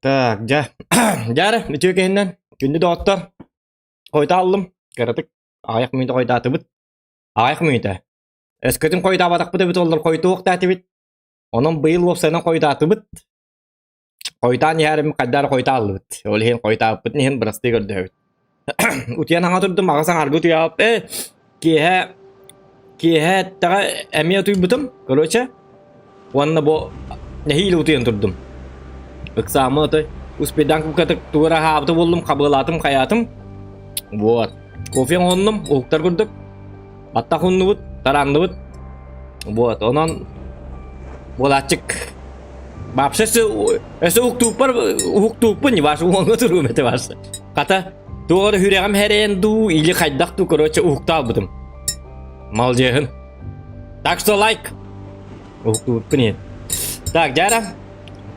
Так, Жары, ütüye kehinden. Gündü doktor. Koyta aldım. Karatık. Ayak mıydı koyta atıbıt. Ayak mıydı? Esketin koyta abadak bıdı bıt olur koyta uqta atıbıt. Onun bıyıl bop senen koyta atıbıt. Koytan yarım kaddar koyta alıbıt. Ol hen koyta atıbıt nihen bırastı gördü. Utiyan hanga turdum. Ağasan argı utuya. Kihe taga emiye tuybutum. Koloça. Wanna bo nehiyle utiyan turdum. Iksamı atı. Uspedang kukatık tuğra hafta buldum. Kabılatım hayatım. Вот. Кофе оннум, уктар курдук. Батта хуннубут, тараннубут. Вот, онон болачык. Бапшысы эсе уктуппун, башы уонга турум эте башы. Ката тугары хүрегем херен ду или хайдак ту, короче, уктал бутым. Мал жехын. Так что лайк. Уктуппун ен. Так, жара.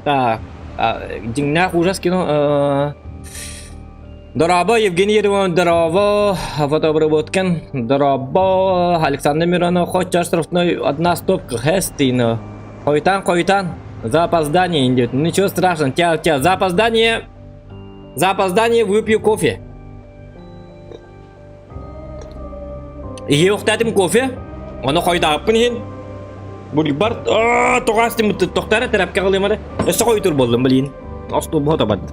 Так, жиңнак ужас кино. Дорого, Евгений Ереван, дорого, фотобработкин, дорого, Александр Миронов, хочешь штрафной, одна стопка, Хестина. Койтан, за опоздание идет, ничего страшного, тебя, за опоздание выпью кофе. И уқтатым кофе, оны қойда аппын Бульбар, тоғастым, тоқтары тәрәпке қылымады, өсі қой тұр болдым, білейін. Осты бұғы табады.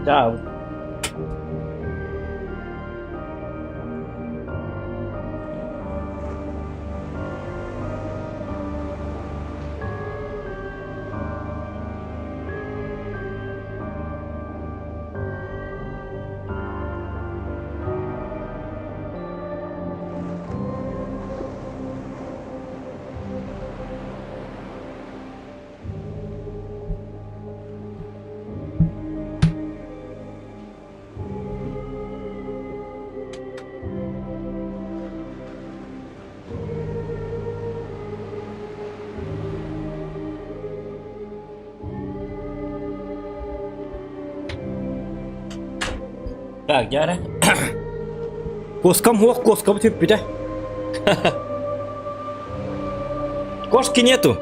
Чау. Так, Яра. Коскам тип биде. Кошки нету.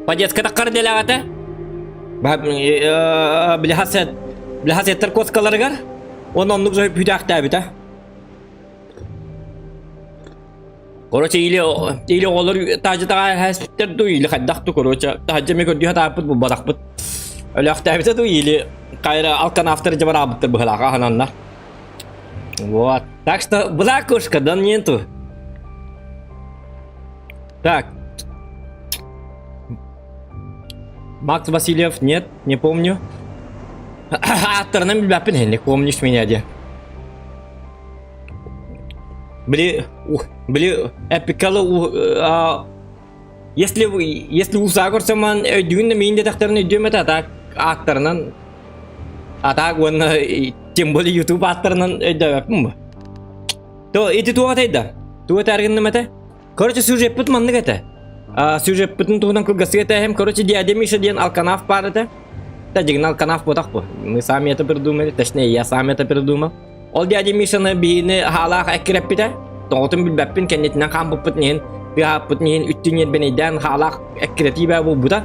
По-детски так карделягата. Билхасеттер коскаларыгар. Оннук жойып бүдакта биде. Короче, или олар тажытага хаспиттер ду или хаддакту, короче, тажыме көрдү хатапыт бу бадакпыт. Өлөктө бите ду или кайра алкан автор жабарабыттыр быхалага хананна. Вот. Так что была кошка, да нету. Так. Макс Васильев, нет, не помню. Авторным бляпин, не помнишь меня, где. Бли, эпикалы, если усагорсаман дюнна минде тахтарны дюмета так акторнан, а так он тем более YouTube акторнан да, то эти туатайда, туатаргинна мета, короче сюжет пут манны гата, сюжет путун туган кылгасыгата хем, короче диадемиша диан алканав парата, та дигнал алканав потахпо, мы сами это придумали, точнее я сам это придумал. Ол диадемиша на бины халах экрепита. Тоотым билбеппин кеннетинен камбыппыт нен, бihapпыт нен, үттүнен бенейден халак эккретибе болбута.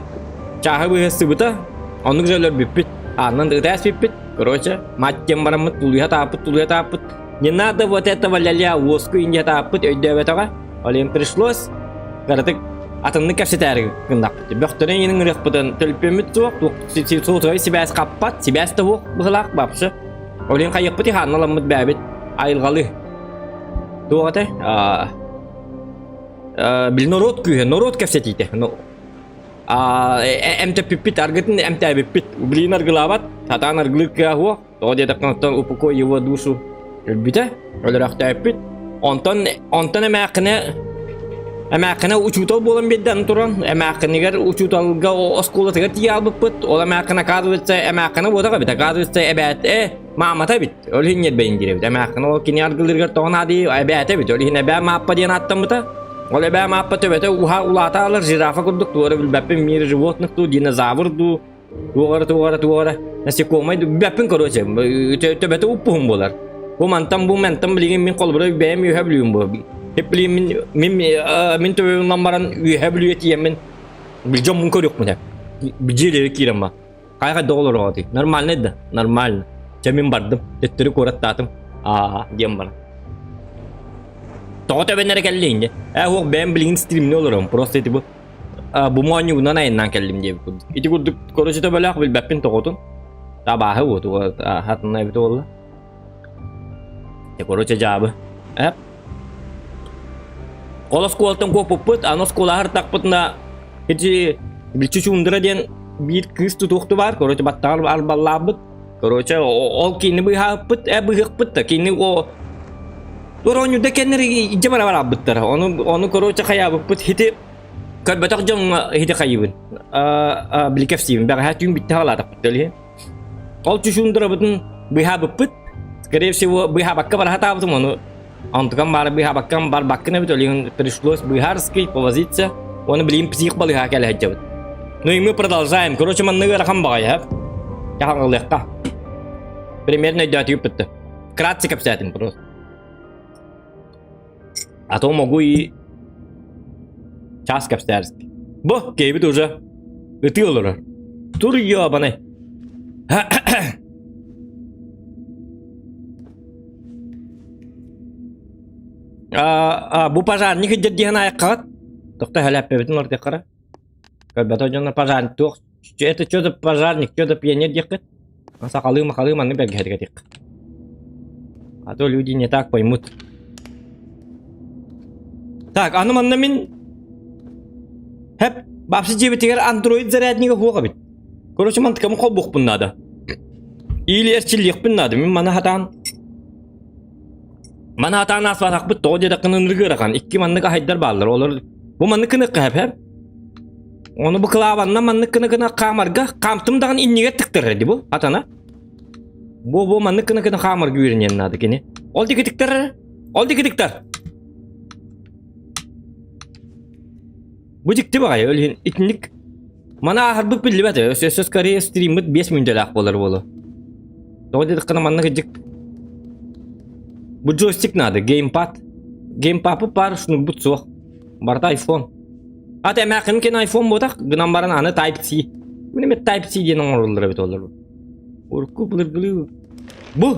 Чахы быхыстыбыта, оннук жөлөр биппит, аннан дытас биппит. Короче, маттен барамыт, тулуя таппыт. Не надо вот этого ля-ля, воску инде таппыт, өйдөбетага. Олем пришлось, гаратык, атынны кәпсетәрі кындаппыт. Бөқтөрен енің рөхпытын төлпөміт туақ, соғытой себәс қаппат, себәс тавуқ бұғылақ бапшы. Олем қайықпыт иханналамыт бәбіт, айылғалы. Тугате, бил народ кәфсетите. Эмте пиппит аргытын, эмте биппит. Блин аргылабат, татан аргылык кахуа. То дедак нотон упокой его душу. Бите, олерахта пиппит. Онтон эмакына учутал болан бедден туран. Эмакынигер учуталга оскола тегер тиял биппит. Ол эмакына казывытса, эмакына бодага бите. Казывытса эбәт, мамата бит. Ол хиннет бейіндері бит. Эмакына ол кені аргылыргер тоғынады эбәт бит. Ол хин эбә маппа ден аттан бита. Ол эбә маппа төбәті уха улата алыр. Жирафа күрдік. Туғары білбәппен мир животных ду, динозавр ду. Туғары. Насекомый ду. Бәппен короче. Төбәті уппуғым болар. Bu mantam bilgin min kolbura bəyəm yuha biliyum bu. Hep bileyim min tövünden baran üyebiliyeti yemin. Bileceğim bunu yok mu da. Bilceleri kirem ba. Kayga dolar oldu. Normal neydi? Normal. Cemin bardım. Tetleri korat tatım. Diyem bana. Toğut öbenlere geldi ince. O ben bilin stream ne olurum. Proste bu. Bu muanyu bundan ayından geldim diye. İti kurduk. Korucu da böyle akbil beppin toğutun. Tabahı o. Hatın evde oldu. Korucu cevabı. Hep. Kalau sekolah tengku puput, anu sekolah hartak putna. Jadi bilcucu undra dian bir kız tutuktu var. Korucu battal alballabut. Korucu o kini biha put, bihak put. Kini o Orang da kenari jaman awal abuttar. Onu korucu kaya put hiti. Kad batak jam hiti kayibun. Beli kafsi. Bagi hatun bittahala tak betul. Kalau cucu undra butun biha put. Скорее всего, биха бакка барахата бутун onu. Антыкам бар биха баккам бар баккына бит олин пришлось бихарский повозиться. Он блин псих балиха кале хаджабит. Ну и мы продолжаем. Короче, man ныгы рахам багай, Я хангал легка. Примерно идет юпитта. Вкратце капсятин просто. А то могу и час капсярский. Бо, кейбит уже. И ты олора. Тур ёбаный. Bu пожарник идет дихана якат. Тохта халяп пебетин орте кара. Когда жона пожарник тох. Это что-то пожарник, что-то пьянет дихкат. Сакалы махалы манны бергет дик. А то люди не так поймут. Так, аны манна мен хеп бапсы жебетигер андроид заряднига хуга бит. Короче, мантыкам кол бук буннада. Или эрчилик буннада. Мен мана хатан Mana hatan asfatak bu toğu da kının rıgırakan. İki manlık haydar bağlar olur. Bu manlık kınık hep. Onu bu kılavanla manlık kınık kamarga kamtım dağın inniye tıktırırdı bu hatana. Bu manlık kınık kamar güveren adı kini. Oldu ki tıktırır. Oldu ki tıktır. Bu çıktı bakay öyle itnik. Mana harbi bildi bete. Söz kariye stream'ı 5 minütelak olur bolu. Toğu da kına manlık cık. Bu joystick надо, геймпад. Геймпад бар, шunu бутсох. Барта iPhone. Ат эмакын кен iPhone ботак, гынан барын аны Type-C. Bu ne Type-C diye nomorları bit olur. Orku bılır. Bu.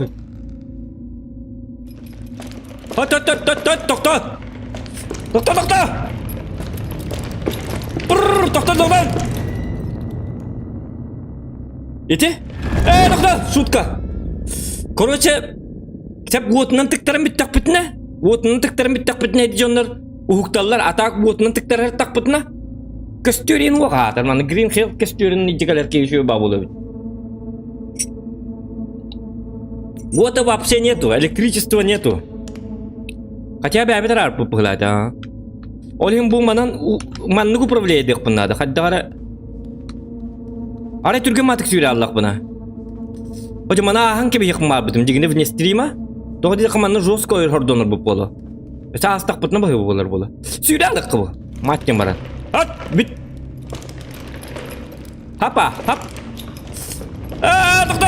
Doktor. Doktor. Eti? Doktor, шутка. Короче, Sep vuotundan tıktarın bir takpıtına. Vuotundan tıktarın bir takpıtına ediyorlar. Uhuktallar atak vuotundan tıktarın takpıtına. Köstürenin o kadar. Man Green Hill köstürenin icikalar keyişiyor babulu. Вода вообще нету, электричества нету. Хотя бы обед рар попылады, а. Олим bu manlık upravляет их bunlarda. Hatta ara Türkiye matık sürü Allah buna. Hocam bana hangi bir yakın var bizim digine vne streama? Doğru değil kamanın жестко ордонор bu polo. Mesela astak putna bakıyor bu bola. Sürü alak bu. Matken baran. At bit. Hapa. Doktor.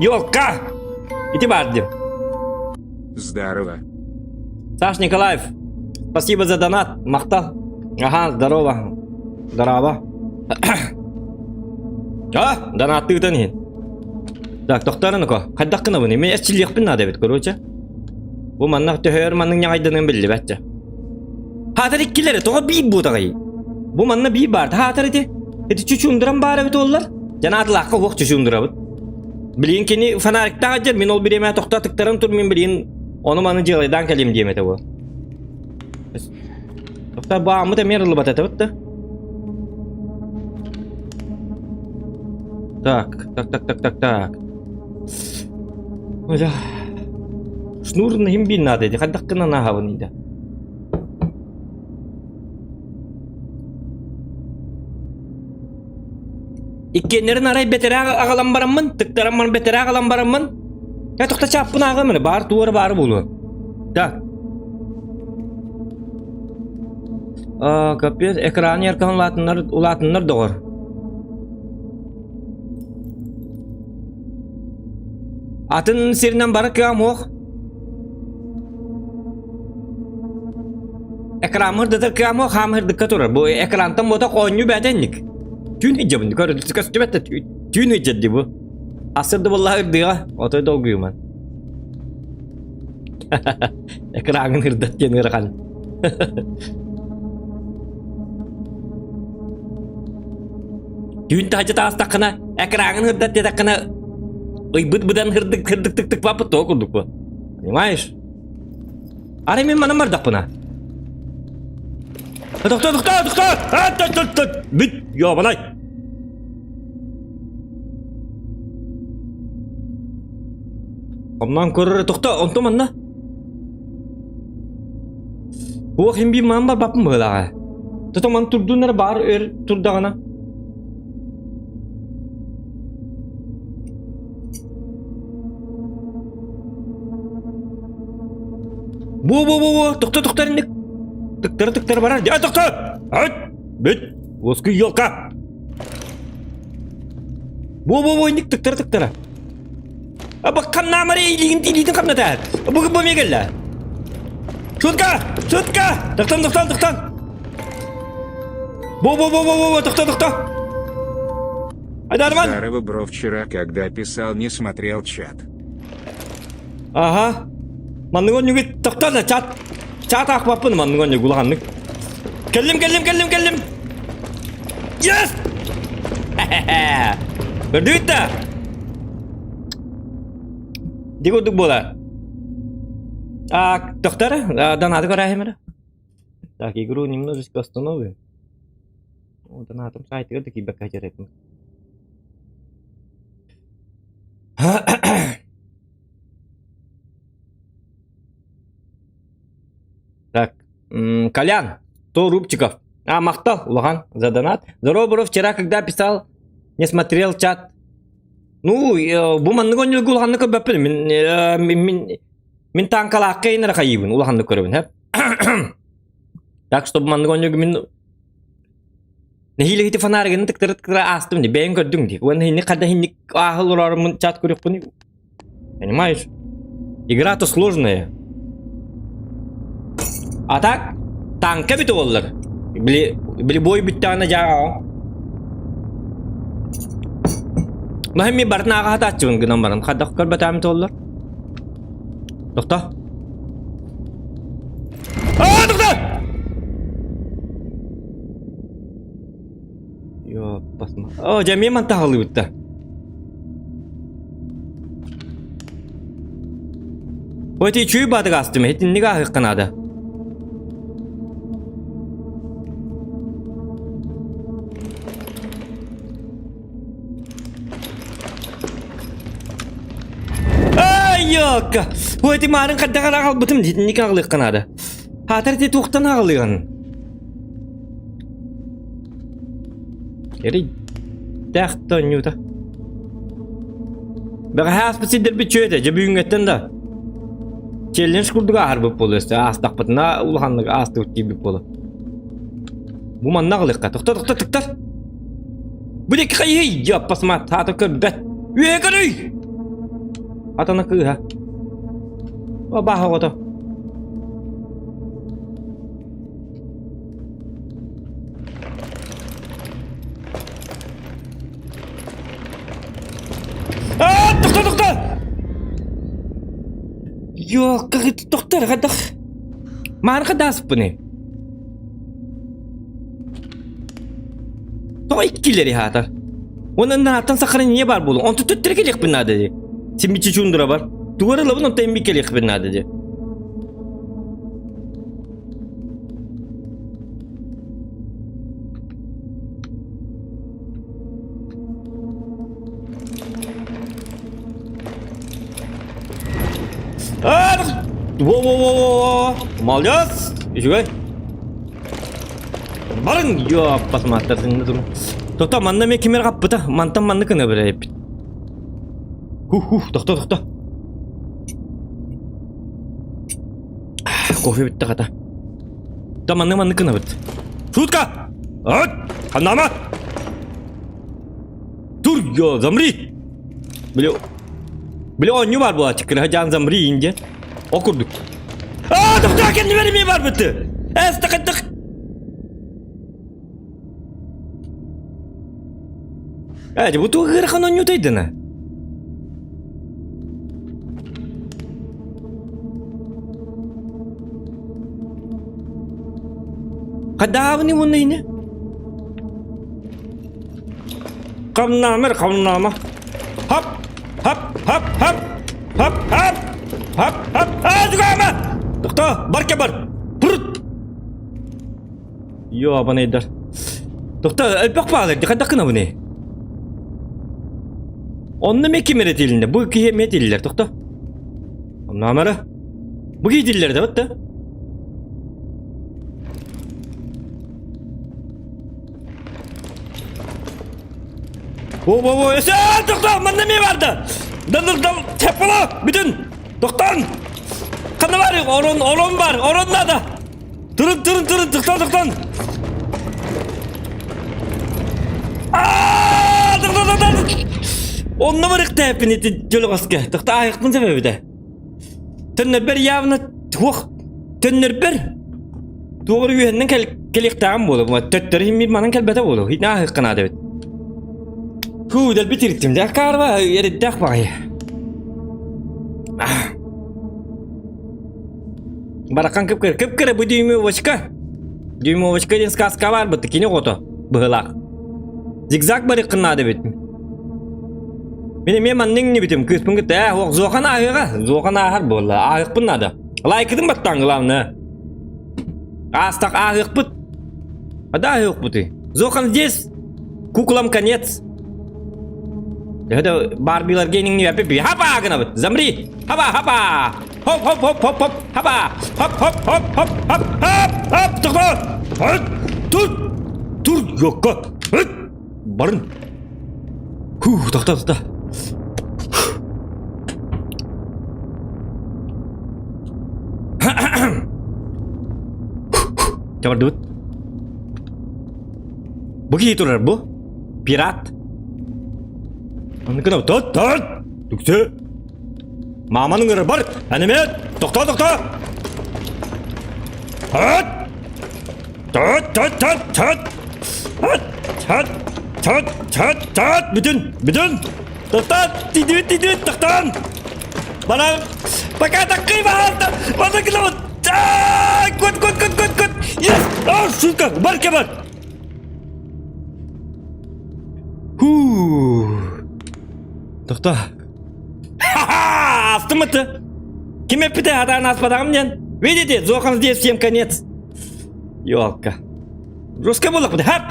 Ёлка! Иди бардим. Здорово. Саш Николаев, спасибо за донат. Махтал. Ага, здорово. Донатты не. Так, тоқтарын ко. Қайдаққына бұны. Мен әсчіліқпін нады бет, короче. Бұл маннақ төхөр манның яғайдының білді бәтчі. Хатыр иккілері, тоға бей бұдағай. Бұл манна бей барды. Хатыр еті. Еті чүчундыран бары бет олар. Жана атылаққа оқ чүчундыра бұд. Білейін кені фонарикта ғаджар. Мен ол біреме тоқта тықтарым тұр. Мен білейін оны маны жылайдан кәлем дейметі бұл. Тоқта bağımı da merhaba batata bitti. Так. Оля. Шнур на химбин надо, иди хаддаккына нахавын иди. Иккенерин арай бетерак агалам бараммын, тыктарамман бетерак агалам бараммын. Я токта чаппын агамын, бар туары бары болу. Так. Капец, экраны яркан улатыннар, doğru. Atın sirinden barak ya moğ. Ekran hırdıdır ya moğ ham hırdıkka durur. Bu ekrantan boda koyunyu bedenlik. Tüyün icabını görür. Sıkası cübette tüyün icabı bu. Asırdı vallahi hırdı ya. Otoy dolguyum ben. Ekranın hırdat diyen hırkan. Tüyün tacı taas takına. Ekranın hırdat diye takına. Oy bıdan hırdık tık tık vapıt da okurduk bu. Понимаешь? Aray min bana mırdak buna. Doktor. Bit. Ya balay. Ondan korur doktor. Onto manna. Bu kim bir man var bapım böyle. Doktor man turduğunları bar turdağına. Bu. Doktor indik. Doktor barar. Ya doktor. Hadi. Bit. Voskı yolka. Bu indik doktor. Bak kan namara ilgin kamna der. Bu megalla. Şutka. Doktor. Bu doktor. Hadi Arman. Здорово, бро. Вчера, когда писал, не смотрел чат. Aha. Manның on yugi doktor da chat akbapın manның on yugi ulanlık. Geldim. Yes. Berdüt da. Digoduk bola. Doktor, dan adı görəyə mərə. Taki guru nimno risk astanovi. O dan adım saytı da ki bakka jarayım. Так, Колян, 100 рубчиков. Махтал, Улахан, за донат. Здорово, бро, вчера, когда писал, не смотрел чат. Ну, bu manlık oynuyor Ulhan'ı köpüpün. Min tankala kayınlara kayıbın. Ulhan'ı körübün hep. Tak что bu manlık oynuyor min... Nehiyle hiti fanargını tıktıra astım diye. Ben gördüm diye. Ulan hinni kada hinni ahıl olarımın chat körüp bunu. Понимаешь? Игра-то сложная. А так, танка бит олар. Били бой биттана жаа. Махми бартнага хатачын гынан баран. Хадак көр батам толлар. Токта. Токта. Yo, basma. Jami man tahlı bitti. Öte çüy badı gastım. Hetin nigah kanada. Yok. Bu eti marın kadar ağal bıtım ditnik ağlık kanada. Hatar eti tuğtan ağlıygan. Eri dağıttan yuta. Baga haspasidir bir çöğde cebiyün etten da. Challenge kurduk ağır bu polu işte. Astak batına ulhanlık astak gibi polu. Bu man ağlık ka. Doktor. Bu deki kayı yapasmat. Hatar kör bet. Üye karıy. Atana kı ha. O baha o da. Doktor. Yok, doktor kadak. Mana kadas bu ne? To ikkileri hatar. Onun atan sakarın niye var bu? Onu tutturgelik bin dedi. Şimdi çuçundura var. Duvara lavın o tembikelik bin dedi. Wow. Maljas. Juga. Barang yo pas matar sini tuh. Doktor mana me kimera kapta? Mantam mana kena berep. Doktor. Kofi bitti kata. Doktor mana kena bet. Şutka. At. Kanama. Dur yo zamri. Beliau. Bile onyu var bu açık. Hacan zamri ince. Okurduk. Doktor kendi verimi var bitti. Estakıttık. Hadi bu tuğ kırıkan onyu taydı ne? Kadavı ni bunu yine? Kamnama. Hop. Zugama. Doktor, barke bar. Pırıt. Yo, bana eder. Doktor, bak bağlar, dikkat dakına bu ne? Onunla mekim üretilinde, bu iki yemeğe diller, doktor. Kamnama. Bu iki diller de, battı. Wo, sen doktor, bana ne vardı? Dal, tepala, bütün. Doktor. Kanı var, oron var, oron da. Durun, doktor. Doktor. Onunla varıktı hepini, jölü baskı. Doktor, ayıktın sebebi de. Tönler bir yavına, tönler bir. Doğru yühenden kelikten bolu. Tötteri himmi manan kelbete bolu. Hiç ne ayıkkın adet. Del bitirdim de karva yeri dak bay. Barakan kıpkırı bu düğümü başka. Düğümü başka den skaska var bıttı kini koto. Bıhlak. Zigzag bari kınnadı bitim. Benim yeman ne bitim kıspın gitti ya. Zokan ahıra. Zokan ahır bolla. Ahık bunladı. Layıkıdın battan gılavını. Astak ahık bıt. Ada ahık bıtı. Zokan здесь. Куклам конец. Hadi Barbie'lar genin yapıp hapa gına bit. Zamri. Hapa. Hop. Hapa. Hop. Doktor. Dur. Yok. Barın. Doktor. Coba dut. Begitu bu. Pirat. Onu kenapa? Tut! Dukse! Mamanın gırı var! Animet! Doktor! Tut! Bütün! Doktor! Tidur! Doktor! Bana! Pakai takıyı var! Bana kenapa? Kut! Yes! Suka! Barke var! Doktor. Astımıtı. Kim öpüde hadan aspadağım den? Видите, зохан здесь всем конец. Ёлка. Русска болық бұды. Hap.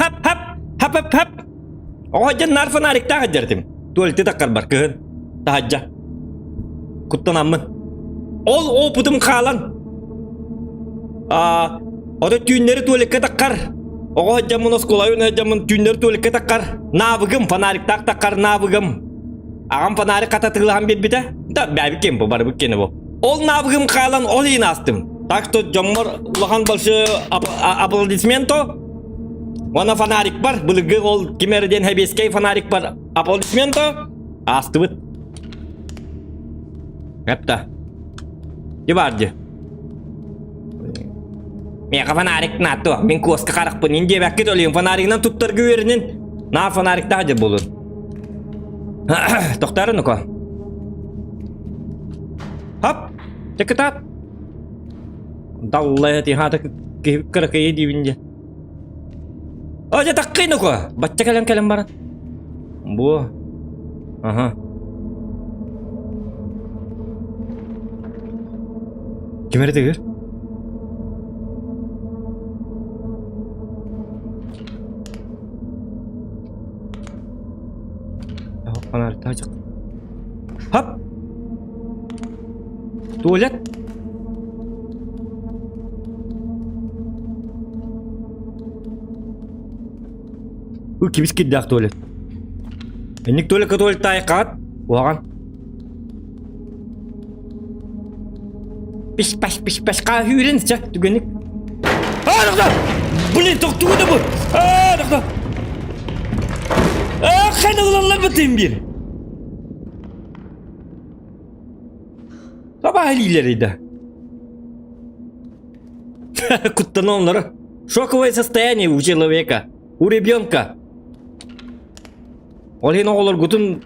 Оғаджан нар фонарик тағы дердім. Туалетті таққар бар күйін. Тағаджа. Құттанамын. Ол пұтым қалан. Ода түйіндері туалетке таққар. Оғаджан мұныз қолайын әджамын түйіндері туалетке таққар. Навығым фонарик таққар навығым. Ağam fanarı katatığılan bir bide. Da bir kim bu, bari bu kene bu. Ol nabgım kalan ol yine astım. Tak что jomor lahan balşı aplaudismento. Ona fanarik var. Bılgı ol kimerden hebeskey fanarik var. Aplaudismento. Astı bıt. Hepta. Gibarcı. Meka fanarik nato. Min kuas kakarak pun ince bekit olayım fanarikten tuttar güverinin. Na fanarik daha acı bulur. Doktor nu ko. Hop. Ceketat. Dallah ti hata kira kaya di binja. Aja takin nu ko. Baca kalian barat. Bu. Aha. Gimana tuh? Fanarik tajak. Hop. Tuvalet. Kibis kidak tuvalet. Ini tuvalet ke tuvalet tayakat. Wah kan. Piş kahüren sih tugenik. Doktor. Blin doktor da bu. Doktor. Kaynağı ulan batayım bir. Побагали-лерida. Куттанонлар. Шоковое состояние у человека. У ребенка. Олин оғылар күтін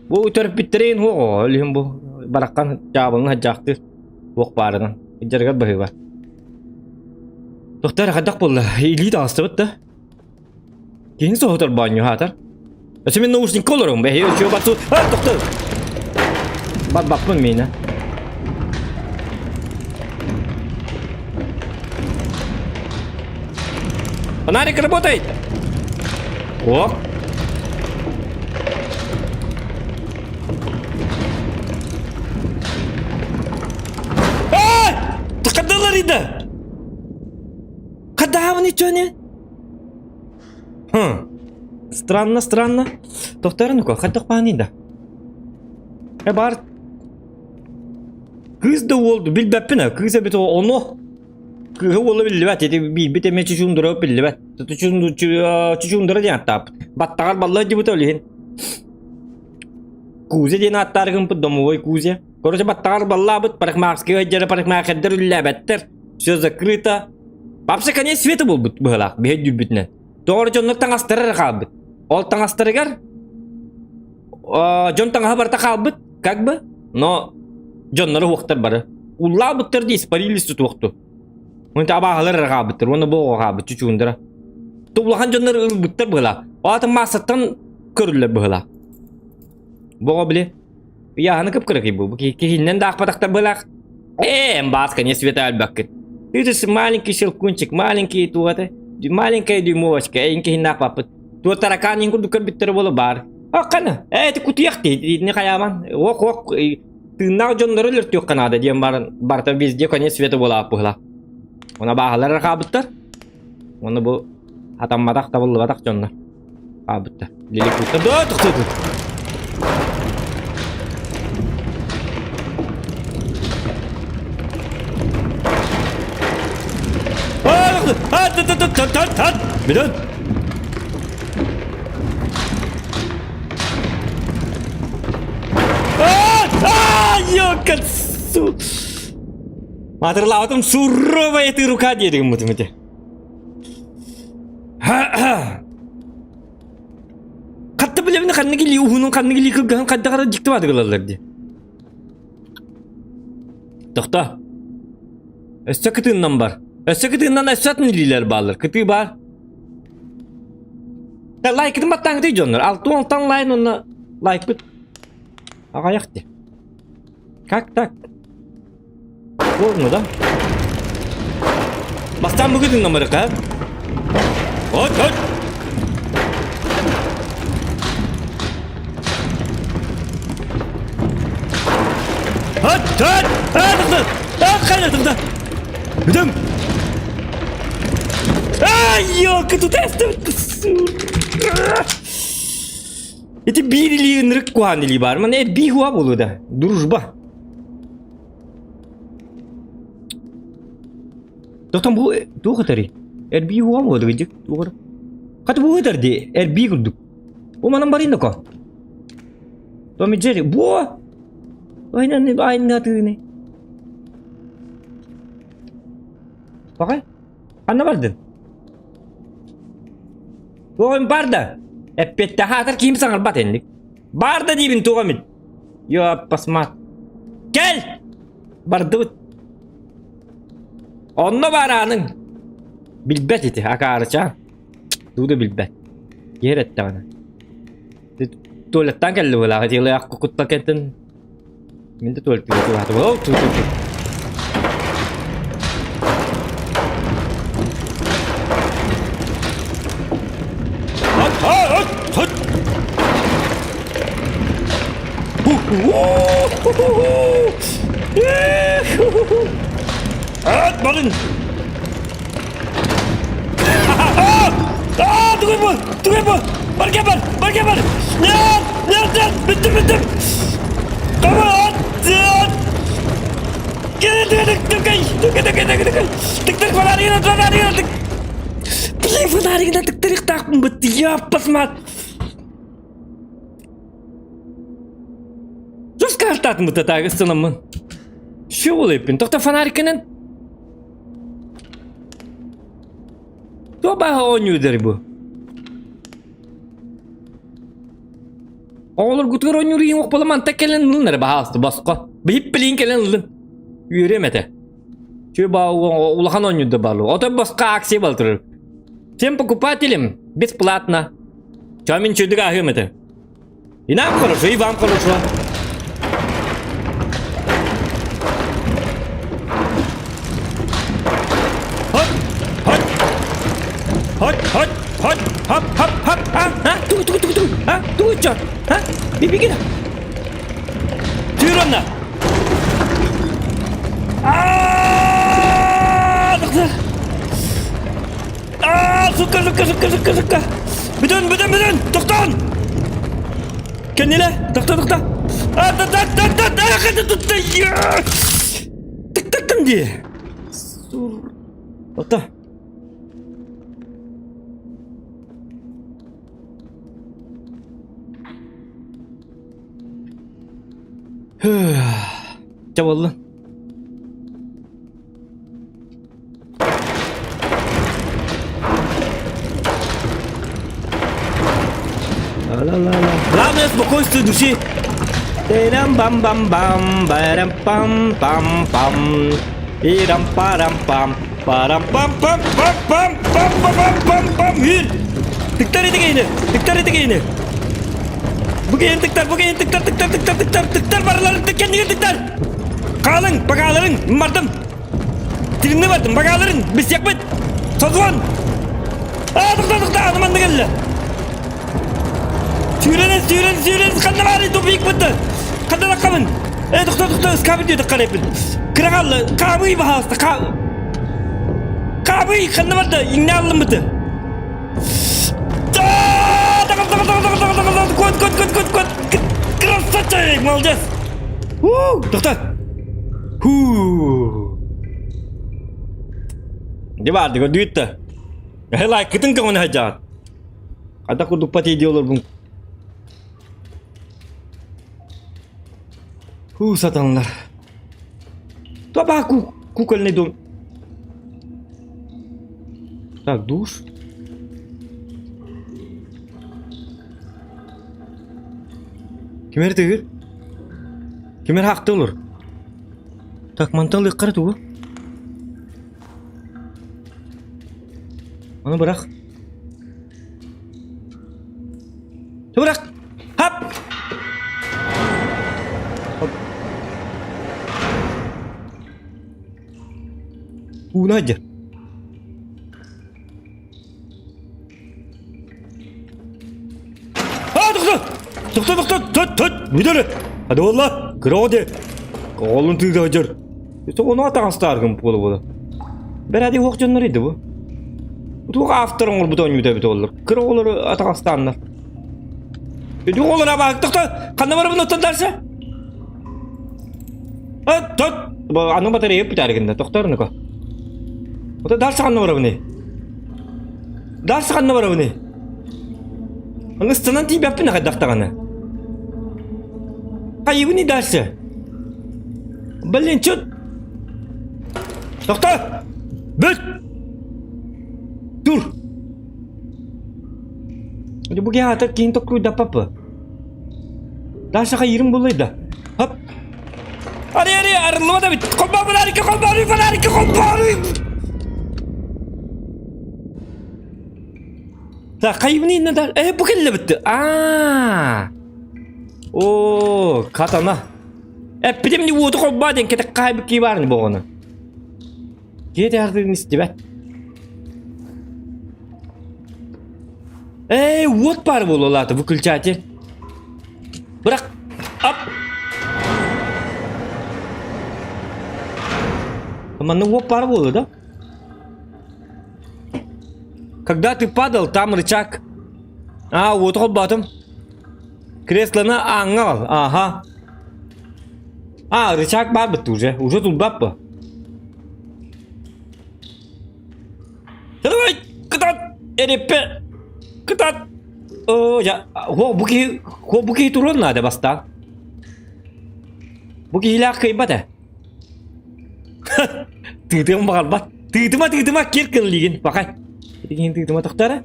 бұл өтіріп біттерейін оғы. Олин бұл бараққан жабылын жақты оқ барынан. Жарғат бұғы бар. Тоқтар қадақ болды. Илі дағысты бұтты. Кейін соғытыр баню хатар. Өсі мен наушник колырым. Бәхе өші батсу. Тоқтар. Бақпын мені. Фонарик работает. О! Ты когда ларида? Когда они что не? Странно. Тоқтар ну-ка, хаттық панинда. Бар. Kız da oldu bilbepine kız'a bir onu kızı olabilir evet dedi bir tane çocuklara bildi evet çocuklara diye hatta battal vallahi gibi söyleyeyim kızı diye hatta argın bu domu vay kızı короче battal vallahi bu parmakmaske jere parmakmaker лебеттер все закрыто вообще конец света был была беди битне doğru jonlar tangastırır kaldı ol tangastırıgar jon tangha barta kaldı как бы но Jonları uaqtar bara. Ulla bitter di испарились тут uaqtu. Onta abahalar raqabıtır. Onu bu raqabıt çuçundura. Tublahan jonları bitter bıla. O tam masattan körülle bıla. Bu bile. Ya hanı kıp kırık bu. Ki hinnen de akpatakta bıla. Бац, конец света альбакет. Это же маленький щелкунчик, маленький туата. Маленькая дюймовочка, эньки хинна папа. Туа таракан инку дукар биттер болу бар. Акана. Это кутияхти, не хаяман. Ок. Tığnağı jonları lürtüyor kanada diyen barta bizde konец света bola apıhla. Ona bahalar rakabıttar. Onu bu atanmadak da bullu batak jonlar. Kabıttar. Lili kuttar. Dur. Bir dön. Yok su. Матер лаутом суровая ты рука дерева мутмете. Катты билемне канны кили ухунун канны кили кылган кадда кара жикти бадыгылар ди. Тохта. Өссө кытыннан бар. Өссө кытыннан өссөтүн илилер балар. Кыты бар. Та лайкты маттаңды жоннор. Алтын лайн онна лайк бит. Агаяқти. Как так? Olmuyor da. Bastan bugün numarı kal. Hot. Kaynadım da. Hüdüm. Yok, tu testim. Это бирили нрыкуан или бар, мане бигуа булу да, дружба. Доктор bu tuğatari, bigua mu da gidecek, tuğar. Kat bu kadar de, biguduk. O manam barin da ko. Tommy Jerry, bu. Aynen atı ne? Bakay, anne vardın. Bu barda. Epette hatar kim sangar batendik. Barda dibin tuğamit. Yo pasmat. Gel. Barda bit. Onna baranın. Bilbet iti akarça. Duda bilbet. Yer etti bana. Tuvaletten geldi bu lağı. Dile akku kuttak ettin. Min de tuvaletten geldi. Oh tu. Evet balın. Tugay bu. Barkebar. Ne? Bittim. Come on. Gel. Tık fanarına. Play fanarına tık takım bitti ya pasmat. Just karta. tatım bu tatağı ısınamın. Şu olayıp ben. Doktor fanarikinin. Doba oynuyordur bu. Olur gutur oynuyor yiyin ok balaman tek kelen ılınır bahastı baska. Bihip bilin kelen ılın. Yürüyemete. Şu ba ulahan oynuyordu balı. O da baska aksi baltırır. Всем покупателям бесплатно. Чамин чудо ахимete. И нам хорошо, и вам хорошо. Hop. Tunggu, John. Bir gel. Tüyür onunla. Doktor. Suka. Bedun. Doktor. Kendine. Doktor. Tak. Tıktım diye. Doktor. Çaballı. La. Главное спокойствие души. Терам бам барам пам пам. Ирам парам пам пам. Hür. Tıktar edik. Bugün tıktar paraları kendine tıktar. Kalın bagaların vardım. Dilimde vardım bagaların biz yakmet. Sazvan. Tıktar aman da geldi. Süreniz kanına var topik bitti. Kanına kabın. Doktor ıskabı diyor tıkkar yapın. Kırakallı kabıyı bahasta kabıyı kanına vardı inne alın bitti. Kod. Красавчик, молодец. Doktor. Dia vardı o düğütte. Helal kıtın kavunu hacat. Ada kudu pati diyorlar bunu. Satanlar. Tabak kukul ne dum. Tak duş. Kimler tegir? Kimler haklı olur? Tak mantal yıkar tuğu. Onu bırak. Bırak. Hop. Bu ne aja? Doktor. Tut. Müdürü. Hadi valla. Kıra hadi. Oğlum tüyde hacer. İşte onu atan stargın bu. Beradi hoq canlarıydı bu. Bu after'ın ol bu dönüyor tabii olur. Kıra olur atan stanlar. Dedi oğluna bak doktor. Kanna var bunu tutarsa. Tut. Bu anı batarya bir tarihinde doktor ne ko? O da ders kanna var bunu. Ders kanna var bunu. Ang istanan ti biap pinakadakta ka na. Kayo ni Darsa. Balin chut. Doktor. Bit. Dur. Di bu kaya hatak kintok ko dapat pa. Darsa kayirim bulay da. Hop. Ari arılma da bit. Kolbari. La kaybını ne der? Bu kelle bitti. Oo, katana. Bilim ni vudu ko baden kita kaybı ki var ni bu ona. Gide ardın istibet. What par bolu latı bu külçati. Bırak. Hop. Ama ne what par bolu da? Когда ты падал, там рычаг. Вот он батом. Кресло на ангал. Ага. Рычаг бабы уже. Уже тут баба. Давай. Катат. Эрепе. Катат. Ya. Ho buki turun надо баста. Bu hilak kıyba da. Tığdığım bakal bak. Tığdıma kirkin ligin. Bakay. Ligin tığdıma tıktara.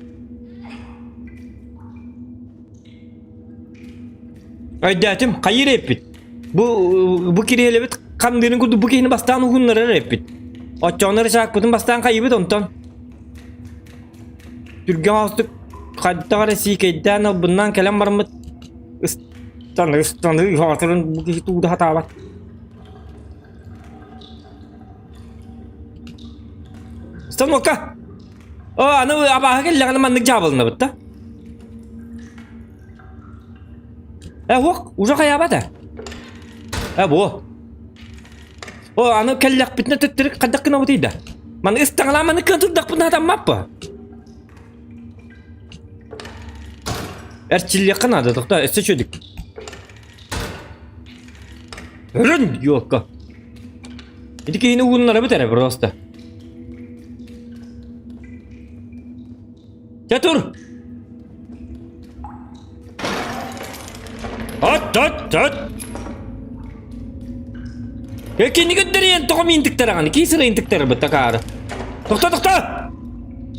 Aydatim kayır epit. Bu kireli bit kandırın kurdu bu kini bastan uğunları epit. Açanları şakpıdın bastan kayıbıt ondan. Türgen astık kaddara sikeyden bundan kelem var mı? İstanı hatırın bu kişi tuğda hata var. İstan oka. O anı abahı gel mandık cabalına bitti. Hok uzak ayağa da. Bu. O anı kellek bitne tüttürük kaddak kına butuydu. Man istanlamanı kıntırdak bunu adam mappa. Erçil yakın adı doktor esse çödük. Ürün yok. İdiki yine uğunlara bitere prosta. Çatur. At. Yakini gönderiyen tokum intiktarağını ki sıra intiktarı bıtta karı. Doktor.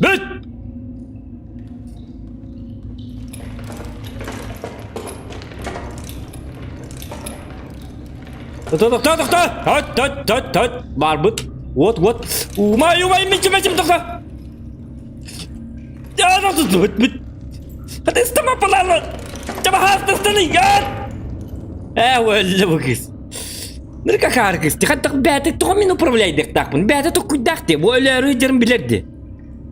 Büt. Doktor. Hat. Barbut. What? Umay meçim doktor. Ya nasıl büt. Hadi isteme palalı. Coba hastasını ya. Öyle bu kız. Mereka karkız. Dikkat bete tomin upravляйдық takpun. Bete to kudaktı. Bu öyle rüzgarın bilirdi.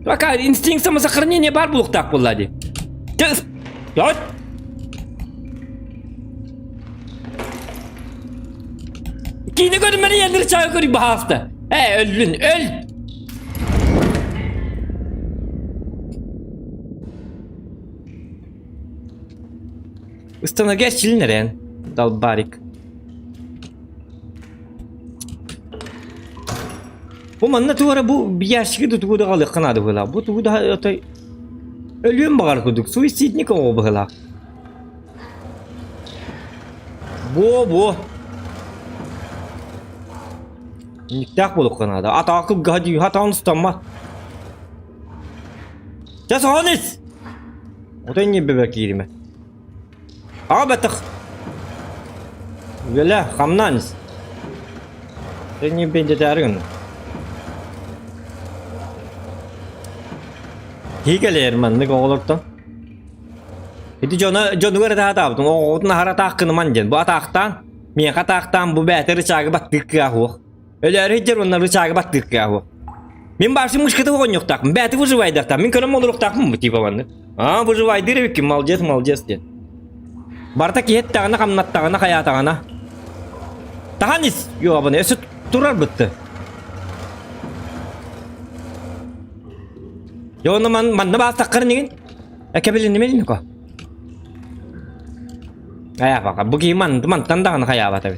Bakar instinkt sama sakarını ne bar buluk tak bulladı. Ya. Kini görmeni yerleri çay koyup bahasta. Öl. Istana geççilin neren? Dal barik. Bu manna tuğra bu bir yaşıkı tutuğu da kalı kanadı böyle. Bu tuğu da atay. Ölüyorum bakar kuduk. Suicidnik o böyle. Bu. Niktak buluk kanadı. At akıp gadi hatan tutanma. Just honest. O da niye bebek yerime? Batık. Öyle kamlanız. Seni bence dergin. Hikale ermanlık oğluktan. Hadi John'u göre daha tapdın. Oğudun hara takkını mancın. Bu ataktan. Miyaka taktan bu bete rıçağı battık yahu. Öyle rıçar onlar rıçağı battık yahu. Min başım muşkıtı oğun yok takım. Beti bu zıvaydaktan. Min kölüm oluruk takım mı tipa bandı? Bu zıvaydır evi kim malcez diye. Barta ki hettağına kamnattağına hayatağına. Tahanis. Yo abone esit durar bitti. Yo onu manna bazı takkırın egin. Ekebilin nemelin ko. Baka bu ki mantan dağına hayaba tabi.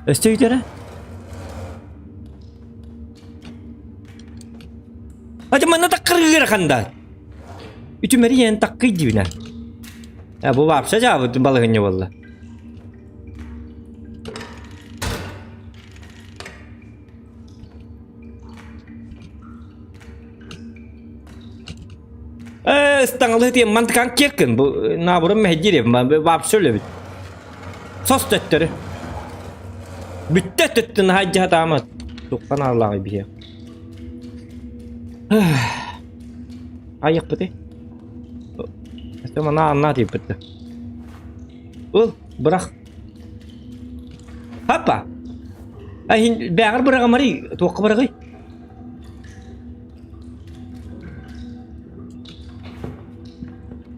Öste yutere. Hadi manna takkırır kanda. Ütü meri yen takkıydı bina. Bu vapsa cevabı balığınca valla. İstangalı diye mantıkan kirkin. Bu naburum mehcir yapım. Vapsa öyle bit. Sos töttürü. Büttet töttün hacı hatamaz. Dokkan Allah'ı bir şey. Ayık bıdı. Sama na deyip bitti. Bırak. Hapa. Beğer bırak amari. Tuğka bırakı.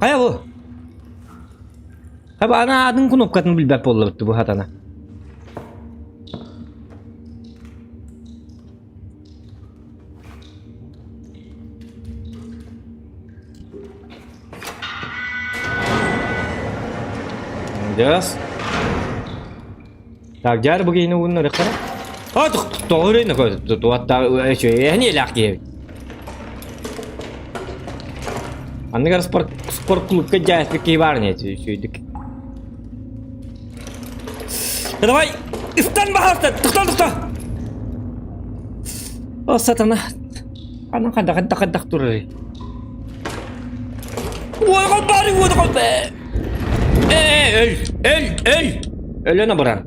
Kaya bu. Hapa ana adın kunupkatını bilbep oldu bitti bu hatana. Yes. Tak jar begini bunlar kara. Doğru ne kadar? Hatta şey ne laki. Anne spor kulüp ke jahit ki var ne şeydik. Давай! Istан baharsan! Tıkla! O satana. Ana kaddak durur. Vay bari vay be! Öl! Ölene bırak.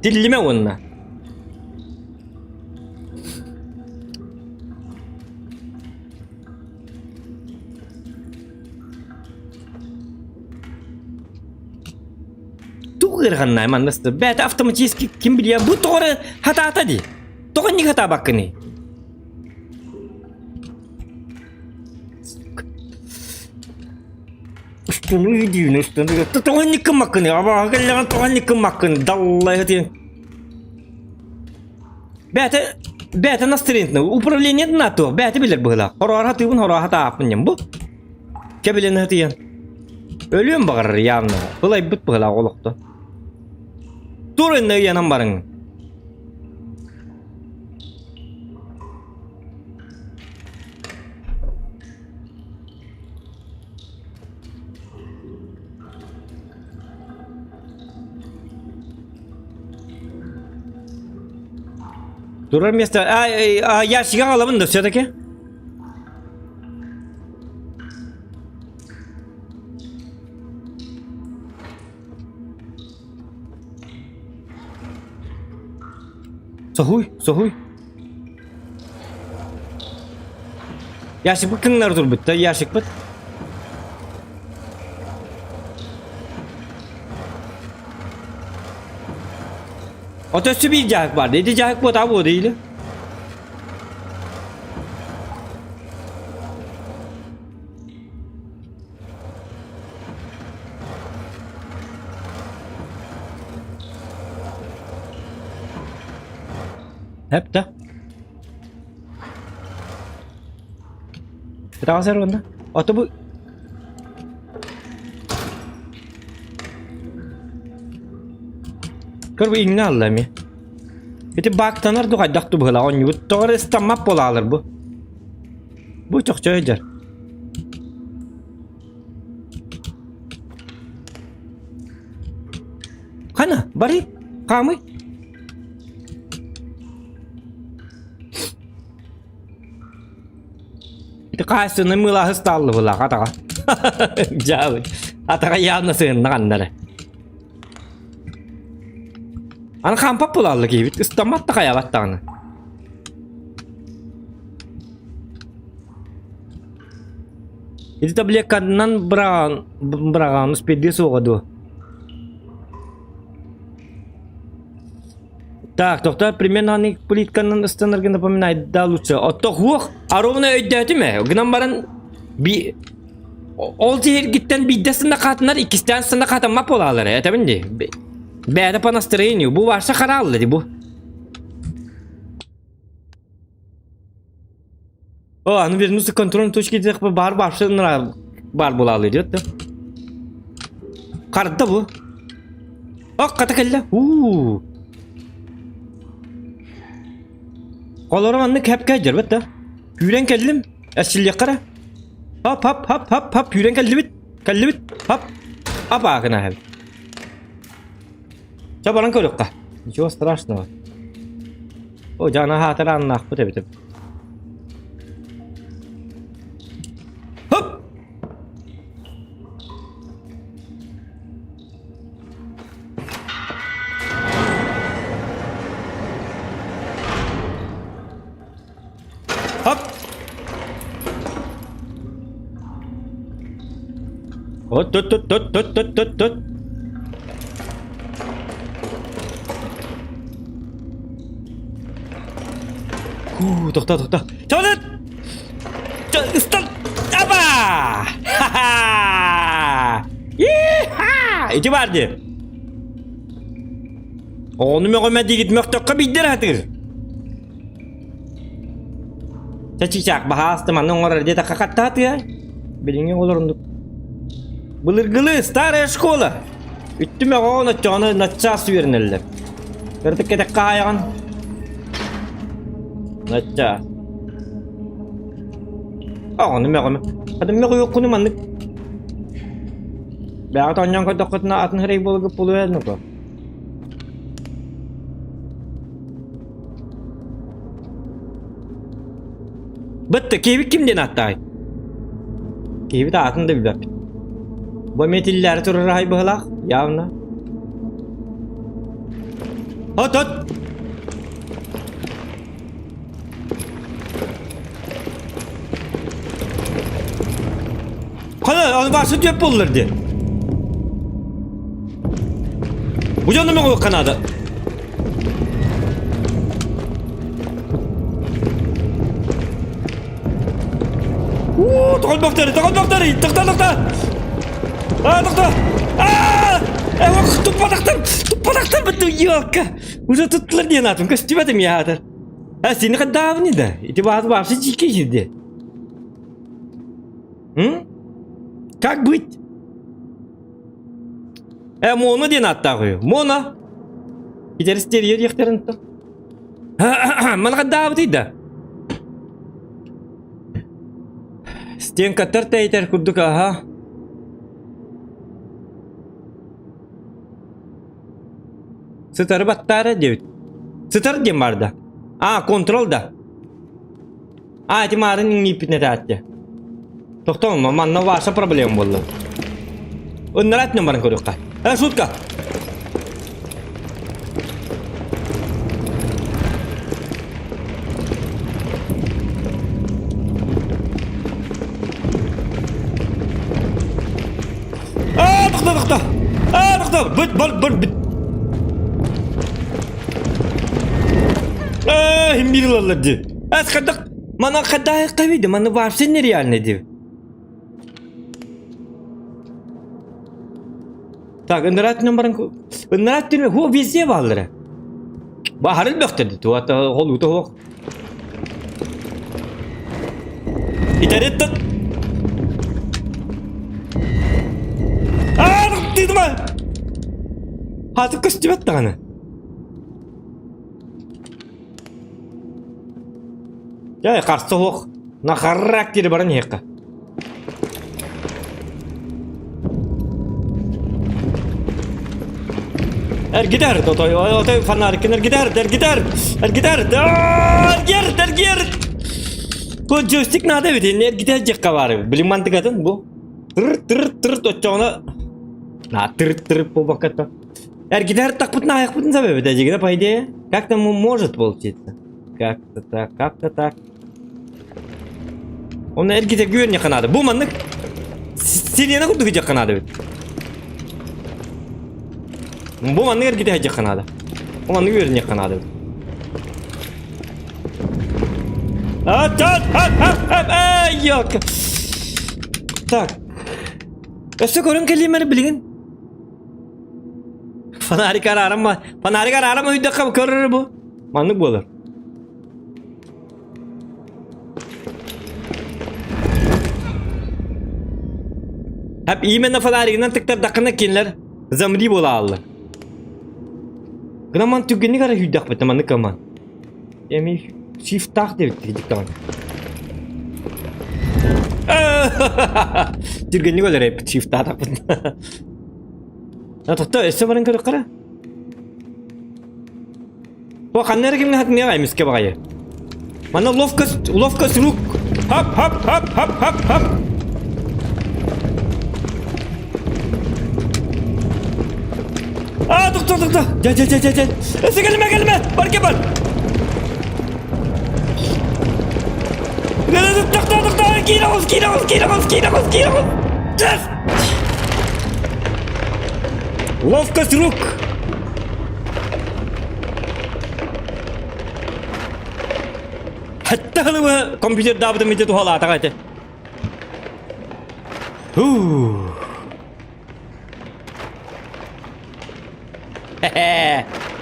Dillime onunla. Kırganlar man nasıl? Ben de автоматически kim biliyor? Bu doğru hata değil. Doğru ne hata bakın. Üstünü diyorsun üstünü. Doğru ne kımakın? Ama hakikaten doğru ne kımakın? Dallayı diyorsun. Ben de nasıl trendin? Upravlение на то. Ben de bilir bu hala. Horar hatı hata yapmayayım bu. Kebilen hatiyan. Ölüyorum bağırır yanına. Bulay bit bu hala oluktu. Dur ne yanım barın. Durur место. Ящикка alamın da все-таки. Sohuy. Yaşık bu kınlar dur bitti. Yaşık bit. Otobüsü bir cahik vardı. Edi cahik bu da bu değil. Hep de. Kita kasar benda. Atau bu. Kır bu iğne Allah'ım ya. Bir baktanar da kadar tu bhala on yut. Doğru istamap bolalar bu. Bu çok çözer. Kana bari kamu. Itu kasih mula hestal bula kata. Jauh. Kata yanna sen nakandare. Ana kampak bulalım gibi. İstamat da kaya battağını. Itu tabli kanan berang speed soğudu. Так, тогда примерно они политиканın стандарты напоминает да лучше. Оттох, а ровно ödedi mi? Gınambarın bir olcayır gitten bir desinde katınlar ikisi tanesinde katınma polaları ya tabii mi? Beyde panastırayın bu varsa kararlı bu. O anı bir nasıl kontrol точки diyecek bu bar başlarına bar bulalı diyor da. Kartta bu. Ok kata kella. Kolorun anlık hep kaçır bitti. Yüren kellim. Eşil yakara. Hop. Yüren kelli bit. Hop. Hop akına hep. Çabaran koydukka. Ничего страшного. O cana hatıran nakbı tabi. Hop. Hop. Tut. Doktor. Çabuk. Istan. Apa? Yeeha! İki vardı. Onu Mehmet'e gitmek takka bilir hatır. Çeçicak bahas temanın orada dia tak kata ya. Bilingnya olur untuk. Belirgılı старая школа. Üttüme ona çana naças verenler. Kertik kete kayan. Naças. Onu Mehmet. Kadın yok konu manlık. Ben tanyang kadakot na atın hari bolga puluyan ko. Bitti kebik kimden attı? Kebi de atın da bilmem. Bu metilleri turur hay bıhlak. Yavna. Hot hot. Kana onu varsa tüp bulur diye. Bu canlı mı o kanadı? Takıl bakteri, takıl bakteri, tıkta. Tıkta. Tutma bitti yok. Uza tuttular diye natım, köstümedim ya hadır. Seni kadar avni da, itibatı varsa ciddi şimdi. Как быть? Моно diye natta koyuyor. Mono. Gideriz teriyor yaktarın. Mana kadar avni da. Стен катар тайтар курдук aha. Sıtarı battara diyor. Sıtarı diye vardı. Kontrolda. Timarın ipine dağıttı. Toxtama, manna varsa problem oldu. Onlar at numaran koyduk. Şutka. Tıkta. Bit. Himmirillerler diyor. Kadar. Mana kadar kaviydi. Mana varsa nereye haline diyor. Так, нрат номеран нрат тин хо везде валлара. Ба харыл бактырды. Туата хол ута хо. Итарет. Дидма. Хатып көстүбөт таганы. Я карсы хо. На характер барын хека. Gider, otoy fanarken gider. Bu joystick nada bedi, gider jekka var. Bilim mantık atın bu. Tır ötçoğuna. Tır bu bakata. Gider takpıtın ayakpıtın sebebi de jekka paydı. Как-то может получиться. Как-то так. Onu gider güvenli kanadı. Bu mantık. Siriyana kurdu gidecek kanadı bedi. Bu mantık gidecek kanadı. O mantık güvenli kanadı. Yok. Tak. Öste korun kelimeleri bilin. Fanari kararım hüdde kap körür bu. Mantık bu olur. Hep iyi men fanarinden tıktar dakına kinler zamri bola aldı. Graman tükenni kara hüdde kap mantık aman. Emi shift tak dedik tamam. Tükenni olur hep shift tak. Tahtı esse varın kara. Bu kanlar kimle hat niye gaymış ki bakayım. Mana lofkas ruk. Hop. Dur. Gel. Esse gelme. Barke bar. Tık. Gir. Yes. Lofkas ruk. Hatta halı kompüter davada mıydı tuhala atakaydı.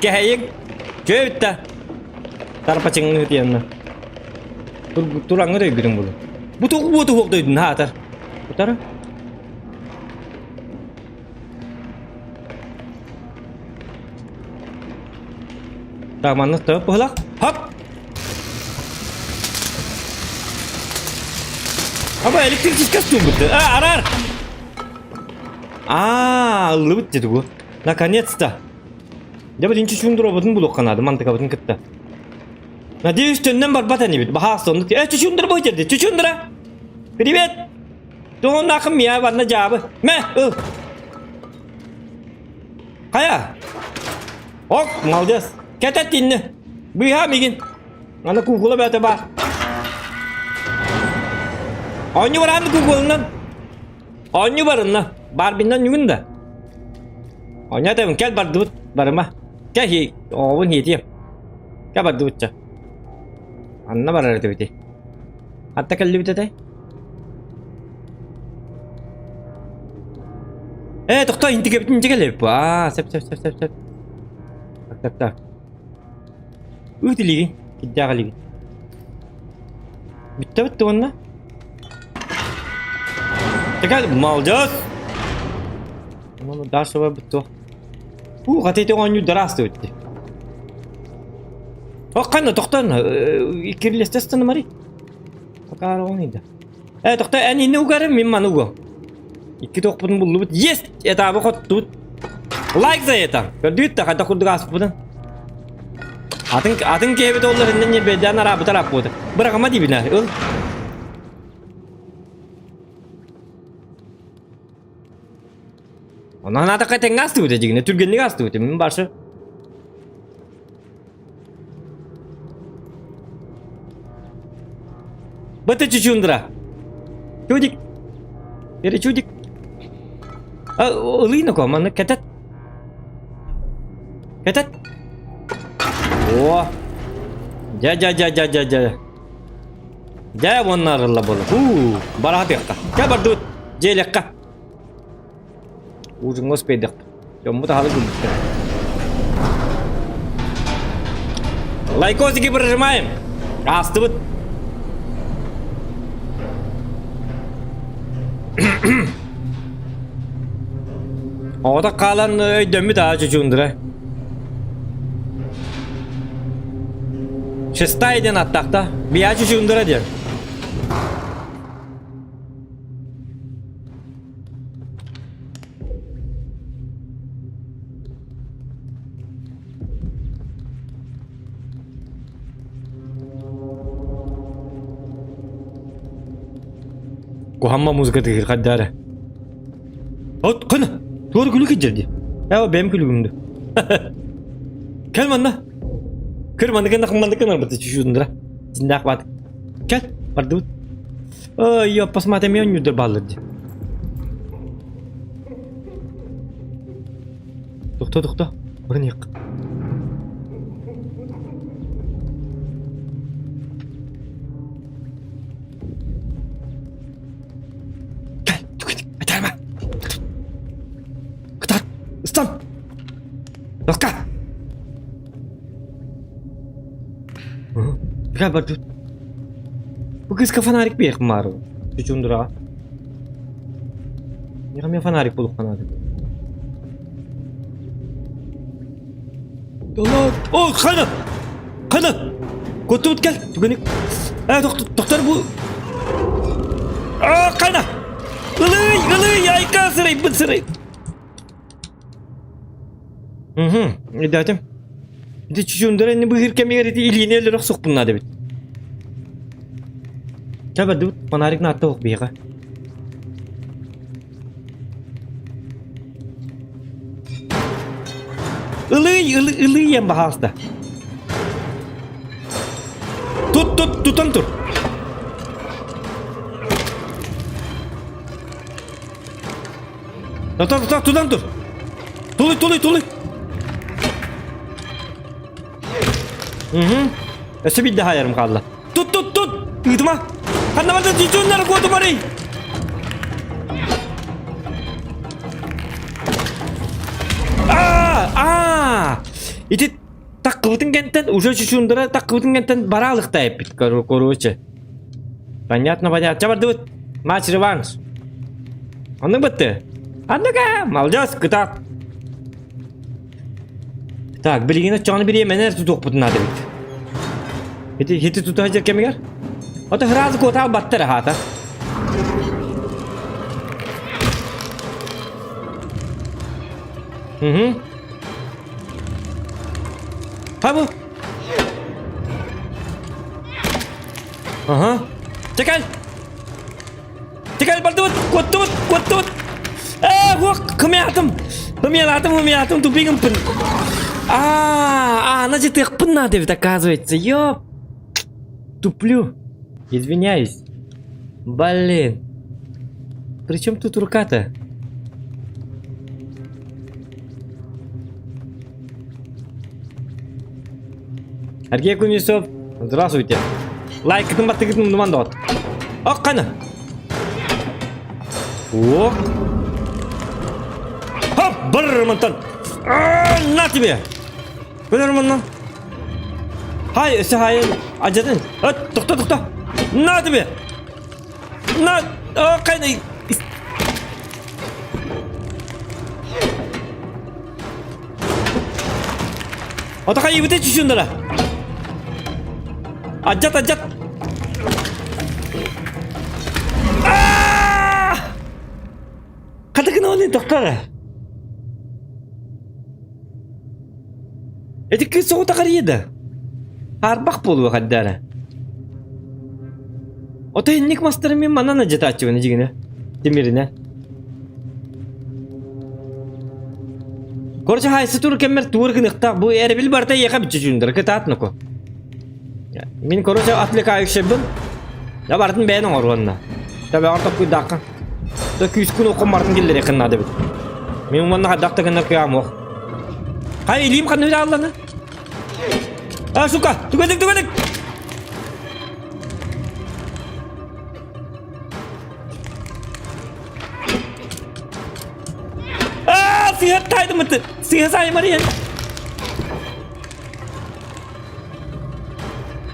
Kehayık. Köy Tarpa çengini diyenler. Turang ada gudang bulu. Butuh waktu itu nah tar. Putar. Tak mana tu pelak. Hop. Apa elektrik kostum betul? Arar. Lebih jadi gua. Наконец-то. Я бы ничего не дробот не буду канады, манты кабытын кытты. Надеюсь, üstünden barbat anibit. Baha sonluk. Çuçundura bu içeride. Çuçundura. Привет. Doğun akım ya bana cevabı. Me. Kaya. Ok, молодец. Ketet dinle. Buyha migin. Ana kukula bete bar. Onyu var andı kukulundan. Onyu varın la. Bar binden yugun da. Onya tevin kel bar dut barıma. Kel hi. Oğun hi diyem. Kel bar dutça. Anna bar arada biti. Hatta kelli biti de. Doktor inti kebitin cekele. Sep. Tak. Dili. Gidja kali. Bitti onunla. Tekrar malcaz. Ama ders var bitti. Katete onyu derastı bitti. Kanna doktor ikirli testten mari. Bakar onuydu. Doktor en ne ugarım mimman ugo. İki doktorun buldu bit. Yes, etabı kottu. Like zaten. Gördük de kata kurdu gas budan. Atın kebe dolarından ne beden arabı taraf budu. Bırakama dibine. Ona nada katen gas tuh jadi Türkiye'nin gas tuh min barsa. Batı çuçundra. Çocuk. Biri çocuk. Ulino kok mana ketet. Ketet. Oh. Ja. Ja bunlar la bolu. Barahat yakka. Ya bardut. Jelekka. Ujung ngos pedak. Kamu tak halus gitu. Laiko sih bermain. Astut. Orada kalan dönmü daha çocuğundur. Şestaydın attakta. Bir ağaç çocuğundur diyor. Kuhamma müzik tıkır kaddare. Kana. Doğru gülük içerdi. Ya benim gülüğümdü. Gel bana. Kırmandık batı çüşüdündür. Zindak bat. Gel. Bardı. Ya pas matemiyon yudur balırdı. Doktor. Burun yak. Stop! Loka! Gel bardut. Bu kız kafanak bir ekmar. Cucundura. Yaram ya fanarik bulup kanadı. Allah! Oh kana! Kutut gel. Tügenik. Doktor bu. Kana! Ilıy ayka sırayı bıt sırayı. İdatim. Bir de çocuğumda ne bu hırkemi yarıdı iliğine elleri sok bunlar da bit. Gel bak panarik natta ok bir yaka. Ilıy yem bahasta. Tutan tur. Tutan tur. Tuli. Bir daha yarım kaldı. Tut. Yutma. Kanna vardı cicunları koydum orayı. İti tak kıvıtın kenten uca cicunlara tak kıvıtın kenten baralık da yapıt koruçu. Понятно. Çabar dıvıt. Maç revanş. Anladın bitti. Anladın malcaz kıtak. Так, bilgini canı bir yemener tutuk butun adı bitti. Hiti tutacak kemiler. O da hırazı kota battı rahata. Ha bu. Aha. Çekil. Çekil bardut. Kuat. Кымятым, тупигом пын. Она же ты пын надо, оказывается, ёп. Туплю. Извиняюсь. Блин. При чем тут рука-то? Сергей Кунисов, здравствуйте. Лайк тыгытым думандот. Ок, кана. Ок. Хоп, бырмантан. На тебе. Бырмантан. Hay, hayır. Acedin. Tokta. Na тебе. На. О, кайна. Отакай ибите чүшүндөрө. Ажат. Кадагына оны доктор. Эдик соғута қариеді. Арбақ болуы қаддары. Ота еннек мастырымен манана жата ачығыны жігіні. Демеріне. Корча хайсы тур кеммер туыргын ықтақ бұл әрбіл барда еқа бітчі жүндір кіта атныко. Мен корча атлика айықшебін. Я бардың бәйінің орғанына. Табы артық көйдаққа. Да күйіс күн оқым бардың келдер еқынна да біт. Мен ұманна қаддақты кіннер көйам оқ. Қай елейім қанды өйді алланы? Сука! Түгедік! Сыйғат тайды мұтты! Сыйға сайым ариян!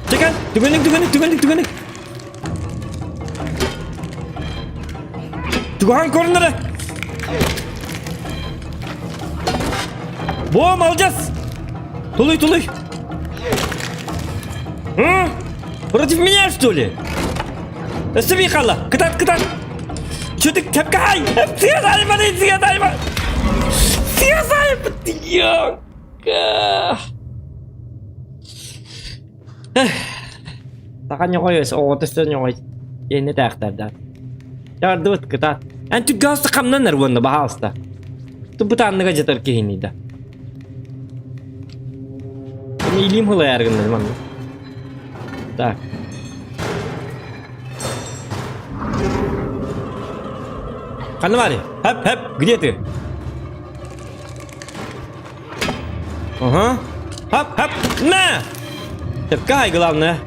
Чекан! Түгедік! Түгіған көріндірі! Бом, алжас! Тулуй! Против меня, что ли? Сбихала! Катат! Чё ты капкай? Съезай, ёка! Тақан жоғойыз, оғытыстан жоғойыз. Ені тәқтардан. Жарды бұт катат. Ән түк ғасты қамнан әрвонды бағалыста. Тұбытанныға жетір кейінейді. Мен илим ғылай әргінді, манды. Так. Канавари, хэп, где ты? Ага. Хэп, на! Теркай, главное.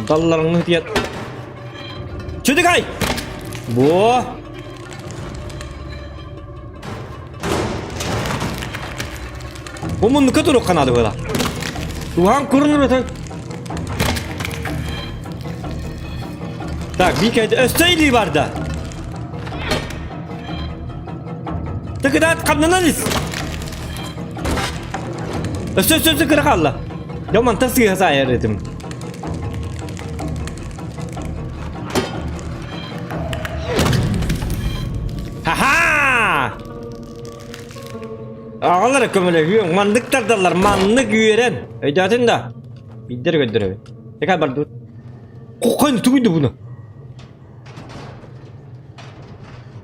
Далларыңны тиет. Чудикай! Во! Омын который канады была. Ухан көрінір өтін. Так, бейкайды өстейлі барды. Тікідат қамнынан ес. Өсті кірі қалла. Яман тасыға сайыр етім. Ха-ха! Ağalara kömülüyor, mandık tardarlar, mandık üyeren. Öydüatın da. Bildir göndürüyor. Tekrar var dur. Kokayın tüyündü bunu.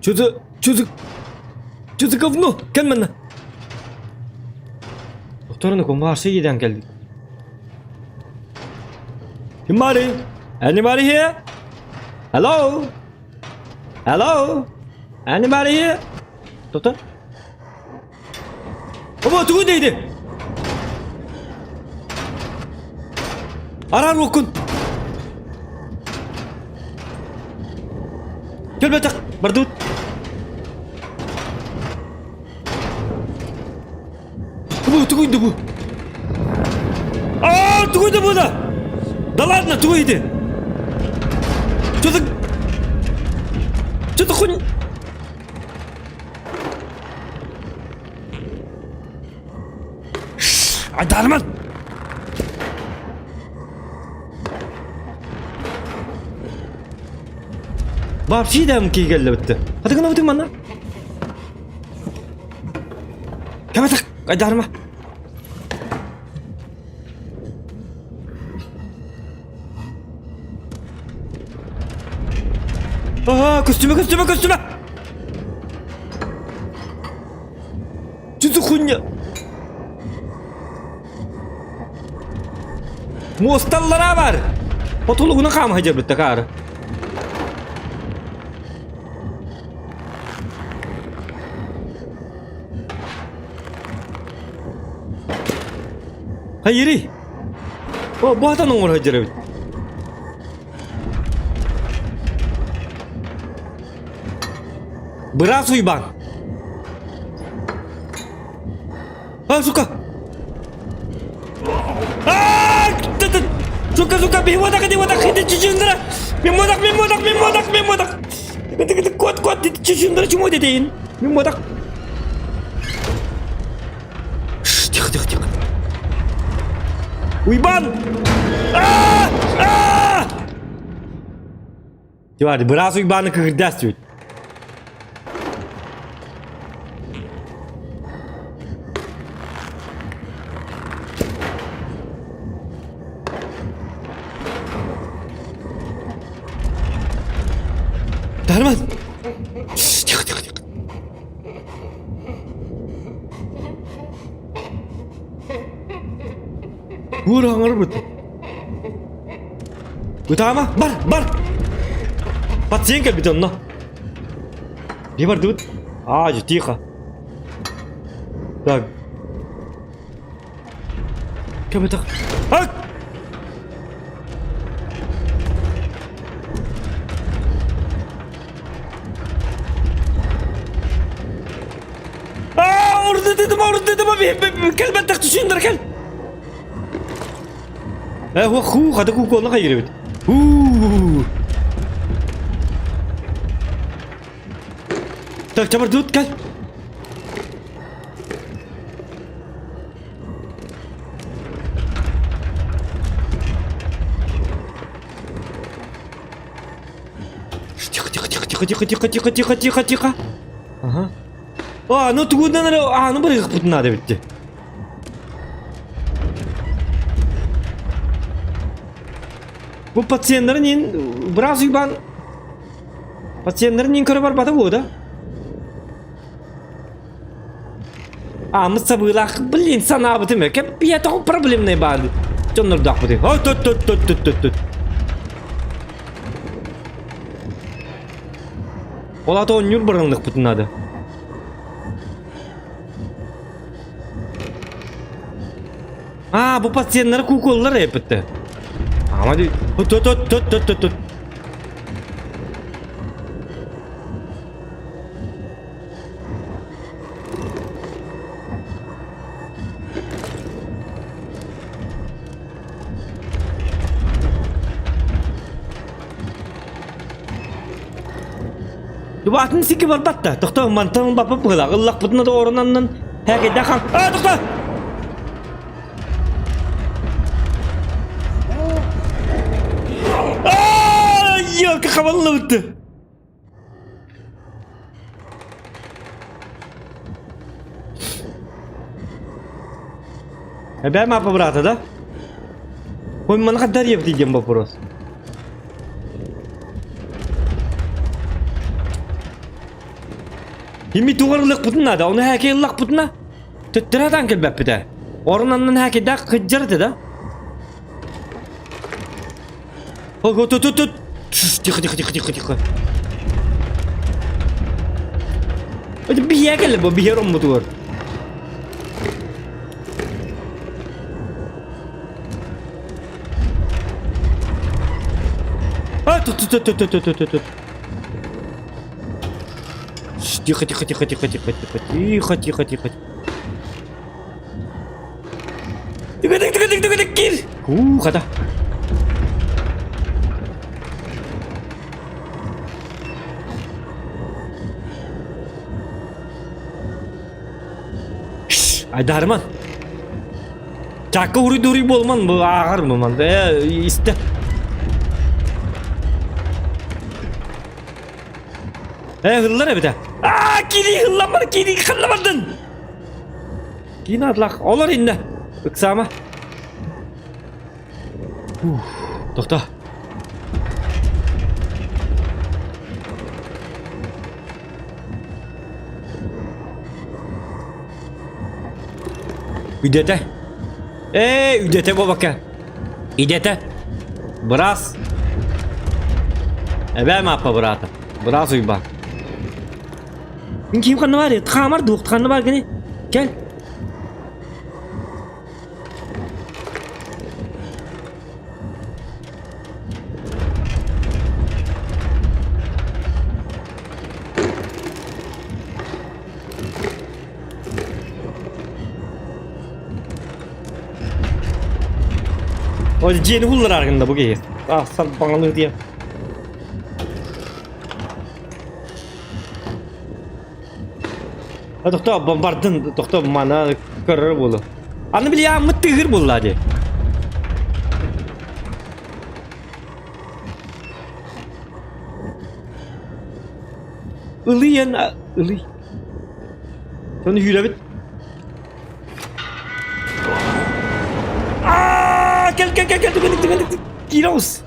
Çözü говно, gelmene. Doktorunu kumbarsa yeden geldik. Kimari? Anybody here? Hello? Anybody here? Doktor? Ama tüyündeydi. Arar okun. Gel batak, bardut. Bu tüyündü bu. Tüyündü bu da. Da ладно, tüyündü. Çocuk kun. Darman. Вообще да мкей geldi bitti. Hadi kana bitti mana? Kapatak. Darma. Küstüme. Cüzü kunya. Mostallara var. Otoluğuna kam hacer bitti karı. Hayır. Bu adam olur hacer bitti. Biraz uyban. Ha suka. Suka biwadak itu cicindra. Biwadak. Kuat itu cicindra cuma dedein. Biwadak. Jangan. Uyban. Coba biraz uybanı kırdas tuh. Darman. Jangan. Kurang rebut. Utama, bar. Пациент как бетон, но. Бивар тут. Тихо. Так. Как это? Orada dedim. Kelben tak düşündür gel. هو هذا كوكو والله غير بيت. Tak cabar dut kan? Тихо. Ага. Ну туда надо. Ну барыг бут надо битти. Bu patsientlerin biraz uyban. Patsientlerin körü var batı bu da. Mısa bırak bilin sana abı demek. Hep bir yatağı problem ne bağlı. Canlar da akbıdı. Tut. Ola da 10 yıl bırınlık bütün adı. Bu patsientleri kukollar hep etti. Ama değil. Tut. Dubatın siki var batta. Doktor mantığın bapı bıla. Allah butuna da orunanın. Herkese dakam. Doktor. Yok havalı bitti. Ben mi apa berata da? Koy mana kadar ya diyeceğim bu pros. Himi tuğarlık butuna da onu herkese lak butuna. Tüttüradan kelbep bir de. Ormanın herkese de kıcırdı da. Tut. Tихо. Hadi bir yer gel bu bir yer olmadı var. Tut. Тихо. Тихо, gir. Kata. Ay Darman. Çakka huri bolman bu ağır mı man? İste. Hırlar ya bir de. Kili hırlamadın. Kini atlak. Olur indi. Iksama. Doktor. Üdete. Üdete babaka. İdete. Biraz. Ben mi yapma brata? Biraz uyba. Kim kanı var ya? Tıkanı var, tıkanı var gene. Gel. O ceni hullar argında bu geyiz. Ah sal bağlı diye. Doktor bombardın doktor mana körür bulu. Anı bile ya mıttığır bulu hadi. Iliyen ılı. Sonra yürübit. Gel tıkanık. Giros.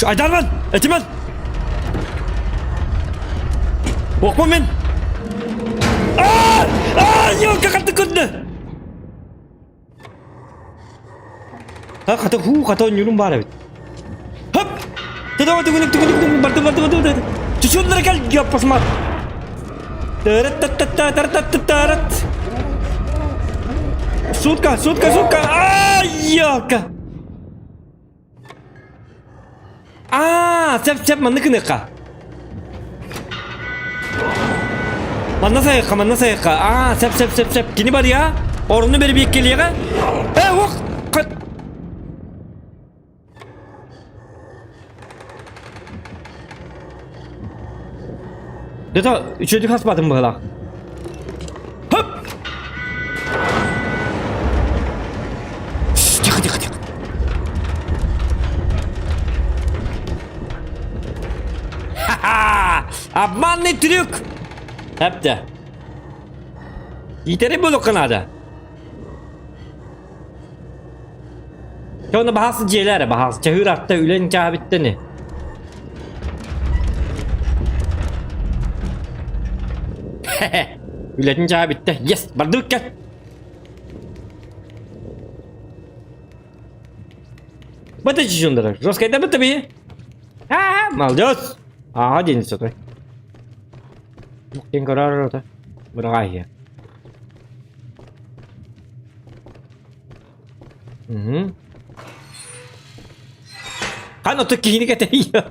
Aydarman etimen. Bokma men. Yok kakak tıkındı. Ha kata nyurum var evet. Hop. Tıkanık. Bardı. Çuşunlara gel yapasma. Tarat. Sutka. Yok. Sep manıkınıka. Mana saya. Sep. Kini bari ya. Orunu beri bir geliyor ha. Wok. Deta üçüncü kasmadım bu hala. Hop. Tık. Обманный трюк. Hep de. Yiteri bu kanada. Sonra bahası ceylere bahası. Çahır hatta ülen kabitte ne? Ületin kabitte. Yes. Bardık gel. Batı şunlara. Roskayda mı tabii? Maldos. Hadi ni sotoy. Mungkin karar ta. Berakaya. Kan otak kini kata iya.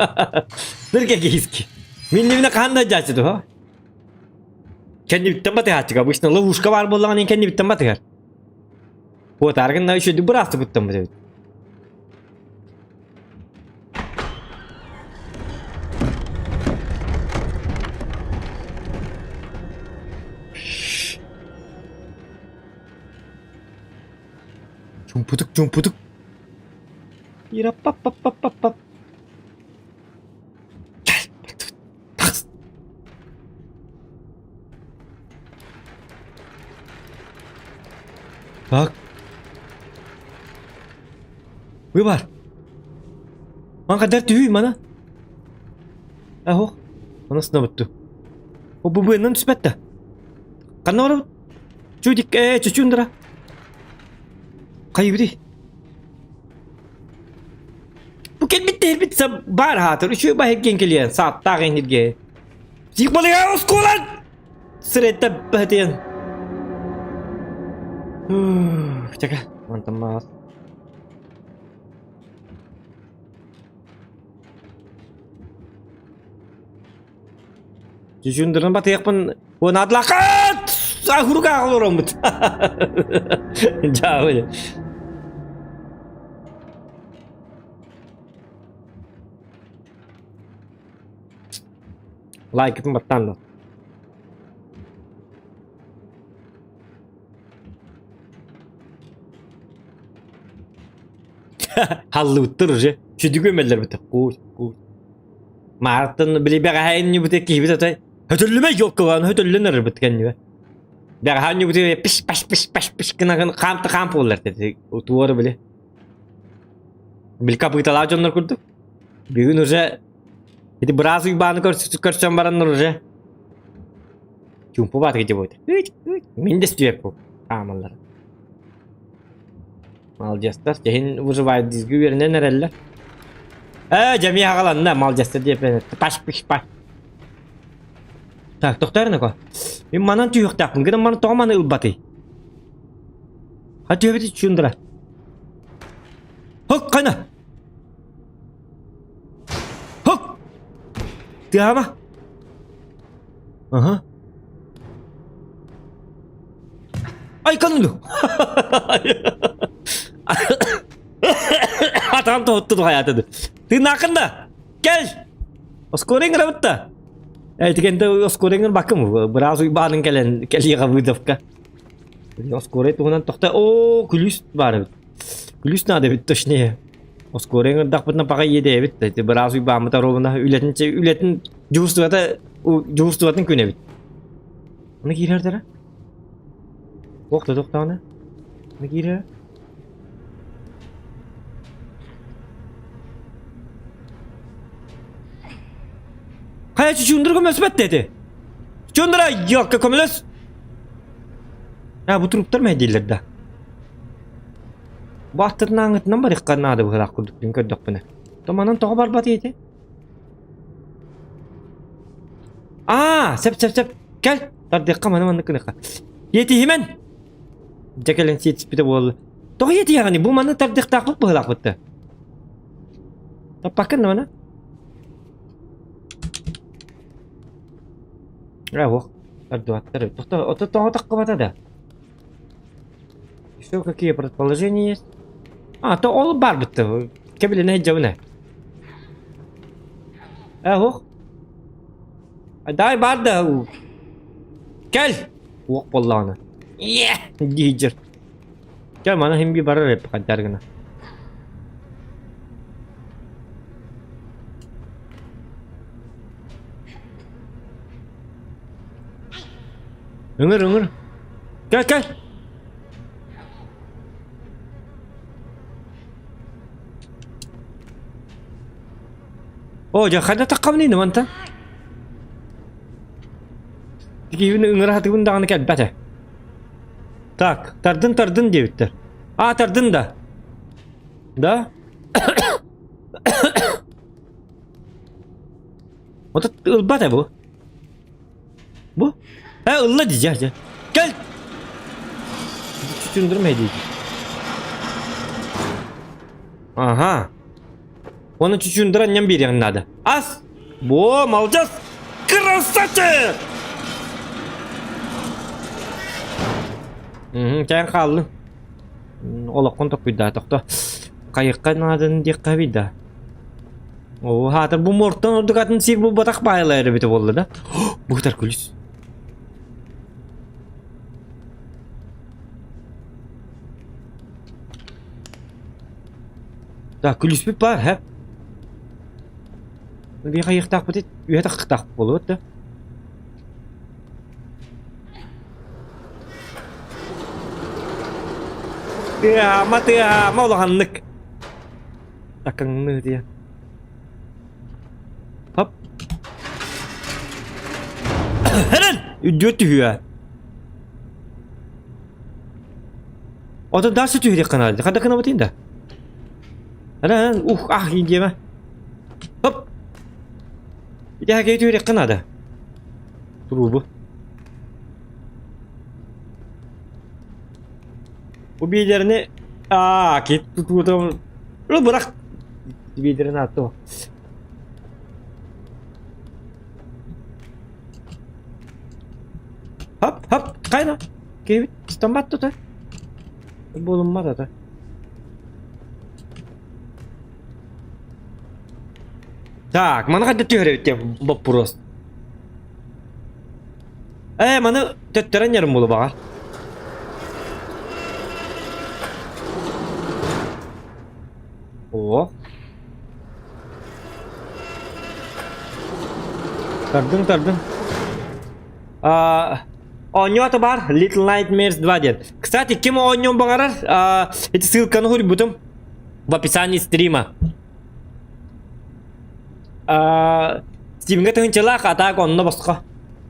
Nerke giski. Minimine kan da jaçtı ha. Kendi bittim batı haçka. Bu işte lavuşka var bolan kendi bittim batı. Bu targın da şu burası bittim batı. Cumpuduk. Yira pap. Gel. Tas. Bak. Bu var. Man kadar tüy mana. Mana sınav bitti. Bu benim süpette. Kanna var. Çocuk çocukundra. Kaybı değil. Bu bitti bar hatır. Şu bahek genkeliyen saat tağın hidge. Sikmalı ya oskolan. Sıretta bahatiyan. Caka mantap mas. Jujunduran batayak pun nadlakat. Sahur ka ako romut. Jauh ya. Like itu bertan loh. Hallutur ya. Şu düğmeler bir tek. Koş. Martın bile bir hain bir tek gibi zaten. Hötüllüme yok kalan hötüllünür bir tek gibi. Bir hain bir tek piş kına kamp olurlar dedi. O duvarı bile. Bil kapıyı talacanlar kurduk. Bir gün önce. Jadi beras iban kau baran nurje. Чумпу bat gece boydu. Min de stüyep bu. Amallar. Malcastar. Cehin vuruvay dizgi verine nereller? Cemiye kalanına malcastar diye ben. Paş piş paş. Tak doktor ne ko? Ben manan tüyük takın. Gidin bana toğmanı ılbatı. Hadi öbeti çundura. Hok kana. Hok. Diyama. Aha. Ay kanunu. Atan tuttu hayatını. Tırnakında. Gel. Oskoring rabıtta. Tikente oskoring bakım mı? Biraz uybanın keliye kabul dafka. Oskoring tuhunan tokta. Oo kulüs var. Kulüs nade bit taşneye. Oskoring dakpatna pakay yedi bit. Biraz uybanı tarafına ületin justuvatın küne bit. Ne girer dara? Dokta ona. Ne girer? Kaya çuçundur komesmet dedi. Çundura yok komeles. Ya bu truplar mı edilir da? Bahtır nangıtından bari kannadı bu kadar kurduk. Dünkü dök bana. Tomanın toğu barbat yedi. Sep. Gel. Tardık kamanı manlık nıka. Yeti hemen. Cekelin siyet bir bol. Toğu yeti yani bu manı tardık taklık bu kadar kurduk. Tapakın mana? Браво. Ардуатор. То такого-то да. Что, какие предположения есть? То ол барбыты. Кебелине джавне. Ох. Дай барда. Gel. Ох полланы. Дижер. Gel mana hem bir barar hep kadar gına. Öngür. Gel. Jangan takam ni naman ta. Tiki öngür hati bunda anı gel bete. Tak, tardın diye bitter. Tardın da. Da. O da ılbate bu. Bu? Illa diyeceğiz. Gel. Çündürme hediye. Aha. Onu çündüren yan bir yanına adı. As. Bu malcaz. Krasatı. Sen kaldın. Ola kontak bir daha tokta. Kayıkkan adını dikkat bir daha. Hatır bu morttan orada katın sir bu batak bayılayır biti oldu da. Bu kadar kulis. Da kulis bir var hep. Bir kayık takip et. Bir takip olur da. Ya mati ya mau lahanlık. Takın diye. Hop. Hemen. Üdüt tühüyor. O da dersi tühüyor kanalı. Kada kana batayım da. Hemen. Yiyeceğim. Hop. Bir daha tühüyor kanalı. Dur bu. Bu bilgilerini git tutuyorum. Bırak. Bilgilerini attı o. Hop kayna. Gevit stambat tutar. Bulunmaz da. Так, mana kadar tüyürüyor ya bu prost. Mana tötteren yarım bulu bana. Tardın. Onyo atau bar Little Nightmares 2 дед. Кстати, кем онyo багарар? Это ссылка на хуй бутом в описании стрима. Стримге тыңчылак атак онно басқа.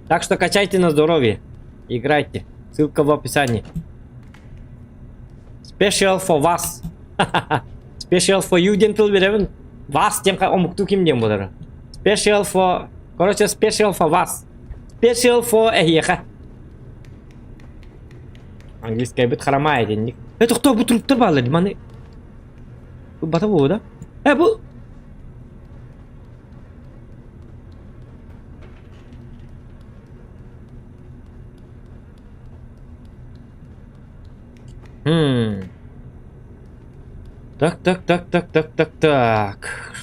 Так что качайте на здоровье. Играйте. Ссылка в описании. Special for вас. Special for you dental беремін. Вас тем омукту ким дем болары. Special for... Короче, special for вас. Special for эхеха. Английская бит харамай денник. Тоқта, бұл тұруптар бағалады, маны. Бұл бата бұл, да? Бұл... Так.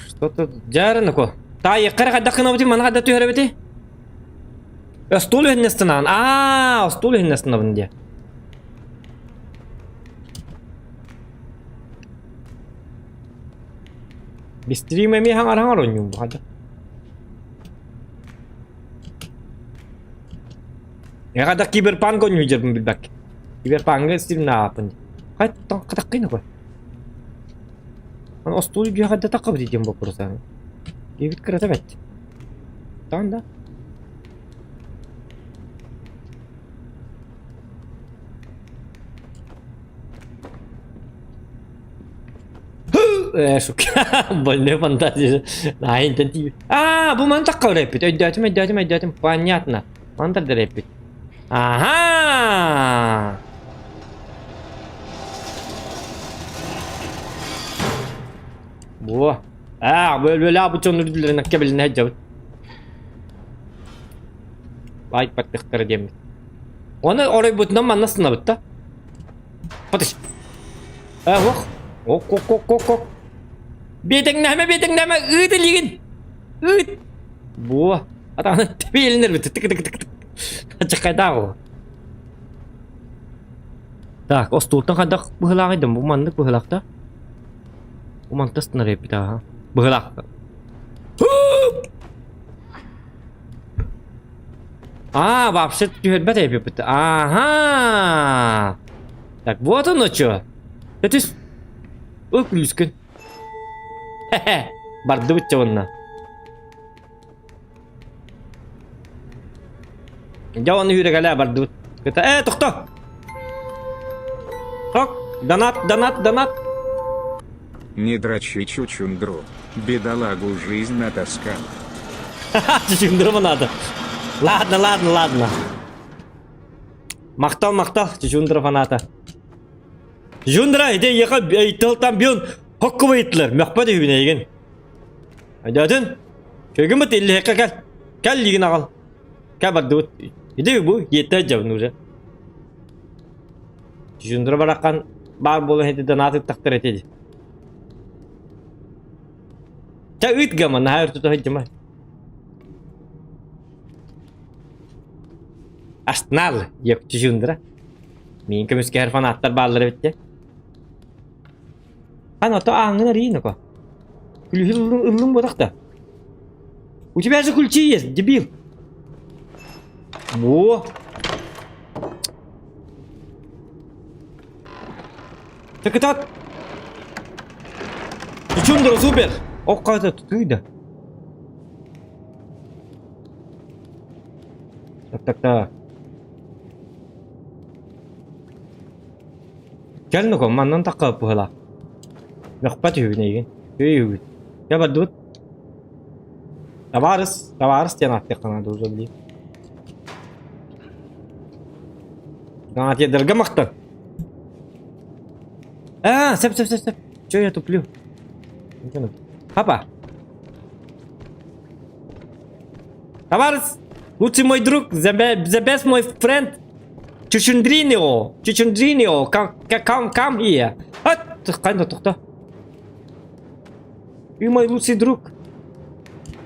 Что-то жарено ко. Та яккара каддакына бити, мана кадда түйәрі бити. Стул үйіннестінан. Стул үйіннестінан бінде. Бистрімеме хаңар ойнуым бұл қадда. Яқада киберпанк ойнуым жербін білбәк. Киберпанкы стилім на апын. Қайттан қадаққайны қой. Стул үйге қадда таққа бітетем бұл құрысаны. Кебіт кірата бәт. Тан да. Шук. Больная фантазия. Интенсив. Бұл ман таққа рэпит. Өйдәтім. Понятно. Мантар да рэпит. Ага. Во. Böyle abuçon ürünlerine kebeline hecabı. Vay patlıkları diyemiz. Onu oraya bütünden man nasıl nabıt da? Patış. Ok. Bedenleme. Iğdı ligin. Iğd. Bu. Adamın tepe elinir bir tık. Açık kayda o. Так, o stultan kadak bıhılağıydım. Bu mandık bıhılakta. Bu mantasın araya bir daha. Быгылак. Вообще тюрьба тебе. Ага. Так вот оно что. Это Клюскин. Хе-хе. Барды бітті онна. Я оны үйрегелі барды бітті. Тоқта. Тоқ. Донат. Не дрочи чучундру. Бедолагу жизнь натаскал. Чучундру надо. Ладно. Мақтал. Чучундра фаната. Чучундра, иде еға тылтан бүйін хоққы байыттылар. Мөқпәді үйіне еген. Айдадын. Көгім біт елі хеққа кәл. Кәл еген ағал. Кәл барды бұт. Иде бұл етті жауын уже. Чучундра бараққан бар болын хеті донаты тақтыр етеді. Cha ít gà mà hai tôi thấy chấm Arsenal yok çocuklara. Min kömüske her fanatlar bağları bitti. Ana to ağını arayın ko. Иллум бодакта. У тебя же ключи есть, дебил. Во. Так это... Чучундра супер. O kadar tutuydu. Tak. Gel nuko mandan takka puhala. Mekpat yuvine yuvin. Ya badut. Tavarız tiyanat yakana dozo bili. Kanat yedirge maktan. Сеп. Чё я туплю? Папа. Товарищ, лучший мой друг, the best my friend. Чучундринио. Come here. Қайда тоқта. И мой лучший друг.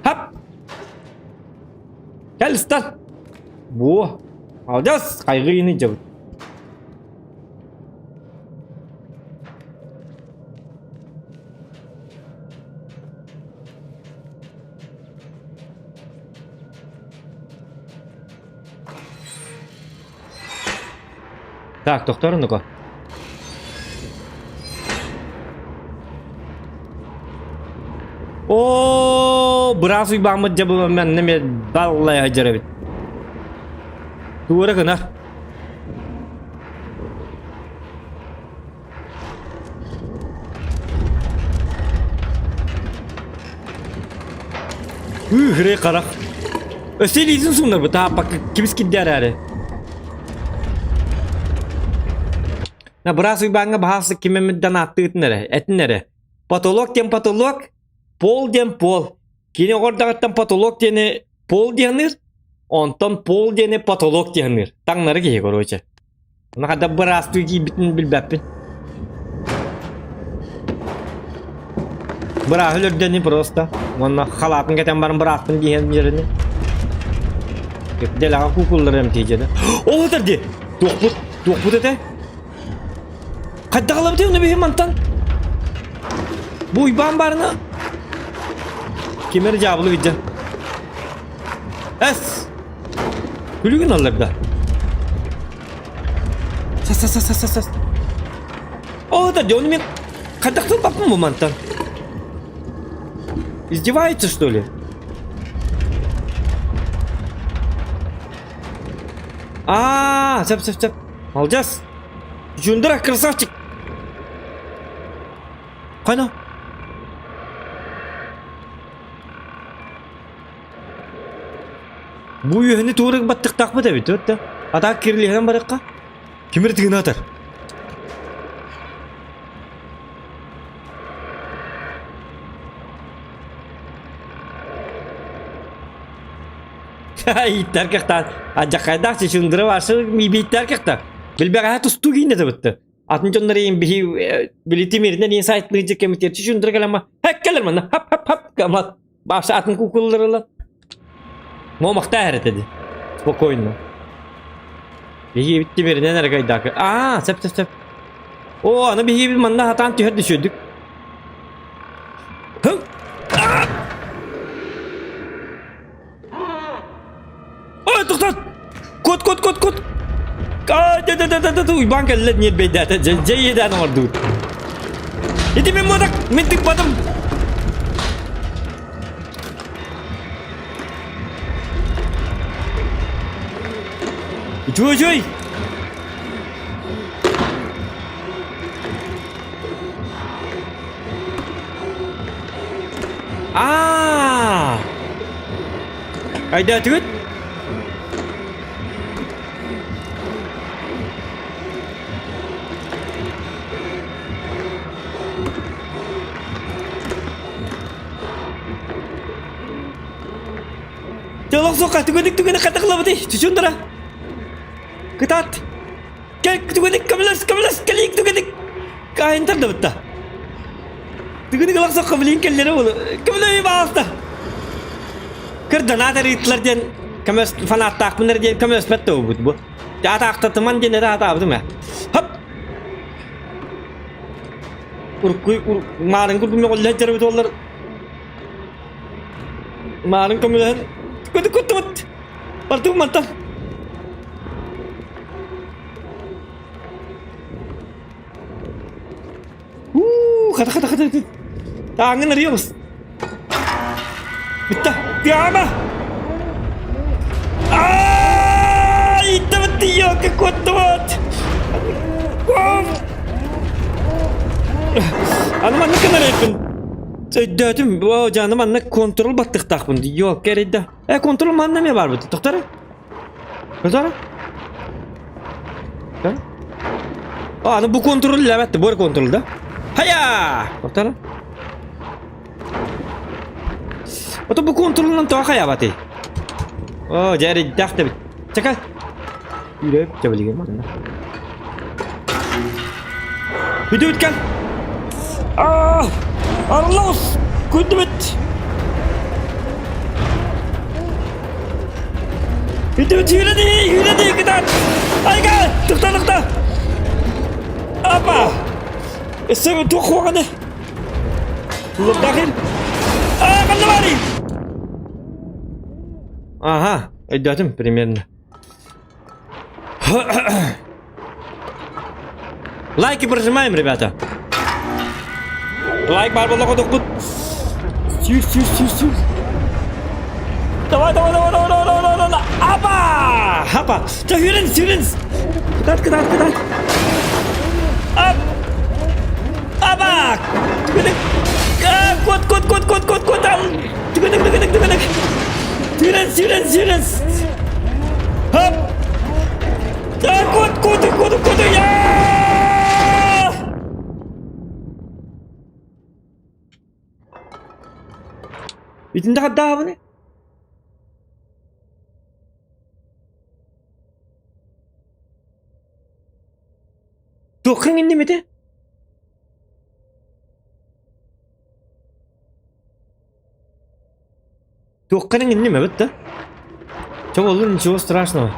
Хап. Кәл стар. Во. Молодец, қайғыны жабы. Так, тоқтар ну-ка. О, біраз үй бағмыд жабы мен неме баллай ажырабет. Duvara kınar. Hırı karak. Ösel izin sunlar bu. Daha bak kimiz gider yani. Na biraz bir bana bahası kimimden attığı nere? Etin nere? Patolog diyen patolog. Pol diyen pol. Kini orada patolog diyeni pol diyenir. Ondan pol diyeni patolog diyenir. Tanları ki koruyucu. Ne kadar biraz ki bitin bilbepin. Bırak öldüğünü prosta. Onunla halatın geten barın bıraktın diyen yerini. Delağa kukulları emtiyeceğine. O derdi. Dokbut ede. Kadda kalabıdı onu bir mantan. Bu iban barına. Kemer cevablı gideceğim. Es. Gülügün alır da. Sas. O derdi onu ben. Kadda kalabıdı bakma bu mantan. Издевается, что ли? Сеп. Алacağız. Jundra красавчик. Kayna. Bu yöhünü tuğruk battık takma da bitiyor da. Atak kirliğinden barıkka. Kimir tıgını atar. Yiğitler kıktan. Acak kaydak çeşindiri varsa yiğitler kıktan. Bilbek tustu giyine de bitti. Atınca onları yiyin bilitim yerinden yiyin sahiplenecek kemikler çeşindiri kalama. Hep gelir bana hap kamat. Başta atın kukulları lan. Momakta heret dedi. Spokojno. Bihi bitti birinden nereye kaydak. Sep. O ana bihi bilmanda hatan tüher düşürdük. Hı? Tuktan. Kod. Uy bangka let nyet beda ta jay da nomor 2. Jadi memodak mintik badam. Cuy. Kayda tut. Tolong soka tuganik katakla bati cucundra. Ketat. Tuganik kamlas kalik tuganik. Kain tar dabatta. Tuganik langsung kabilin kellere olu. Kabilay basta. Kerdana dari itlerden kamas fanat tak bener dia kamas betul bu. Ya tak teman dia nera tak betul mah. Hop. Maring kurkum yok leher betul onlar. Maring kamilan. Kut. Partu mantap. Kata. Tangan Rios. Bitta. Tiama. Itu betul ya kekuat banget. Anu mana kenapa? Dedim, o canım anne kontrol battık takbın. Yok geride. Kontrol manna mı var bu? Doktora? Doktora? Bu kontrol levetti. Bu kontrolda. Haya! Doktora? O bu kontrolün toğa kaya batı. Jadi dah tabi. Cakal. Yürü, coba lihat mana. Hidup kan? Allah! Kudmet! Yürüdü kita. Ayga! Nokta. Apa? Sen tuh kuat deh. Ledakin. Kan lari. Aha, idatim примерно. Лайки прожимаем, ребята. Лайк бар болго докут. Сюр. Давай, давай, давай, давай, давай, давай, давай, давай. Опа! Опа! Да, Hürens, Hürens! Куда? Ап! Опа! Кот! Ал! Тыгыдык! Hürens! Хоп! Да, кот! Я! Видите, да, вы? Dokring ini mete. Dokring ini mi bitti? Çok olur ничего страшного.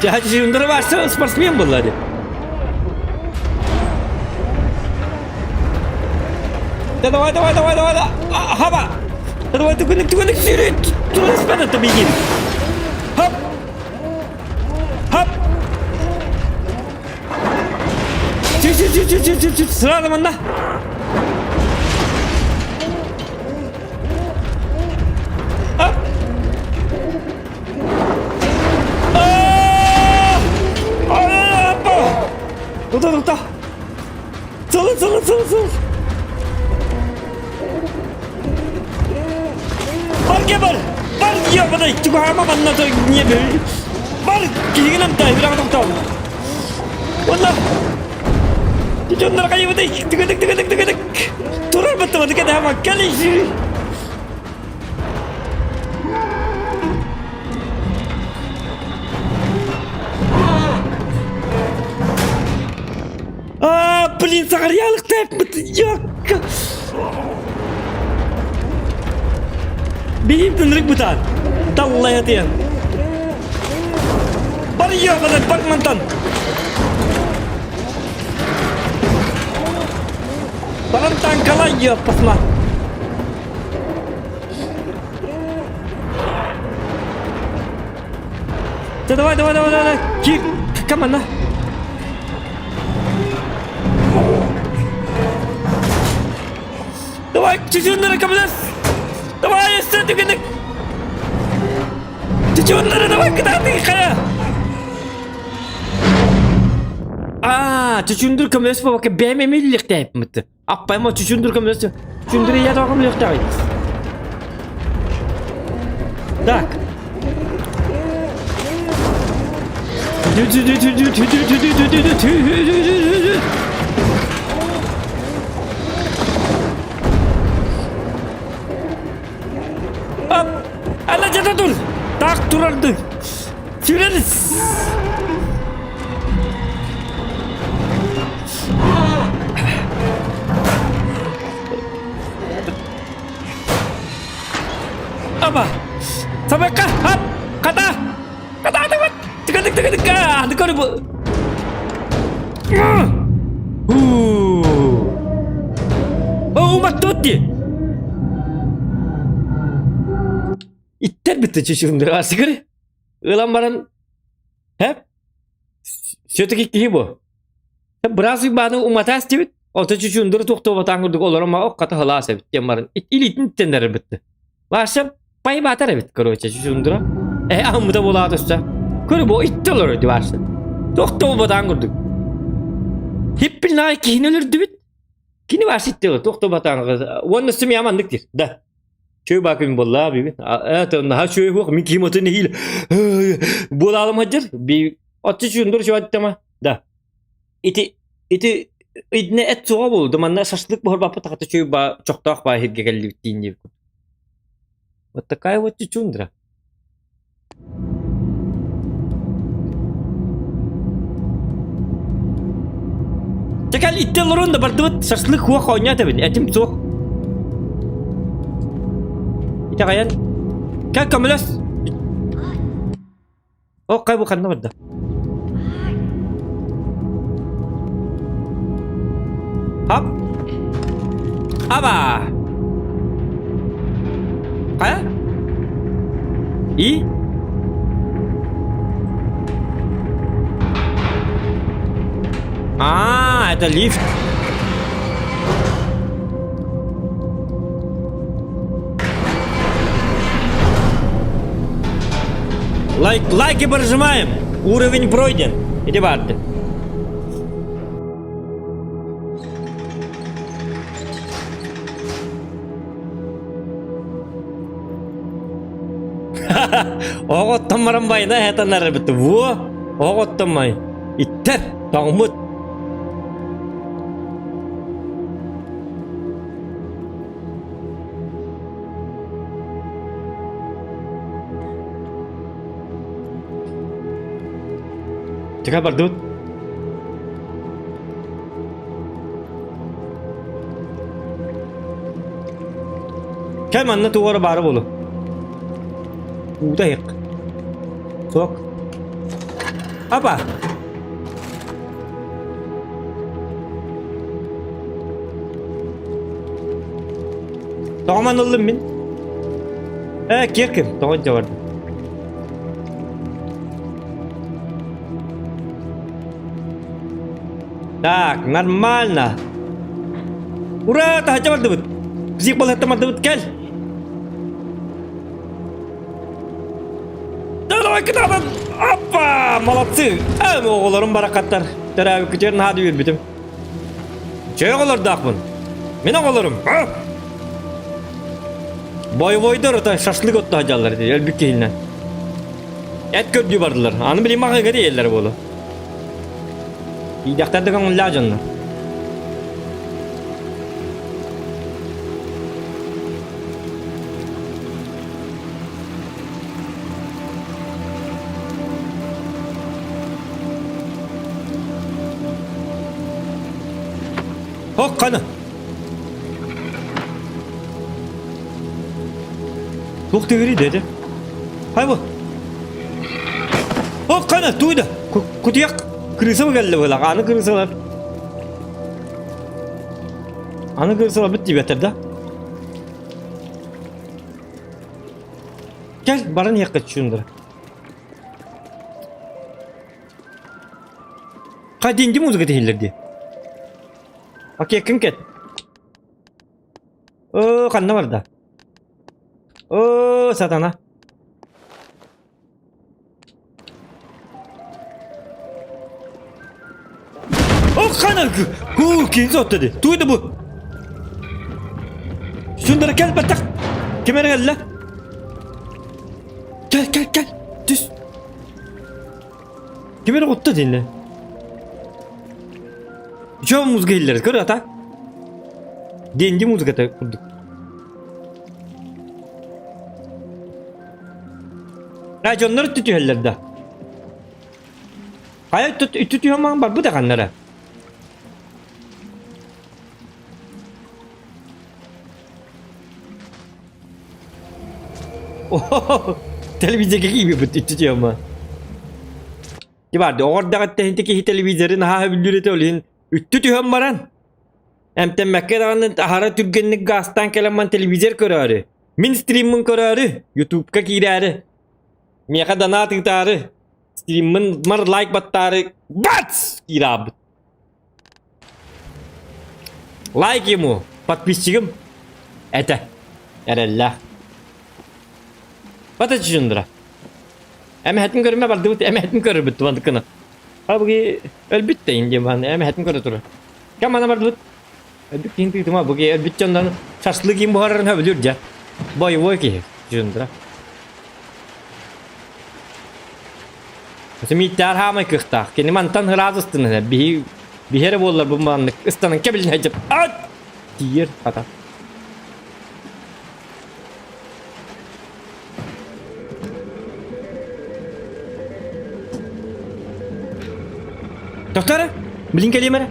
Hadi şimdi varsa sportsmen buldu hadi. Давай. Hava. Давай tıkınık sürü. Turun spana tabii ki. Hop. Çık. Sıra adamında. Hop. Dur. Salın. Var. Ya bana çok harma bana da niye böyle? Var. Gidelim tabii biraz doktor. Vallahi. Dijonlar kayu betul. Tıkıdık. Turun betul kita dah makan ini. Блин, загорелых тэп, yok. Benim tınırık butan. Dallaya diyen. Barıyor kadar bakmantan. Barantang kalay pasma. Давай. Кик, камана. Давай, чеченлere kapılar. Давай, estetik. Чеченлere давай, kıdartık kaya. Чеченлер kapılar bak BMW'lik de yapmadı. Appa ama çеченлер kapılar. Çеченлер ya da kapılar tabii. Так. Hop! Alacada dur! Tak durardı! Süreriz! Apa? Sampai kah? Hop! Kata! Tıkadık! Tıkadık bu! Umat tutti! İtter bitti çeşimdir asigari. Ilan baran hep söteki ki bu. Biraz bir bana umatas tibit. Ota çeşimdir tuktu batangırdık olur ama o kata halas bit yamaran. İlitin tenler bitti. Varsa pay batar bit karo çeşimdir. Amda buladı usta. Kuru bu ittiler di varsa. Tuktu batangırdık. Hep bir nay kihinler dibit. Kini varsa ittiler tuktu batangırdık. Onun üstü yamandık dir. Da. Şöyle bakayım vallahi abi. Evet, daha şöyle bak mi kıymetini hile. Bulalım hacer. Bir atış şundur şu adama. Da. İti idne et soğa buldu. Manna saçlık bahar bapa takatı şöyle çok daha bahir geldi bittiğin gibi. Вот такая вот чундра. Tekal ittelorun da bardıvat saçlık huwa konya tabii. Etim soğuk. Ita kayan? Kan kamelas? Oh, kaya bukan naman da. Hop. Aba. Kaya? İyi. Это лифт. Лайки прожимаем. Уровень пройден. Иди барды. Оғыттамарам байда әтанары бітті. Во, оғыттамай. Иттер, тағымыт. Çıkar bardut. Gel manna tuvara barı bolu. Uda yık. Sok. Apa? Tağman oldum ben. Kirkim. Tağman cavardı. Так, нормально. Ура, тахача бардыбыт. Бизик бол хатта бардыбыт, кел. Давай кытабын. Опа, молодцы. Оğullarım barakatlar. Teravih küçerin hadi yürbitim. Oğullar dağbın. Men oğullarım. Boy boydur ota şaşlık ottu hacalar diye. Elbük kehiline. Et kördüğü bardılar. Anı bileyim bakı gari yerler bolu. İdaktar da kanun lacanlar. Hok kanı. Çok deviri dedi. Hay bu. Hok kanı duydu. Kutuyak. Kırısı mı geldi böyle? Anı kırısılar. Anı kırısılar bitti beter de. Gel baran yakıt şunları. Hadi indi müzik değillerdi. Bak yakın ket. Oo kanna var da. Oo satana. Kanı. Kimse ot dedi. Duydu bu. Şunlara gel batak. Kemere gel la. Gel. Düz. Kemere otta dinle. Şu müzik illeriz. Kır ata. Denci müzik ata kurduk. Raconları tutuyor ellerde. Hayır tutuyor ama bak bu da kanlara. Televizyon gibi bu tutuyor ama. Dibardı orada tehindeki televizyonun ha bildürete olun. Tutuyor maran. Hem Mekke'den ahara Türkiye'nin gastan kelaman televizyon kararı. Mainstream'ın kararı. YouTube'ka girarı. Miyaka dana tıktarı. Stream'ın mar like battarı. Bats! Girab. Like yemu. Подписчикам. Это. Яралла. Bata çüşündüra. Eme hetim görme vardı bu. Eme hetim görür bitti bandı kına. Halbuki ölbüt de ince bandı. Eme hetim görür duru. Kamana vardı bu. Ölbüt değil değil ama bu ki ölbüt candan şaşlı kim bu hararın ha biliyor ya. Boy ki çüşündüra. Mesela miktar hamay kıhta. Kendi mantan hıraz ıstını. Bir here bollar bu manlık. Istanın kebilin hecep. At! Diyer hata. Doktor, bilin kelime.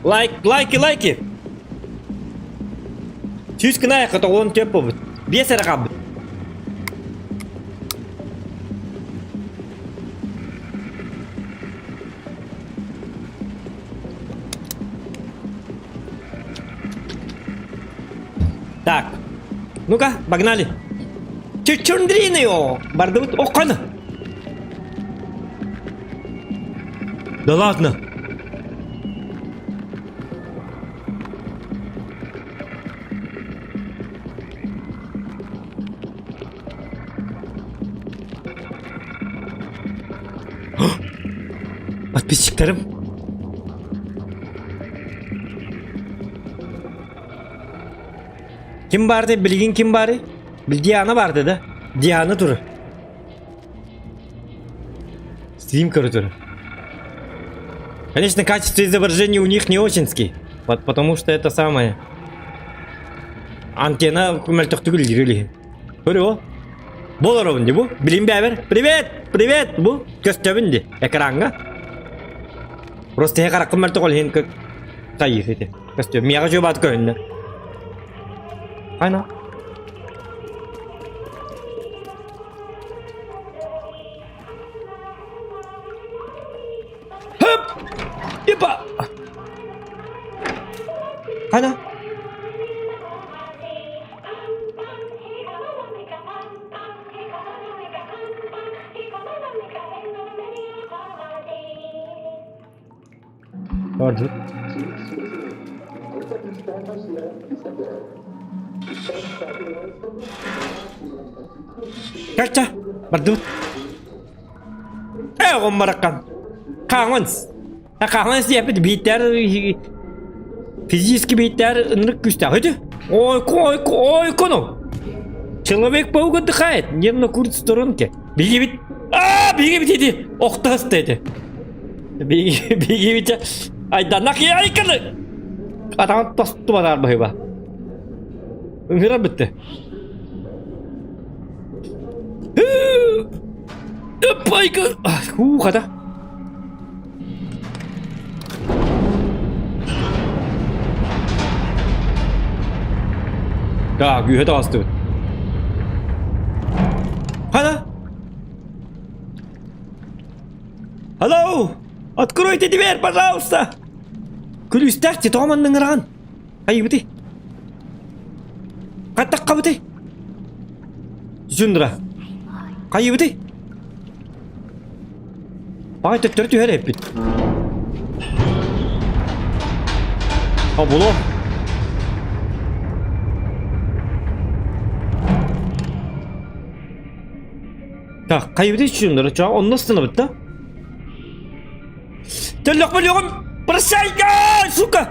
Like it. Чусь кна като он тепо. Бие се ръка. Так. Ну-ка, погнали. Чучундриною. Бардут. О, кана. Да ладно. Подписчикlerim. Kim vardı? Bilgin kim bari? Bir Diana vardı da. Diana turu. Steam короче. Конечно, качество изображения у них не очинский. Потому что это самое. Антенна күмәлтөктүгүл жирели. Көрү. Болоробун бу. Билим бәбер. Привет! Привет! Бу көстөбүндү экранга. Просто я карак күмәлтөк ол хен кайык эте. Көстөб мияга жобат көрүндү. Aynen. Hop! Yepa! Aynen. Gördük. Kaçta? Bardut. O marakan. Kahvans. Kahvans yapıp biter физически битер нырк күстә. Хәде. Ой, кону. Человек паук отдыхает. Не на курс сторонке. Беги бит. Беги бит иди. Оқтас dedi. Беги бит. Айданак я айканы. Адам тасту бар байба. Өмірі бітті. Пайка. Қада. Так, үйе тасты. Қада. Алло. Откройте дверь, пожалуйста. Күлістәкте тоғаманның ұраған. Қайы біті. Қаттақ қабыты. Жүндіра. Қайы біті. Бағай төттірі түйер әппет. Бұлы. Так, қайы біті жүндіра. Чоға оны сыны бітті. Төллөк бөлігім. Прощайка, сука!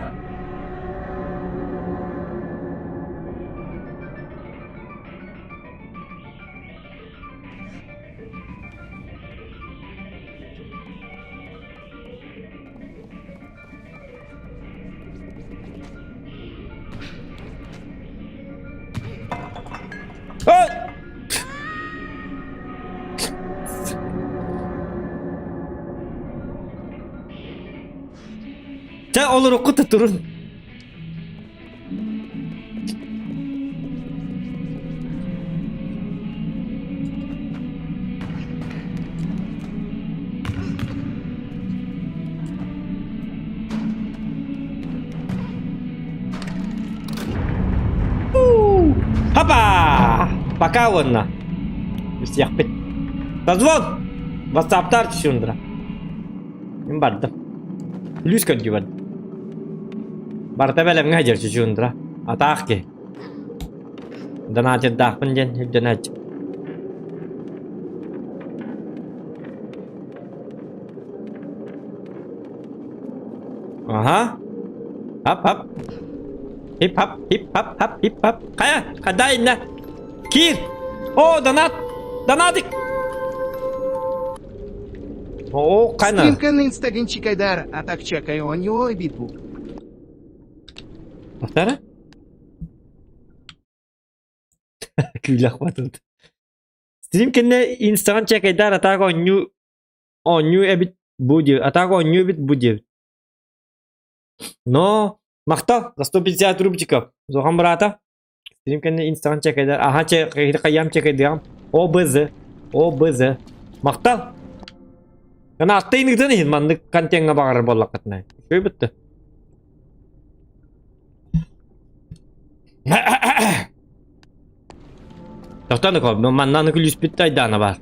Sen olur oku tutturun. Hoppa! Пока вон. Всех пит. Дозвон! Ватсаптар чундра. Им барды. Плюс көнди барды. Барта белем ngajir чундра. Атаки. Донатит дах пенден донат. Ага. Hop. Hip hop. Kaya, kaday na. Kir. Oh, Donatik. Oh, kana. Стрімка на інстагенчі Кайдар, а так чекаю у нього бітбук. Повтори? Külah batırdı. Stream'kinde Instagram çekeyder atak on new ebit будет. Atak on new ebit будет. Но мақта за 150 рубчиков. Зоған брата. Stream'kinde Instagram çekeyder. Aha çekeyder çekeyder. OBZ. Мақтал. Kana attayın gidin hin mandık kantenga bağır bollak katnay. Şöyle bitti. Doktor ko, mandan ko lispit ay dana var.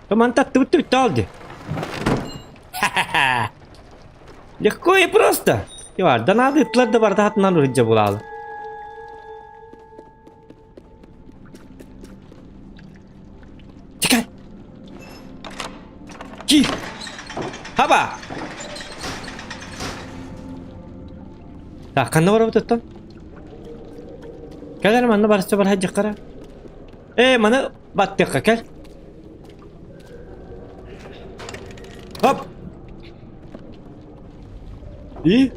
Tamam tatlı bitti aldı. Легко и просто. Var, danadı ıtlar da var da hatından hıcca bulalı. Çıkar. Ki. Haba. Tak kanna var bu Gel mana barışça var hıcca kara. Mana battık gel. Hop. İyi.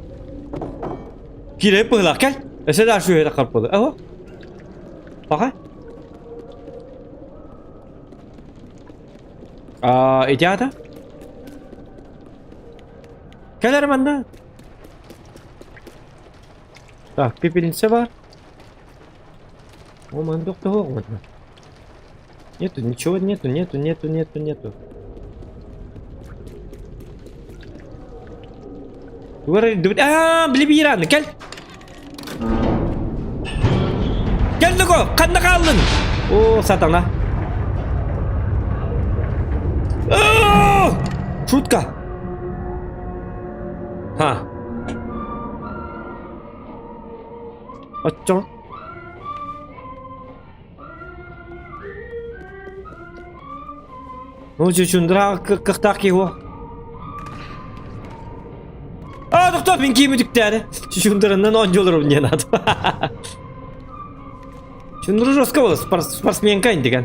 Kira pula gel. Saya dah suruh tak pula. Oh. Pakai. Itu ada. Gel mana? Так, пепельница var. О, мандок того, ладно. Нету, ничего нету. Beli bir iran gel. Gel Nuko, kanına kaldın. Oo satana. Şutka. Ha. Açacağım. Ne olacak şundura kıktaki o. Doktor ben kimi dükkanı. Şunlarından onca olurum diyen adam. Şunları roska olur. Sportsmenka indigen.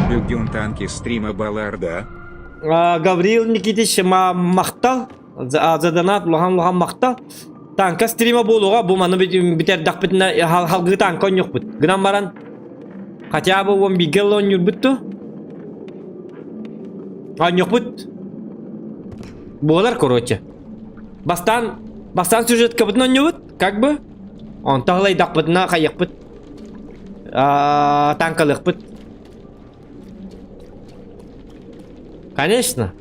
Бюгюн танки стрима Баларда. Gabriel Nikitish maqtal. Zadanat luhan maqtal. Tanka streama buluğa bu manı biter dakbetine halgı tankon yok but. Gınan baran хотя бы он бигел он юрбутtu. Yok but. Болар короче. Бастан сюжет кабытын он юбут, как бы. Он тағлай dakbetine каяк бут. Танкалык бут. Конечно.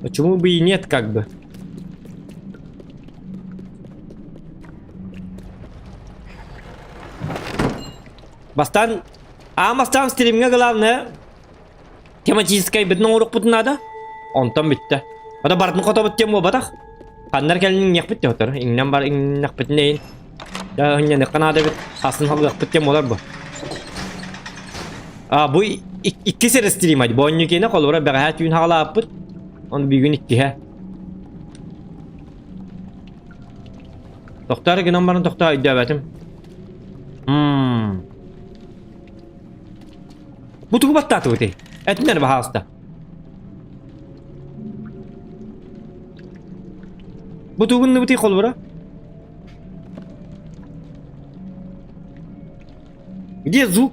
Почему бы и нет, как бы. Бастан стримге главное тематическая битный урок бутын надо. Он там битті. Ада бартын қота біттен бұл батақ. Қандар кәлінің неқ бітті отыр. Иңнен бар иңнен бітін дейін. Иңнен қанада бит. Асын халғық біттен болар бұл. Bu iki seri stream hadi. Bu öncekine kol var. Bana her gün hala yapıp. Onu bir gün iki ha. Doktor günün bana doktor idavetim. Bu tuğ battatı bu değil. Etler var hasta. Bu tuğun ne bu değil kol var? Где звук?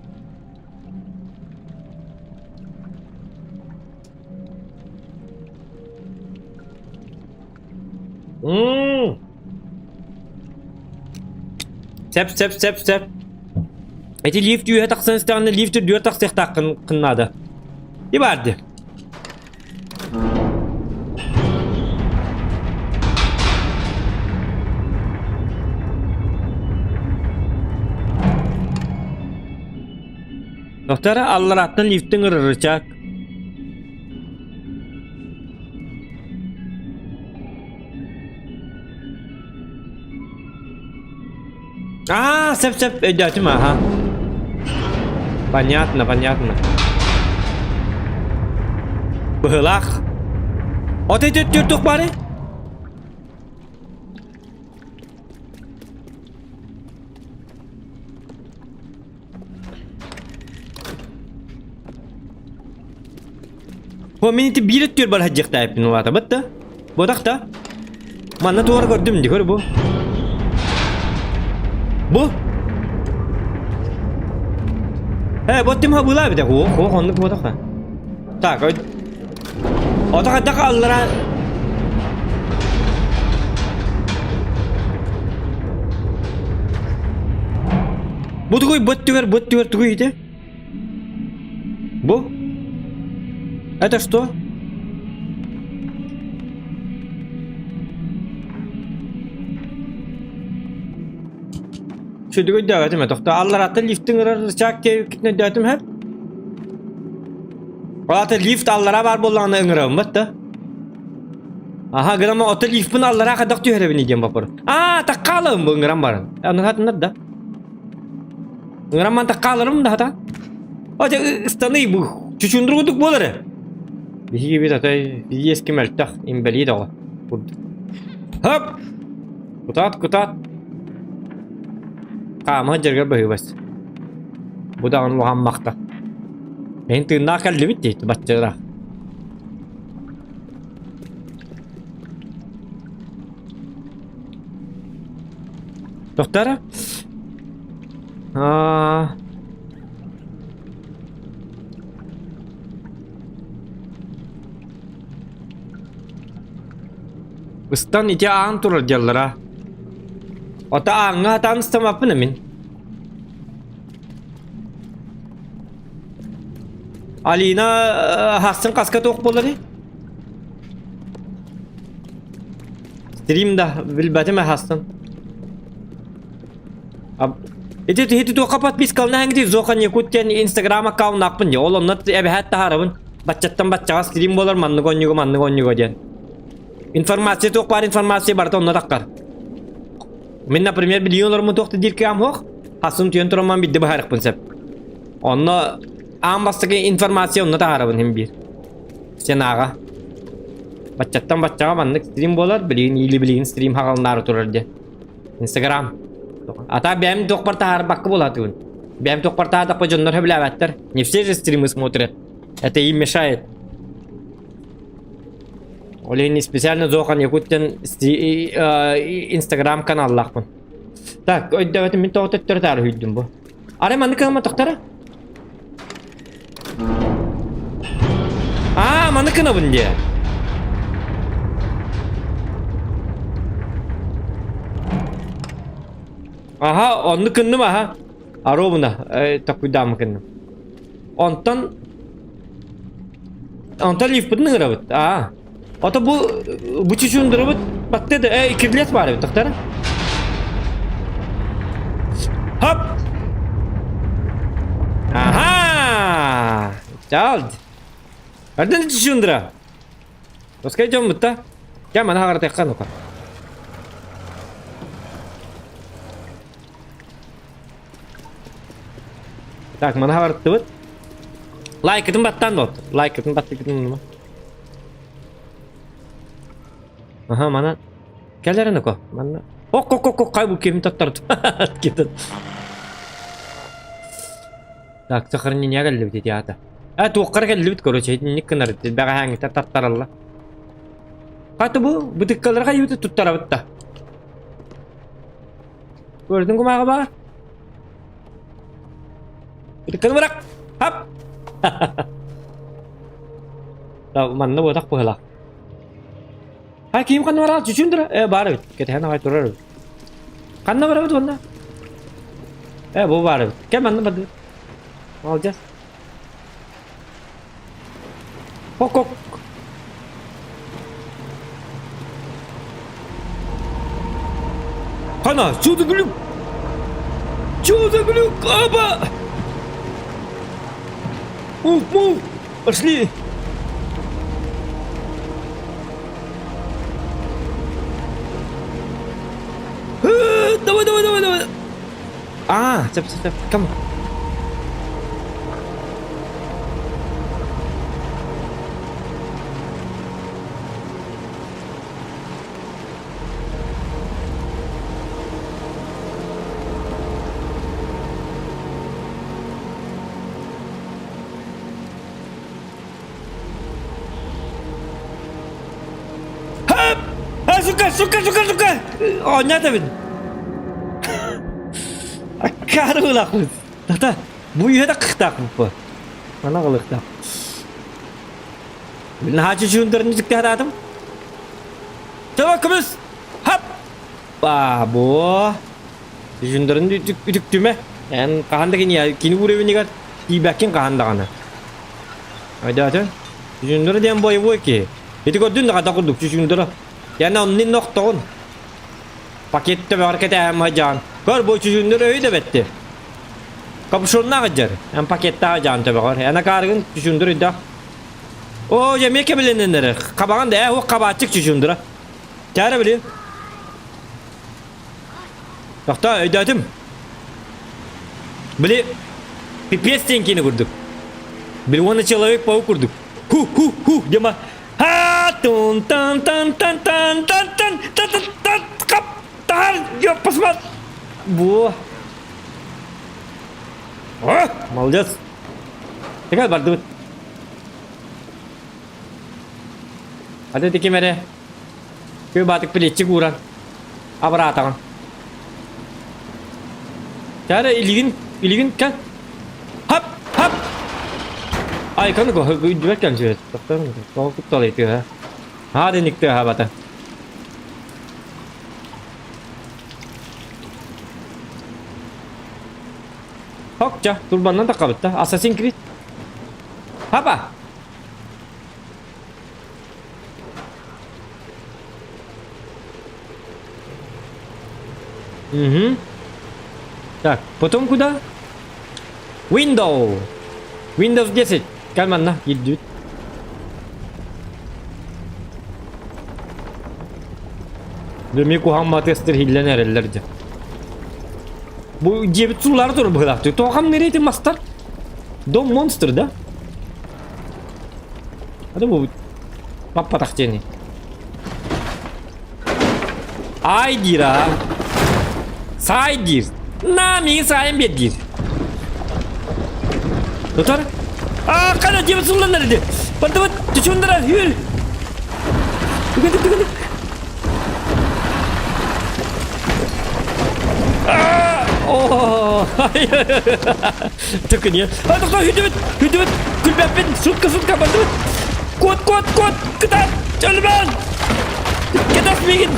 Sep. Эти лифт diyor taksan isteyenler lift diyor taksak takın kınladı. İbardı. Doktora Allah rahattan liftin ırıracak. Сеп, идёте, ага. Понятно. Быхылах. Вот эти тюртук бары. Bu miniti bir tür bar hacık tayipin vata bitti. Bu dakta. Mana doğru gördüm diyor bu. Bu. Bu tim ha bula bir de o konuk bu da. Tak o da kallara. Bu da koy bot diyor tu ide. Bu? Это что? Şöyle gördüm ya doktor. Allah rahatı liftin ırıracak diye gitne dedim hep. Rahatı lift Allah'a var bolağına ıngırağım battı. Aha grama otel liftin Allah'a kadar diyor her bineceğim vapur. Aa takalım bu ıngıram var. Onu hatırlar da. Ingıram takalırım da hata. Aca ıstanı bu. Çuçunduruduk boları. Bir gibi de bir eski meltak imbeli de o. Hop. Kutat. Kama jerga bahı bas. Bu da onu muhammakta. Ben tırnağı kaldı bitti bahçeler. Doktora? Aa. Istan iti ağın turur jallara. Ota ağını hatan istamapı nemin? Alina hassın kaska toq bolary. Streamda bilbatime hassın. Heti to kapat biz kalna hangi zokan yakutken Instagram account akpın ya. Oğlum nat ebe hatta harabın. Batchattan batchaga stream bolar manlı gonyu diyen. İnformasyon toq var informasiya barta onna takkar. Men например biliyorlar mı toqtu dirkam hoq. Hassın tüyen turaman biddi baharıq pınsep. Onna ambastaki informasyonunu da harabın hem bir. Sen ağa. Batchattan batchaga manlık stream bolar bilin stream haqalnары turur diye. Instagram. Ата benim toqparta har bakkı bolatın. Benim toqparta da qojonlar bilavatlar. Не все же стримы смотрят. Это им мешает. Олени специально зоқан якуттен Instagram kanallaqpın. Так, öddevetim min toqtettör tarı hüydüm bu. Are manı kağıma toqtara? Aa manı kına bun diye. Aha onu kındım aha. Aro buna. Takudam kındım. Ondan lif budun ngırabıt. Aa. Ota bu çuçundurabıt. Battı da ikirlet var evet taktara. Hop. Aha. Çaldı. Nereden çuçundura? Oskay jom mutta. Gel mana hagar tekkan oka. Так, mana hagar tıbıt. Like ettin battan not. Like ettin battı gittin mı? Aha mana. Gellerine ko. Mana. Ok kaybol kemin tattart. Gittin. Так, сохранение geldi bit ya. Toqqar geldi bit короче. Ник кынар. Бага hangi tattaralla. Katı bu. Bu dikkalara kayıp tuttara bitti. Gördün mü ağa? Dikkanı bırak. Hop. Tahu mana buat aku lah. Hakim kan waral cucundur. Baru. Kita hana way turur. Kan na baru tuh na. Bu baru. Kayak mana badu? Alacağız. Kok. Kana, çuğdu gülüm. Aba. Move. Пошли. Давай. Цеп. Come on. Suka. Oh nyata bin. Akaru lah aku. Tata, bu iya tak tak apa. Mana kalau tak. Nah haji jundernya juga ada. Coba kebus. Hap. Bu. Jundernya dük düme. Yani kahanda gini ya. Kini buraya bini kan. Dibakin kahanda kana. Hadi hadi. Düşündürü diyen boyu bu ki. Eti gördün de kada kurduk düşündürü. Yani onun nokta on. Pakette bir hareket edemeyeceğim. Kör bu düşündürü öyle bitti. Kapışonuna kacar. Hem pakette alacağım tabi kör. Yani kargın düşündürü de. O yemek bilinenleri. Kabağın da o kabaçık düşündürü. Kârı biliyor. Dokta ödedim. Bili pipes tenkini kurduk. Bili onu человек паук kurduk. Hu dema. Ha tun tan tan tan tan tan tan tan tan tan kap tar yok pasmat. Bu. Oh, молодец. Tekrar bardı. Ada tiki mere. Kau batik pelicik kurang. Apa rata kan? Cara iligin kan? Hap. Ai kan kau jual kan jual. Doktor kau kutal itu ha. Ada nikte ha bata. Hokca turbandan da kalıpta. Assassin's Creed. Apa? Так, потом куда? Windows 10. Gel bana gidiyor. Demek ki ham matester hillen herhalde. Bu cebit sular dur bıraktı. Toham nereydi master? Dom monster da. Hadi bu. Papa takceni. Ay dira. Saydir. Nami sayın bedir. Tutar. Aa kana cebit sular nerede? Bana düşündürer yürü. Tıkıdık. Oh, takın ya. Hadi kau hidup. Kulbapin suka bantu. Kuat. Ketat. Jalan. Kita semingin.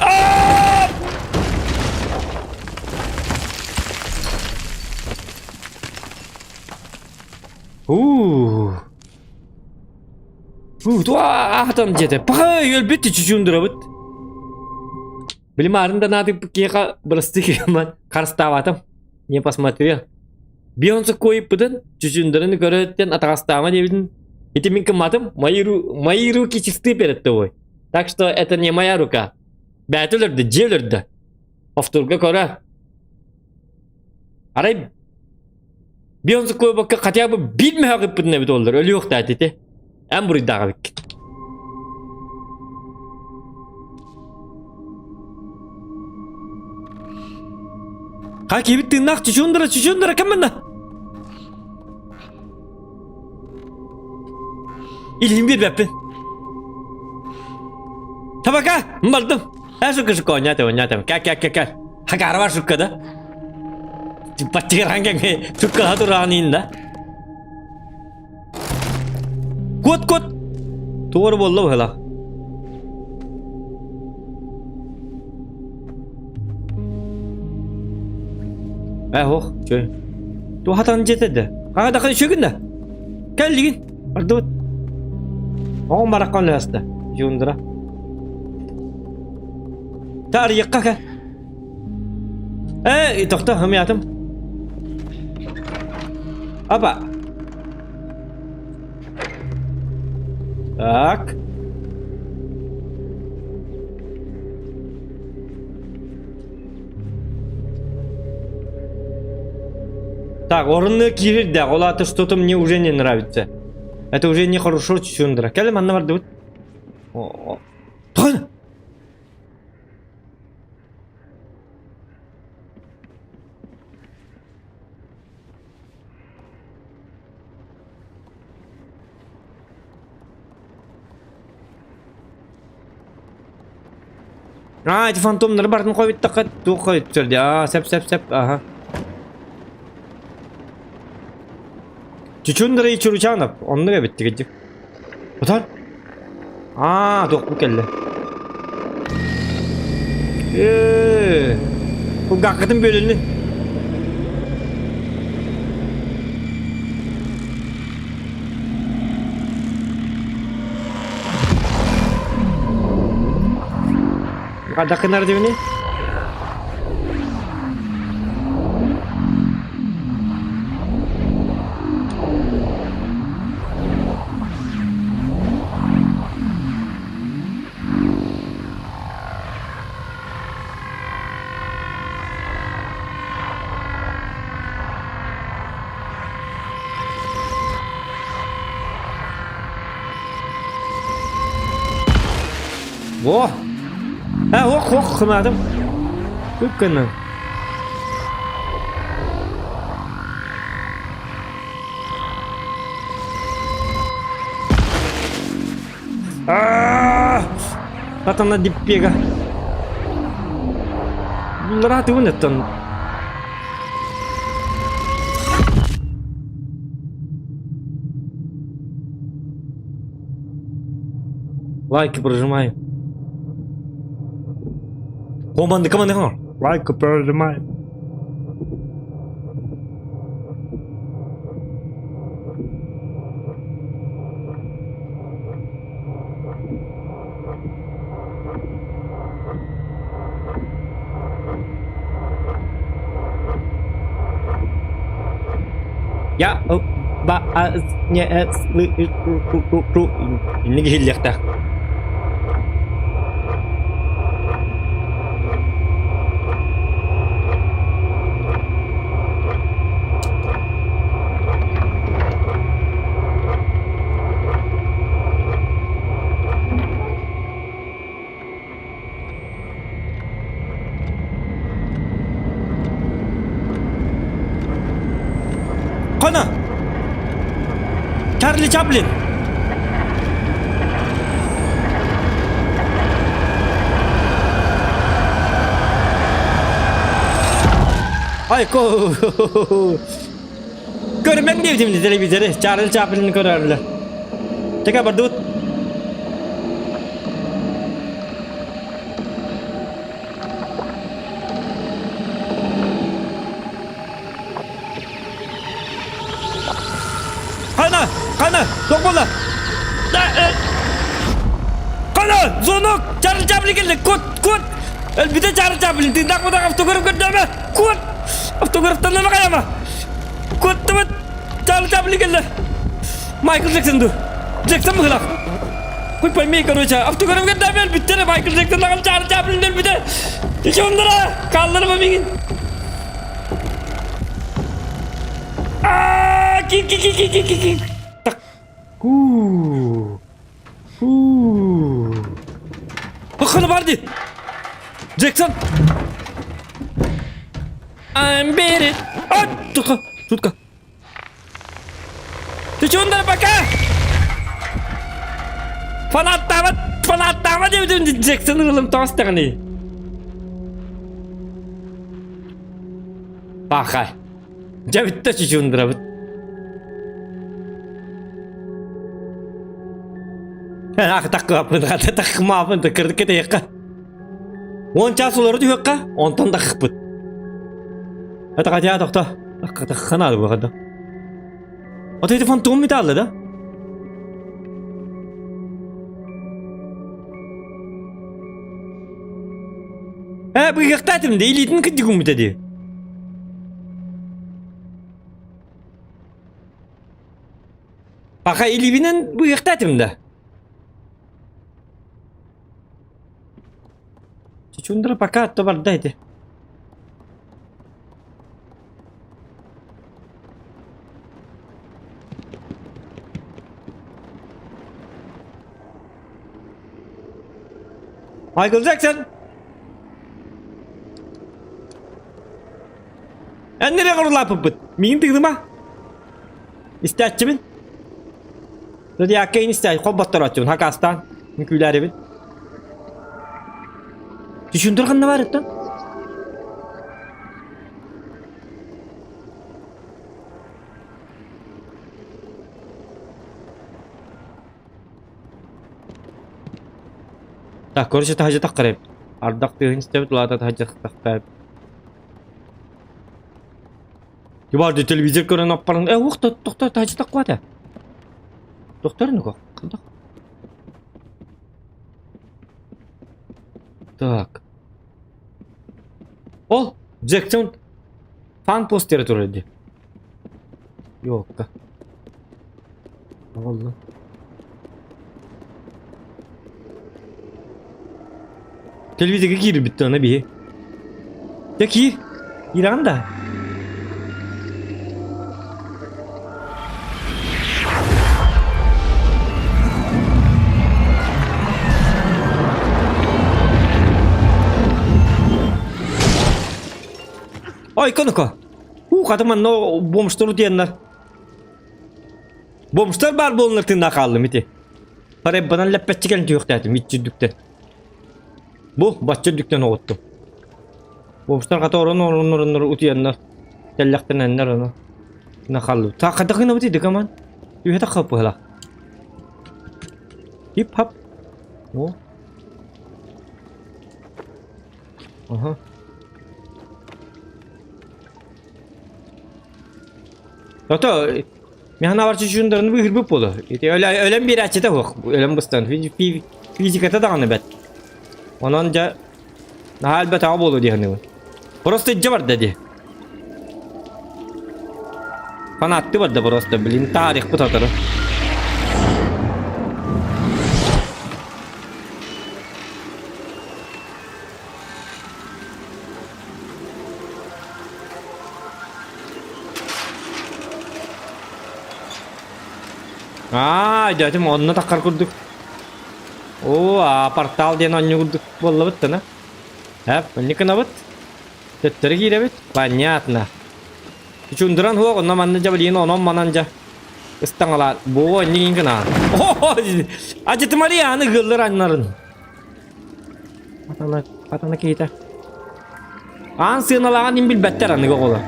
Ah! Tu adam jete. Pakai yol bitti düşündür abut. Bilim arında nadik keka belastik man karstavatam. Не посмотрел. Бионса кой пудан чужундарын көрөттен атагастама дебин. Это мен кыматым, мои руки чисты перед тобой. Так что это не моя рука. Бәтүлерді, жевлерді. Повторга көрә. Арай Бионса кой бакка хотя бы билме хагып пудна бит олдар. Өлі жоқта әтеті. Әм бұрыдағы бик. Kaki bitti nak çüşündüre kamana. İlhim bir bepin. Tabaka maldım. Ha şu konya. Kal. Hakar var şu kada. Patti range şu kada raninda. Kot. Doğru bollu hala. Hoh, cuy. Tu hatan jetedi. Qana daqa şögünde. Kelligin. Ardut. O marakon lasta. Jundra. Tariqa ka. To'xta, hamyatim. Apa? Tak. Так, орынны кирир да, олаты что-то мне уже не нравится. Это уже не хорошо, чундра. Келем анна бар дебут. Тон. Эти фантомнар барын койып такат, койып жүрдү. Сеп. Ага. Чучундыры чуручанов, онны битти гыжык. Отар? Тоқпу келді. Бұл қақытын бөлінді. Ada kenar di ini. Wah, hoch kemarin. Bukan. Patana dipiega. Lara tuh neton. Лайки прожимай. Команды. Лайк прожимай. Ya, ini gilyak dah. Kana Charlie Chaplin. Ay ko görmek değil şimdi televizyonda Charlie Chaplin'i görürler. Tekrar bardut. Kana, dokbola. Kana, zonok, Charlie Chaplin geldi. Kut. Bir de Charlie Chaplin tindak mıdak автограф göndərmə. Kut. Автограф tanıma kayama. Kut teman. Charlie Chaplin geldi. Michael Jackson. Jackson mı kılak? Kut paymi короче. Автограф göndərmə. Bitti de Michael Jackson'la Charlie Chaplin'den bir de. Hiç onlara kaldırma mingin. Ki. Tak. Bakın vardı. Jackson. I'm buried. Tutka. Tucundan baka. Fanattama dedim Jackson'ın oğlum tostağını. Bakay. Javitta tucundra bit. Aku tak maafın da kırdık ete yakka. 10 ças oları yakka, 10 ton da kıpıt. Hadi hadi ya doktor. Hakikaten kanadı bu kadar. O telefon tuğum mu da da? Bu yaktadım da ilitin kıcıkum mu dedi. Baka ilibinin bu yaktadım da. Чундра пока товар дайте. Michael Jackson. Nereye kurulap pıpıt? Miyim tıkdım ha? İstihacçı bin. Dedi ya keyin istihacçı. Kombatlar açıyorsun. Hakastan. Müküleri bin. Düşündürgen ne var ettin? Так, короче, тахажа таққарайып. Ардақ деген істебіт, лада тахажа таққарайып. Барды телевизор көрін аппарын. Доктор тахажа таққуады. Доктор не қоқ? Так. Ol. Jackson fan posteri dururdu. Yok da. Ne oldu? Televizyona gir bitti ona bir. Ya ki İran'da. Ay kanka. Kadın no bomştur diyenler. Bomşlar bar bolunlar tında kaldım iti. Para bana lepet çıkan yok dedim hiç dükkten. Bu başça dükkan oğuttum. Bomşlar kata oranlar utiyanlar. Tellekten enler onu. Ne kaldı? Ta kadakına biti dikaman. Yuh da kapı hala. Hip hop. O. Aha. Hatta mehana varçı şunların bir hırbıp olur. Ölen bir açıda yok. Ölen bıstan. Fizikata da anı bet. Onanca elbette abi olur diye hanım. Просто cıvar dedi. Fanattı var da просто bilin tarih bu tatarı. Dedim onunla takar kurduk. Portal diye onunla kurduk. Vallahi bitti ne? Hep, ne kana bit? Tettere gire bit. Понятно. Üçündüren huwa onunla manna jabalin onun mananca. İstangalar. Bu ne kana? Acıtı Maria'nı gıldır anların. Atana kita. An sığınalan imbil better anı gola.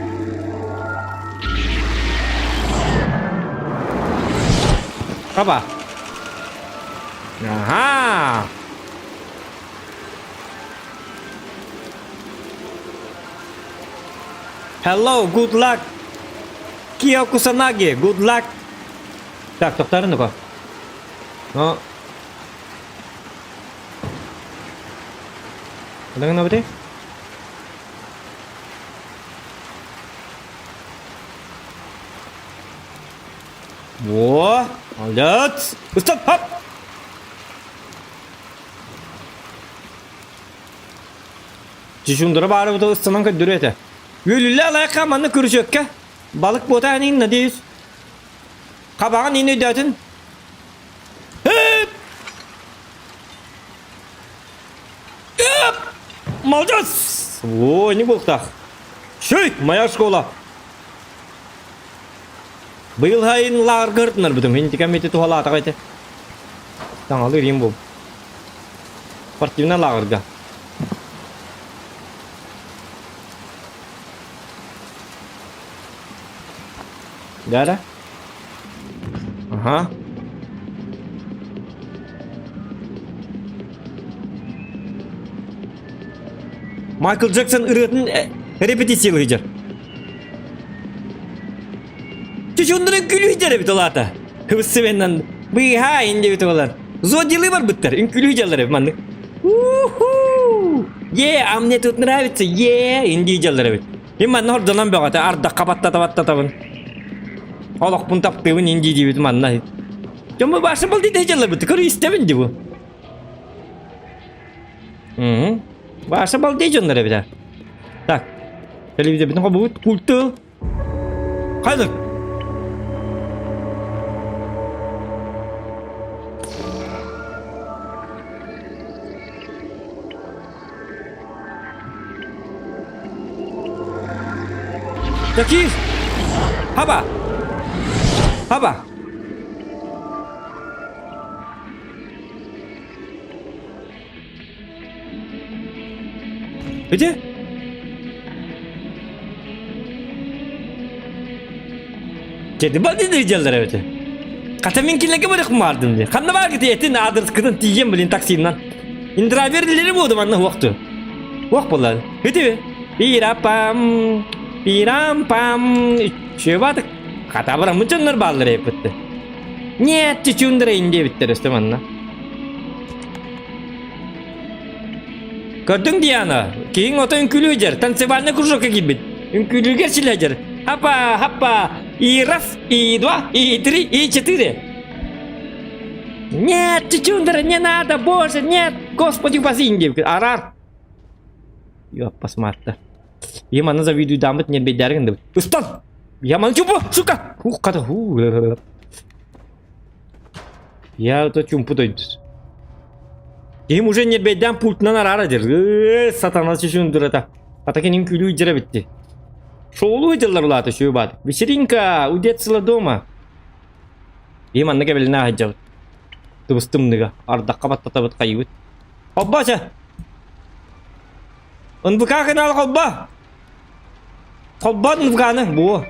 Apa? Aha. Hello, good luck. Kyo Kusanagi, good luck. Tak, doktorin kok. No. Dengan apa deh? Wah, lihat, Ustaz, hop. Cişundura bari bu da ıslanan kadar ete. Gülülle alaya kamanını kırışıyor ki. Balık bota inin ne diyoruz? Kabağın inin ödedin. Hıp. Hıp. Malcaz. Oo, ne boktak. Maya sekolah. Bıyıl hayın lağır gırtınlar bütün. Hindi kami itu hala tak ete. Tanggalı rimbo. Partimna lağır ga. Ada? Aha. Michael Jackson ırıtın repetisiyalı hıcar. Çocukların gülü hıcar bir dolata. Hıvısı benden. Bir ha indi bir dolar. Zodyalı var bıttır. Gülü hıcarlar hep mandık. Yeah, amne tut nravится. Yeah, indi hıcarlar hep. Hemen oradadan bir kata. Arda kapatta tavan. Allah pun tak tewin indi di mana? Cuma bahasa bal tidak jalan betul. Kalau istimewa je bu. Bahasa bal tidak jalan ada betul. Tak. Televizyon betul kau buat kultur. Hayır. Jackie. Apa? Apa? Öde? Jadi balik dari jalan öde. Kata mungkin lagi balik kemarin dia. Karena bagi dia itu nak ada sekitar 3 belin taksinan. Indra verdileri bu da mana waktu. Waktu pola. Öde. Piram pam. Coba tak. Kata barang muncul ballar yapıttı. Niye çuçundura indi bitti resmen anla. Gördün Diana. Keyin oto ünkülü ger. Танцевальный кружокка gibit. Ünkülü ger silajer. Hapa hapa. И раз, и два, и три, и четыре. Нет, чучундра, не надо, боже, нет. Господи, упаси. Арар. Yok basmattı. Yamanı za videoyu damat ne bedergin de. Ustan. Yaman çumpu, suka. Kata hu. Ya to çumpu doydu. Kim уже не бедан пультнан арарадыр. Сатана чучундра та. Атакенин күлү ижера битти. Шоулу ыдылар улаты шөө бады. Вечеринка у детства дома. Yaman ne gebelina hajjab. Tıbıstım nıga. Arda kapatta tabıt kayıbıt. Hobbaça. Unbuka kenal hobba. Hobba unbukanı bu.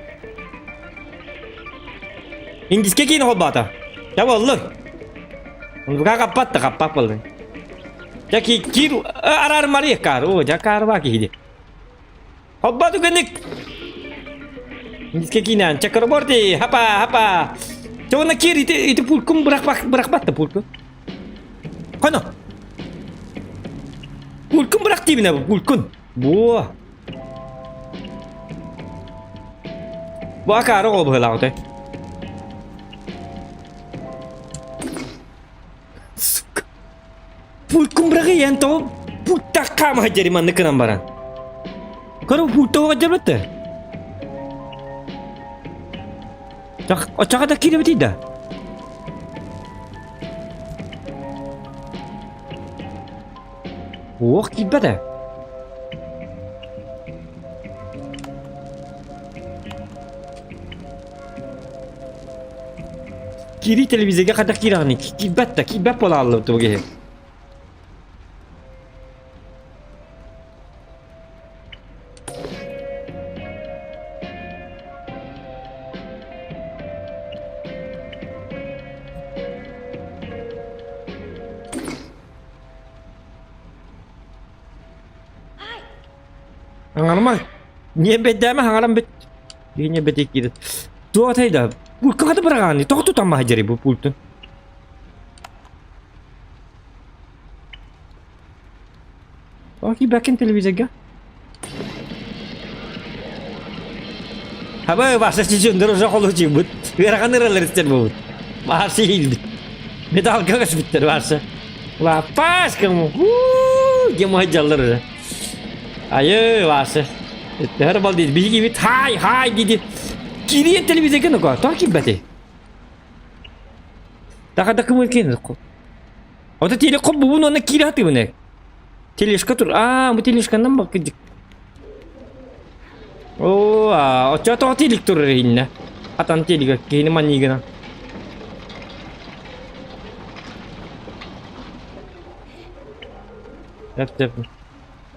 İngilizce kiyin hobba ta. Ya olur. Unbuka kapatta kapak balın. Ya ki kiru arar mari kar. O ja kar baki hidi. Hobba tu kendik. İngilizce kiyinan Chakraborty. Hapa. Coba nak kiri itu pulkum berak pulkum. Kono. Pulkum berak ti bina pulkun. Bu. Bu akar o bhela hote. Pulkum berak yan to putak kam hajari man nekan baran. Karo puto aja betul. Ocak ada kiri tidak? Wah, kibat ya? Kiri televizyon kada kira nih, kibat pola Allah tuh begitu. Normal. Niye bedeme hangaran bet. Niye bedek gitu. Tuh atayda. Pulkun kata berani. Toh tuh tambah aja bu pulkun. Oh ki bakin televizyon. Haba bahasa cincin terus kalau cibut. Gerakan nereler bu. Bahasa hildi. Metal gagas bitter bahasa. Lapas kamu. Dia mau jalan. Ayo bahasa. Herbal değil. Bir gibi hay dedi. Kiriye televizyon kan kok. Takip bete. Tak ada kemungkinan kok. Atau tidak kok bu nona kiri hati mana? Teleskop tur. Bu teleskop nambah kedik. Oh, coba telik tur ini. Atan telik kini mani gana. Yap.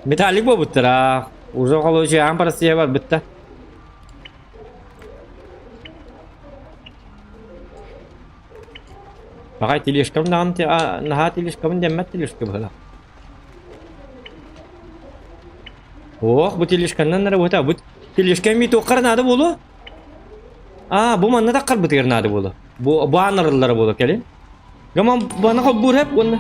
Metalik bu betul. Uzak kalau sih hampir siapa betul. Pakai teleskop nanti, teleskop demet teleskop lah. Oh, bu teleskopdan nere bu? Bu teleskop itu karena ada bolu. Bu mana tak kalbet karena ada bolu. Bu anarlar bolu kali. Gamam bana kabur hep bunlar.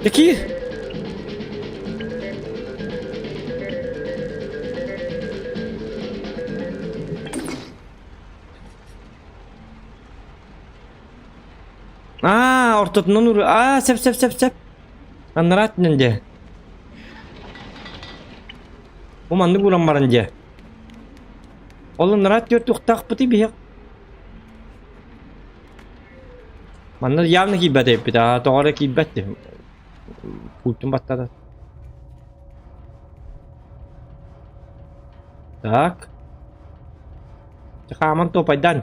Peki. Ortadan nur. Sep. Anlarat nende. Bu mandı bulan marınca. Oğlum narat diyor tuktak pıtı bir yak. Mandı явно kibet hep bir daha. Doğru kibet. Pultum battı. Tak. Tsaka aman to paydan.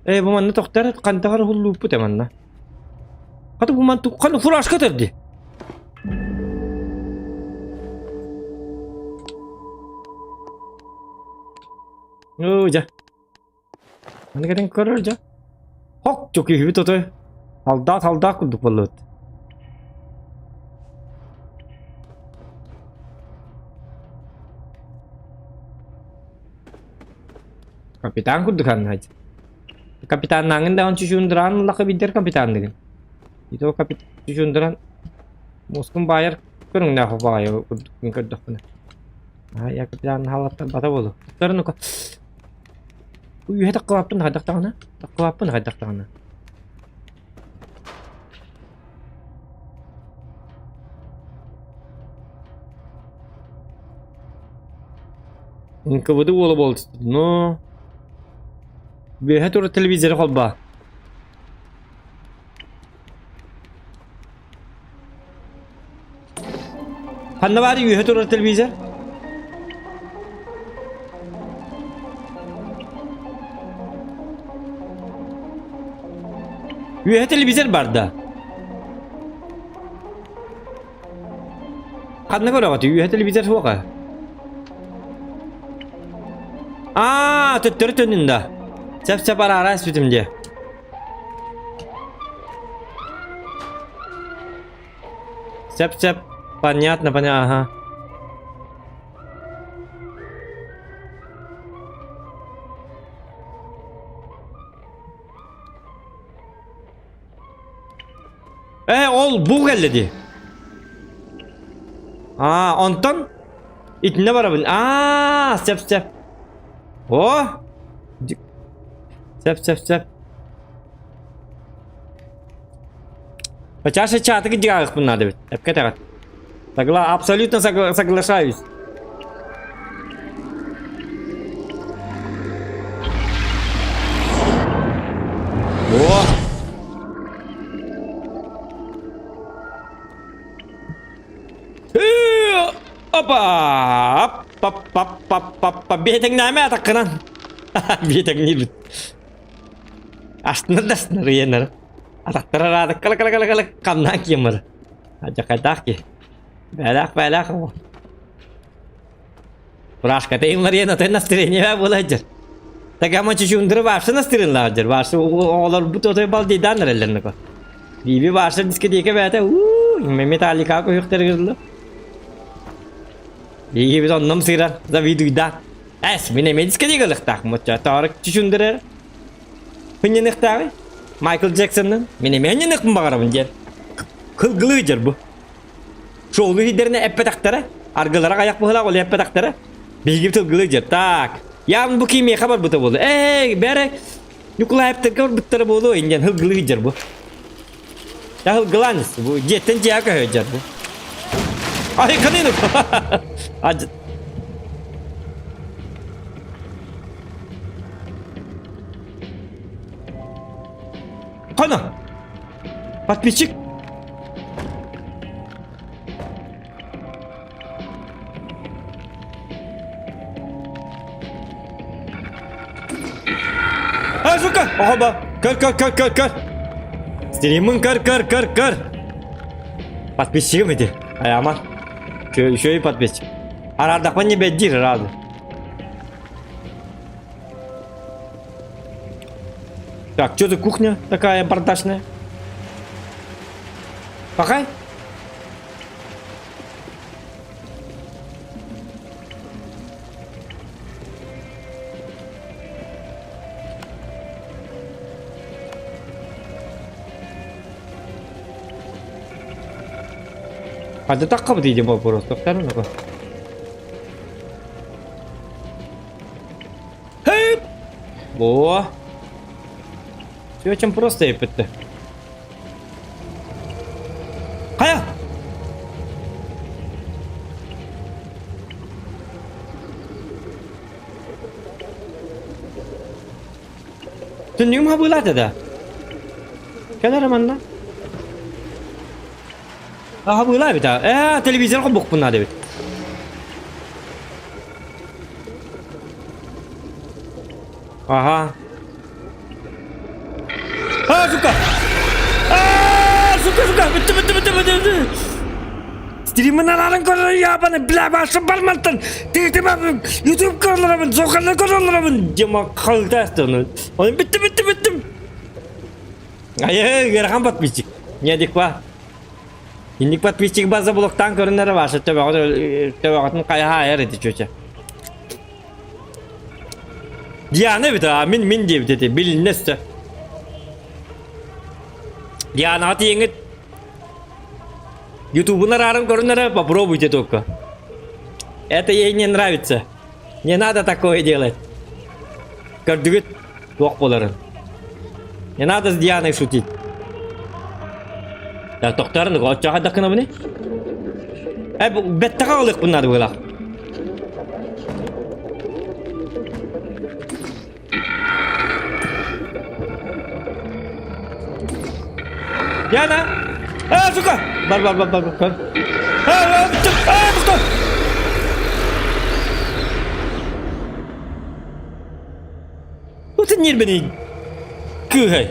Bu man toktar kantar hullu put manna. Katu bu man tu kan furaş katardı. Ja. Mana kadang koror ja. Hok. çok iyi bir totoy. Halda kurduk vallahi. Kapitan kurduk hadi. Kapitan nangin daun cucunduran lah kebidir kapitan dengan. Itu kapitan cucunduran. Muskun bayar kurang dah bayar kurduk bana. Ha ya kapitan halattan bata bolu. Turun ko. Uy tak kapın hadak tangana. Tak kapın hadak tangana. İnka budu bolu bol. No. Bir tur televizyon kolba. Hanna var ya tur televizyon? Yuh televizyon barda. Hanna kau rawat yuh televizyon suaka. Tutur tununda. Siap arah sebetulnya dia. Siap понятно aha. Ol bu geldi. Ondan itne var abin. Siap. Oh. Siap. Почаще чаты диалог понадобится. Это абсолютно соглашаюсь. О! Опа! Бетек нами атакканан. Бетек не бит. Астыныр енер. Атактырар кала камнан кемір. Ажакайдақ ке. Бәлақ о. Брашка теймлар ен отен настроение болады. Тагама чучундыры барсы настроение жер. Барсы олар бут отой бал дейданыр эллеріне ко. Биби барсы дискетеке бәті. Металлика көйіктер кірді. Биби біз онным сыйрар. За видуйда. Менеме дискетеке лықтақ. Мұтча тарық чучундыры. Пынен ықтағы. Michael Jackson'ın menemenye nıkmı bağırımın gel. Kılgılı gıcır bu. Şoğlu hiderine eppe taktara. Argılara ayak bıhıla olu eppe taktara. Bilgi tılgılı gıcır. Tak. Ya bu kimiye kabar buta bolu. Bere. Yukula hep tıkır bıttırı bolu. İngen hılgılı gıcır bu. Ya hılgılanız. Bu jetten ciyaka hıcır bu. Ay kanını. Acı. Kana. Подписчик. Сука! Оба! Кар. Стримын кар. Подписчиком эти. Аман. Еще и подписчик. Арардах не бедир, рады. Так, что за кухня такая бардачная? Пахай? Hadi tak kapı diyeceğim o burası. Doktorun o. Hey! Во! Все очень просто и это. Хая! Ты не мог было тогда? Когда романна? Было это. Телевизор кубок понадобит. Ага. Сука! Bitti. Stream'in alanın konuyu yapanı bile başım barmantan. Tıktıma YouTube kanallarımın, sokalı kanallarımın. Cema kaldı onu. Bitti. Ай, герхан подписчик. Не адекват. Инник подписчик база блоктан көрүнөрү бар. Төбөгөтүн кайга айыр эти чөчө. Диана бит мен деп деди. Билинесте. Диана аты еңет. Ютубуна рарым көрүнөрү, попробуйте только. Это ей не нравится. Не надо такое делать. Көрдүгүт ток боларын. Не надо с Дианой шутить. Так, тоқтарын ғотчаға дақына бұны? Бәттіға олық бұнады бұлақ. Диана! Сука! Бар. Бұқты! Бұты нербіні күйгай.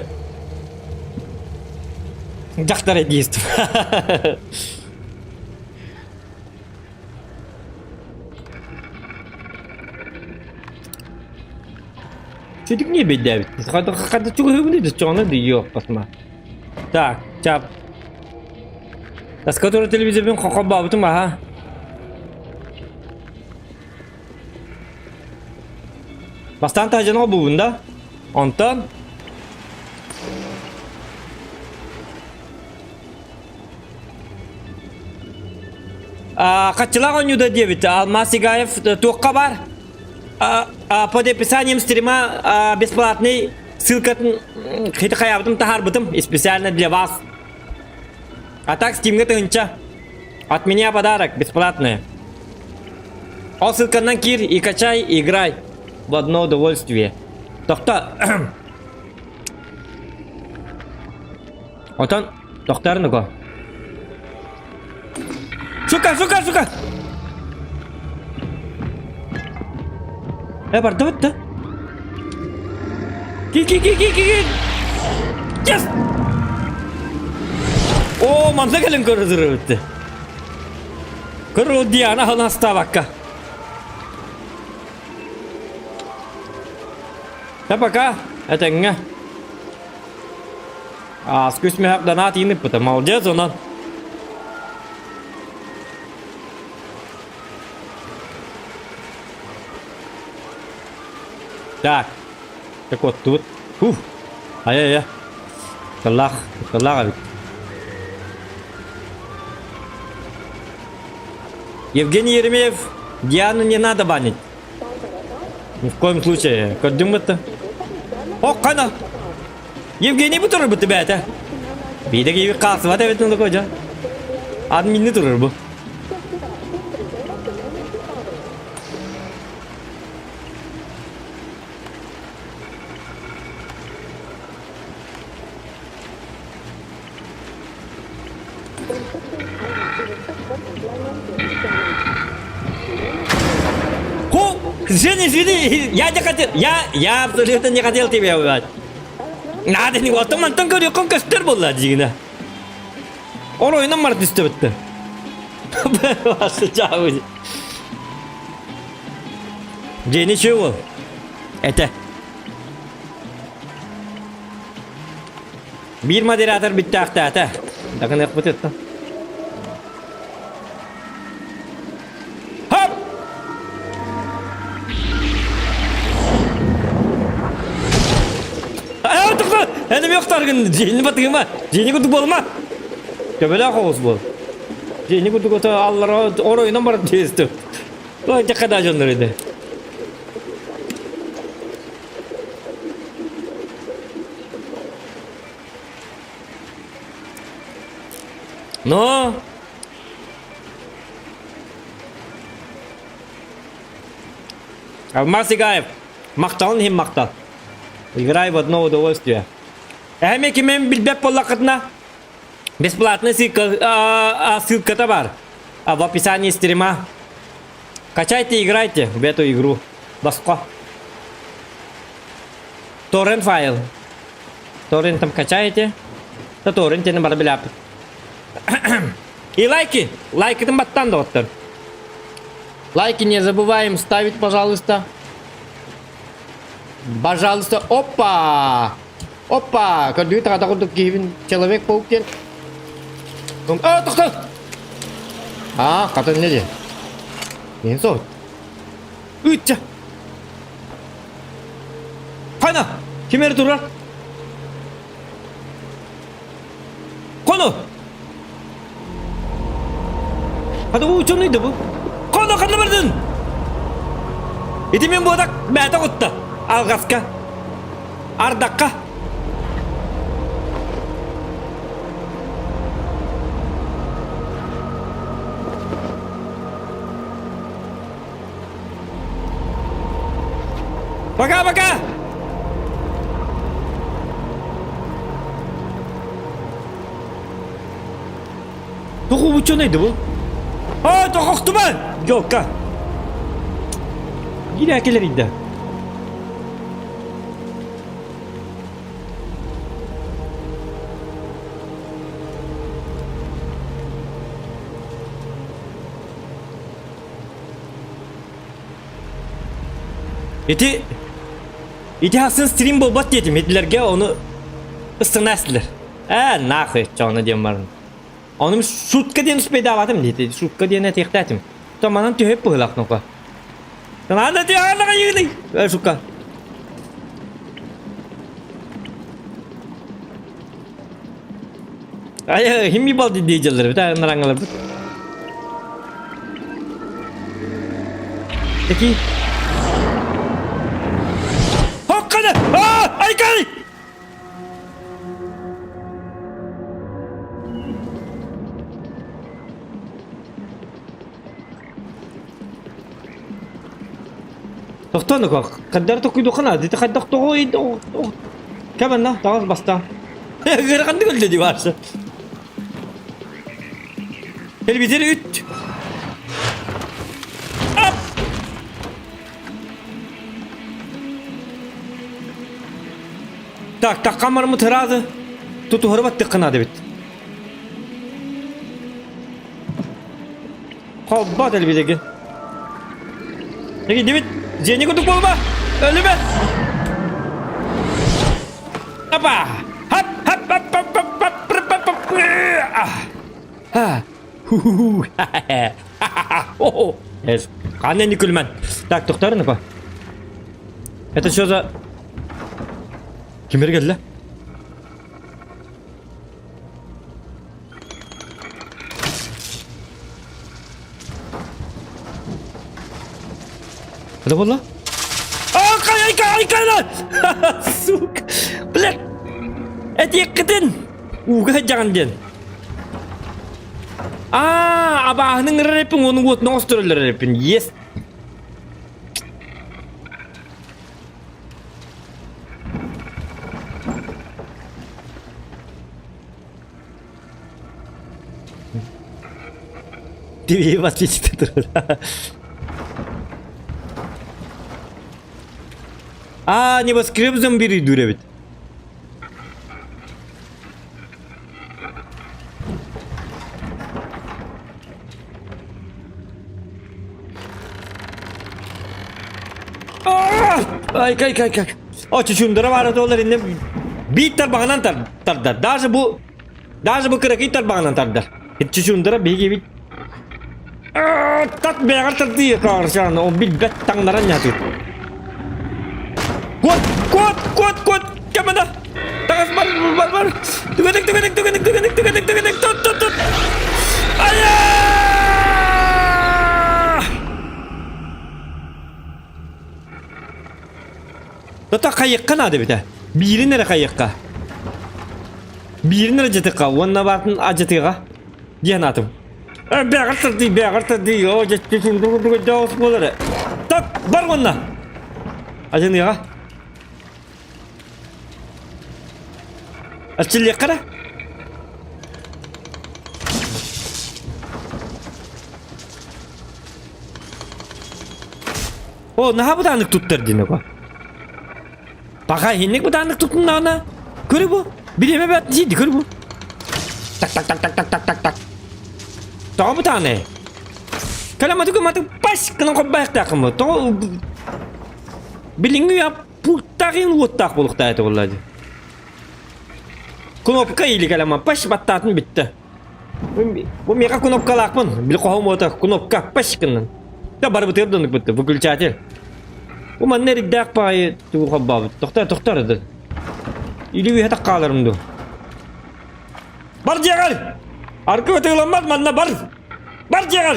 Жақтар дейістім. Сөйтік не бейді әбіт? Қада чүгі өңдейді жоғына да жоқ басыма. Так, чап. С который телевизормен қоқон бабытым аға. Бастан тажанға бұғында. Онтан. Качылақ онюда дебит. Алмаз Игаев тоққа бар. Под описанием стрима бесплатный ссылкатын хиты қаябытым тахар бытым. Специально для вас. А так стимге тыңча. От меня подарок бесплатный. Ол ссылканнан кир и качай, и играй. В одно удовольствие. Тоқта. Отан тоқтарын ұға. Сука! Барды бітті. Кел. Yes! О, манда кәлін көрізірі бітті. Көрі Диана ғылнаста баққа. Пока, это не. Сквозь меня донат и потому молодец он. Так, так вот тут. Ай-яй-яй. Калах. Евгений Еремеев, Диану не надо банить. Ни в коем случае. Как думаете? О, кана! Евгений bu turur bu tibete. Bir de gibi kalsı var evet ne koca. Adminli turur bu. Извини, я не хотел, я абсолютно не хотел тебя убивать. Надо не вот там антон говорю, как костер был ладжина. Он ойнам март истебетти. Ваша чавы. Где ничего. Это. Bir moderator bitti hafta. Bakın yapıp etti. Enim yoktar gün cehini batırma. Cehini kutu bolma. Köbele kovuz bol. Cehini kutu Allah'a oyundan var tezdi. O ne kadar canlarıydı. No. Алмаз Игаев. Мақталын hem мақтал. Играй в одно удовольствие. Әмеки мен билбек боллақытына бесплатный ссылка-то бар. В описании стрима. Качайте и играйте в эту игру. Баско. Торрент файл. Торрентом качаете. То торренте на барабеляп. И лайки. Лайки там баттан, доктор. Лайки не забываем ставить, пожалуйста. Пожалуйста. Опа! Опа, когда тогда куда Кевин человек паук ден. Тоқта. Қатын не де? Мен сол. Үтчі. Қайна, кемері тұрар? Қоны? Қады бұл үшін үйді бұл? Қоны қаны бірдің? Еті мен бұадақ бәді құтты. Алғасқа. Ардаққа. Пока-пока! Тоқу бұл нейді бұл? Тоқықты ма? Жоққа. Гире әкелер еді. Ити асын стрим болбат дедім, еділерге оны ыстына әсілер. Нахуй, жоғына дем барын. Оның шутка ден үспейді аватым дейді, шутка ден әтекті әтім. Томанан түйіп бұғылақ нұқы. Ана түйіп ағылыға егілей, шутка. Химми балды дейжелер, біт ағынараңылар бұд. Теки. Айкай! Тоқтаны қақ, қаддар тоқиды қана, дейті қаддақ тоқиды. Кәбінна, тағыз баста. Ғыры қанды көлді де баршы. Әлбетері үт. Так, камерамı tırağdı. Tutu hırbat tıkkına David. Hobbat elbideki. Peki David, Jenny kutuk olma. Öyle mi? Hoppa. Hop. Yes. Kannen Nikulman. Так, тоқтарыны ко. Это что за... Kimler geldi lan? Hadi valla. Kay lan! Suk! Black! Et yakıtın! Uga jangan den. Abahının repin onun ot nosturlar repin. Yes. Diye vazgeçti durur. Небоскреб зомбири дуревит. Kay. Şunlara var dolar inne. Bir tarbağından tardar. Даже bu kırık tarbağından tardar. Hiç şunlara bir gibi. Tat beğer tardı ya karşıdan. O bir bet tangaran yatıyor. Kuat. Kemana? Takas var. Tükenik. Tut. Ayah! Tata kayıkka nadı bir de. Biri nere kayıkka? Biri nere cetika? Onunla bakın acetika. Diyen atım. Beğer tardı. O cetika. Dur. Tak var onunla. Acın ya. Açıl yakara. O ne bu danlık tutturdu ne bu? Baka hinlik bu danlık tuttun da ona. Görü bu. Bileme bir atışıydı görü bu. Tak. Tamam bu tane. Kalamadı baş kılan kopbayık takımı. Tamam. Bilingi yap. Bu takın vurtak buluk da eti vallahi. Knopka iyilik eleman. Paş battatın bitti. Bu meka knopkalakmın. Bil kohum ota knopka paş kının. Ya barı bıtır dönük bitti. Bu gülçatil. Bu man neri dak payı tu habab. Doktor adı. İli bir hatak kalırım du. Bar jagal. Arka ötülanmaz manna bar. Bar jagal.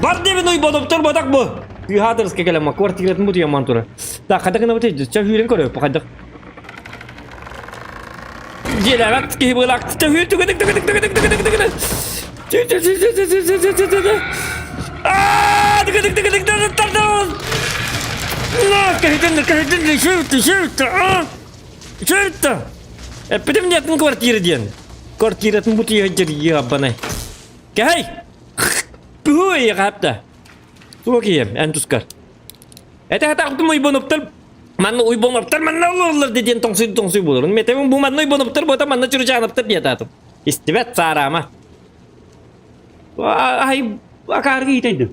Bar diye bir noy bodop tur bodak bu. Yuhatırız ke kelama. Kuartiratın bu diye mantura. Da kadar kenapa teh? Cah hülen koruyor. Pakadar. Gelarak ki bılak. Cah hülen tık. Aaaa! Tık. Nah, kahitun. Shoot. Shoot. Pedem niatın kuartir diyan. Kuartiratın bu diye jadi apa nih? Kahai. Puh ya kapta. Sokayım, entuskar. Eta aku tuh mau ibon opter. Mana ibon opter mana olur dediğin tongsuy bulur. Metemun bu mana ibon opter bota mana curucan opter dia tato. İstibat sarama. Wah, ay akar gitu itu.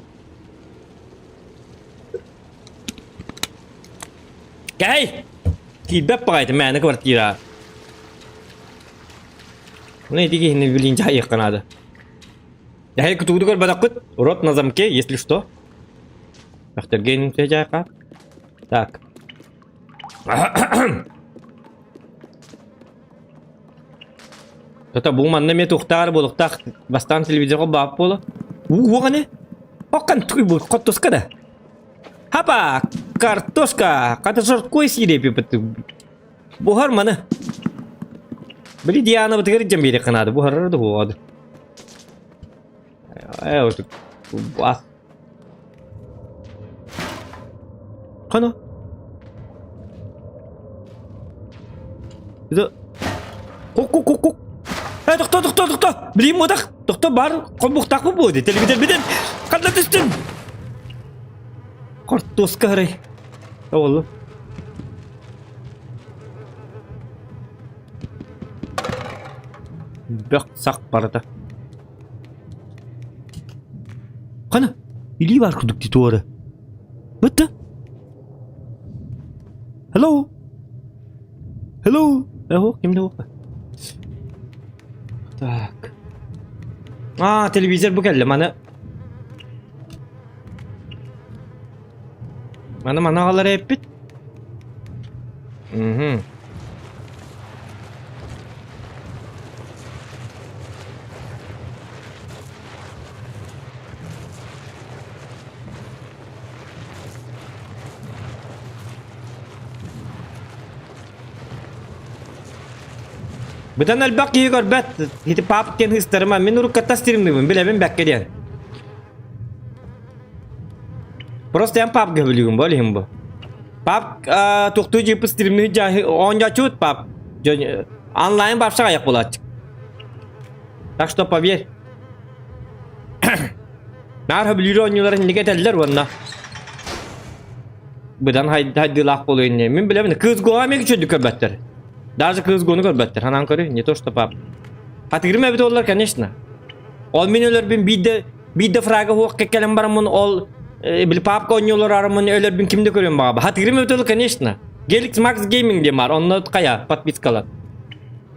Kay. Kibap pa itu mana kuartira. Ne digi ini bilin cahaya kanada. Я kutu kor badakut. Рот на замке, если что. Ахтергейн тебя как? Так. Это буман на тухтар был так бастан телевизор баб было. Угане? Окан туй был коттуска да. Хапа, картошка, ката жорткой сирепи пыту. Бухар мана. Били Диана вот говорит джамбире канада, бухар да вот. Вот. Бас. Kana. Itu. Kok. Doktor. Beli mu tak? Doktor bar. Kok tak bu di televizyon. Kan düştün. Kartos kare. Oğlum. Bak sak parada. Kana. İli var kuduk di tuara. Betul. Hello. Kim de o? Tak. Televizyon bu geldi mana. Mana alır hep bit. Bedan albaq yigor bat. Hiti pap ken histarma minuru katastirm dibim bilebim bakkedian. Просто я пап говорю, более бы. Пап, тух туji пстримni jahi onja чут пап. Онлайн бапша аяк болат. Так что поверь. Нар biliro oyuncuların ne getirdiler valla. Bedan haydi laf oluyor ne? Min bilebim. Kız goğamek için dükkanlar. Даже кыз гону көрбөттөр. Анан көрү, не то что пап. Атыгырма бит олар, конечно. Ол менелер бин бидде фрага хук кекелем барамын, ол бил пап коньолор арамын, өлөр бин кимди көрөм бага. Атыгырма бит олар, конечно. Galaxy Max Gaming де бар, онно кая подпискалар.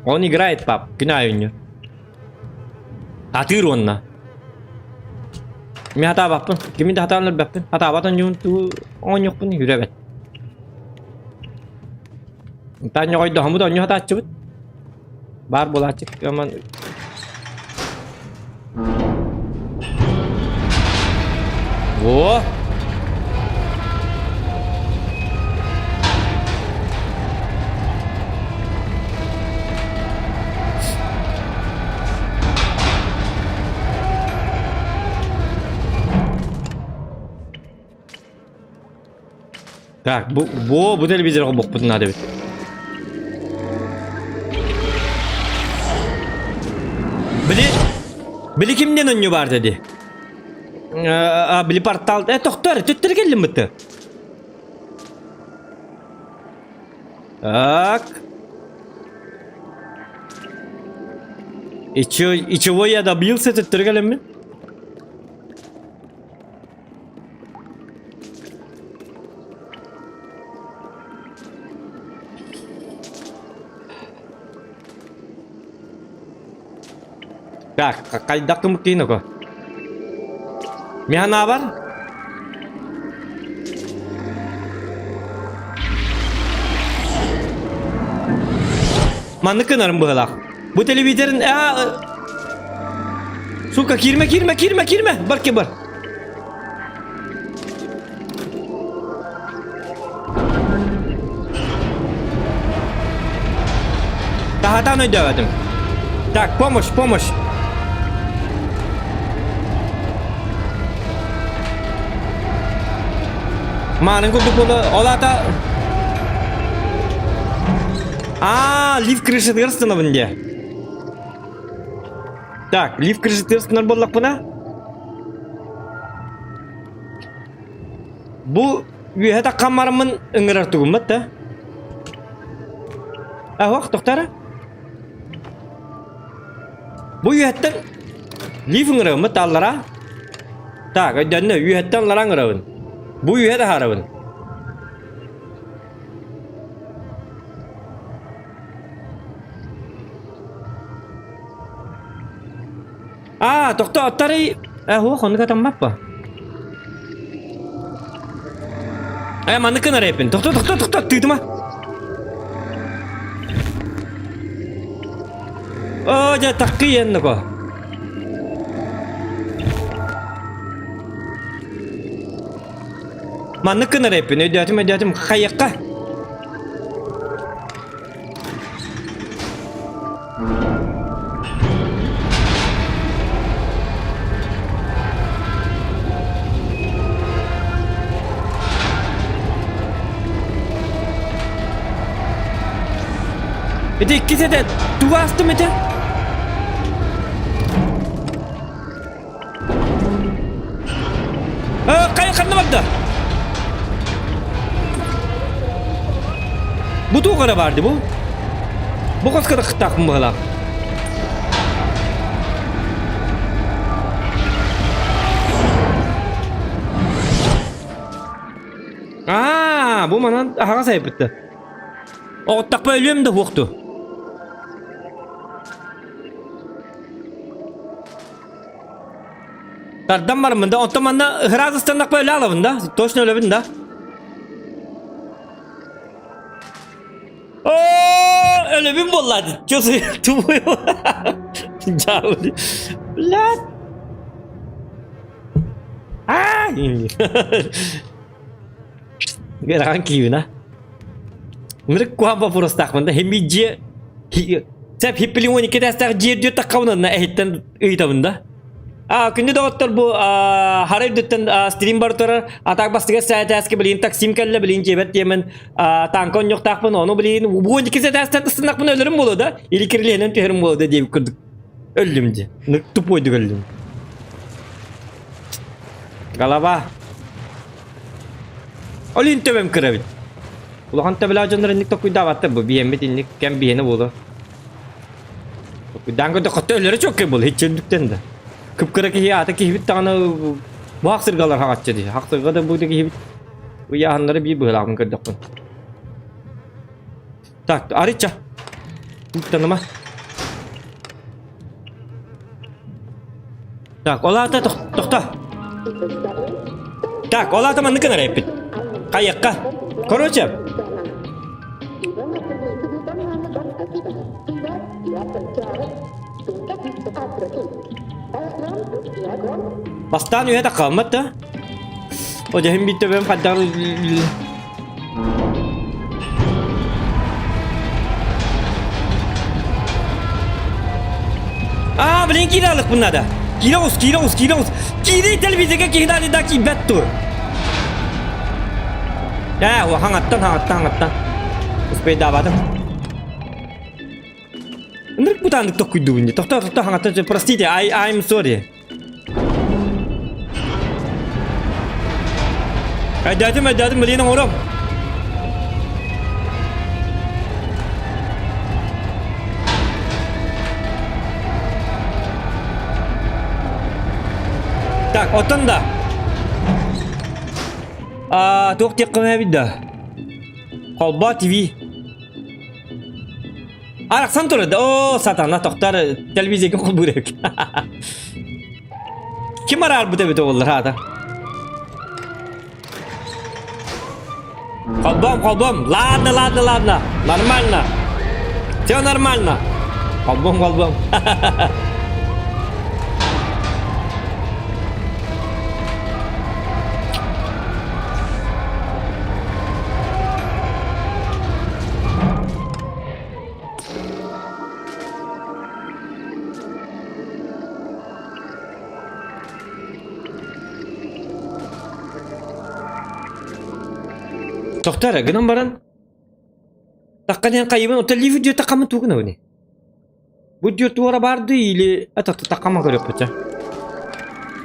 Он играет пап, күнә ойню. Атыр онна. Мен хата баппын, кимди хаталар баппын. Хата батан жунту он жокпун, жүрөбөт. Tanya kau dah, kamu dah nyata cepet. Bar bola cek, aman. Wah. Tak, bu televizyon kau bok pernah ada. Bili kimden önlü var dedi. Bili portal. Doktor, tüttür geldim bitti. Так. И чего я добился, тüttür geldim mi? Так, кайдак мыкин ко. Меха бар? Manlık kınarım bu halak. Bu televizörün Suka kirme. Barke bar. Tahatan ödemedim. Так, помощь. Манын курдук болду. Олата. Лифт крышы тырстыны бінде. Так, лифт крышы тырстынар боллак бuna. Bu üyete kamarımın ıngırar tuğumut da. Bak doktora. Bu üyetten lif ıngırağımı dallara. Tak, ödönü üyetten lara ıngırağın. Bu üyete harabın. Doktor ottari. Konu katan mappa. Manı kınar hepin. Doktor, tıydıma. Ja takki yenni ko. Manı kınar hepin. Ödüyatım. Kayakka. Bir de ikisi de duva astı mı de? Kayak anlamadı. Bu da o kadar vardı bu. Bu kadar kıtak mı hala? Bu manan ağa sahip etti. O tak bölüm de huktu. Tardan var mı da? Otomanda Hırvatistan'da böyle alavın da. Точно öyle bin da. Öyle bin bolladı. Çoğu tumuyor. Cavli. Lan. Gerakan kiyo na. Mereka kuha pa puro stack man da. Hemidje. Sep hippiling wani kita stack jir diyor takavun na ehitten ıytamın da. Күнде доктор bu harayıp dütten stream barıtırır. Atak bastığı sayı bilin taksim kelle bilin cebet yemen tankon yok takpın onu bilin. Bu önceki sayı ısınak bunu ölürüm bolu da. İlikirliğinin tüherim bolu da diye kırdık. Öldüm diye. Tup oyduk öldüm. Galaba. Olin tövem kırabit. Ulan tabela canların nik tokuy davatta bu. Bir yemet inlik kem bir yene bolu. Dango da katı ölürü çok kebol. Hiç öldükten de. Kıpkıraki hiyataki hibit tane bu haksırgalar hakatçı diye. Haksırga da buradaki hibit bu yahanları bir bıhlamın kırdık bunu. Tak, arıça. Tanıma. Tak, ola da doktor. Tak, ola da manı kadar yapın. Kayakka. Korocam. Bastan üye de kalmadı da. O cahim bitti benim kadar. Bilin kiralık bunlar da. Kiraus. Kiri televizyona kiralıdaki bettur. O hangattan. Sepeda badım. Nırk bu tanıdık tokuydu bunca. Doktor hangattan. Простите, I'm sorry. Ödedim bilin oğlum. Так, otan da. Çok yakın bir de. Kolba TV. Araksan turdu. Oo satana doktor televizyonga qol burek. Kim arar bu tabi olur ha da. Kolbom. Ладно. Нормально. Все нормально. Kolbom. Doktor, gınam baran. Takkan yang kayyımın otelli video takamın tuğuna bu ne? Bu video tuğara bardı ili atakta takama göre yapacak.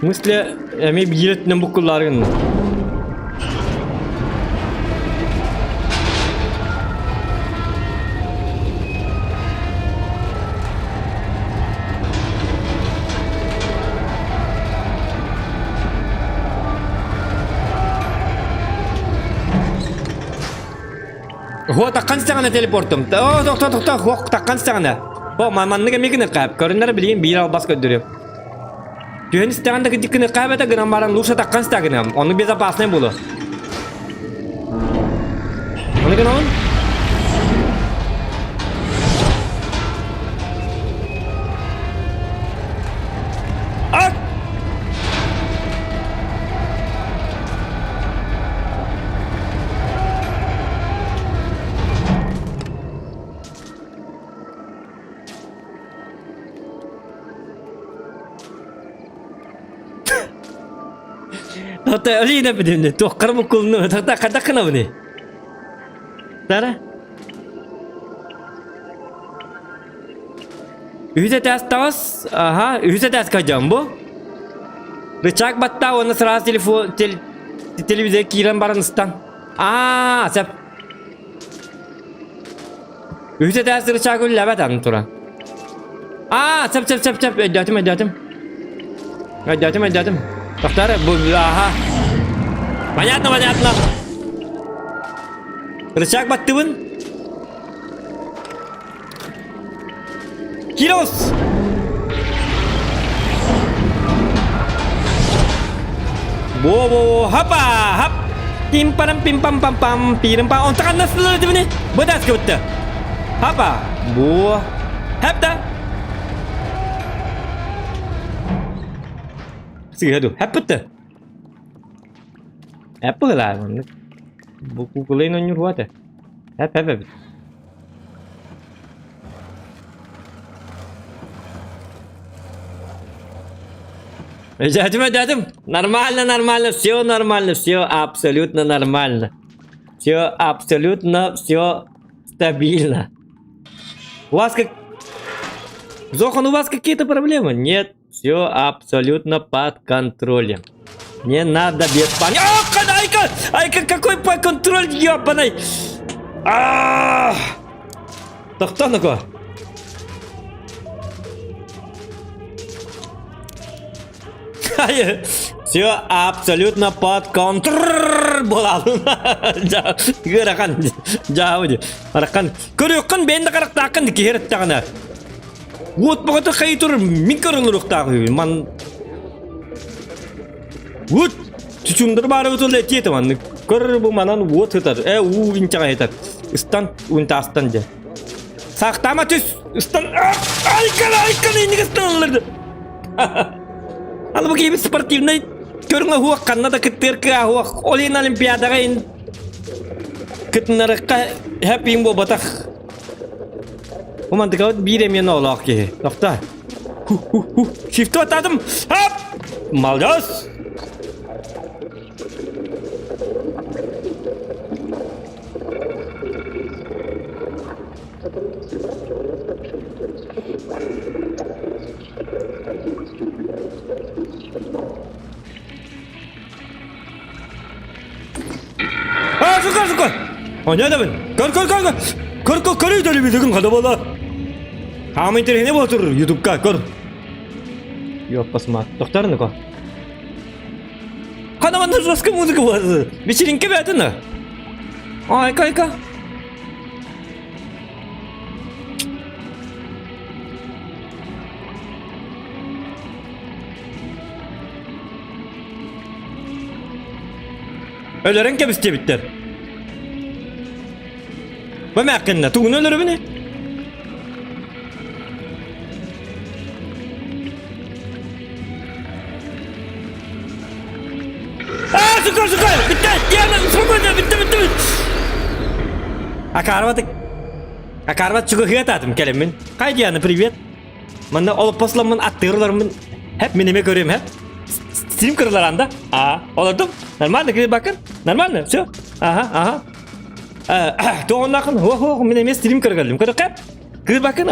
Мысля, эми билетинен букулларын. Ho takkan istagana teleportum. Oh doktor. Ho takkan istagana. Ho manniga mekini qayıp. Körünleri bileyim bir al bas gönderiyorum. Düğün istaganda gidikini qayıp da gınan baran luşa takkan istagana. Onu bezapasne bulu. Onu gınan? Ak! Hatta öyle ne bileyim ne. Tuhkar mı kulunu? Hatta kadakına mı ne? Nara? Ühüze ters tavas. Aha. Ühüze ters kacam bu. Bıçak batta onu sıra televizyon kiran baranıstan. Aaa sep. Ühüze ters bıçak öyle evet anlatıran. Aaa sep. Ödüyatım. Doktor bu aha. Понятно. Rıçak battı bun. Kiros. Bo hapa hap. Pim pam pirim pam. Ontakan nasıl öyle bu ne? Bu da sıkıntı. Hapa. Bu. Hep da. Aduh, Apa lah, bu kukulin nyuruh apa? Hep. Жадим. Нормально, все нормально, все абсолютно нормально. Все абсолютно, все стабильно. У вас как... Зохан, у вас какие-то проблемы? Нет, все абсолютно под контролем. Не надо без паники. Айка, какой по контроль, ёбаный! Доктор, ну-ка. Все абсолютно под контроль. Гыракан, жауди. Аракан. Көрөккөн бенде карактакын кихереттагына. Вот богато хайтур микролуктагы. Ман вот чучундыр бары өтөле кетеман. Көр бу манан вот этар. У винчага етат. Истан унтастан же. Сактама түс. Истан. Айкала инигестелерди. Ал bu gibi sportivный körüngө хуак канада киттерке хуак олин олимпиадага ин китнарыкка хепин бо батак. Уман дегат бире мен олак ки. Доктор. Shift atadım. Hop! Maldas. Süper. Oyna da ben. Kör televizyonun kadabala. Hamı internete oturur YouTube'ga kör. Yok basma. Doktor ne ko? Kanamanda rızkı müzik var. Biçirinke verdin mi? Ayka. Öleren kebiste bitter. Bu mekkinde tuğun ölürü beni. Sukar. Bitti. Diana sukar bitti. Akarvat çıkı hıyat atım kelimin. Kay Diana привет. Manda olup poslamın attırlarımın hep minime görüyorum hep. Stream kırılar anda. Olurdum. Normal ki bakın. Normal mi? Все. Aha. Doğan bakın. Ho minime stream kırıyorum. Kırık hep. Kır bakın.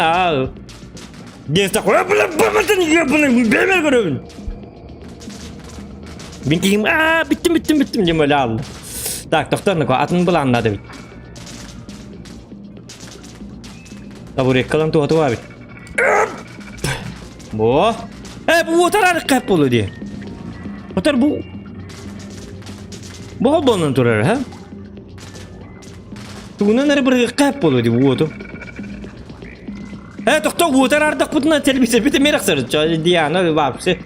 Gençler. Bunu bemer görüyorum. Ben kim? Bittim diye böyle aldı. Tak doktor ne ko atın bulanladı bit. Buraya kalan tuh abi. Bu. Bu otar kap olu diye. Otar bu. Bu bonun turar ha. Tuğuna nere bir kap olu diye bu otu. Doktor bu otar ardak butuna televizyon bitti merak sarı. Diana vapsi.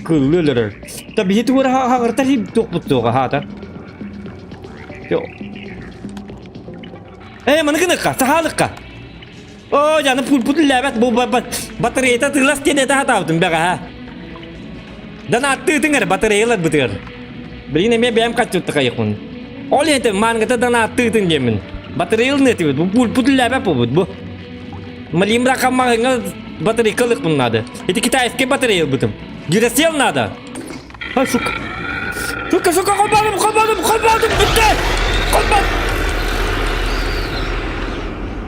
Kılılır. Tabii hiç uğra hartar hip tok butu hata. Yo. Mana kena ka? Sahalık ka? Jangan pul lebat bu baterai telas tiada tahu tuh ha. Dan attı dengar baterai lah betul. Beli namanya BM kacut kayak pun. Oleh itu man kata dan attı tuh jemen. Baterai ne tuh pul lebat bu. Malim rakam mah baterai kelik pun nada. Itu kita eski baterai betul. Girasel nada. Suka kobalım bitti. Kobal.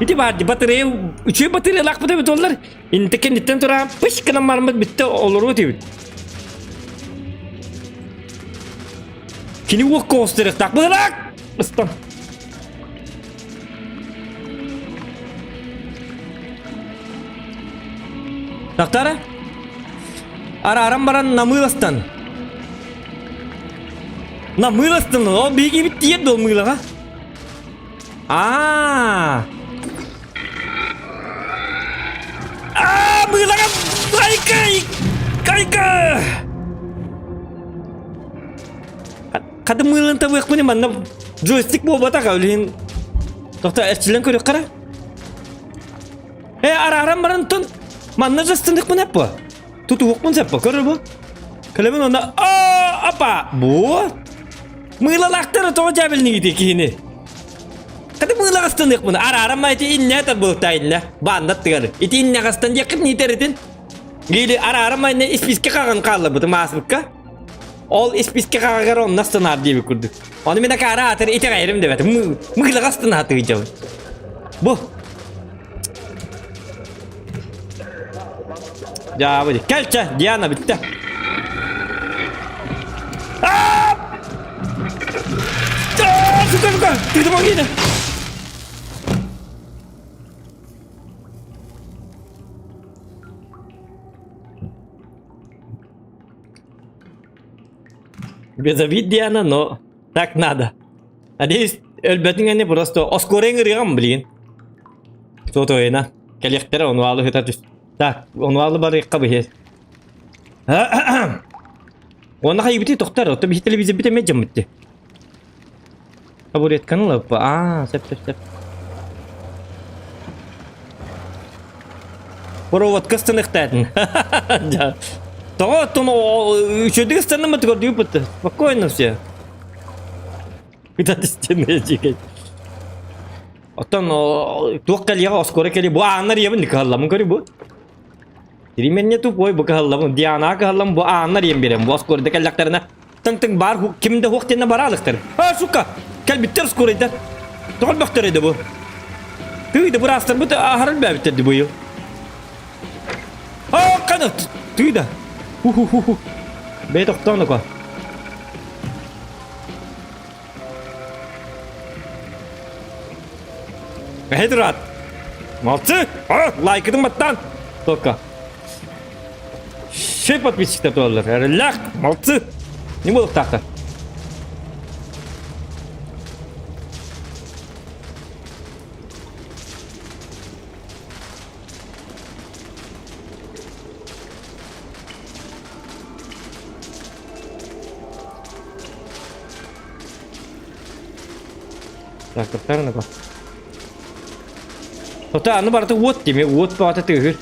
Itu baterai, üçü baterai lak betul. İnteken itten tura pış kena marmut bitti olur mu diyor. Kini work coaster tak berak. Istan. Daktara? Aram baran namılastan. Namılastan o bilgi bitti ya dolmuyla ha. Mılaga kayka. Kadın mılan tabu yak punya mana joystick bawa bata kau lihin. Dokter estilen kau kara. Aram baran tun mana joystick punya apa? Tutup pun siapa? Kau bu? Kalau mana? Apa? Bu? Mılalaktar atau jabil ni gitu kini. Kadın mılalaktan yak pun. Aram mah itu innya terbukti innya. Bandat tiga. Itu innya kastan yakın ni teritin. Gili aram mah ini ispiske kagan kallah betul masuk ka? All ispiske kagan on nasıl nar diye bir kurdu. Onu mina kara atar ite gayrim de betul. Mılalaktan hatı hijau. Bu. Ya bu. Kelçe Diana bitti. Suka. Tidak mau gini. Безобид Диана, но так надо. Надеюсь, эльбетин они просто ускорение регам, блин. Что-то это. Коллектора он валу это. Так, он валу барыкка бихес. Он хайбити доктор, то би телевизия бите меджам битти. Buraya kanal apa? Sep. Провод кастных тайн. Да. То, еще ты стороны мы такой дюпот. Спокойно все. Куда-то стены чекать. Оттан туаккал я скоро кели бу анар я бин каллам кори бу. Тирименне ту бой бу каллам диана каллам бу анар я берем. Бу скоро декаллактарына тың бар кимде хуктена баралыктыр. Сука. Gel bitter skoruydu. Doğal bakteriydi bu. Tüydü bu rastır bu da aharın bir bitirdi bu yıl. Kanat. Tüydü. Be doktor ne ko. Hidrat. Молодцы. Лайкадың маттан. Только. Şey подписчикler dollar. Relax. Молодцы. Ne bu tahta? Так, доктор ну-ка. Доктор, аны барды от деме, от бата тыгыр.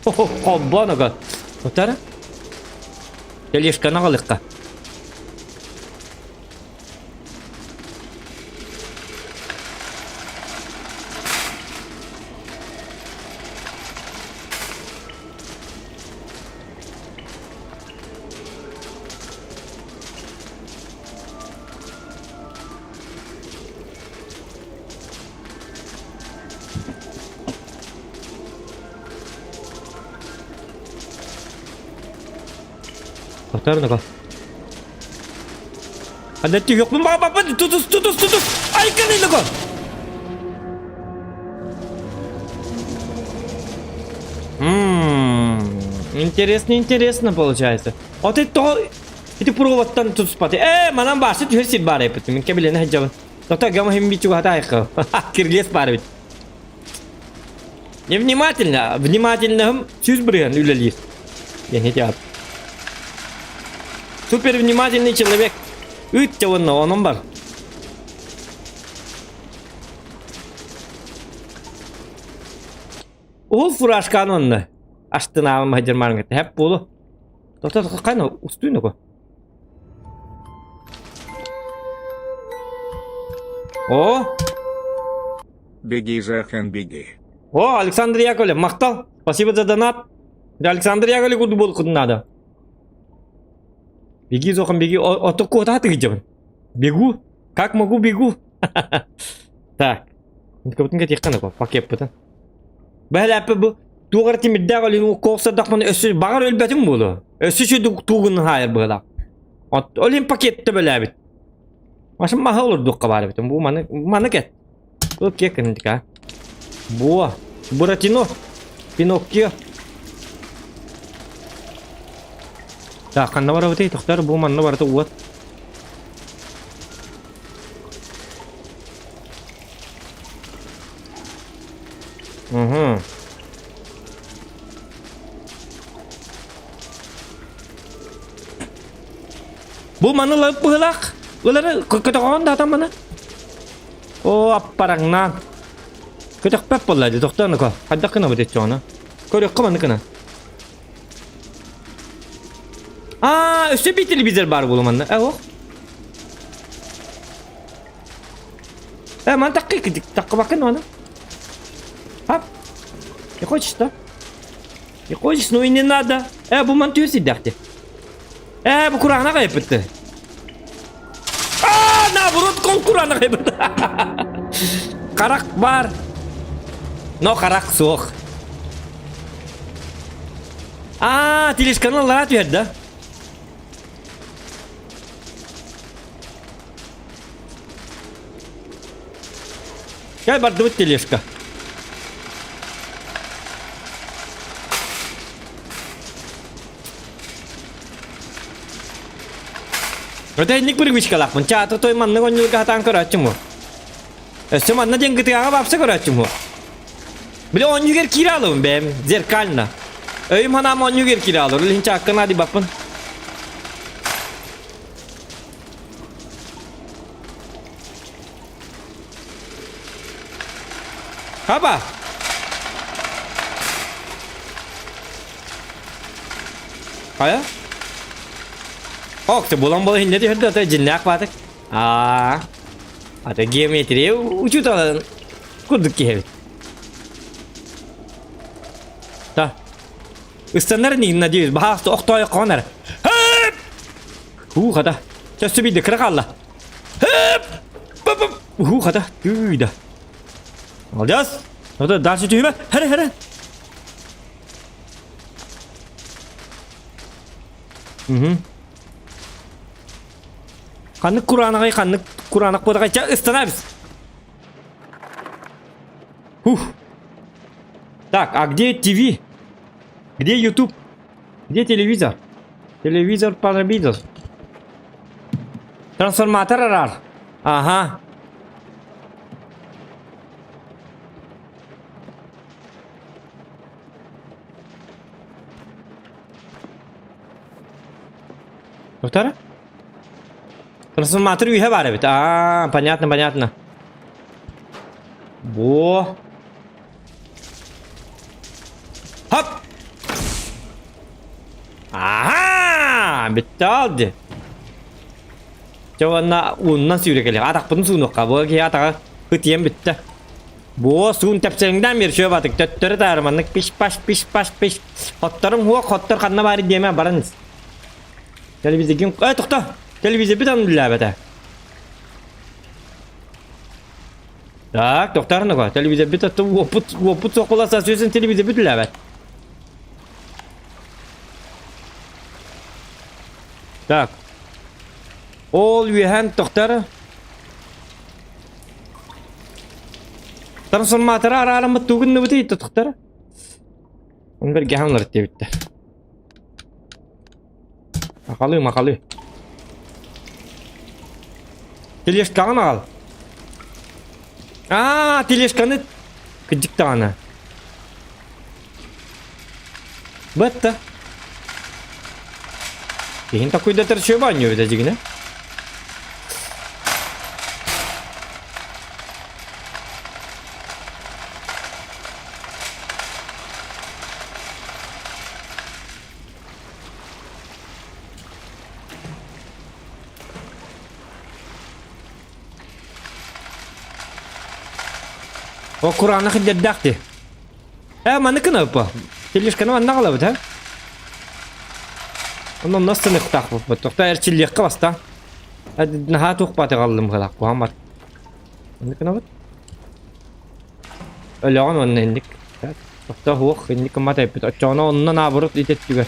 Хо-хо, қобба ну-ка. Доктор? Телешканы қалыққа. Doktор ну-ка. Ada yok mu? Baba tutus. Ay kan ini kok. Интересно получается. Вот это проводтан туспаты. Манам башы түһсит бар айпыт. Мен кебелен хаҗабы. Доктор гама хем бичу хата айкы. Киргиз бар бит. Внимательно сүз бирен үлелис. Я не тяп. Супер внимательный человек. Üç çavunla onun var. O furaşkan onunla. Açtın ağım hacer marangette. Hep bolu. Doktor kayna ustuyunu ko. O. Беги, Захан, беги. O Александр Яковлев, мақтал. Спасибо за донат. Александр Яковлев куду бол надо. Беги, Зохан, беги. Куда ты где? Бегу? Как могу бегу? Так. Кабытын кет яқтан ко. Пакет бутан. Бәләпе бу. Тугар тимиддә галин у колса дакман өсү багар өлбәтим булу. Өсү шу тугын хайыр була. Олим пакетте бәләбит. Машын маха olur дукка бар бит. Бу маны кет. Бу кекин дика. Бу. Буратино. Пиноккио. Так, канна бар бит. Доктор бу манны бар вот. Угу. Bu mana lep bıhlak. Uları kıtıqan da tam mana. O apparangnan. Kıtıq pep bolladı doktor niko. Hadda kına bıdet çoğuna. Körük kımanı kına. Aa, üstü bir televizör var bulumanı. O. Man takı bakın ona. Hop. Не хочешь, да? Не хочешь, ну и не надо. Bu mantıyor sidakti. Bu Kur'an'a kaybetti. Naburut kol Kur'an'a kaybetti. Karak var. No karak soğuk. Телешканы лат verdi. Gel bardı bu telешка. Rồi ник привычка лак. Ча то той манны гонюл гатан карачымы. Өсі манна ден гытыға бапсы карачымы. Біле он югер киралым бәм. Зеркально. Өйім ханам он югер киралыр. Линча аққына ди бапын. Хаба. Kaya? Oh, sebulan boleh hindi herde ata jinnak patak. Ata geometri ucu ta kuduk ki hevet. Ta. Istanlar ni надеюсь, bahas to oqtoy qonar. Hep. Hada. Çası bir de kırak Allah. Hep. Hada. Güyda. Alacağız. Hadi dersi tüyme. Hadi. Kanık Kur'an'a kodakayca ıstanabız. Так, а где ТВ? Где YouTube? Где телевизор? Телевизор парабидос. Трансформатор арар. Ага. Доктор? Трансформатор үйе бар бит. Понятно, понятно. Во. Хоп. Bitti aldı. Çavanna undan sürükeli. Atak bunun sunu kabı ki ataka hıtiyen bitti. Bu sun tepserinden bir şey batık. Töttörü tarmanlık piş piş. Hottarım huwa hottar kanna bari diyeme baranız. Televizyon kim? Tokta. Televizyon bir tane bile. Так, doktor ne kadar? Televizyon bir tane voput sokulasa sözün televizyon bir bile. Так. Ол үйен тоқтары. Трансформаторы ара-арамы түгінні бүті етті тоқтары. Оны бір гәмлер етті бітті. Мақалы. Телешкағын ағал. Телешканы күдік тағаны. Бітті. Кейін такой-то торчевание это дигне. О, Kur'an'ı hiddetti. Manı kınapı. Telişkanı manı ağladı ha. Ondan nasıl nıktak bu? Tokta erçillik kavasta. Hadi naha tukpatı kaldım kalak bu hamar. Ne kınapı? Öyle onun indik. Tokta huok indik mata yapıt. Açana onunla naburut itet gibi.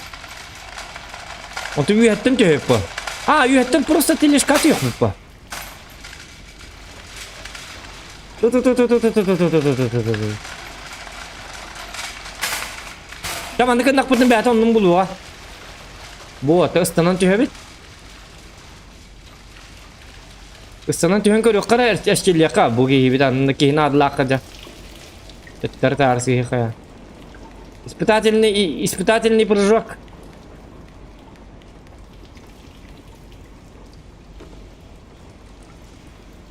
Onu üyettim ki hep bu. Üyettim prosta telişkatı yok bu. Tamam ne kadar putun bir onun buluğa. Bu atı ıstanan tühebit. Istanan tühen körü kara eşkili yaka. Bu gibi bir tane kihin adlı akıca. Tettar tarsı yıkaya. Испытательный прыжок.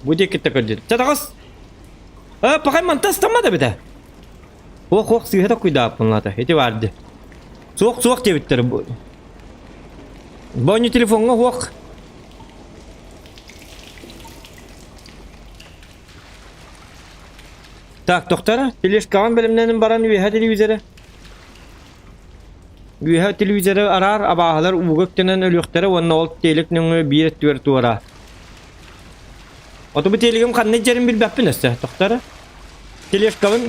Bu diye kitle kördü. Çatakız. Bakayım mantas tamam bir de. Hok sıyıda kuyda bunlar da. Hedi vardı. Soğuk diye bittir bu. Bonyu telefonuna hok. Tak doktora. Telefon bölümlerinin baran üye televizyonu. Üye televizyonu arar abahalar uğuktenen ölüktere onun olup telikinin bir ettiğer tuğra. Oto bu teligim kanne jerim bil bappin esse doktora. Telefon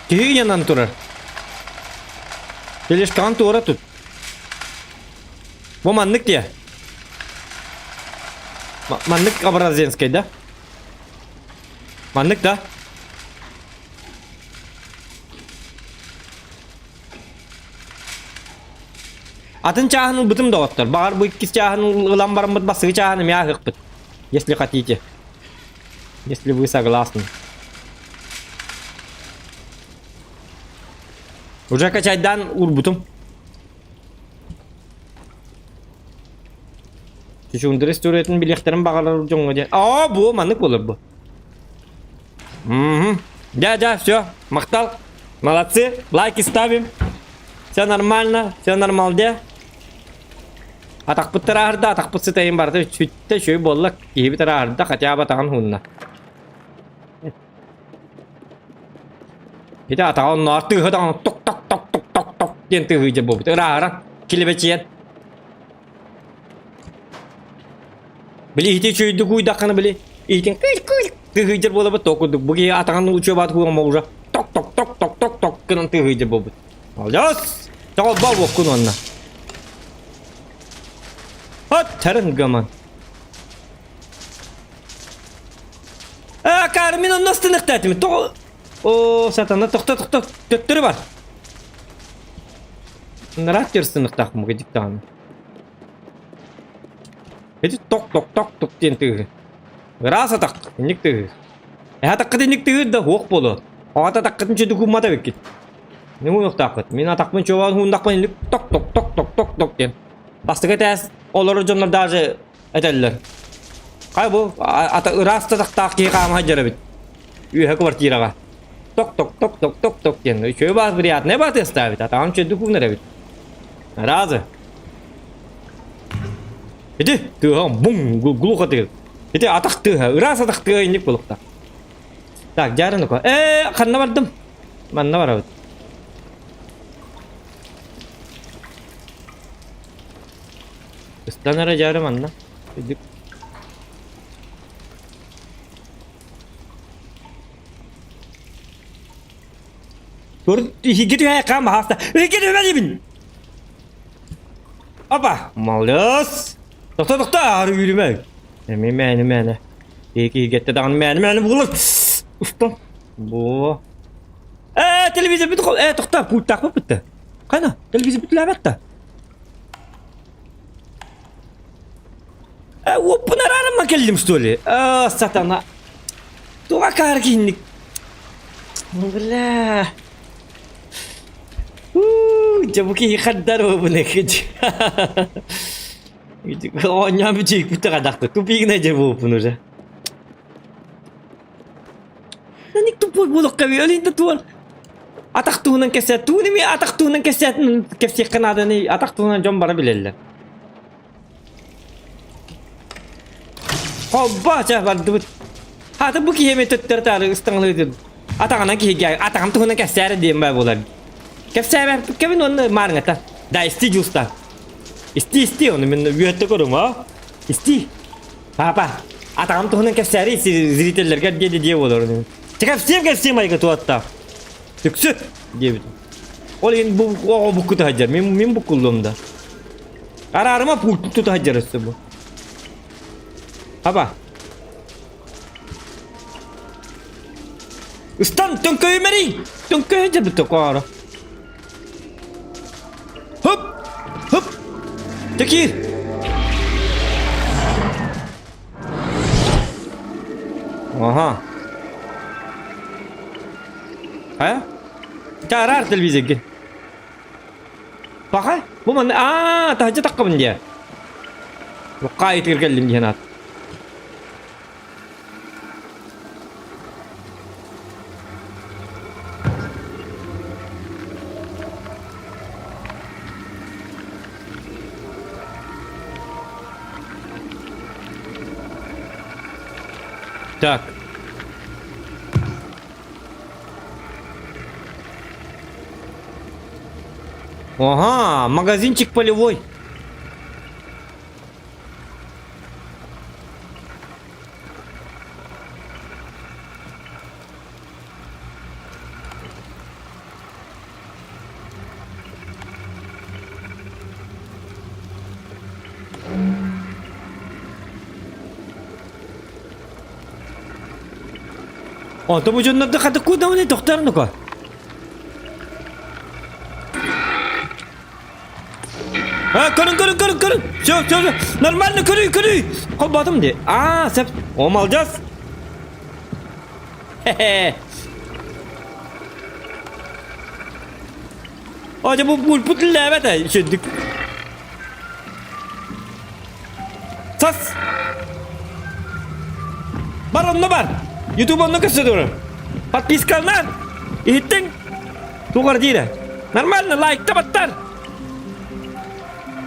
kihi yanan turar. Telefon tuğra tut. Bu manlık diye. Manlık Образенский da. Manlık da. Atın çağının bıtım da otlar. Bağır bu ikisi çağının ılan barın bası çağının ya hıkbıt. Если хотите. Если вы согласны. Уже качайдан ур бутум. Şu restoranın biletlerin bağlar jonga diye. Bu manlık olur bu. Да, все. Махтал. Молодцы. Лайки ставим. Все нормально. Все нормалде. Atak pıttır ahırda. Atak pıttır sayın barda. Sütte şöyle bollak. İyi bir tara ahırda. Kaçağa batağın hunna. Bir de atağın nartı hıdan. Tok tok tok tok tok tok. Diyen tığıcı bu. Ahıran. Kilibeçiyen. Beli ihti çöydü kuydakanı beli. İhtin tığıcı bola bu tokuduk. Bu ki atağın uçuyor bat huwa mawja. Tok tok tok tok tok tok. Kınan tığıcı bu. Alacağız. Çakal bal okun onunla. Hat tarın gaman. Karmin onu nasıl tınıktı mi? Satana tokta. Töttürü var. Rahat yarısınık takımı gıcık tağını. Hadi tok diyen tığı. Rasa tak. İnlik tığı. Takıt inlik tığı da hoq bolu. Ata takıtın çöydü kummata bekit. Ne mu yok takıt? Mina takımın çoğal hundakman inlik tok diyen. Bastık etes. Olur canlar daha ederler. Hay bu ata rasta tak ki qam hajar bit. Üye kvartiraga. Tok tok tok tok tok tok diyen. Şöyle baz bir yat ne bat estavit. Atam çödü kumnere bit. Razı. Hadi tuğam bum gluk atıyor. Hadi atak tuğa. Rasta tak tuğa indik bulukta. Tak jarın ko. Kanna vardım. Manna var abi. Istanara jarım anna. Hadi. Gitu ya kamu hasta. Gitu beni bin. Apa? Males. Doktor yürüme. Mene. İyi gitti dan mene bulur. Ustam. Bu. Televizyon bitti. Doktor pul takma bitti. Kana televizyon bitti labatta. O pınar arama geldim stoli. Satana. Tuğa karginlik. Alhamdulillah. Çabuk iyi kadar o bu ne kıcı. O nyam cik bir tane tu ping ne bu bunu ya. Nanik tu buluk kami olin tu tuan. Atak tunan keset tu ni mi atak tunan keset kanada ni atak tunan jom bara bilirler. Hobba cah vardı. Hatta bu ki yemek tutturtar istanlıdır. Atak anak ki gel atak tunan keset diye mi bolar. Kefseme kevin onu marngata. Da isti justa. Isti onu men üyette korum ha. Isti. Papa. Atam tuhun kefseri ziritellerge diye olur. Kefsem ay tu hatta. Tüksü diye bitti. Olin bu kutu hajar. Mim bu kullumda. Ararıma kutu hajar işte bu. Apa? Ustan tungköy meri. Tungköy hajar betul kau. Hop! Tekir! Aha! Ha? Cara televizyon ki. Bakay? Bu mana? Tahajud tak kapan dia? Lokay tirgalim dia nat. Так. Ага, магазинчик полевой. То bu canına da kadı kuda ne doktor ne ko? Kırın. Şöyle. Normal ne kırı. Kobadım diye. Sep. O mu alacağız? Acaba bu putlu evet ha. Şöyle. Sas. Var. YouTube onu kesedim. Подписка на. Hitting. Tukar dia. Normal like cepetan.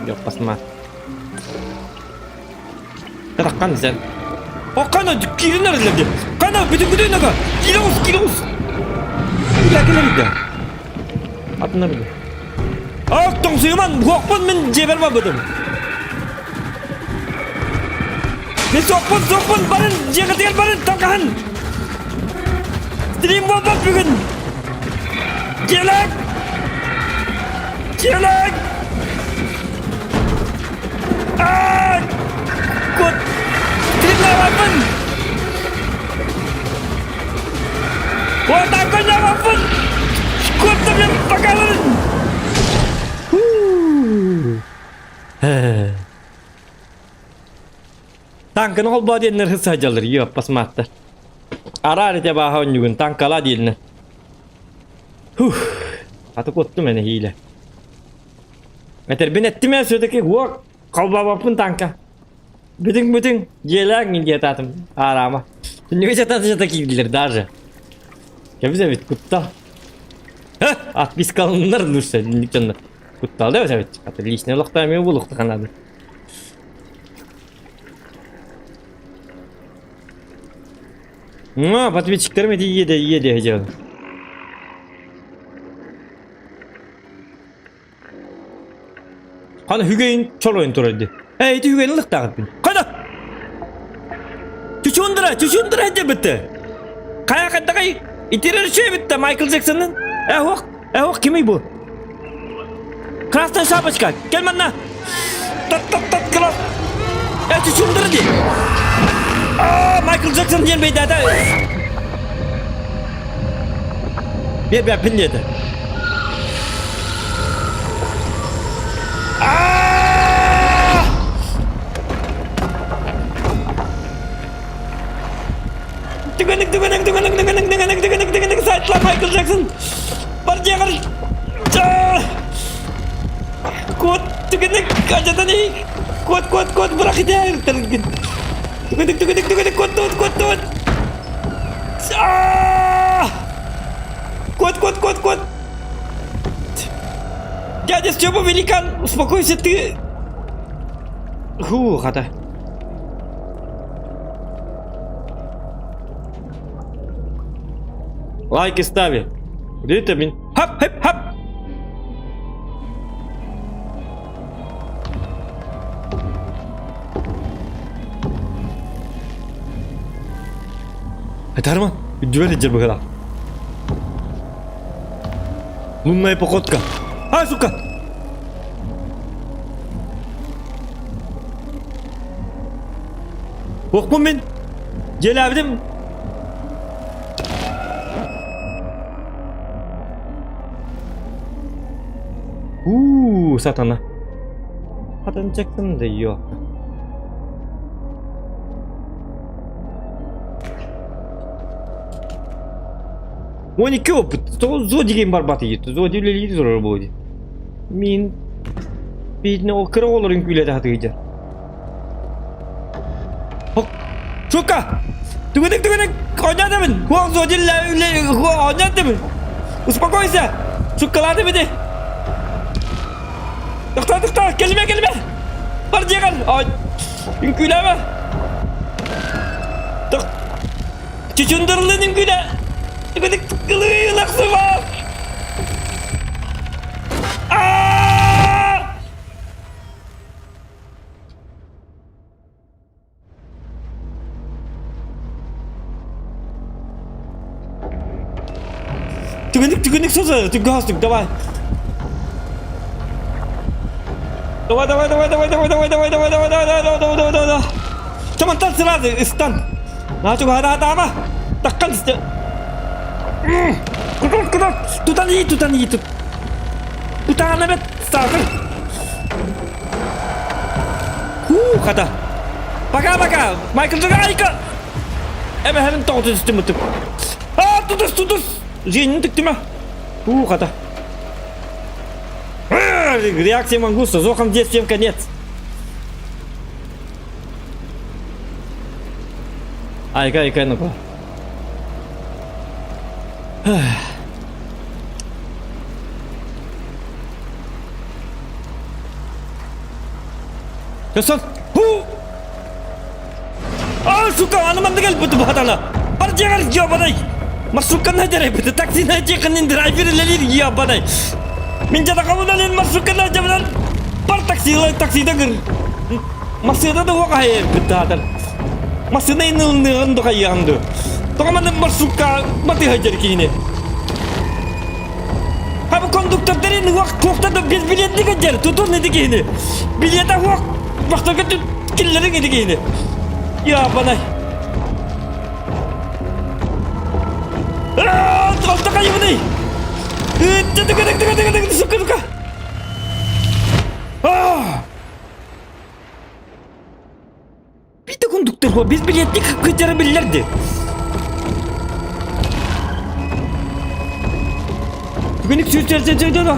Yok basma. Terakkan sen. O kana kiri nerede dia? Kana bütün naga. Kilos. Gila bir de. At nerede? Tong suyman hokpun men jeber babadım. Ne sokpun barın jegetel barın tokahan. Stream babak bugün. Gelek. Kut. Stream babak. Takkan babak. Kut tabi bakalım. Tankın ol badenler hız hacalır. Yok basmaktır. Arar teba hanyugun tankala dilne. Atı kottu mene hile. Meter ben ettim ya söyledi ki kalbaba pun tanka. Bütün gelen gidiyor tatım. Arama. Ne çata gidilir даже. Ya bize bit kuttal. Heh, at biz kalınlar dursa dinlik canlar. Kuttal değil mi evet? Hatta lişne loktamıyor bu lokta kanadı. Подписчиктер ме еді hacı. Hani Hügeyin çoloyun turaydı. Hey, Hügeyin lık dağıt bin. Kada! Çüşündüre hacı bitti. Kaya kadda kay. İtirir şey bitti Michael Jackson'ın. Ehok kimi bu? Krastan Şabaçka. Gel bana. Tat klas. Çüşündüre di. Michael Jackson diyen beyde de. Bir pinledi. Tükenik saytlar Michael Jackson. Barcakar. Kuat tükenik ajadan iyi. Kuat bırak ide. Tükenik kuat. Kuat. Дядя Стёпа великан, успокойся ты. Хата. Лайки стави. Где ты, блин? Хап. Это Арман, идёт ли быгала? Лунная походка. Сука! Okmum ben. Gel abim. Satana. Adam Jackson da yok. Он не опыт, то зодиги барбатыйт, зодилери зор болды. Мен бетіне ол кіролырын күйледі хатыйды. Шука! Түгінік, ойнадымын! Хуақ зодилері ойнадымын! Успокойся! Шукалады беді! Тұқта, келме! Бар жеғар! Үн күйләмі! Чүчіндірілінің күйлә! Түгінік қылығы лақсы бар! Тюгенник, соза, ты галстук, давай. Давай. Чаман тан сразу, стан. Начу гада ама. Таккан сте. Куда? Тутан и тут. Тутан на бет, стартер. Хата. Пока. Майкл Джагайка. Hemen толту системы. Тутус. Женин тіктіме? Қата. Реакция мангуста. Зохам действием конец. Айка, ну-ка. Kesan. Suka, anamanda gel butu bahadana. Parjagar jawabanai. Masukkan aja repet, taksi aja kan driver lagi ya badai. Minta kamu dalin masukkan aja benar. Par taksi denger. Maksudnya tuh kok kayak betul. Maksudnya ini untuk kayak anda. Tuh kamu masukkan mati hajar kini. Abi konduktor dari waktu tuh bilet dikejar, tutur nih kini. Biletnya waktu itu killer gini. Ya badai. Толта кайбыдай. Тык, сука. Бите кондуктор го без билетти көтөрө билерди. Бүгүнүк сөйдө да.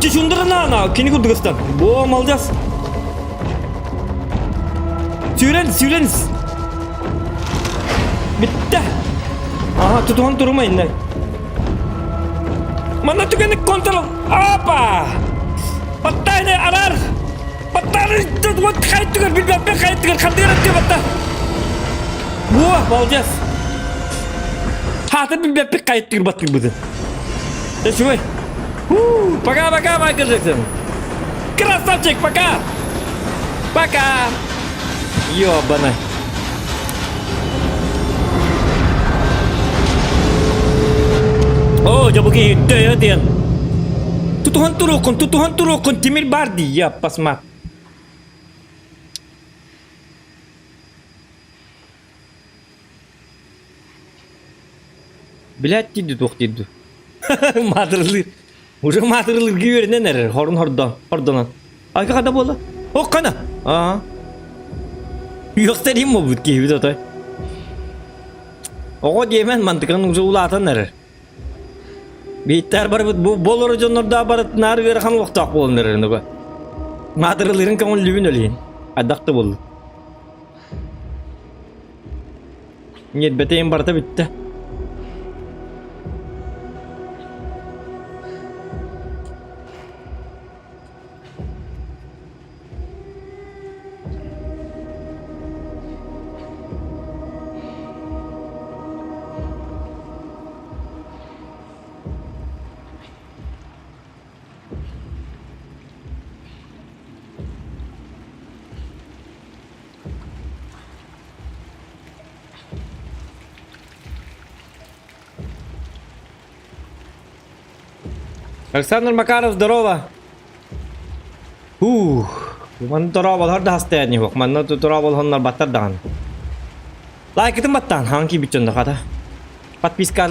Чүчүндүрүн ана, кини курдугустан. Бо малдас. Süreniz. Bitti. Aha tutuğun durmayın lan. Mana tükenlik kontrol. Apa? Battay ne arar? Battay tutuğun kayıt tüker. Bilmem ben kayıt tüker. Kandirat diyor battay. Buah balacağız. Hatır bilmem ben kayıt tüker battay budun. Ya şuay. Пока, Майкл Джексон. Красавчик, пока. Пока. Ёбана. Oh, coba gitu ya Tian. Tutuhan turukun, Timir Bardi ya pas mat. Блядь, тиду тух тиду. Madırılır. Уже madırılır gibi ne nerer? Hordan. Arka kada bola. Oh kana. Aha. Yoksa değil mi bu gibi de tay? O diyemen mantıkın ucu ulatan nerer? Bitter bar bu bolor jonlarda bar nar ver kan vaktak bol nerer ne ko? Madırılırın kamun lübün öleyin. Adakta bol. Niyet beteyim barta bitti. Александр Макаров, здорово. Ман здорово, харда хастая не хок. Ман здорово, хоннар баттар дан. Лайк это баттан, ханки бичон да хата. Подписка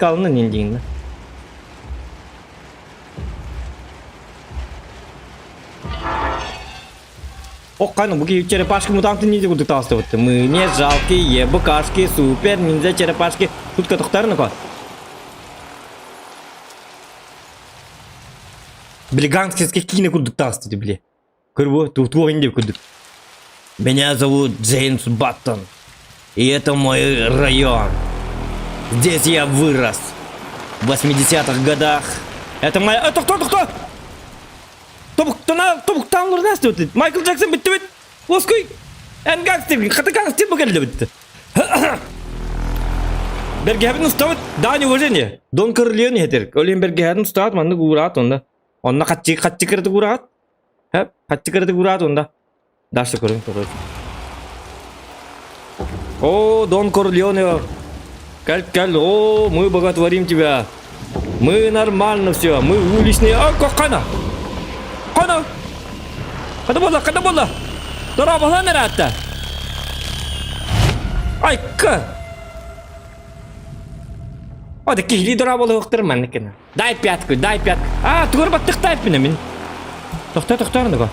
алны ниндин. Оккану буги черепашки мутанты ниндзя кудук таастыбытты. Мы не жалкие, букашки, супер, ниндзя черепашки. Шутка тухтарны ко. Бля, гангстерских кино курдук тастыды, бля. Кырбу, твой индев курдук. Меня зовут Джеймс Баттон. И это мой район. Здесь я вырос. В 80-х годах. Это моя... Это кто? Тобуктан лурнасты вот. Майкл Джексон битті бит. Оской. Эн гангстер. Хата гангстер бігелді бітті. Бергебін ұставыт. Да, неуважение. Дон Корлеон етер. Олен бергебін ұставыт. Манды курат онда. Онна қатчы кірді курат. Қатчы кірді курат онда. Дашты көрін. О, Дон Корлеоне. Кәл. О, мы боготворим тебя. Мы нормально все. Мы уличные. А, қана. Қада болла. Дора болла нәратта. Ай, ка. О, да кихли дора болла өқтірман некен. Дай пятку. А, тугар баттық тайп мені мен. Тоқтар нұға.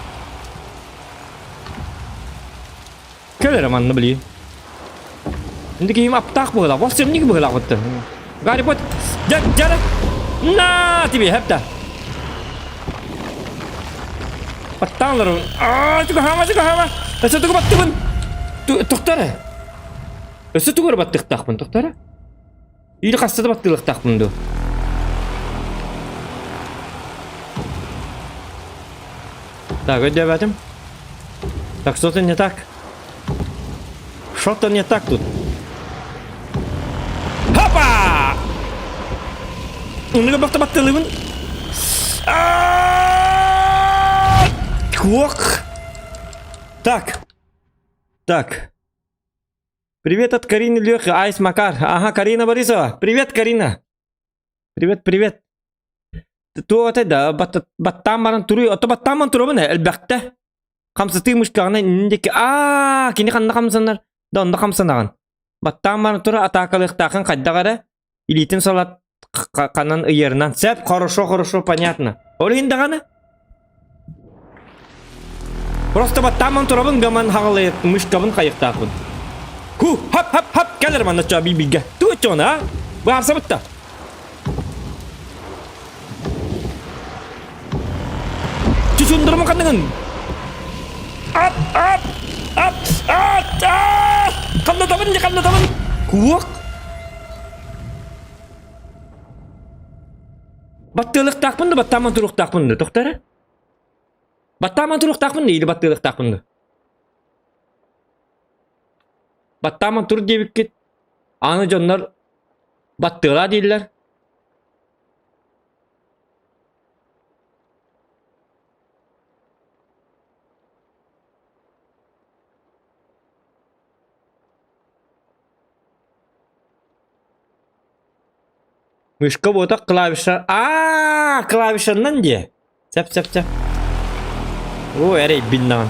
Көлер аманны білейін. Енді кейім аптақ бұғыла. Волсем неге бұғыла құтты. Гарри Поттер. Жары. На тебе, хепта. Баттанларым. Түгі хама. Өсі түгі баттығын. Тоқтары. Өсі түгір баттық тақпын. Тоқтары. Үйлі қастады баттылық тақпын ду. Так, өйде бәдім. Так, что-то не так. Что-то не так тут. Хопа! Уныға баттылығын. Квок. Так. Привет от Карины Лёхи, Айс Макар. Ага, Карина Борисова. Привет, Карина. Привет. То да, баттаман туру, ото баттаман туру бане, әлбәттә. Камсыты мышкагына индеке. Кини ханна камсаннар. Да, онда камсанаган. Баттаман туру атакалык такын кайдагара. Илитин салат канан ыернан. Сәп, хорошо, понятно. Ол индаганы? Просто баттаман турабын гаман хагылы мышкабын кайыктакын. Хап, келер манна чаби биге. Ту чона, барса битта. Чучундырма кандыгын. Ап. Kamda taban. Kuak. Battılık takpındı, battaman turuk takpındı, toktara. Battaman turuk takpındı, iyiydi battılık takpındı. Battaman turuk diye bükket. Anı canlar battıla değiller. Müşka boda klavişler. Klavişlerden diye. Sep. O erey bilmem.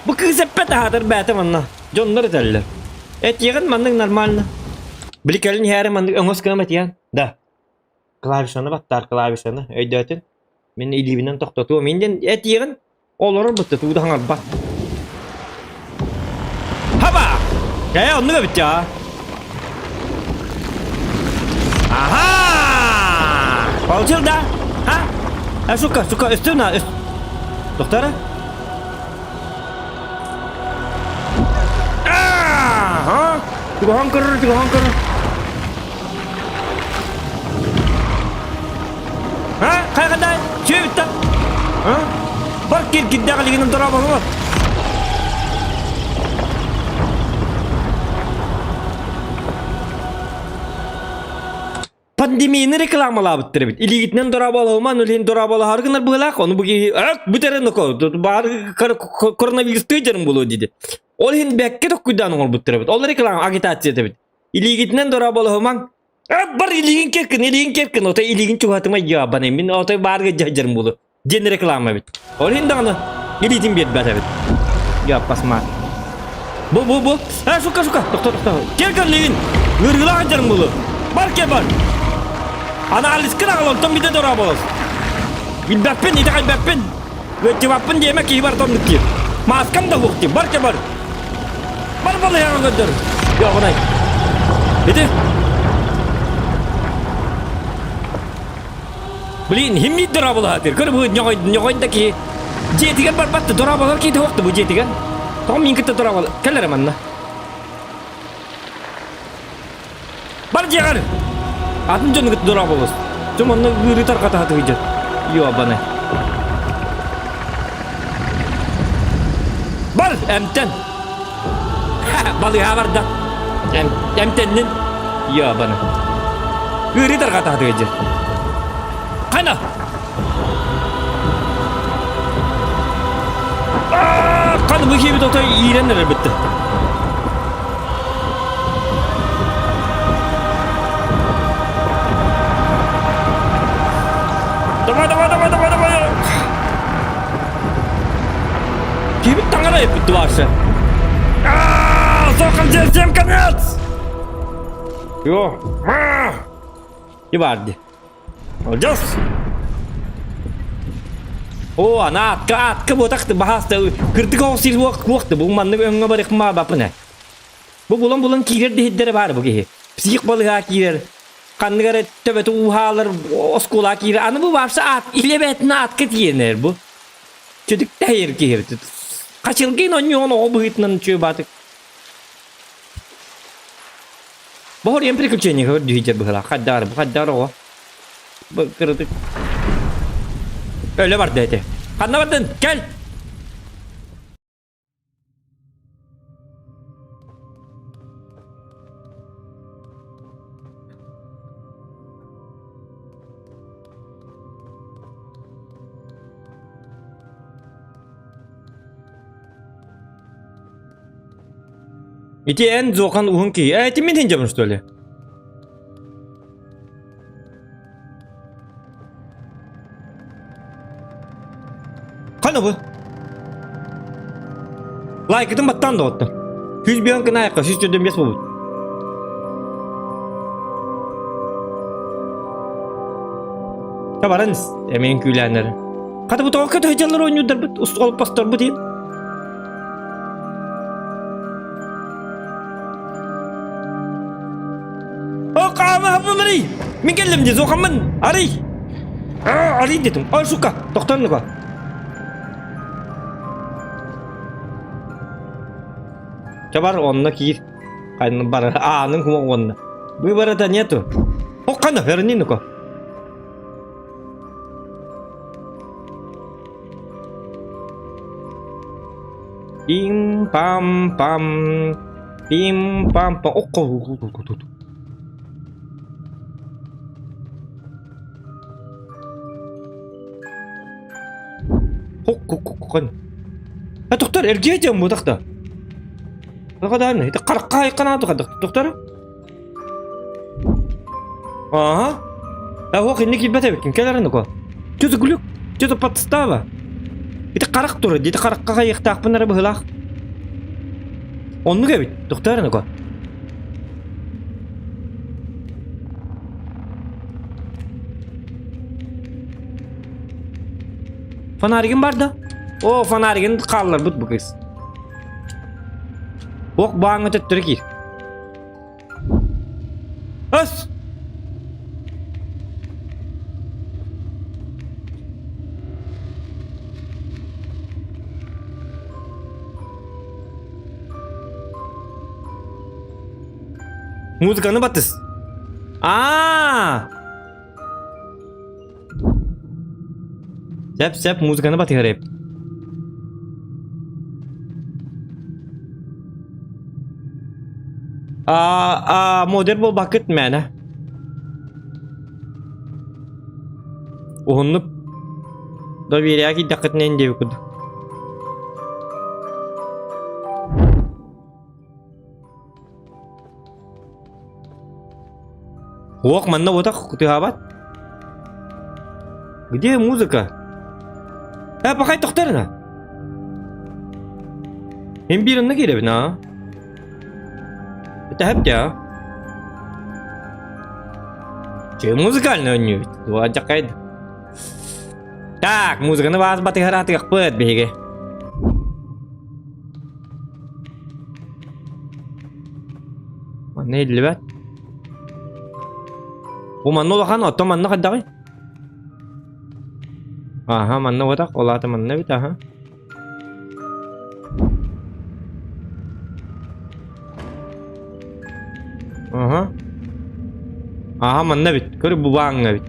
Bu kız sepet hadır bäte manna. Jonlar derler. Et yığın mandık normalna. Blikelin her mandık öngös kıyamet yan. Da. Klavişlerine battar klavişlerine. Öydötün. Men ilibinden toktatu. Menden et yığın. Olur bitti. Tuğda hangar bat. Haba. Ya onu da bitti ya. Aha! Palcıl da. Ha? Suka üstüne. Doktora? Ha? Tiga hangker. Ha? Kayak kada? Cuy bitta. Ha? Parkir kita kali ini terapa semua. Pandemini reklamalar bitirip iligitnen dorabalıman ölen dorabalı hargınlar bıhlak onu bugi bitirin ko bar koronavirüs tüycerim bulu dedi. Ol hin bekke dokkudan ol bitirip ol reklam agitasiya edip iligitnen dorabalıman bar iligin kerkin ota iligin çuhatıma ya bana emin ota barga jajarım bulu jen reklama bit ol hin dana iligin bir bet evet ya pasma bu ha suka doktor kerkin ligin gırgıla jajarım bulu bar Analiz kena kalau tom kita dora bos. Bin bapin ida kan bapin. Gue cewapin dia mak kibar tom dikir. Maskam dah bukti bar ke bar. Bar yang gader. Ya apa naik? Itu. Beliin himmi dora bol hadir. Kau bu nyokoin tak ki. Jeti kan bar bat dora bol kita waktu bu jeti kan. Tom minggu kita dora bol. Kelar mana? Bar jangan. Atın canı git dora bos. Cuma onu guritar kata hati hijat. Yo abane. Bal emten. Balı havar da. Emtenin. Yo abane. Guritar kata hati hijat. Kana. Kan bu gibi doktor iğrenler elbette. Давай. Gibi tangara yapıp duvarsa. Sokam cezem kanat. Yo. Gibardi. Olacağız. O ana at bu taktı bahasta. Kırtık olsuz vakti bu manlık önüne bırakma bapı ne? Bu bulan kiler de hiddere var bu gibi. Psikik balığa kiler. Kandıgara töbet uhalar oskola kiler. Anı bu varsa at ilebetine at ketiyener bu. Çocuk tehir kihir. Kaçılgın onyon o bıhıtının çöğü batık. Bahar yang приключения kau dihijar bahala. Kadar o. Kırdık. Öyle vardı ete. Kanına vardın gel. Itu en zokan uhun ki. Timin hinjam что ли? Kana bu? Like itu battan da otta. Hiç bir an kena yakka. Hiç çözdüm yes bu. Kabarınız. Emeğin küylenleri. Kata bu tavuk kötü heyecanlar oynuyorlar. Usta olup pastor bu değil. Mari, mingkelim je zokaman. Ari. Ari dia tu. Suka. Doktor ni kau. Çabar onunla kiyir. Kaynın bara. Ağanın kuma onunla. Bu barada niye tu? Hokkanda fernin ko. Pim pam pam. Pim pam pam. Okko. Hok. Ha doktor ergeeceğim bu dakta. Ne kadar ne? Qarqqa yıqanadı qadı doktor. Aha. Ha o kinni kibete bikin kelarini ko. Juzu gülük. Juzu patstava. Iti qaraq dur. Diti qarqqa yıqtaq bunları bıhlaq. Onu gebit doktor ko. Fanarigin barda. O fanarigin qallar but bu kız. Ok bana töttürü ki. Ös! Muzikanı batız. Aa! Sep muzikanı batıyor hep. Model bu bakıt mene. Onu da bir yaki dakikten diye kudu. Walk mana вот так кутыхабат. Где музыка? Pakai dokter na. Hembirin ne gire bina? Это hep ya. Музыкальный у нее. Wajak kaydı. Tak, muzikanya bahas batik harati kakpet bihige. Mana idli bat? Bu manno lakan oto manno kadaki. Aha, manno watak. Olah temanna bit aha. Aha manna bit. Kır bu bangga bit.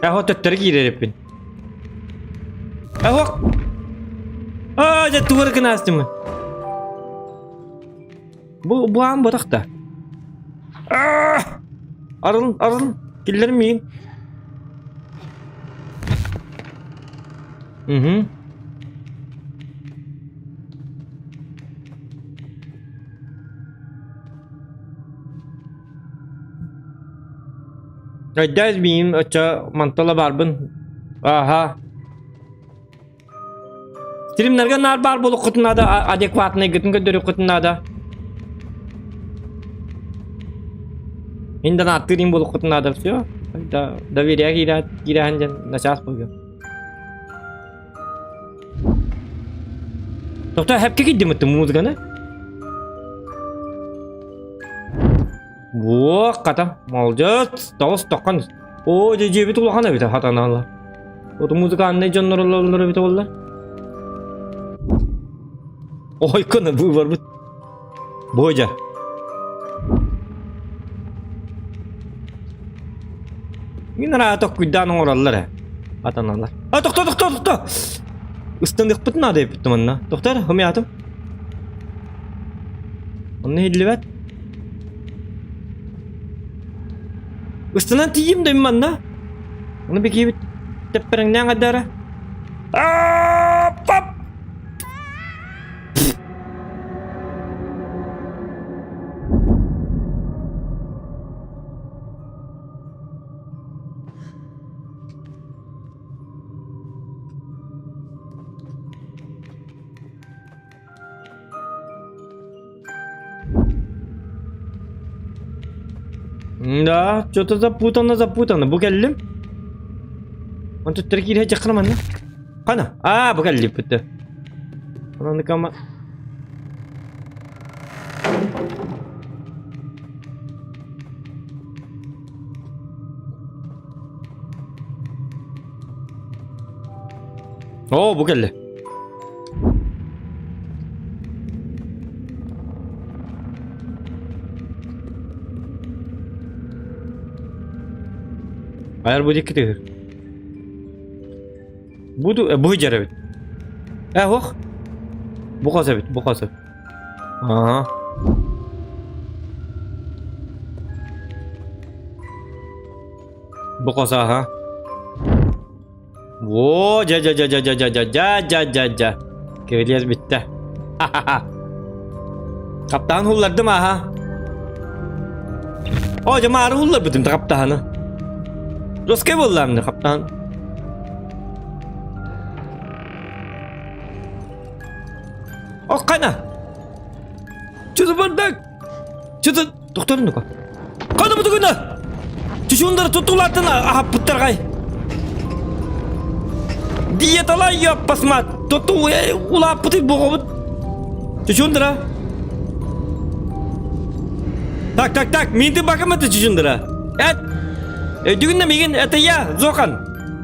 Ya ho tötteri gideripin. Ya ho. Jatuh kena astım. Bu am batakta. Arın. Killerim yiyin. Ders miyim? Aça mantala barbın. Aha. Streamlerga nar bar bolu kutunada adekvatne gittin gödörü kutunada. Indan attırayım bolu kutunada все. Da veriya gira hancan nasas koyuyor. Doktor hep gittim mi muzgana? Wah, kata maljet, tawas tokan. Oh, jadi itu lah kan bita hatan Allah. Itu musika anne canlılar bita ollar. Oh, ikon bu var bu. Boja. Ini ratok kudan orallar ya. Hatan Allah. Ah, doktor. Üstünde pıtna da yaptım anna. Doktor, hami atım. Onu hidlivet. Üstünden tiyim de mana? Onu bir kibit tepereng nang adara. Pop. Да, что-то запутано. Бугалlim. Он тут трекире чакраман. Хана. Бугалlim bitti. Ona nikama. Oh, bugalli. Ayar bu dikkat edin. Bu jarabit. Hoq. Bu qasabit, bu qasab. Aha. Bu qasa ha. Wo, ja. Keliyaz bitti. Kaptan hullardı mı ha? O cemaat hullar bitim kaptanı. Roske bollardı kaptan. O kana. Çözü bardak. Çözü doktorun nuka. Kana bu tukuna. Çüşünleri tutulatın aha puttar kay. Diyet alay yap pasmat. Tutu ula puti boğut. Çüşünleri. Так, minti bakamadı çüşünleri. Düğünde migin это я, Зохан.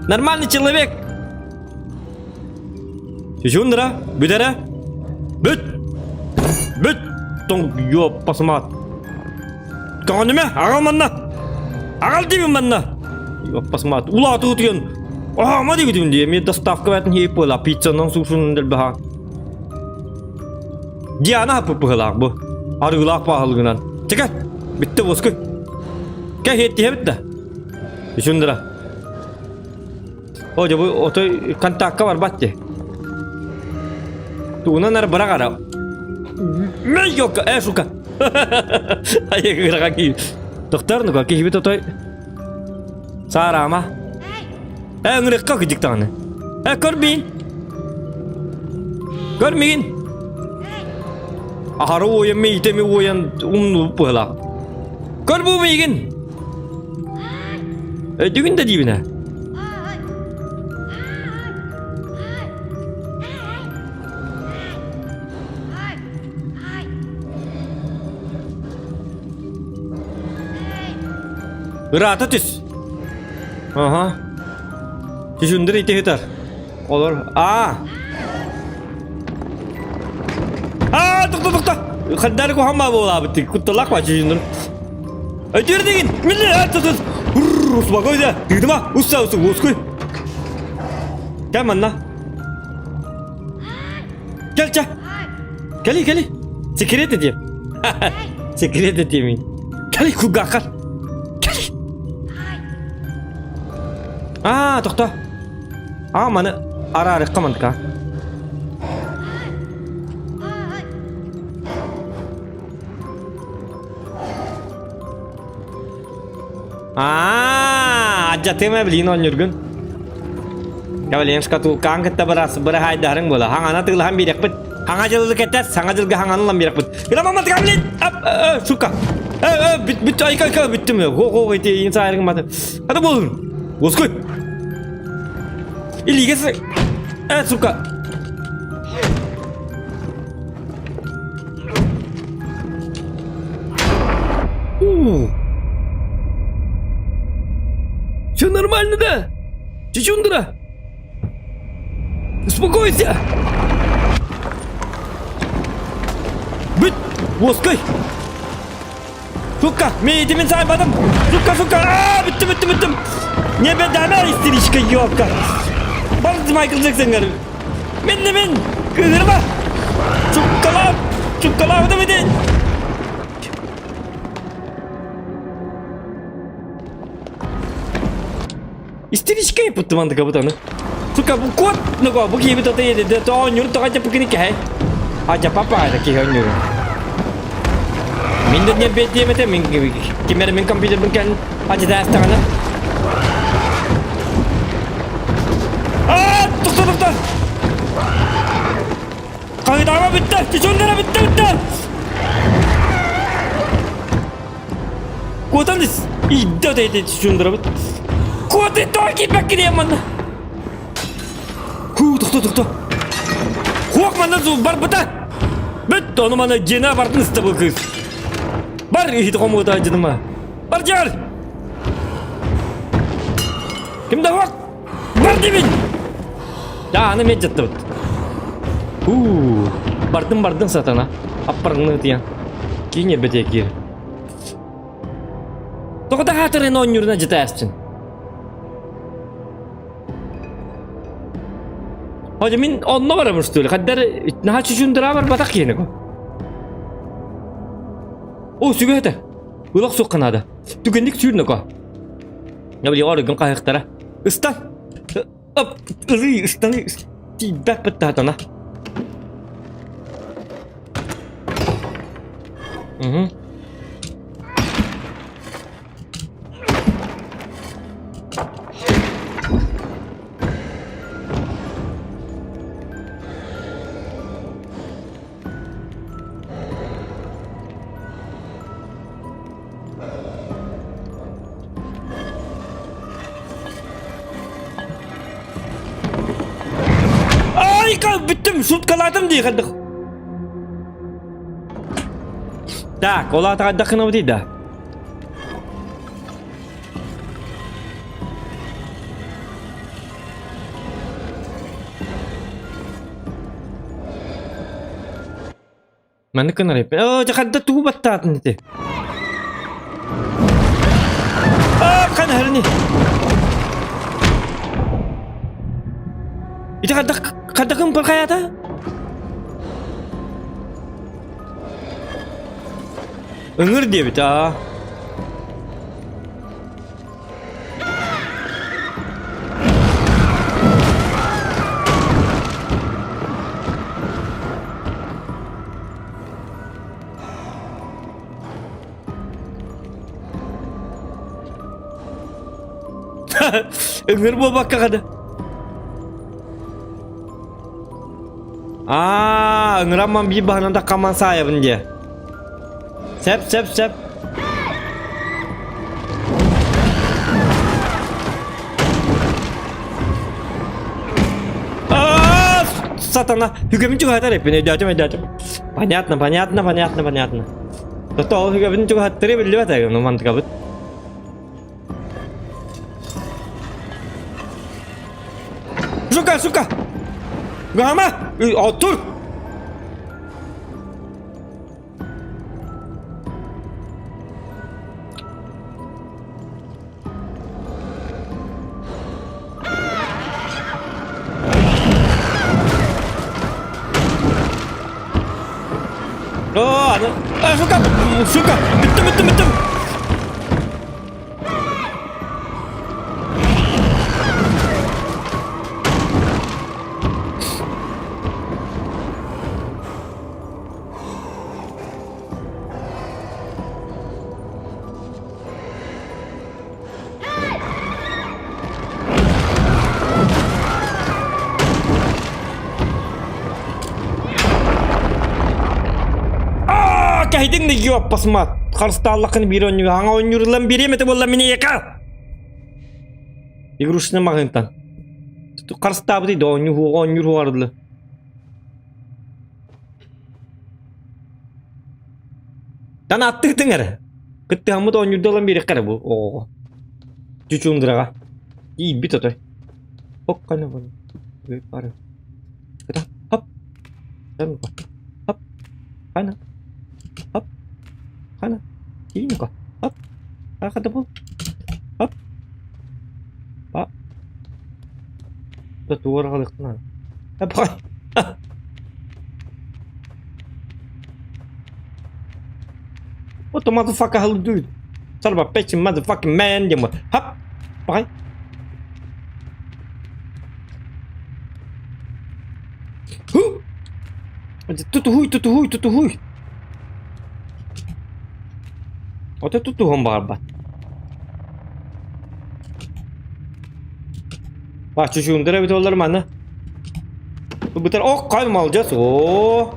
Нормальный человек. Çüşünleri. Büdere. Büt. Ton yop pasmat. Kanime ağal manna. Ağal diyeyim manna. Yop pasmat. Ula tutuyan. Aha ama diyeyim diye. Men dostavka vertin hep ola. Pizzanın susunun del baha. Diyana hapı pıhılak bu. Arıgılak pahalığından. Çıkar. Bitti bozkuy. Gel hetiye bitti. Düşündüre. Hoca bu otoy kantakka var battı. Tuğuna nere bırak ara. Men yok şuka. Ayı kırak ki. Doktor nuka ki hibit otoy. Sara ama. Ngırık kalk dik tane. Görmeyin. Görmeyin. Ahara oyan meyitemi oyan umnu pıhla. Gör bu meyin. Düğün de dibine. Rahat tüs. Aha. Düşündür iti hitar. Olur. Doktor. Kadar ku hamma bola bitti. Kutulak var düşündür. Ödür degin. Millet tut. Usma koy da. Girdim ha. Usta koy. Gel manna. Gel. Gel. Sekret edeyim. Sekret edeyim. Gel ku gakar. Doktor. Mana ara kamandık ha. Ajateme bilin onurgun. Kavaliyen skatu kang kita berahai dareng bola. Hangana tuh lahan bidak pet. Hangajal ketet, hangajal hangan lam bidak pet. Bila mama tkamlin. Suka. Bit ay bittim ya. Ho itu insan yang mata. Kata bolun. Boskoy. İlgisi. Suka. Все нормально, да? Чучундра. Успокойся. Бит, воскай. Сука, медимен saymadım. Сука. Bittim. Ne ben damar istirişka yok. Bak Michael Jackson gar. Men. Kırma. Çukkala da bidin. İstirişka yapıttım andı kabutanı. Suka bu kuat nago bu gibi tote yedi de to nyur to aja begini kayak. Aja papa ada ki nyur. Mindetnya beti mete min kamera min komputer bukan aja das tangan. Doktor. Kau tahu bitti. Cucundara bitti. Kuatan dis. İddia dedi cucundara bitti. Kuatan toki bakire mana. Doktor. Kuak mana tu bar betul. Betul onu mana jena bartın istabu kız. Bar hiç kamu da aja nama. Bar jalan. Kim dah kuak? Bar dibin. Ya ana mejet tuh. Bartın satana. Apar ngetian. Kini betekir. Toko dah hatarin onyurna jetastin. Hocam min onunla varamış öyle. Kaddar naha çüşündüra var batak yeni ko. O sügete. Ulak sokkana da. Tükendik sürüne ko. Ya bir organ kayaktara. Istan. Hop. Istan. Tidak betah tanah. Ay kal bittim sutkaladım diye kaldık. Tak, olah tak ada kenapa tidak? Mana kena rep? Oh, jangan ada tuh batat nanti. Ah, kan hari ni. Itu kada kumpul kaya ta? Engir dia beta. Engir bu bakka kada. Ngeramam bir bahan untuk kaman saya benda. Sep. Сатана, hükümün çok hatar hep beni edacağım. Понятно. Toto hükümün çok hatarı belli var ya, mantık abut. Suka. Gama, otur. Suka. Betul. Kaydın ne yok basmat. Karsta Allah'ın bir oyunu. Hangi oyunculardan biri mi de bolla mini yakal. Игрушечный магниттан. Karsta bu değil. Oyuncu vardı. Dan attı tengere. Kıttı hamı da oyuncu olan biri kare bu. Oo. Cucuğun durağa. İyi bir tutay. Hop kana bunu. Büyük var. Kita hop. Sen bak. Hop. Kana. Hop. Kana. Ini kok. Hop. Kata bu. Hop. Pak. Tuh orang kali kenal. Apa? What the motherfucker hell dude? Son of a bitch motherfucking man. Hop. Bye. Tutuhuy. Ote tutuhum barbat. Bak çocuğundura bir dolar mana. Bu tarafa oh kalma alacağız. Oh.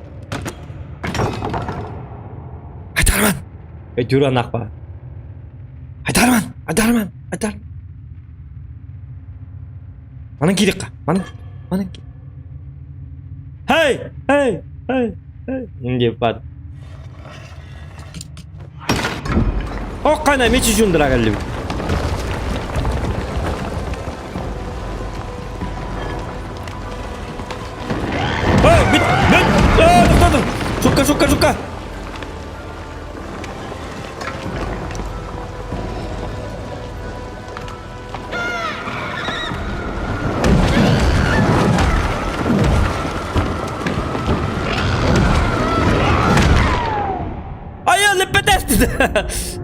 Hadi Arman. Juru anak pak. Hadi Arman. Mana kiri kah? Mana kiri? Hey. Ini pak. Oh kana mi çocuğundura geldi. Suka.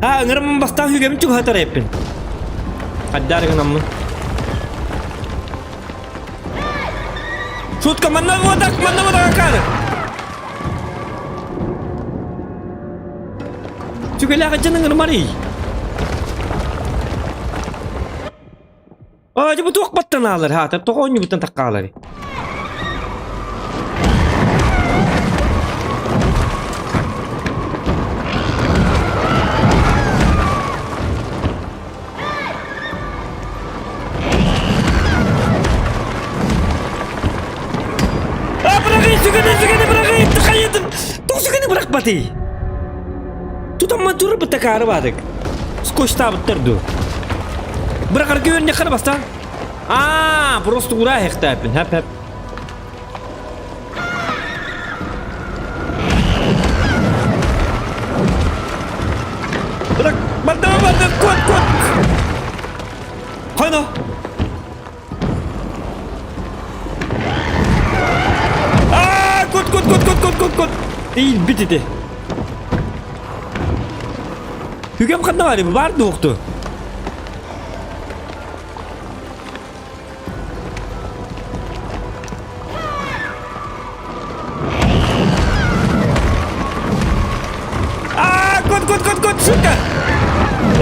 Ha ngırım bastan hügemi çok hatar yapın. Haddar gınamın. Şutka manna vadak akar. Çünkü lakacının ngırmari. Acı bu tok battan alır ha. Tok onyu battan takkalar. Sugani bırakayım tıkaydım. Sugani bırakmadı. Tutamma durur betakar vardık. Skoşta bitirdi. Bırakar güven ne kadar bastı? Aa, просто uğraş hektabın. Hep. Bırak, barda, kod. Haydi. Kod. Değil bitti. Hüküm kadına var ya, vardı yoktu. Kod, suka.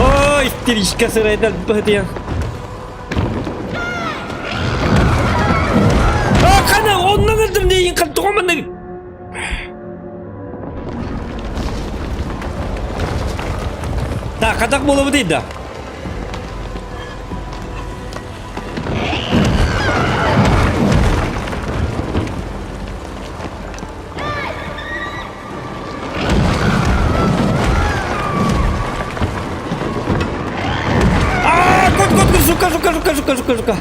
Oh, istirişka sıraydan bahtiyan. Kana ondan öldüm deyin kan tokamanları. Tak katak bola değil de. Suka.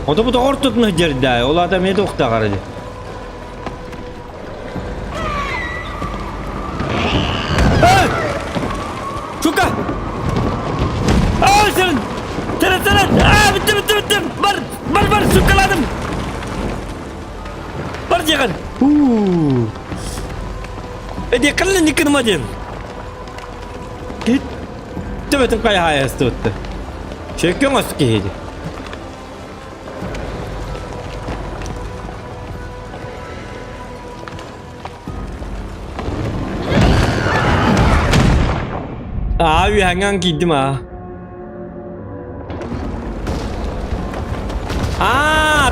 O da bu da ortutmuş ceride. Ola da meyde okta karıcı. Şuka! Senin! Bitti! Bar! Şukaladım! Bar jangan! Dia kalian dikenal aja. Coba tuh kayak hayas tuh. Çekiyor mu ki? Abi hangang gittim ha.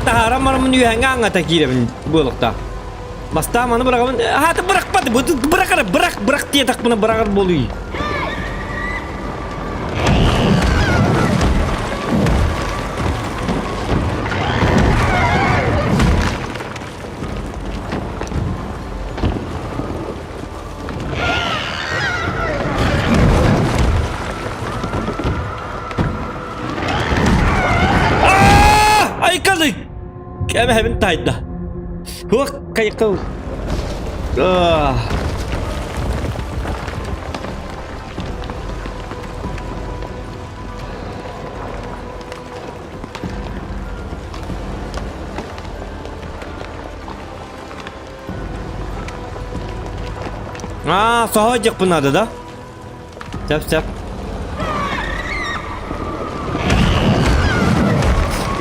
Taharam maram yu hangang ata kira bulukta. Basta mana bırakamın? Ha ta bırakmadı. Bu bırak diye tak buna bırakır boluyor. Em haven't died da. Huwag kayak kau. Sahajak pun ada dah. Siap.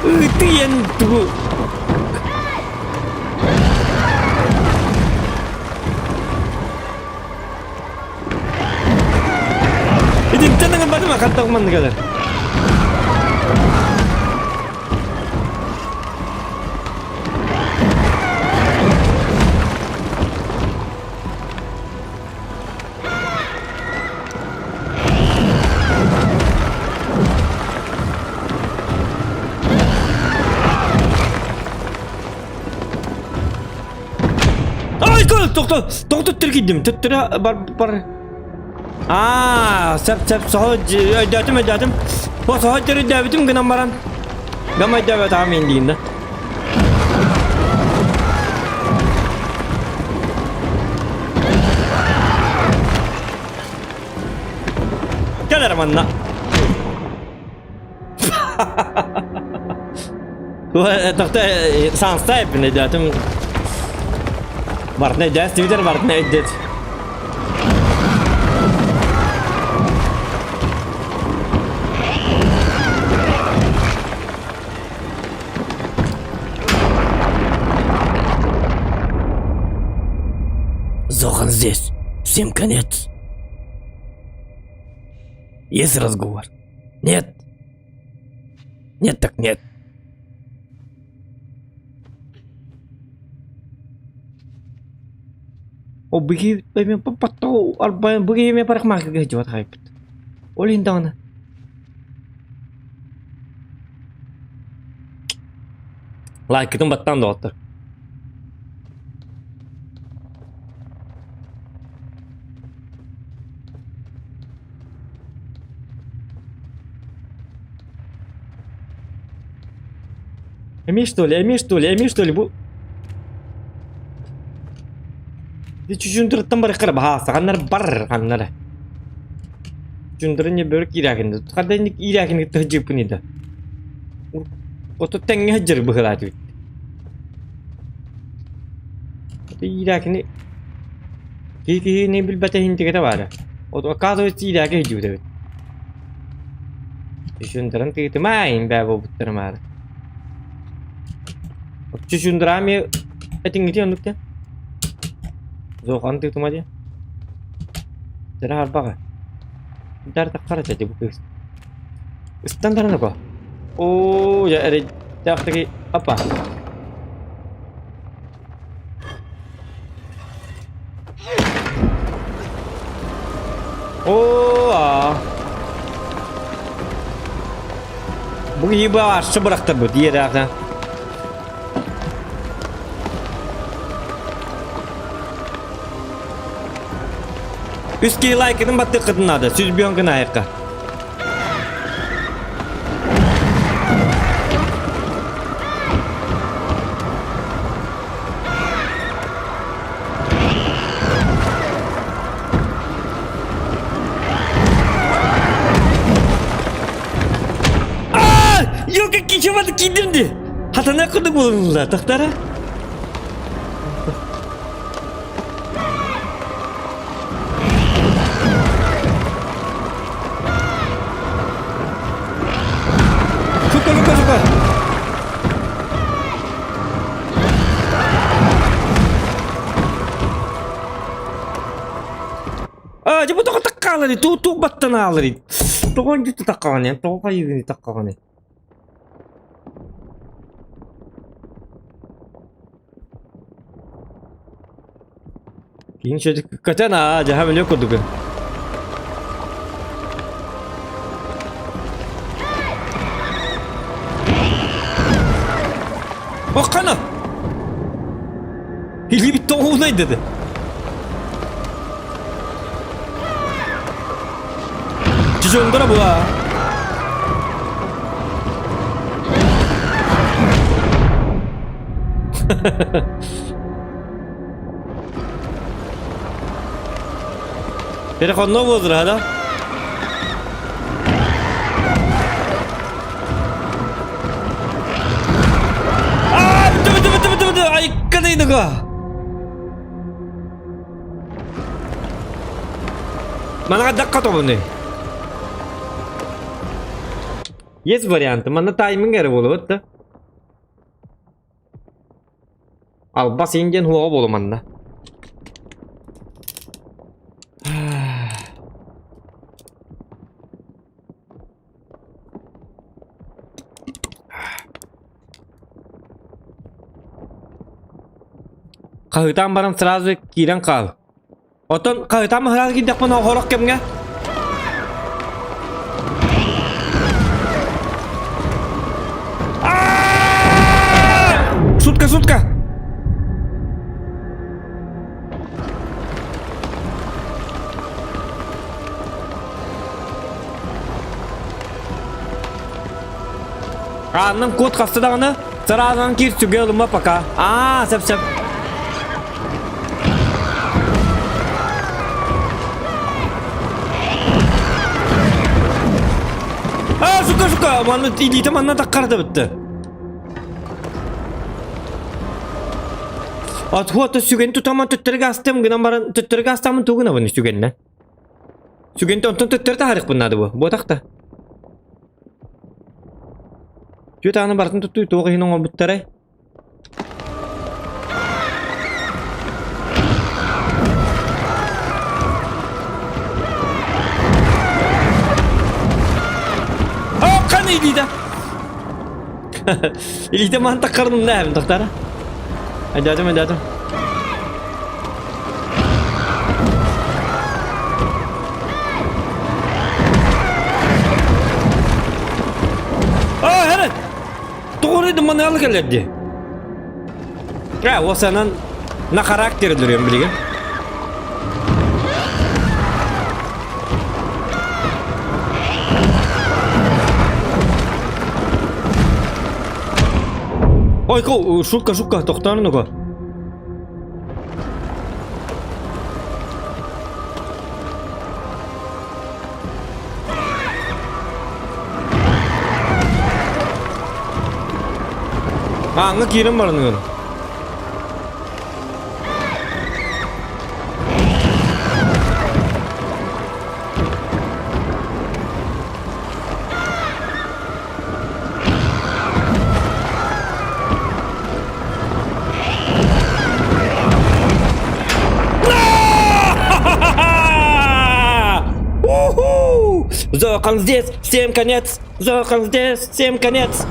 Itu yang tu. Makan teman kadar. Ay kal doktor tergidim. Bar. Sep sahaj ödedim. O sahajları devidim gınamaran. Gamay devet amin diyeyim de. verim anna. Doktor sansta hepine diyatım. Vartına edeceğiz, Twitter vartına edeceğiz. Зохан здесь. Всем конец. Есть разговор? Нет? Нет так нет. О, беги, мен попатау, арбайын беги мен парақмақ кегеті ват хайпыт. Ол енді ана. Лайкытын баттан да отыр. Эми что ли, bu? Düşündürütten bari kırıp hasta kanlar bar kanları. Düşündürünce böyle irakinde. Kadın irakinde tecrübe neydi? O da tenge hacır bu kadar diyor. İrakinde ki ne bil bete hindi kete var. O da kazo irak hacıyor diyor. Düşündürün ki main be bu butlar Düşündürami etin gidiyor nukta. Zokan tuh aja. Cara apa? Dar tak karat aja buku. Standar apa? Oh ya ada jak lagi apa? Oh ah. Bu iba seberak terbut dia dah. Üski like'ın batı kadınladı. Süz bir yongın ayakka. Yok ki cuma da kindirdi. Hatta ne kadar bulundular tahtara? Suka. Coba toko tekan lagi, tutup batan lagi. Toko itu tekannya, toko kayu ini tekannya. Kini şöyle kaçan aja, hemen yok oldu. Bakana. Hili bir tohum ne dedi? Cijonlara bu ha. Pero con no vos rada. Betul. Ay kena itu kah? Mana ada kata apa nih? Yes variant. Mana timing era bolu betul. Albas engine huwa bolu mana? Kahitam barang serazu kirang kal. Oton kahitam halal kita pun horok kem nggak? Sutka. Anam kod kastı da onu. Serazu'nun kir süge olma paka. Sep. Şuka manı ilite manna takkardı bitti. Atı sügen tutaman tüttürü gastım gınan baran tüttürü gastamın tuğuna bunu sügenle. Sügen tontun tüttürü tarih bunladı bu. Bu takta. Jutanın baratın tuttuğu tuğu hinon o bittere. Kan ilide. İlide mantak karnım ne hem doktara? Hadi. Herret. Doğruydu bana al geldi. Ya o senin ne karakteri duruyor biliyor. Ой, шутка, тоқтар ну-ка. Аңа кирим бар ның. Зоокан здесь, всем конец! Зоокан здесь, всем конец!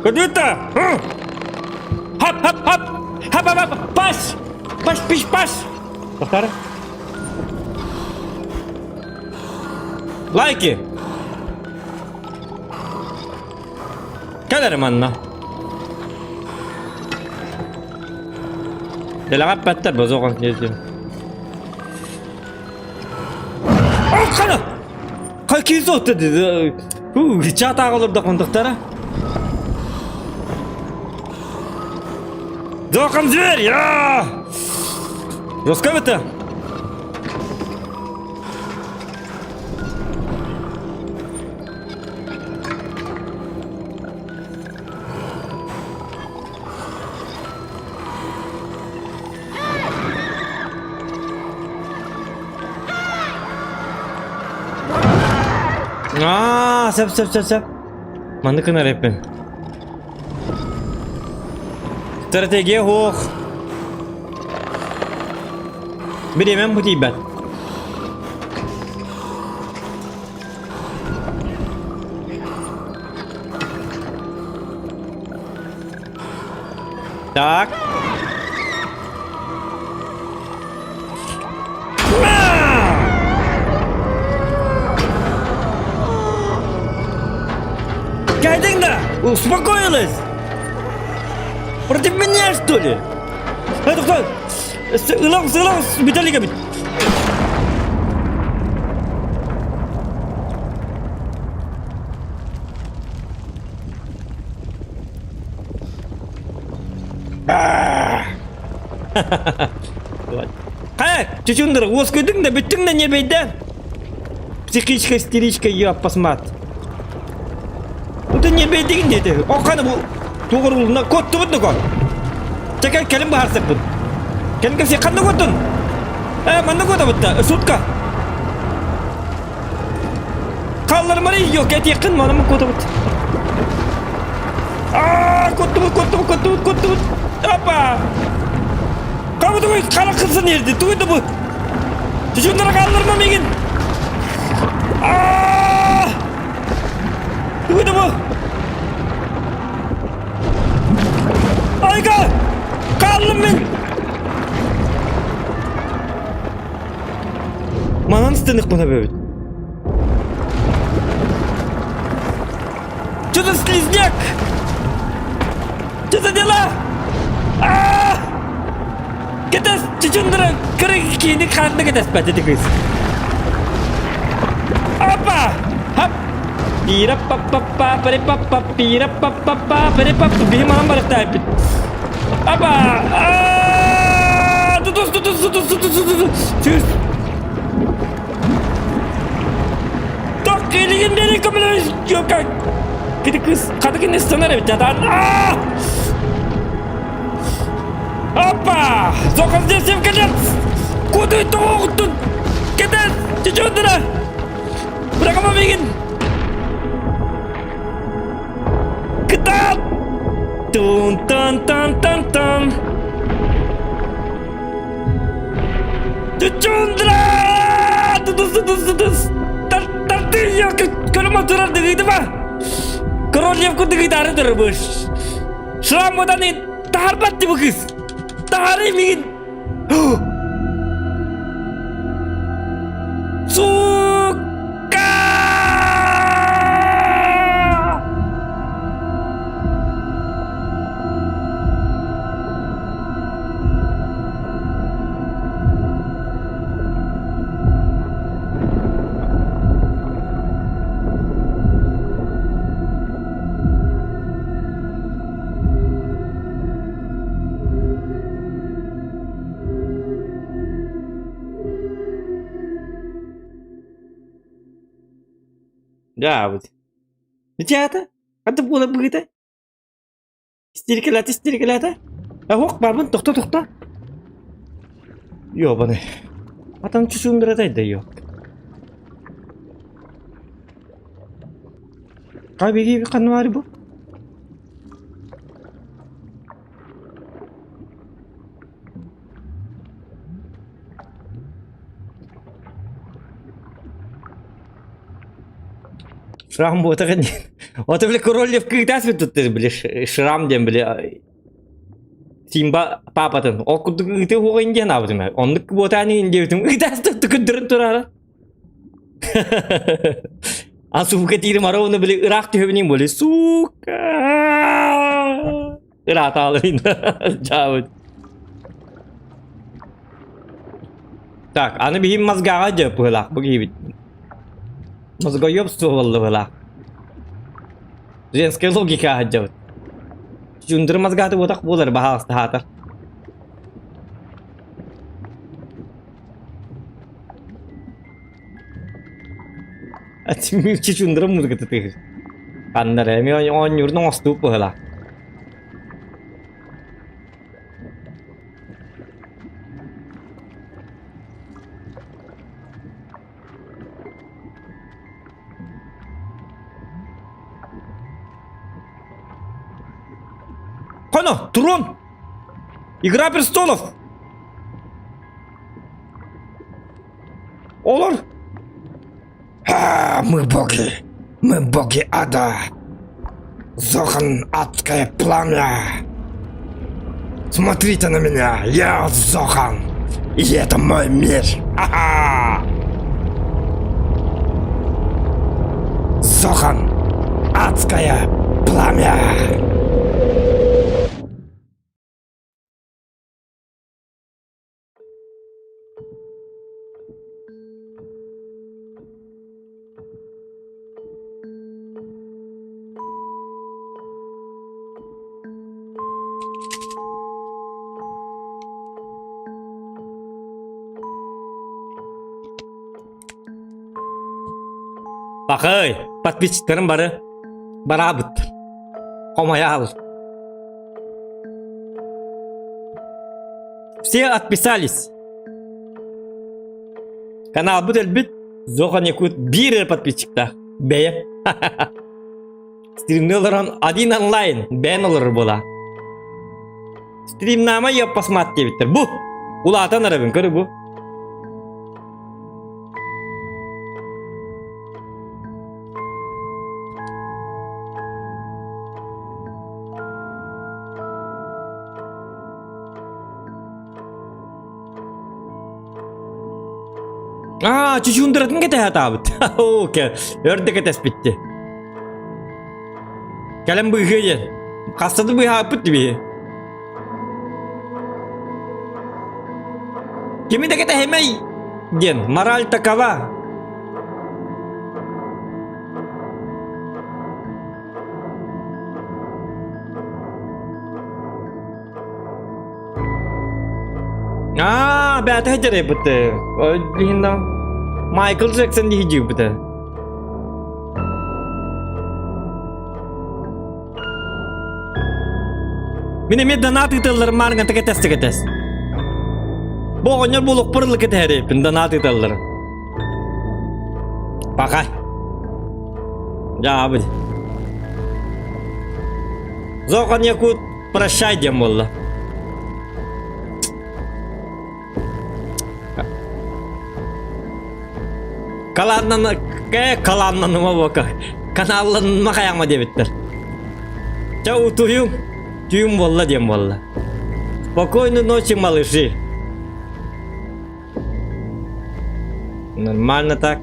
Куда это? Хап! Паш! Паш! Повтори. Лайки! Кәләрім анна. Делағап бәттер біз оған кезден. Қана! Қай кез отты деді. Чат ағылырды қондықтары. Зоқан зверь! Жестко бітті. Сәп. Манды кінар еппен. Стратегия хоқ. Біремен бұти бәт. Так. Кайдыңда? Успокоилась? Против меня, что ли? Это кто? Сылау, Виталика бит. Чучундыр, оскойдың да бүттің да не бейді? Психическая истеричка, еп, посмат. Бұты не бейдеген деді. Оқаны бұл туғырылына көтті бұдны көн. Чекай кәлім бағарсық бұд. Кәлім кәлсе қанды көттін? Манды көті бұдды, сутка. Қаллар мары yok, әт еқін манымы көті бұд. Көтті бұд. Апа! Қабыды көй, қара қылсын ерді, туйды бұд. Жүжіндері қаллар ма меген? Туйды бұд. Ayga! Karlım ben! Manan stanık bana böyle. Что за слизняк? Что за дела? Кетес, чучундыра, кырык кийini karnına кетес бәтеті кыз. Апа! Хап! Пира-па-па-па, пари-па-па, пира-па-па-па, пари-па-па. Benim anam balıkta hep. Apa! Tutus. Çüz. Gelin beni kamera yok. Gidi kız. Kadıkın istanır bir tadan. Hoppa! Zokal desim kadar. Kudu tuğdun. Kadar. Cucundura. Bırakama begin. Kitap. Tun tun tun tun tun. Cucundura. Tudus. Tartıyor. Kırma durar dedi mi? Korolyev kudu gitarı durmuş. Şuramodan tahar battı bu kız. Tahar emin. Suka. Ya bu. Necati? Hadi bola begitu. İstirkelata. Hok babun toxta. Yo bana. Adam çuçundradaydı yok. Kaybegi bir kanı var bu. Шрам вот это. Вот бля королев когда тут бля шрам дем бля. Simba papatın. O kudu o ince ne yaptım ben? Onluk bu tane ince yaptım. Gıdas tuttu durar. Asu ketir maro onu bile Irak tühbenim böyle suka. Irak alın. Cavut. Так, ana bir mazgağa aja pula. Bu gibi. Mazgağa yapsı vallahi pula. Женская логика aja. Jundur mazgağı da otak bolar bahas tahatar. Açmıyor ki jundur muzga tuttu. Kanlara mi on yurdan astu pula. Kono, Трон! Игра престолов! Олар? Мы боги ада! Зохан адское пламя! Смотрите на меня, я Зохан! И это мой мир! Ха-ха! Зохан! Адское пламя! Bak ey, подписчикlerim bari barabıttır. Komaya al. Все отписались. Канал будет бит. Зохан якут bir подписчикта. Бeye. Стримнелерон один онлайн. Ben olur bola. Streamnama yapasmat bittir. Bu. Ulatan arabın körü bu. Çuçundurатын kete tabut. Oke, ördek etes bitti. Kalem bıhıya. Kastadı bıhıya put gibi. Kimi de kete hemey. Gen, moral takava. Bete hajar ya put. Lihinda. Michael Jackson di hiju put. Mine me donat itellerim margan teketes teketes. Boğonyor buluk pırlık eteri bin donat itellerim. Bakay. Ya abi. Zokan yakut прощай diyem valla. Kalanlanıma baka. Kanallanma kayakma diye bitler. Çau utuyum. Tüyüm valla diyem valla. Спокойной ночи, малыши. Нормально так.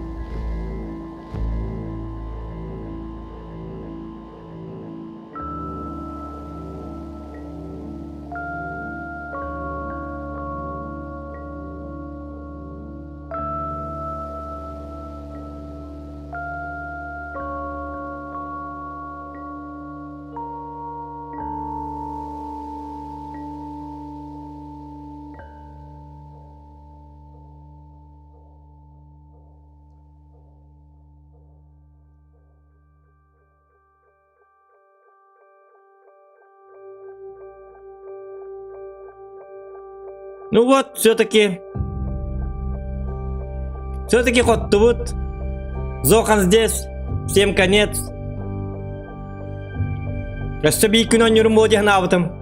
Ну вот, все-таки Коттубут. Зохан здесь. Всем конец. Просто bir gün oynuyorum bu diye yaptım.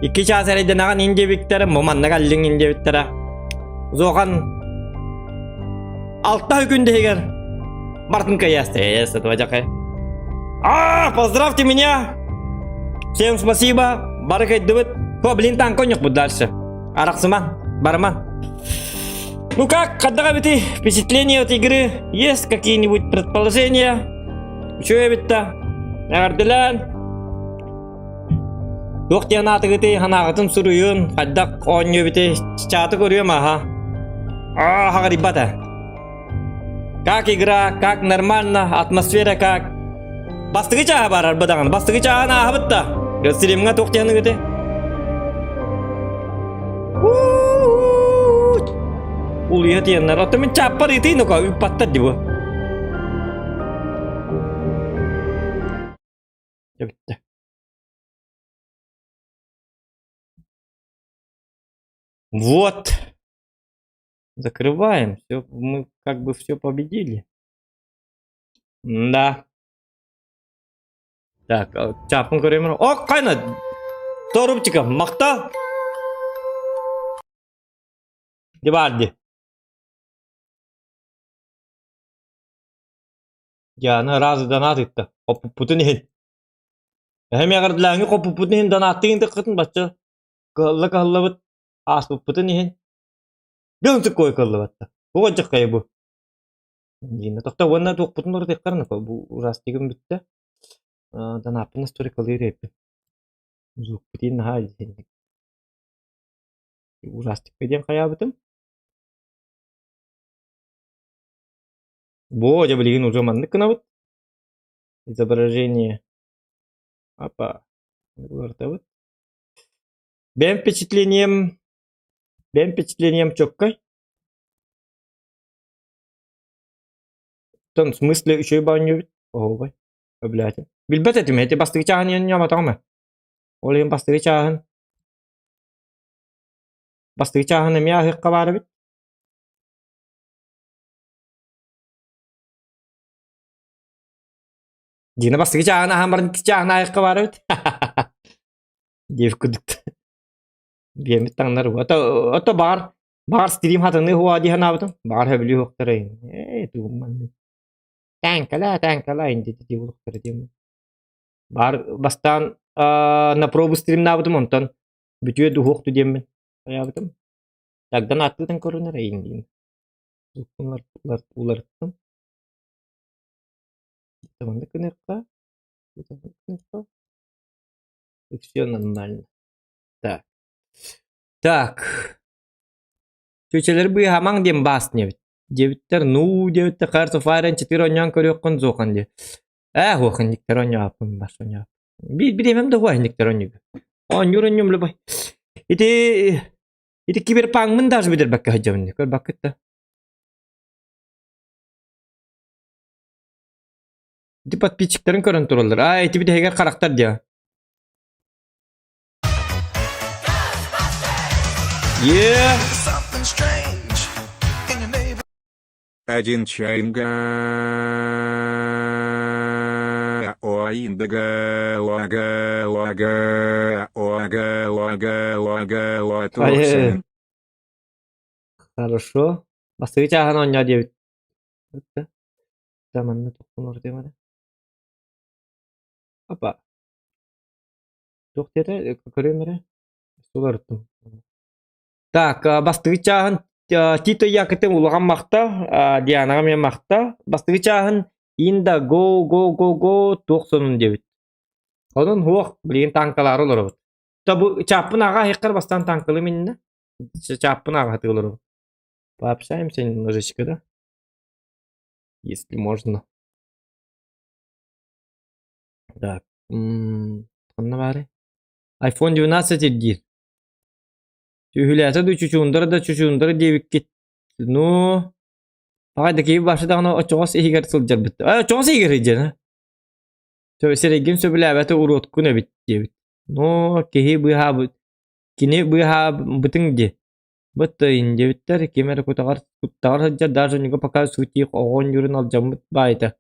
2 saat herhalde nagan ince biktara, moman nagalling ince biktara. Зохан 6 günde eğer. Мартынка есть этого джака. Поздравьте меня. Всем спасибо. Баракай дывыт. Блин, там конюх будет дальше. Араксыман, барман. Ну как, когда бити впечатления от игры? Есть какие-нибудь предположения? Что это? Ардылан. Доктианаты бити, ханагатын суруюн, хаддак онью бити, чаты көрüyorum ага. Ребята. Как игра, как нормально, атмосфера как? Бастыгыча бар арбадан, бастыгыча ана абытта. Göstereyim доктианы бити. Ulihat diyenler atau mencapar itu kok patah juga. Ya bitti. Вот. Закрываем. Все, мы как бы все победили. Да. Так, чапын көремін. О, қайна! Торупчика, мақта. Дебарди. Yani razı donat etti. Kopup putun hin. Hem yagardılanı kopup putun hin donattığın tıkkıtın başça. Kıllı kıllı bıt. Asıp putun hin. Gönçük koy kıllı bıttı. Bu gıcık kayı bu. Yine tokta vanna tok putun orada ekkarını koy. Bu rastigim bitti. Donatın story kalıyor hep. Zuk bitin hali senin. Bu rastik bedem kaya bitim. Во, я блин уже маннык вот изображение. Опа. Вот. Benim впечатлением чёткой. В смысле еще и баню. Ой, блядь. Билбет этим эти бастырчахан не матамы. Олем бастырчахан. Бастырчахан эмя хыкка бар бит. Дина бастырчахан хамарын тичахан айыкка бар бит. Дев күдүктү. Бемит таңнар. Ото бар стрим хатыны хуа дихан абытым. Бар хөбүлү хоктарайын. Тууман. Танкала инде ди улуктар дем. Бар бастан на пробу стрим набытым онтон бүтүө ду хокту деммен. Аябытым. Тагдан аттыдан көрүнөр инде. Улар. Tamam кнопка. И все нормально. Так. Чөчелер бу хамаң дем бас не. Дебиттер дебиттер карты файрен 4 оньян көрөккөн зокан де. Хохын диктер онья апын бас онья. Бидемем да хохын диктер онья. Оньюрон бай. Ити киберпаңмын даже бидер бакка хаджамын. Көр баккытта. Ити подписчиктерин көрөн турулар. Эти биде хегер карактар дия. Yeah. Something strange in your neighbor. Один чайнга. Оиндага. Лага. Лага. Лага. Лага. Лага. Лага. Хорошо. Бастыгы чаахан оння дебит. Заманны тоқтонор демады. Опа. Тоқтеті көремері. Солар ұттым. Так, бастыгы чаахан Тито якытын улаған мақта, Дианаға мен мақта. Бастыгы чаахан инда го тоқсонун дебит. Onun huok bilin tankalaru olur. Tabu çapın ağa hekar bastan tankalı minne. Çapın ağa hatı olur. Пообщаемся немножечко, да? Если можно. Так. Onunla bari. iPhone 12 değil. Tühülete de çuçundara devik git. No. Fakat ki başta ona o çoğu sehigar sılcar bitti. Çoğu sehigar hicen. Serigim söbülabete urut kune bitti. No kehi bu ha bu. Kine bu ha bütün di. But ince bitter kemer kutar hacca daha önce pakar suci 10 euro alacağım bayta.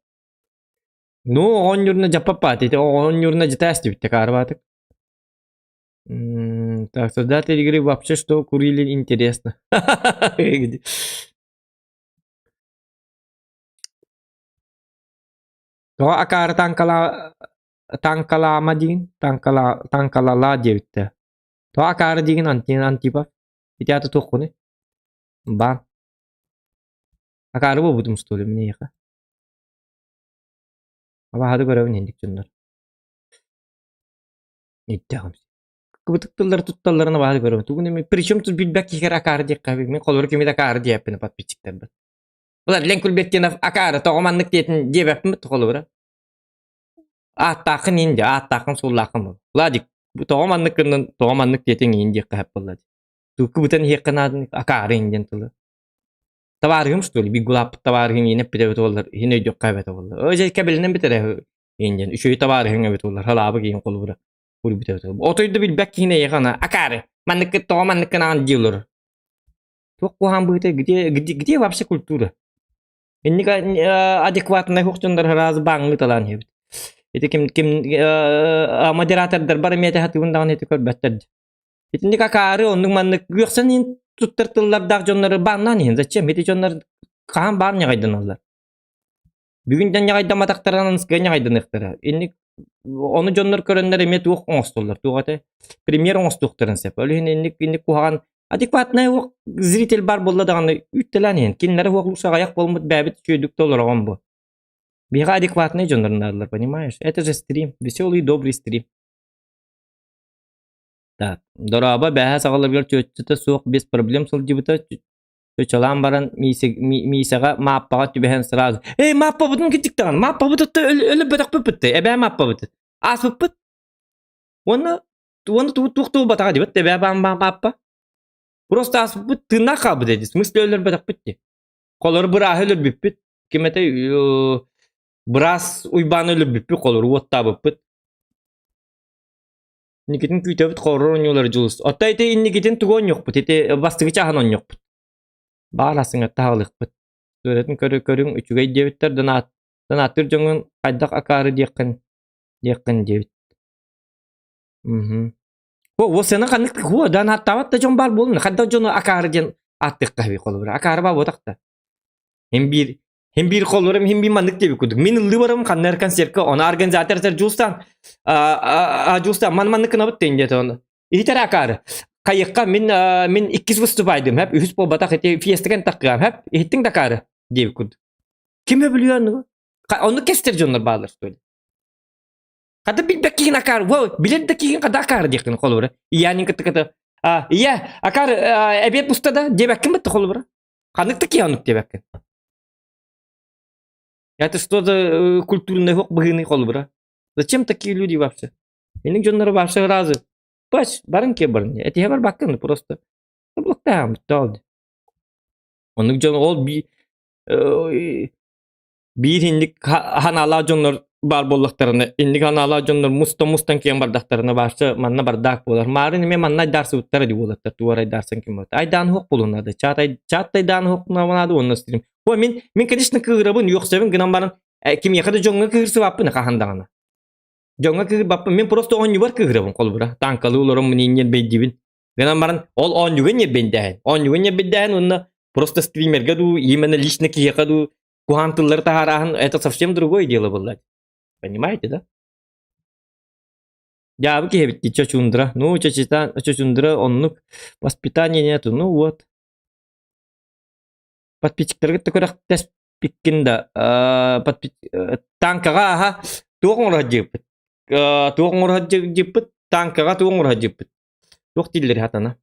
No 10 euro japapati. 10 euro jatasti bitti karbatık. Так, создатель игры вообще что курили интересно. То акар танкалама деген танкалала дебитте. То акар деген антипа. Итяты тоқуны. Бар. Акары бу будум столе мне яка. Аба хады көрөбүн ендик жоннор. Иттягым. Кыбытыктылар тутталларына баады көрөбүн. Тугун эми причем тут билбек кихер акары деп каби. Мен колор кемит акары деппин подписчиктер. Булар лен күлбеттенов акары тоғыманлык дейтін дебеппин бит колор. Аттакын инде, аттакын суллакын. Ладик, тоғыманлык дейтін инде кап болады. Туку бутан хекканадын акары инден тылы. Табаргым что ли? Бигулап табаргым енеп бите болар. Хине жок кабет болар. Öje kabelinen bitere инден. Üçüyü табаргым бит болар. Халабы кийин колубура. Кур бите болар. Отойду билбек хине ягана акары. Маннык тоғыманлыкынан дилер. Тоқку хам бите где вообще культура? Инника адекватный хукчундар раз баңлы талан хебит. Эти ким модератордар бар мете хаты ундан эти көрбөттөр. Итиника кары онун маннык юксан ин туттыртылар даг жоннору баннан ин зачем эти жоннор кан бар негайдан алар. Бүгүндөн негайдан матактарынан скене гайдан ыктара. Инник onu жоннор көрөндөр эмет ук оңстоллар. Тугате премьер оңстуктарын сеп. Өлүн инник куган адекватный зритель бар болла даганы үттелен кинлер уклуса аяк болмут бәбит чөйдүк толоргон бу. Бига адекватный жоннарлар, понимаешь? Это же стрим, веселый добрый стрим. Так, дораба бәһә сагаларга чөтчөтө сук без проблем сыл дибита чөчалан баран мисага маппага түбәһен сразу. Эй, маппа бутун киттиктан. Маппа бутутты өлүп бетак бутты. Эбә маппа бут. Ас бут. Оны тукту батага дибит. Эбә маппа. Просто ас бут тына кабы деди. В смысле өлөр бетак бутты. Колор быра өлөр биппит. Кемете брас уйбан өлөр биппит колор уотта биппит. Никитин күйтөбүт корор оңолор жулус. Оттайты инникитин тугон жокпут. Эти бастыгы чахан он жокпут. Бааласыңа таалыкпыт. Көрөтүн көрүң үчүгөй дебиттер донаттыр жоңун кайдак акары деккен дебит. О сена канык хо донаттабат да жон бар болун. Кайда жону акары ден аттык каби колор. Акары ба ботакта. Hem bir kollarım hem bir manlık diye kuduk. Min ıllıvarım kanlar konserke ona organizatörler justan manlık nabıt deyince onu. İhter akar. Kayıkka min ikiz vыступайдым. Hep ühüs po batak eti fiestaken takkam. Hep ihtin takar diye kuduk. Kim biliyor onu? Onu kestir jonlar bağlar böyle. Kada bilbek kiyin akar. Wow, bilet de kiyin kada akar diye kolları. Yani kıtı. Iya akar ebiyet bustada diye bakın bitti kolları. Kanık da kiyanık diye bakın. Это что за культурный хок быгыны колбра? Зачем такие люди вообще? Эник жоннор вообще разы. Баш, барынке барыне. Эти хабар бакканы просто. Блоктаам талды. Онук жон ол бир хиндик ханала жоннор bar bollaklarını indi kanala jonlar mustan kiyen bardaklarına başça manna bardak bolar. Mari nime manna darsı uttara di bolar. Tuara darsan kim bolar. Aydan hok bolunada. Çataydan hok navanada onu stream. Bu min kadişne kıgrabın yok sevin gınan barın kim yakada jonga kıgırsı vapını kahandağına. Jonga kıgır vapın min prosto on yuvar kıgrabın kolbura. Tankalı ulurum mun ingen beydibin. Gınan barın ol on yuvar nye beydahen. On yuvar nye beydahen onu prosto streamer gadu именно лично ki yakadu kuhantılları taharahan это совсем другое дело было. Понимаете, да? Я обки ведь чочундра. Ну, чочундра, оннук воспитания нету. Ну вот. Подписчиктер такой тест пиккинда. Танкага, ага. Туғын раджиппет. Туғын раджиппет. Танкага туғын раджиппет. Туқ дилleri hatana.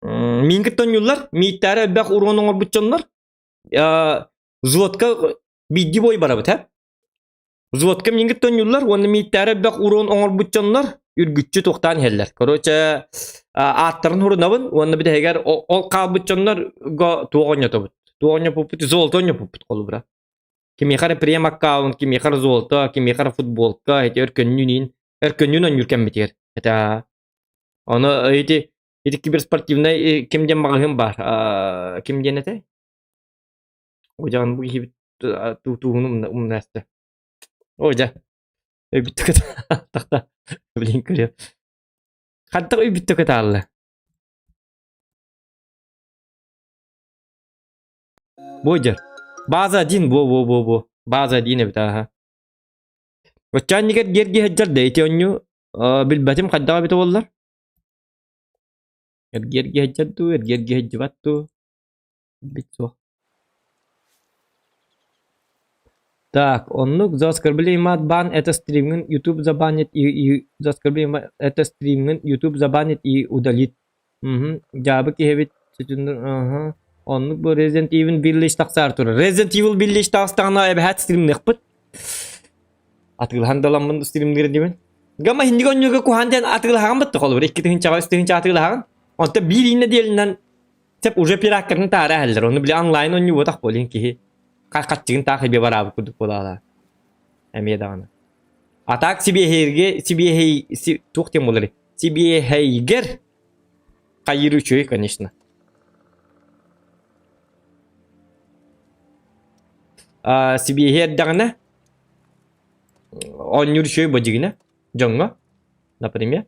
Мингит тонюллар. Миттары бәк уронуң орбутчонлар. Злотка бидди бой барабыт, ha? Взводка мингит тонюллар, оны миттары бәк урон оңор бутчанлар, үргүтчү тоқтан хеллер. Короче, аттарын хурунабын, оны биде эгер ол кал бутчанлар туғоня тобут. Туғоня попут, золотоня попут колу бра. Кимихара прем аккаунт, кимихара золото, кимихара футболка, эти өркөннүн он юркен битер. Это оны эти киберспортивный кимден багым бар. Кимден эте? Ожан бу хибит туğunum umnasты. Oja. Bitti kata. Takta. Bilin kırıyor. Hatta bitti kata Allah. Bojar. Bazı din bu. Bazı din bitaha. Geçen niket gergi heccar da iti onyu bilbatim kaddaga bita wallar. Gergi heccar tu, gergi heccivat tu. Bitso. Так, оннук за оскорбление бан это стриминг YouTube забанит и за оскорбление это стриминг YouTube забанит и удалит. Жабы кебит. Ага. Оннук bu Resident Evil 1 тақсар тур. Resident Evil 1 тақстана эбхат стриминг пут. Атылхан даламын стримингер димен. Гама хинди гонюга куханден атылхан бит холбыр. Икки тин чагы стин атылхан. Онта бир ине делинен теп уже пираккырын тара халлер. Оны биле онлайн оню ботак болин ки. Каччыгын так хебе барабы кудук болала. Эмие дагана. Атак себе тухтем болары. Себе хейгер кайыручуй, конечно. Себе хейгер дагана он юрчуй божигина. Джонго, например.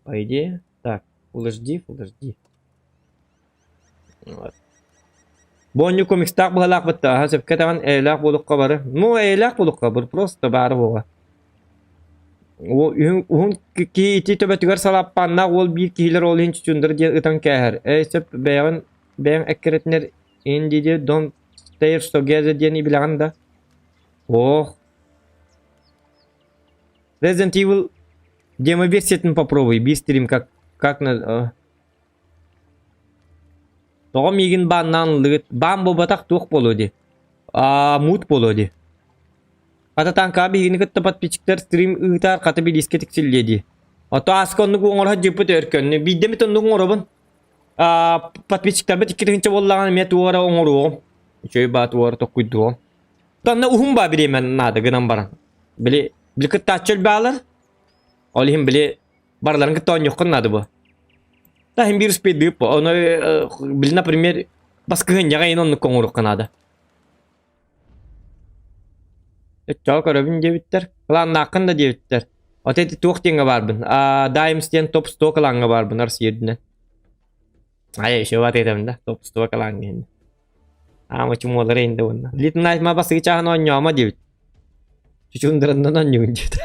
По идее, так, Full HD. Вот. Боню комикстак бахалак бата, хасеп кетаван эйлак болук кабары. Ну эйлак болук кабыр, просто бары бога. Уун ки төбөтүгөр салаппанна ол бир килер ол хинч чундыр ден ытан кәһәр. Эсеп бәйән эккеретнер индиде don't stay together дени билаганда. Ох. Resident Evil демо-версиятын попробуй, бистрим как на Тоғым егін баннан лыгыт, бан бобатақ тоқ болуды. Мут болуды. Қата танка бігіні күтті подписчиктер стрим ұйтар қаты бір еске тіксілдеді. Ото асконны көңір жепіт өркөнні. Биддемі тұнды көңірібін. Подписчиктер бі тіккетігінші боллаған мет уара оңыр оғым. Шөй бат уара тоққүйді оғым. Тонна ұхым ба біремен нады гынан баран. Білі күтті атчөл бағалар. Олихім білі барларын күтті он жоққын нады бұл. Да, им бир спид бип, оно, блин, например, баскыгын яга инон коңурук канада. Чал көрөбүн дебиттер, клан накында дебиттер. Вот эти туктенге барбын. Даймстен топ 100 кланга барбын арс ердине. Ай, еще вот это, да, топ 100 кланга. Мачым олар энди онна. Литин айтма басыгы чагын оньома дебит. Чучундырындан оньюн дебит.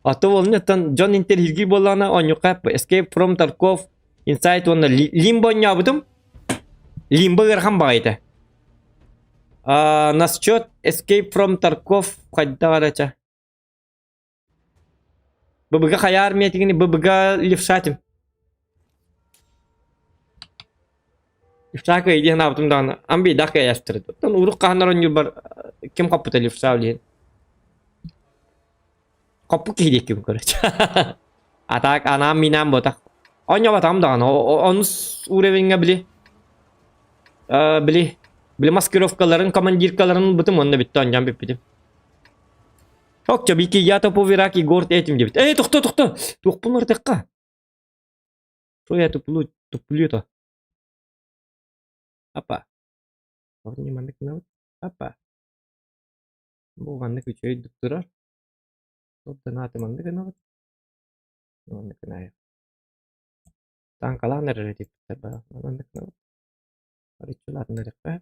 Ото волнетан John Inter хилги болана онюка Escape from Tarkov Inside онна Limbo нябыдым. Limbo гырхан багайты. Насчет Escape from Tarkov кайда барача. Быбыга хаяр метигини быбыга левшатим. Левшака иди набытым дана. Амби дака яштырды. Тон урук каханар бар ким капыта левшавлиен. Kopuk hidik gibi короче. Atak anam minam botak. Onya batam da onus urevinga bili maskirovkaların komandirkaların bıtım onda bitti oncan bitti. Ок, чабики, я топовираки горд этим дебит. Тухто. Тухпунар текка. Что я туплю-то? Apa? Ini mana kenapa? Apa? Bu mana kucai dokter? Dokter nanti mana kenapa? Mana kenapa? Tangkalan ada di mana kenapa? Hari celat ada apa?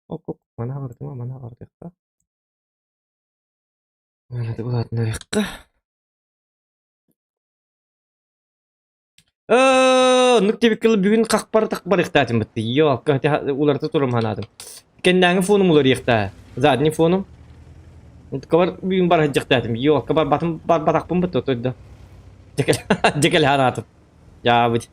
Oh, kok mana harus mana harus apa? Mana tuh harus apa? Нүктебеккел бүгүн какпар такпар ихтаатым битти. Yok, уларда турам ханадым. Кендәңе фонум улар ихта. Задний фонум. Кабар бүгүн бар хаҗактатым. Yok, кабар батым бар батакпым бит тойда. Жекел харатып. Я бит.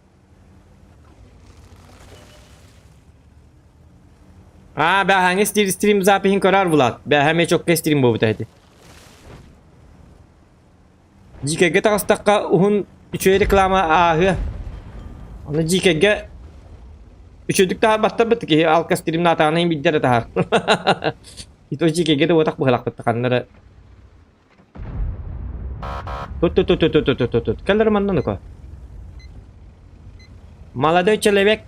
Ben hangi stream zapihin karar bulat. Ben hem çok stream bu bitaydı. Jika kita kastaka uhun üçü reklama ahı. Onu jika üçüdük daha batta bitti ki alka stream natağına bir dere daha. Itu jika kita otak buhalak tekanlara. Tut. Kallar mandan ko. Молодой человек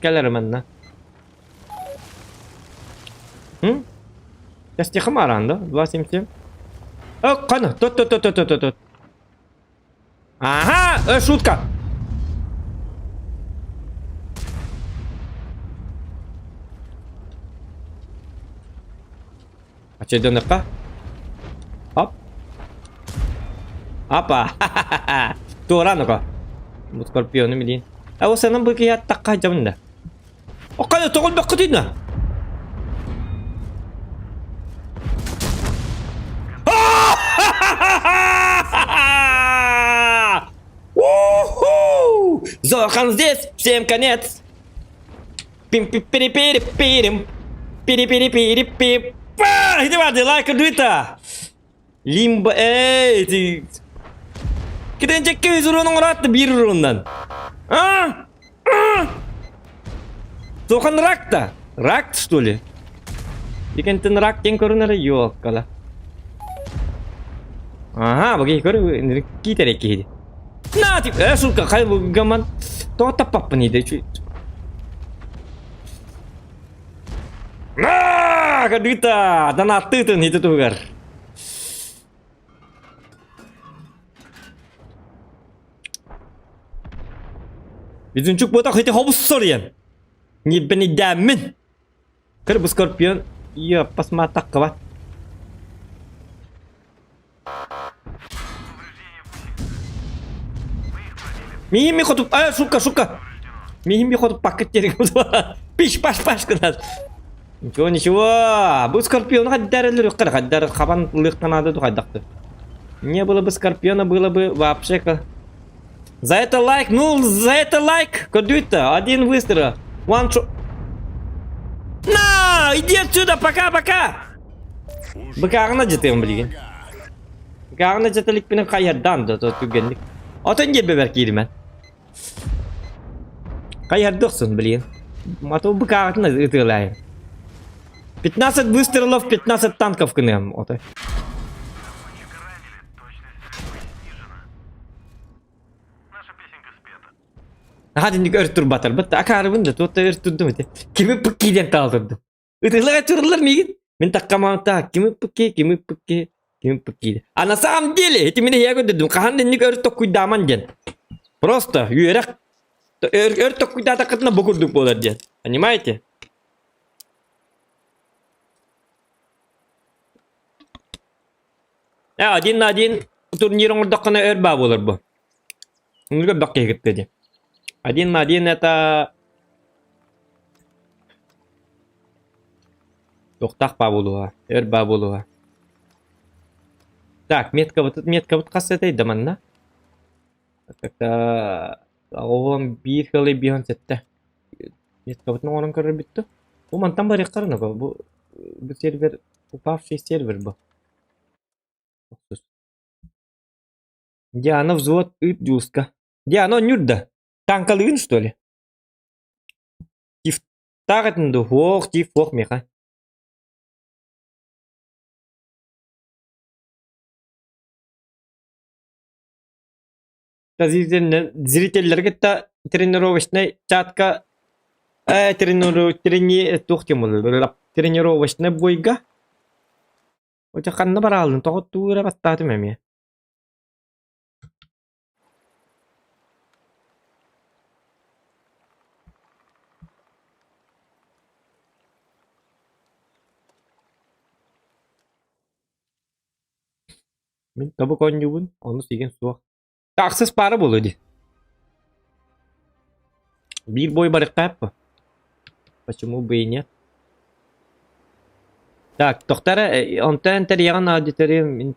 kallar mandan. Я стихом аранда, 277. О, кана, тут. Ага, шутка. А че донерка? Оп. Опа. Тура ну-ка. Bu Scorpion'u bilin. O senin bu kıyat takka camında. O kadar toğul bakıdın da. Зохан здесь, всем конец. Пим-пим-пири-пири-пирим. Пири-пири-пири-пип. Иди вады, лайка дуйта. Limba, ты... Kita cek ke suruh rat biru ondan. Sokan rakta. Rakt что ли? Дикентен рак кен корунары yok кала. Ага, баги көрү китерек киди. На, тип, шулка кай бу гаман. То таппаппын иде чүй. Кадыта, донаттытын ите тугар. Bizunçuk botak hiti hobus soruyan. Ni beni damin. Kır bu Scorpion. Ya pas mata kawat. Михим ми хоту, сука. Михим ми хоту пакет терек. Паш кынат. Ничего. Bu Scorpion хаддарылыр юқыр. Хаддар хабан лыктанады тухайдақты. Не было бы Скорпиона, было бы вообще... За это лайк, Кодуйта, один выстрел. One shot. На, иди отсюда, пока. Бакарна жетем, блин. Бакарна жетелик пинен кайердан да түгенлик. Отон жебе беркири мен. Кайердоксун, блин. Мато бакарна ытылайын. 15 выстрелов, 15 танков кынем. Отой. Hadi nik örtür batar. Batta akarımın da tutta örtürdüm ite. Kimi pıkkiden kaldırdım. Itırlığa çırılır mıydı? Ben takkamam ta. Kimi pıkkiydi. А на самом деле, эти меня я говорю, каханды ник örtük kuydaman ден. Просто юрек. Örtük kuydada katına bokurduk болар ден. Понимаете? Один на один турнирің ұрдаққына өрба болар bu. Onurga bakıya gitti. Один на один это... Тоқтақ бабулуға. Өр бабулуға. Так, метка вот қасы етейді манна. Как-то... Оғылым бір қылы бейін сетті. Метка вот орын көрір бітті. Бұл мантан бар еққарына бұл. Бұл сервер... Упавший сервер бұл. Где оно взвод Дюска? Где оно нюрда? Танкалын, что ли? Тиф таратын да хох, меха. Зрительлерге та тренировочный чатка тренировочный бойга. Оча ханна баралын тоғыт туыра бастатым әме. Мен табы конюбун, оны сеген суақ. Тақсыз пары болуды. Bir бой барыққа әппі. Почему бы и нет? Так, тоқтары, онтан тәрияған аудиториям,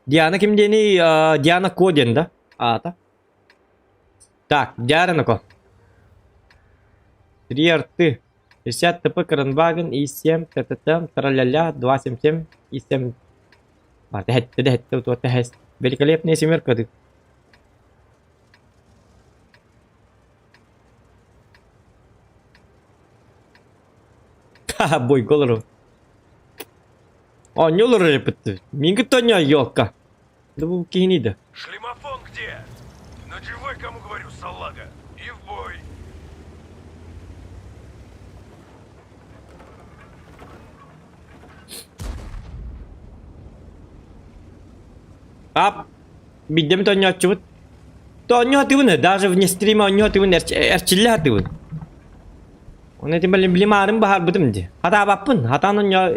Диана кімдені? Диана Коден, да? Ата. Так, Диана ко. 3 арты. 60 ТП Кранваген, И7, ТТТ, Траля-ля, 277, И7. Хәтті, вот это великолепная семерка. Ха-ха, бой голору. О, не олар репетті. Менгі тоня елка. Да бұл кейні да. Шлемофон где? Ночевой, кому говорю, салага. И в бой. Ап, биддем тоня отчубут. Тоня отывын, даже вне стрима тоня отывын әрчілі отывын. Оны тем более білемарым бағар бұдым де. Хата баппын, хатанын я...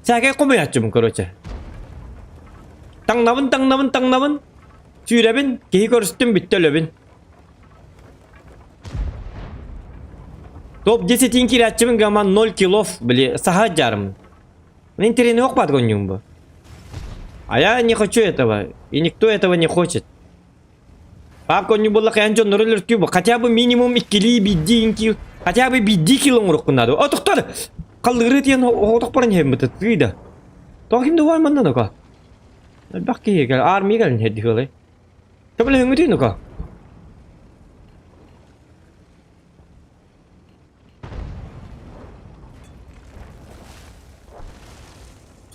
Сәке қомай атчымын, короче. Таңнабын. Сүйребін, кейі көрістім бітті өлөбін. Топ 10 кері атчымын, гаман 0 килов, біле, саха жарым. Мен терені оқпады конюм бұл. А я не хочу этого, и никто этого не хочет. Пап конюм бұл қиянчон нұрылыр түйбі, хотя бы минимум 2 бидді, хотя бы бидді килон ұрыққын надо. О, тұқтады! Қалдыры тиен оғытық баран хем бұты, түйді. Тоқ кемді var манда нұқа? Бақ кейі кәл, армия кәлін хедді қылай. Көбілі өңі түйін нұқа?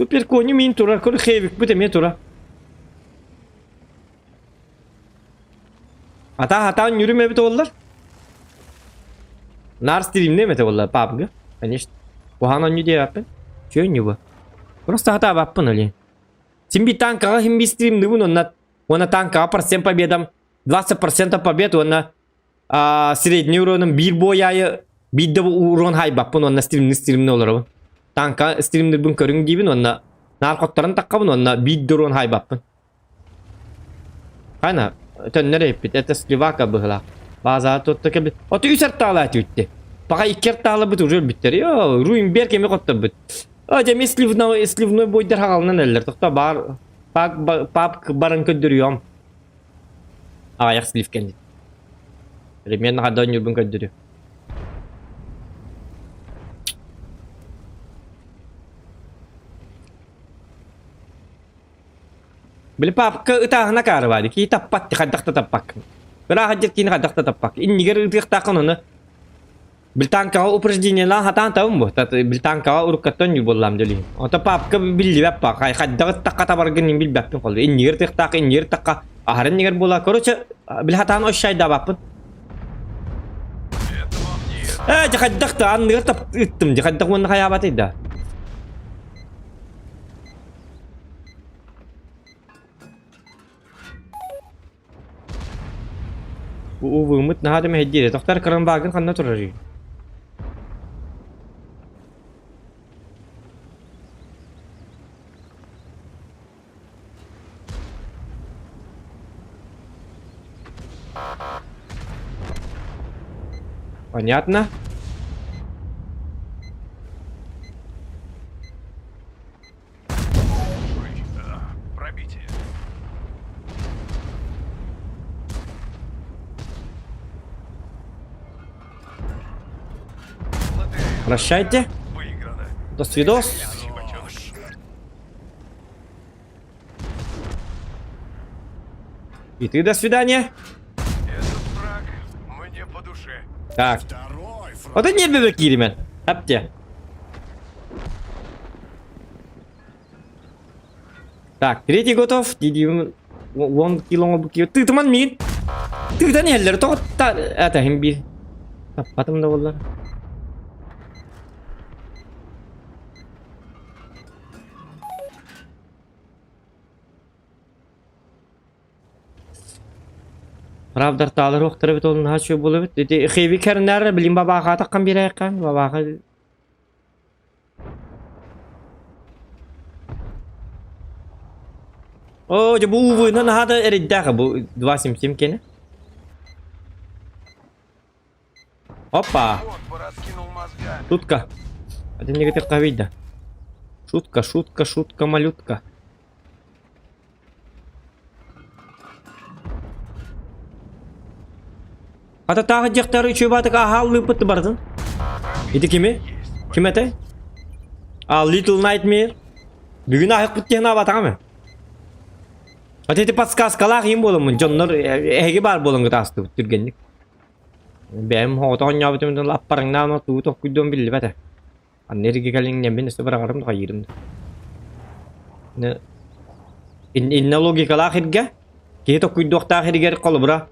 Супер коню мен тұра, көрі хейвік бұты мен тұра. Атағын yürüme біті олар? Нар стримне біті олар, папғы? Конечно. Бұған он не дейаппен? Чё не бұл? Просто хата баппын олен. Сен би танкаға хем би стримді бұн, оны танкаға процент победам, 20% побед, оны средний уроным 1 бойайы, бидді урон хай баппын, оны стримні олар бұн. Танка стримді бұн көрің дейбін, оны наркоттарын таққа бұн, оны бидді урон хай баппын. Қайна? Тönner epit, это сливака была. База тут так бит. Ото 3 арталы атүтте. Пока 2 арталы бит уже биттер. Yo, Руимберг эме котта бит. Ажа сливной бойдар хагалнан эллер. Токта бар пап барын көддүрүм. Аяк сливкен дит. Мен гадан юрбун көддүрү. Beli papka utah nakar wadi ki tapat kadak tapak. Bela hajat kini kadak tapak. Ini ger utik takon ona. Biltang kau упражнение lah hatan tahu mbah. Tapi biltang kau uruk katon yubol lam jeli. Atau papka bili apa? Kayak kadak tak kata bargen bil bapin kalau. Ini ger tak ini ger tak. Aharan ger bola korocce bil hatan osyai da bapin. Kadak ta an ger tap item. Kadak mana kaya apa tidak? ومت هذا ما هديه تختار كرم باقن خلنا ترجي Понятно? Пробитие. Прощайте. Выиграно. До свидос. И ты до свидания. Этот враг мне по душе. Так. Вот это не бебе киримен. Апте. Так, третий готов. Дидим. Вон кило буки. Ты туман мин. Ты да не хеллер. То это химби. Потом да валла. Правдар талар оқтырып бит onun haçı bulup bit. Xevi kernler bilim babaga takkan bir ayakkan babaga. О, же bu uyunun hada eriddağı bu 277 kene. Опа, Вот, пораскинул мозгами. шутка. Это не готовка видно. Шутка, шутка, шутка, малютка. Ата тағы жақтары үшеу батық ахал выпытты бардың. Это кеме? Кем это? А, Little Nightmare. Бүгін аяқ бүттеген абатаға ма? Ата подсказкалар ем болымын. Жонлар әге бар болын ғыта асты бүттіргенлік. Бәйім хоғыта оңя бүтімді лаппарыңна ама туы тоқ күдден білі бәті. Аннерге кәліңнен мен үсті барағарымды қайырымды. Инна логикалар хирге? Кей тоқ күдді оқтар хиргер қолы бұра.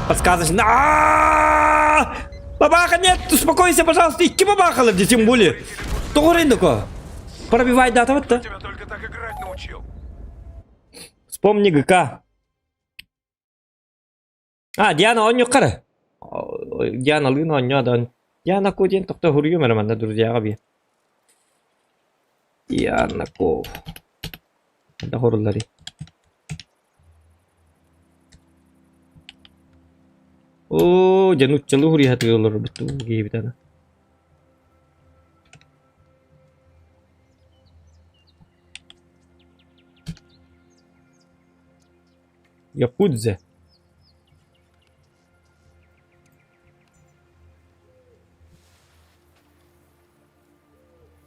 Подсказываешь. Бабаха, нет, успокойся, пожалуйста, идти бабахала, где тем более. Что говорит такое? Пробивай дата вот то. Тебя только так играть научил. Вспомни ГК. А, Диана, он не кара. Диана, Лина, он не дан. Диана, кодин, то хурью, мерман, друзья, аби. Диана, ко. Это хорулари. Oh, jangan celuh lihat ular betul gitu. Якудзе.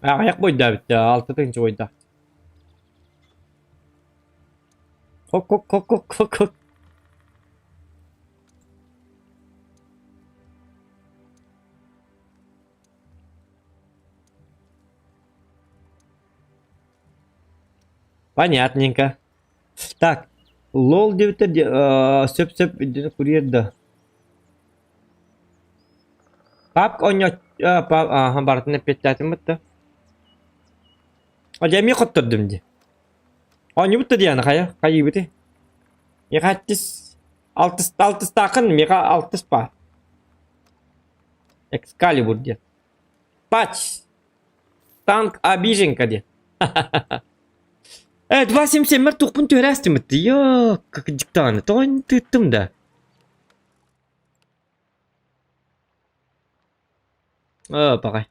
Ayak boyda bitti. 6. boyda. Kok kok kok kok kok kok. Понятненько. Так, лол девятер, сөп-сөп курьерді. Пап, он бартын петтәтім бұтты. Оля ми құттырдым де. Он не бұтты дейіні қайы? Қайы бұты? Меға 6 тақын, меға 6 па. Экскалибур де. Пач. Танк обиженка де. 277 мэр тухпун төрәстім өтті. Йо, как диктаны. Тоғын түттім да. Пағай.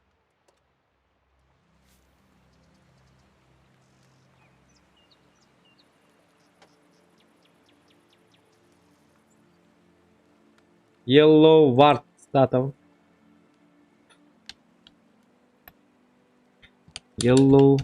Yellow Ward статом. Yellow.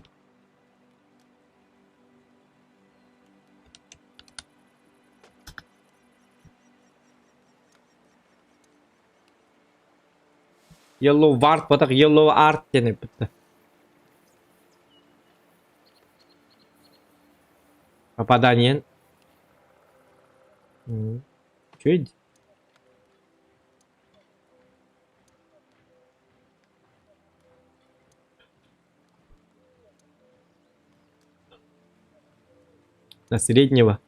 Yellow Ward, батақ Yellow Art дене бітті. Попаданиен. Чөйді? На среднего.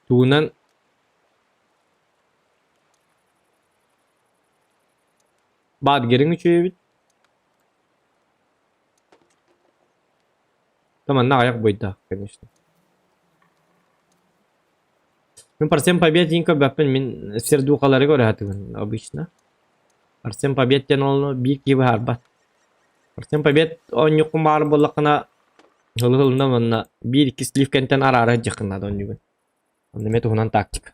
Tuğunan Badger'in üçüye bit. Tamam, на ayak boyda, конечно. Мен парсем побед инка бәппен мен сердуқалары көрі хатығын, обычно. Парсем победтен олны бир кебі харбат. Парсем побед он юқым бар болақына ғылғылында мұнна 1-2 сливкентен ара-ара жықынады он югін. Он имеет ухунан тактика.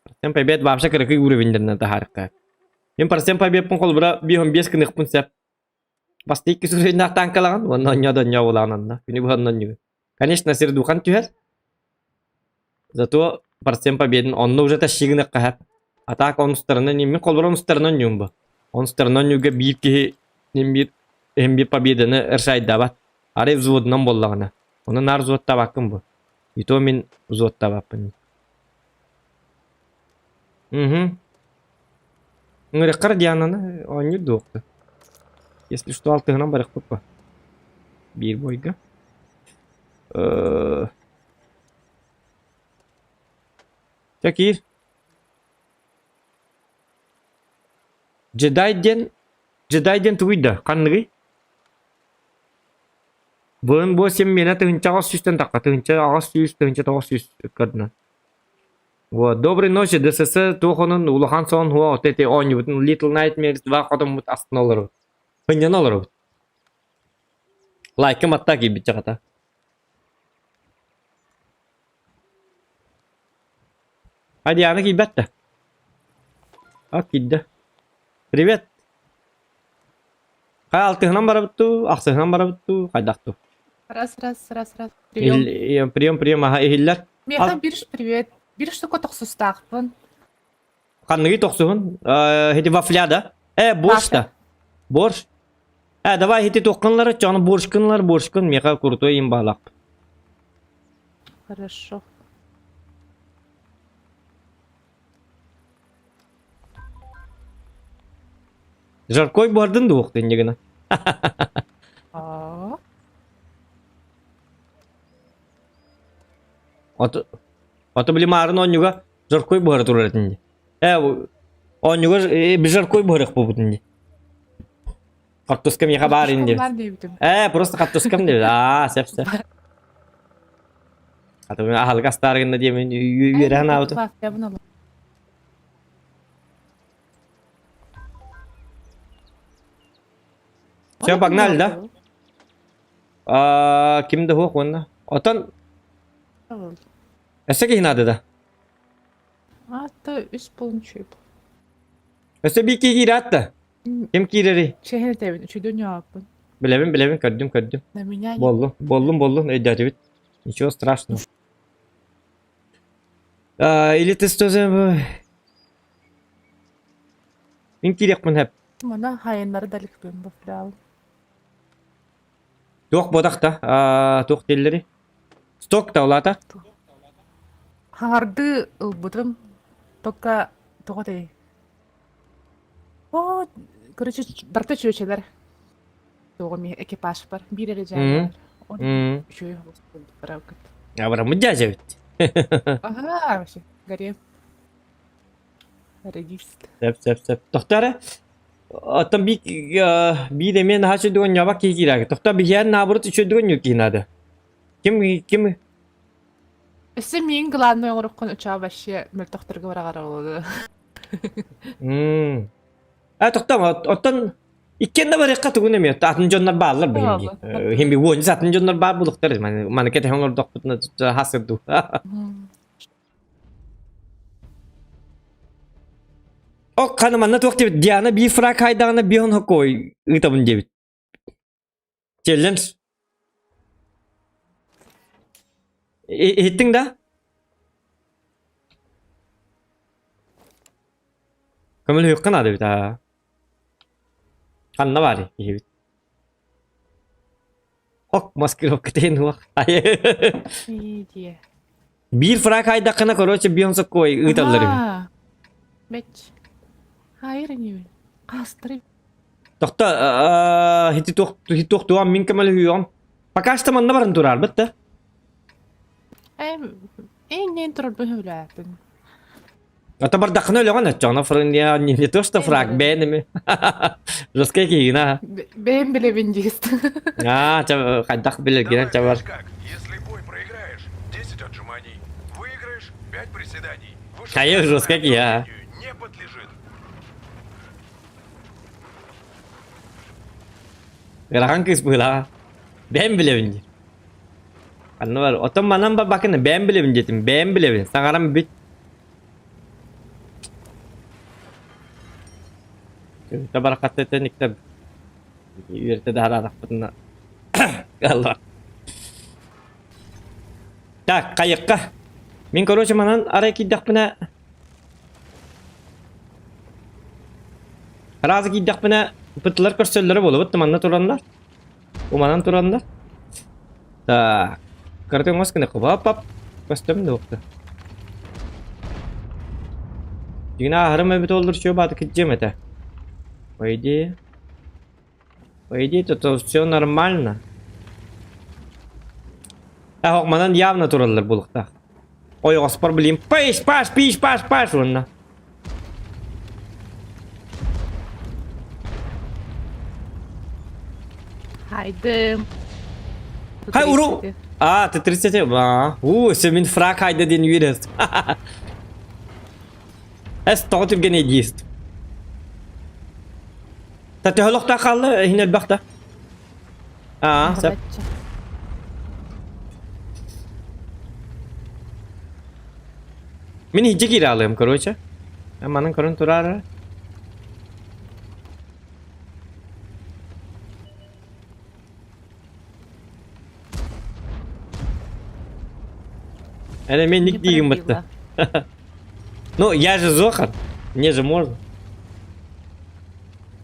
Парсем побед вообще кірікі уровендерін тахарыққа. Мен парсем побед пun қолбыра 5-15 кінік пun сәп. Басты 2 сүрейін танкалаған, онна оня олағынан. Күні бұғаннан югін. Конечно, сердуқан түйер. Зато процент победен онны уже тащигін қағап. Атак он сторонын, мен қолбарам сторонын юм Он сторонын юга бир ки hem bir победаны ыршайда бат. Ары взводынан боллағына. Оны нар взводта бакым бу. И то мен взводта баппын. Ngırıqır diyanını oynuyor doğdu. Если что алтыгынан барық бұппа. Bir бойга. Такир. Jedayden tuyda. Kanlıgı. Bu sen mena tığınca ağız süsten takka. Tığınca ağız süs, tığınca ağız süs kadına. Вот, доброй ночи, ДСС, Туханын, Улахан Сон, вот эти они, вот Little Nightmares 2 ходом вот остановлю. Хынjan olur. Лайкым атта gibi чагата. Hadi yana gibet de. Ak giddi. Привет. Кай алтыгынан барабытту, аксыгынан барабытту, кайдакту. Раз. Прием. Прием, ага, эхиллер. Меха привет. Bir штука тохсустақпын. Қанығы тоқсуғын? Хети вафляда? Боршта. Борш? Давай хети тоққынлары, чаны боршкын, меха крутой им балақ. Хорошо. Жаркой бардын да оқты негіна. Ото білім арын онюға жаркой бары тұратынде. Онюға бір жаркой барық бұл бұтынде. Қаттускам еға бар инде. Просто қаттускам де. Сәп. Аты мен ахалға старығында демен үйерен ауды. Все, погнали, да? Кімді хоқ онда? Отан... Эссе кейін ады да? Аты үс болын чөйіп. Эссе бей кей кейді атты? Кем кейдері? Шехел тәбін, үшіден япын. Білемін, көрдім. Болдым, өйдәді бит. Ничего страшного. Или ты стозы... Мен керек мұн әп. Мұна хайынлары дәлік бүйін бұфлау. Тоқ бодақта, тоқ телleri. Сток та олата. Хаңарды ұлбұдым. Тоққа тоғыдай. О, короче, барта чөйшелер. Тоғым экипаж бар. Bir әрі жайлар. Оны чөй ғылып барау көт. Абырамы жажа бит. Ага, вообще, горем. Радист. Сәп. Тоқтары? Оттан bir de men haçı dön yabak ki girek. Tokta bir yer nabırıt içe dön yok yine. Kim? Өсі мен главный оңырыққын ұча бәші мүлтіқтіргі барағар олды. Тоқтама, оттан иккенде бар екқа түгін еме. Атын жонлар бағылар бігінге. Хем bir oyuncu атын жонлар бағ бұлықтар. Маны кәте хоңыр доқпытына хасырду. O kanımanına toq debit. Diana bir frak haydağına bir onu koy. Itabın debit. Challenge. Hittin da? Kamil hükkün adı bit ha. Kanına bari. Debit. Ok maskil hokkiteyin huak. İyi diye. Bir frak haydağına korotça bir onu koy. Itabları. Beç. Hayır niye? Kastırı. Toqta hiti toqtuğan min kemal hüyom. Pakashta manna barın turar bitti. En turul böyle yapın. Ata bardaqna öyle gana çana fırın ya ne tosta frak benim. Roskay ki na. Ben bile bincist. Qaydaq bilir giren çavar. Как? Если бой проиграешь, 10 отжиманий. Выиграешь 5 приседаний. Hayır roskay ki ya. Не подлежит. Gerakan kız bula. Ben bile binci. Anne var. Otom manam bakın ben bile bincetim. Ben bile bin. Sangaram bit. Tabarakat teknikte. Yürüte daha rahatına. Allah. Tak kayıkka. Мен, короче, манан арай кийдақпына... Разы кийдақпына пыттылар көрсөллері болу. Бұтты манна турандар. Уманан турандар. Так. Картын осканы қып. Ап. Көстім де оқты. Дегіне ағырым өбіт олдыр шо баты кітжем әті. По идее, тут все нормально. Так, манан явно туралар болуқта. Ой, ғаспар білейм. Паш, онна. Haydi. Hay uru. Ты 30. Все min фрак хайда den wirst. Es tot im genedist. Ты холохта қалды, хинел бақта. Сәп. Мен хиджи кире алыйым, короче. Манын көрін турары. Это мен ник дейгім бітті. Ну, я же Зохан. Мне же можно.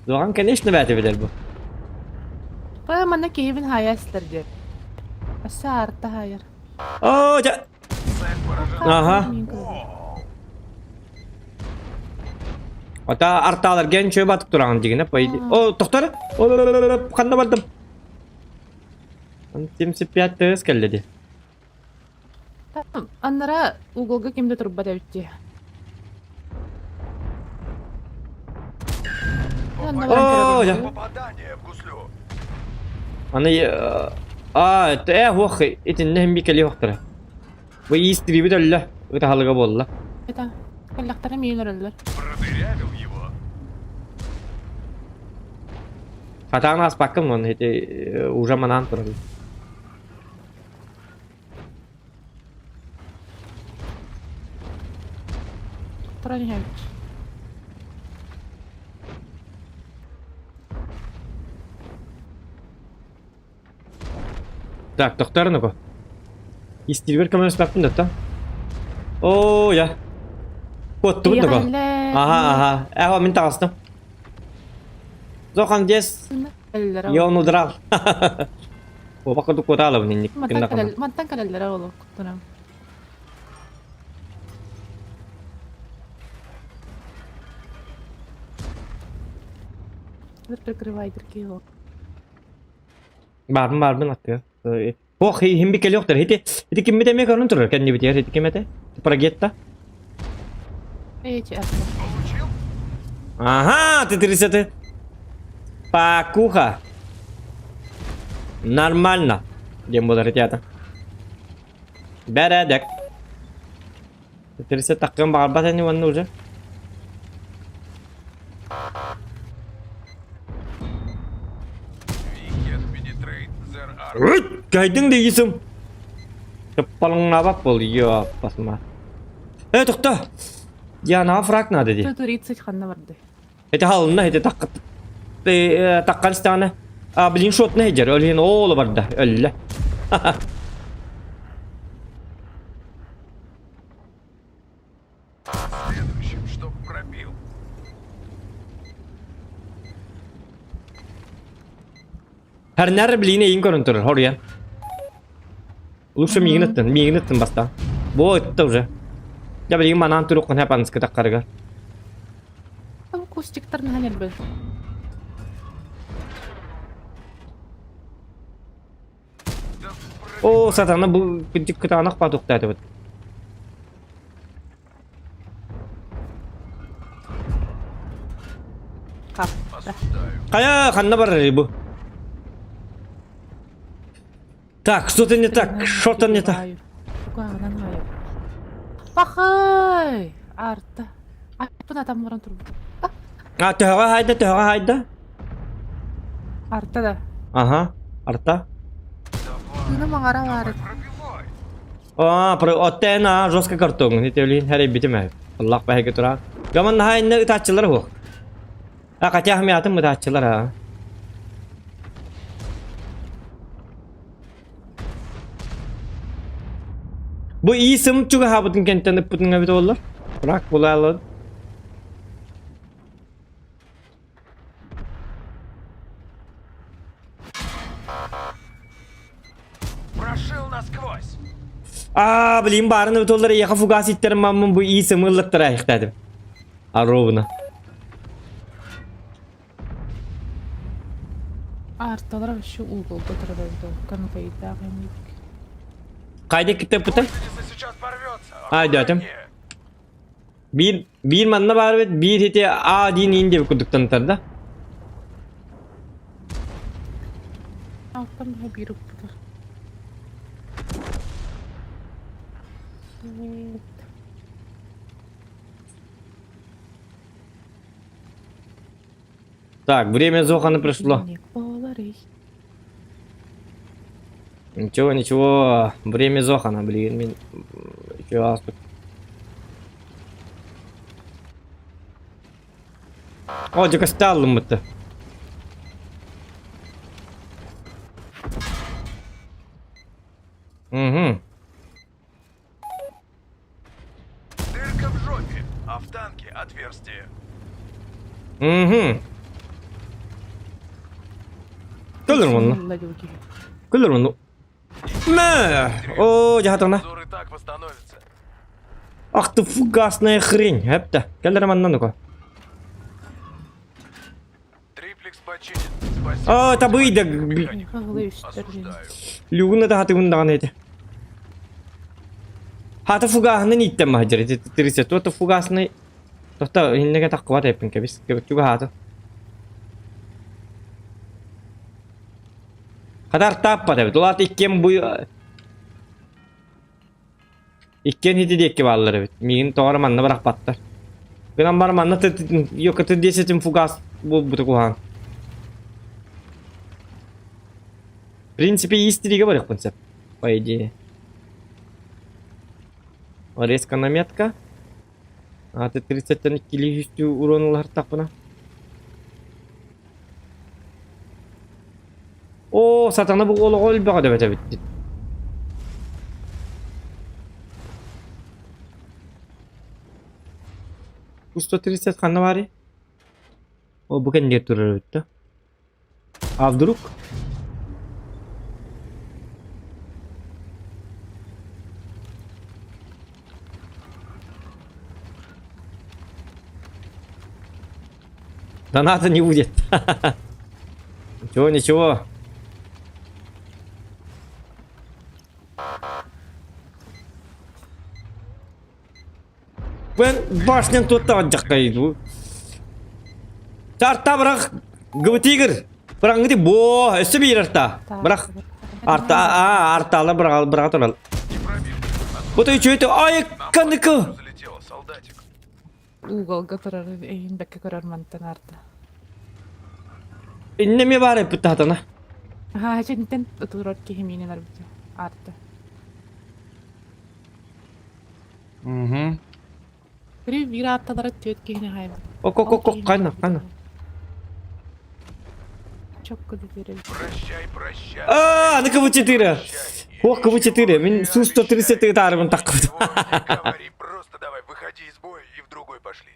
Зохан, конечно, бәті білер бұл. Па мана кейбін хайастыр деп. Аса арта хайыр. О, жа... Ага. Ата арталар ген чөй батып тұраған дегені, по идее. О, тоқтары. Қанда бардым. 75 тыз кәлді. Аннара уголга кемде тұрып бада өтте. О, жа. Попадание в гуслю. Аны... это уақы. Етін нәхім бекелі уақтыры. Бұл естірі біт өлі. Өті халыға болы. Это кәллақтары мейін ұрылыр. Продырявил его. Қатағын аз баққым оны. Эти уже манан тұрылы. Тұра не хәвіт. Так, тоқтарын оғы. Истербер камерасы бәптін дәтті. О, я. Көтті бұд оғы. Ага. Әға, мен тағыстым. Зоқан дес. Еон ұдырал. О, бақырды көті алып, ненік. Маттан кәлелері олу құттырам. Bir прикрывайдыр кейл. Барын аттыға. О, хим бекелі оқтыр. Хеті кеммет әмек орын тұрыр. Кәнне бітер, хеті кеммет. Прогетта. Эти Получил? Ага, ты 30. Пакуха. Нормально. Дем болар ребята. Бәрәдәк. 30 таққан бағарбат әне ванны уже. Weekend penetrate their armor. Кайдың дейсім. Кыппалыңна бап бол, ё, басма. Тоқта. Яна фрак надо де. 30 ханна барды. Это халына, это таққан станы. Блин, шотны хеджер, өлген олы барды, өлі. Следующим, чтоб пробил. Her nere bileyine iyi görüntür, oraya. Лучше мигнеттен баста. Бо это уже. Я bileyim манан турукын хепаныз кытаққарыға. Там кустиктар наханер бел. О, сатана бұл кытағанақ ба тоқтайды бұд. Кап. Қая, қанна бар бұл. Так, что-то не так, что-то не так. Бақай! Арта. Айпын атам баран тұрып. Төға хайда. Арта да. Ага, арта. Күні маңара бары. Пробивай. Оттена жестко картон. Не тевлин, хәрі бітімі. Аллах бәйге тұра. Гаман хайынны ұтатчылар бұл. Қатя хмиятын ұтатчылар. Bu iyi sımıp çünkü habıtın kentten ıppıtın abit olur. Bırak bulalım. Прошил насквозь. Bileyim barını abit olur. Yaka fugas itterim mamın bu iyi sımı ılıktıra dedim. Arrovuna. Артталар şu уголда тұрады. Конвейда ғайник. Kayda gitti ıppıtın. Если сейчас порвется. Haydi atım. аккуратнее. Bir manna var ve bir hiti A din indi bir kuduktan tarda. Alttан ha bir uppıda. Evet. Так, время Зохана пришло. Не поларей. Ничего. Время Зохана, блин. Чего? О, дико стал мы-то. Угу. Дырка в жопе, а в танке отверстие. Угу. Kılır mı onu? Vallahi gibi. Kılır mı onu? Ne? O jahat ona. Взор и так восстановится. Ах ты фугасная хрень. Hep de. Gel andan ko. Триплекс починен. Спасибо. Aa tabii de. Ağlı üstlerden. Осуждаю. Luguna da hatı bundan neydi? Hatı fugahının itten mahceri. Tirisi. Tuğta fugasını. Tuğta hinnege takva da yapın ki biz. Çünkü hatı. Kadar tappa tabi. Dolat ikken bu... İkken hiti diye ki valları evet. Migin doğru manna bırak patlar. Benim var manna yok tır diye seçim fugas bu tukuhan. В принципе, есть три говоря концепт, по идее. Резко наметка. А ты 30'ten 2'li üstü uronlar tapına. Oo satana bu kolu gol bir kadar bitti. Bu 130 kanı var ya. O bukan dia turun bitti. А вдруг? Доната не будет. Ничего, ничего. Ben baştan tutacak kaydı. Tarta bırak. Gıvıtigir. Bırak gidi bo. Üstü bir arta. Bırak. Artalı bırak oral. Не пробил. Bu da üçüydü. Ay kanıkı. Залетело, солдатик. Уголга тұрады. Эйін бәкке көрермантан арты. İnne mi var hep tahtana? Ha, жентен тұрар кехеминен арбиті. Арты. Бір bir атталары төт кехіне хайбы. Ok, kayna. Çok kötü verir. Прощай, прощай. Aa, ne kapı çetiri. Oh kapı çetiri. Min su 130 tarımın takıdı. Вот не говори, просто давай, выходи из боя и в другой пошли.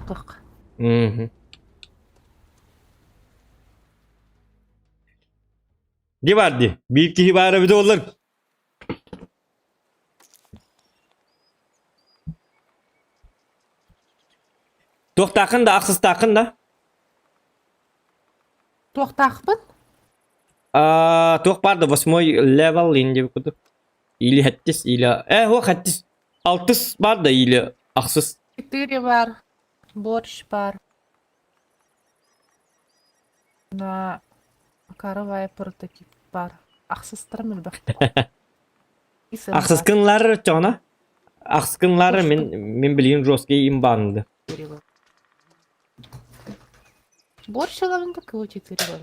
Tık. Ne vardı? Bir kişi var bir de olur. Tok takın da, aksız takın da. Тоқтақпын? Tok vardı, 8 level indi kudu. İli hattis, ili... O hattis. 6 var da ili aksız. 4 var. Борщ бар. На каравай прототип бар. Ақсызтырым әлбәтте. Aksız kınlar çoğuna. Aksız kınlar min bileyim Roskey imbandı. Борщ аламында КВ4 бар.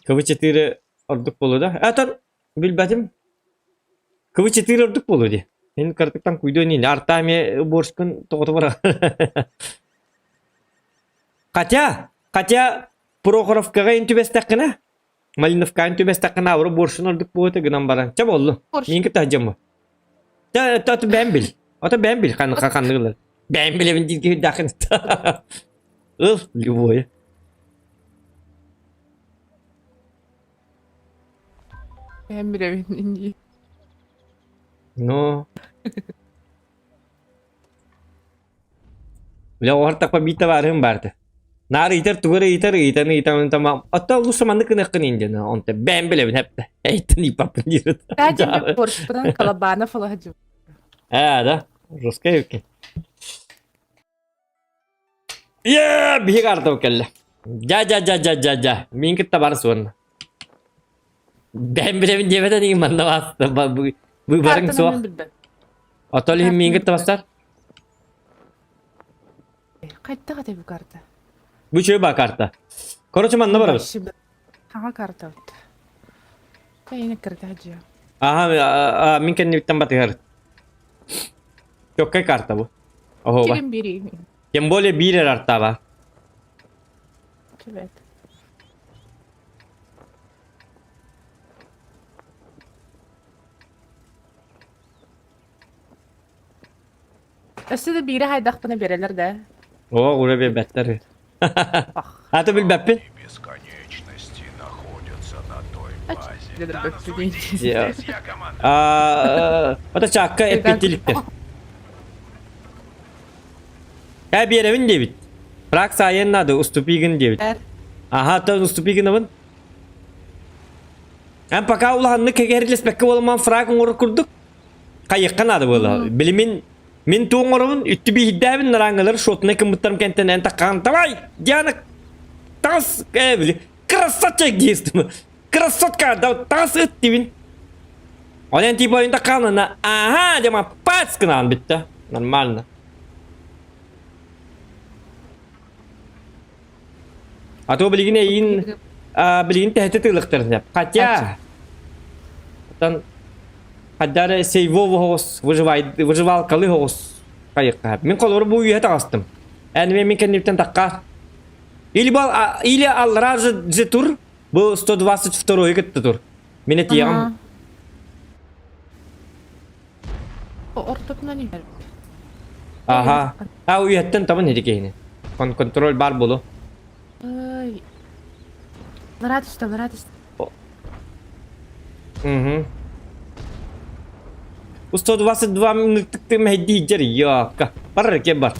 KV4 orduk bolu da. Atan bilbedim. KV4 orduk bolu di. Hen kartıktan kuydu ni. Artami borçkun toğutu var. Katya Prokhorovkaga intibes takkına. Malinovka'nın tübes takın avru borçun olduk bu öte gınan baran. Çab oldu. Borç. Minki tahcam mı? Ta ben bil. Ota ben bil kanlıgılar. Ben bilemin değil ki dakın. Il Ljuboja. Ben bir evin inci. No. Bila ortak pa bita varım vardı. Nar iter tugara iter tamam. Hatta bu zamanı kına ince na onte ben bilemin hep de. Eyten ipapın diyor. Sadece bir borçludan kalabana falan hacı. Ha da. Ruska yok ki. Ya bir karta okelle. Ja. Minki tabar sonra. Ben bilemin cebeden iyi manna bastı. Bu barın soğuk. Atölye minki tabaslar. Kayıtta katı bu karta. Bu şey bak karta. Koruçum ne var? Şimdi hangi karta var? Kayını karta hacı. Aha min kendi bitten batıyor. Çok kay karta bu. Oho bak. Kirin biri. Kim böyle bir artta var. Evet. Aslında biri haydak bana verirler de. Oo oraya bir better. Hadi bil beppin. Бесконечности находятся на той базе. Dedim böyle Ya. Вся команда. O da çakka epitilikte. Ya bir evin David. Bırak sayenin adı Ustupigin David. Aha da Ustupigin avın. Hem paka ulahanını kegerles bekke olman frakın oru kurduk. Kayıkkan adı böyle. Bilimin min tuğun orun üttü bir hiddabin narangaları şotuna kımıtlarım kenten en takkan tavay. Diyanak. Tas evli. Krasat çek diyestim. Krasat karda tas öttibin. Olen tipe oyunda kanına. Aha dema pas kınan bitti. Normalna. Atau beli gini in beli ini tehdit ılıktır. Хотя там kadar сейвов hos выживал калы hos kayık. Min kolları bu üye tastım. Yani min kendimden takkar. Или al razı tur bu 122 gitti tur. Minnet yağım. O ortakına ne ver? Aha. Ha üyetten taban hedik yine. Kontrol bar bulu. Ay. Larat işte. Hı. Bu 122 minutlık da mehdi hicri yok. Var ki var.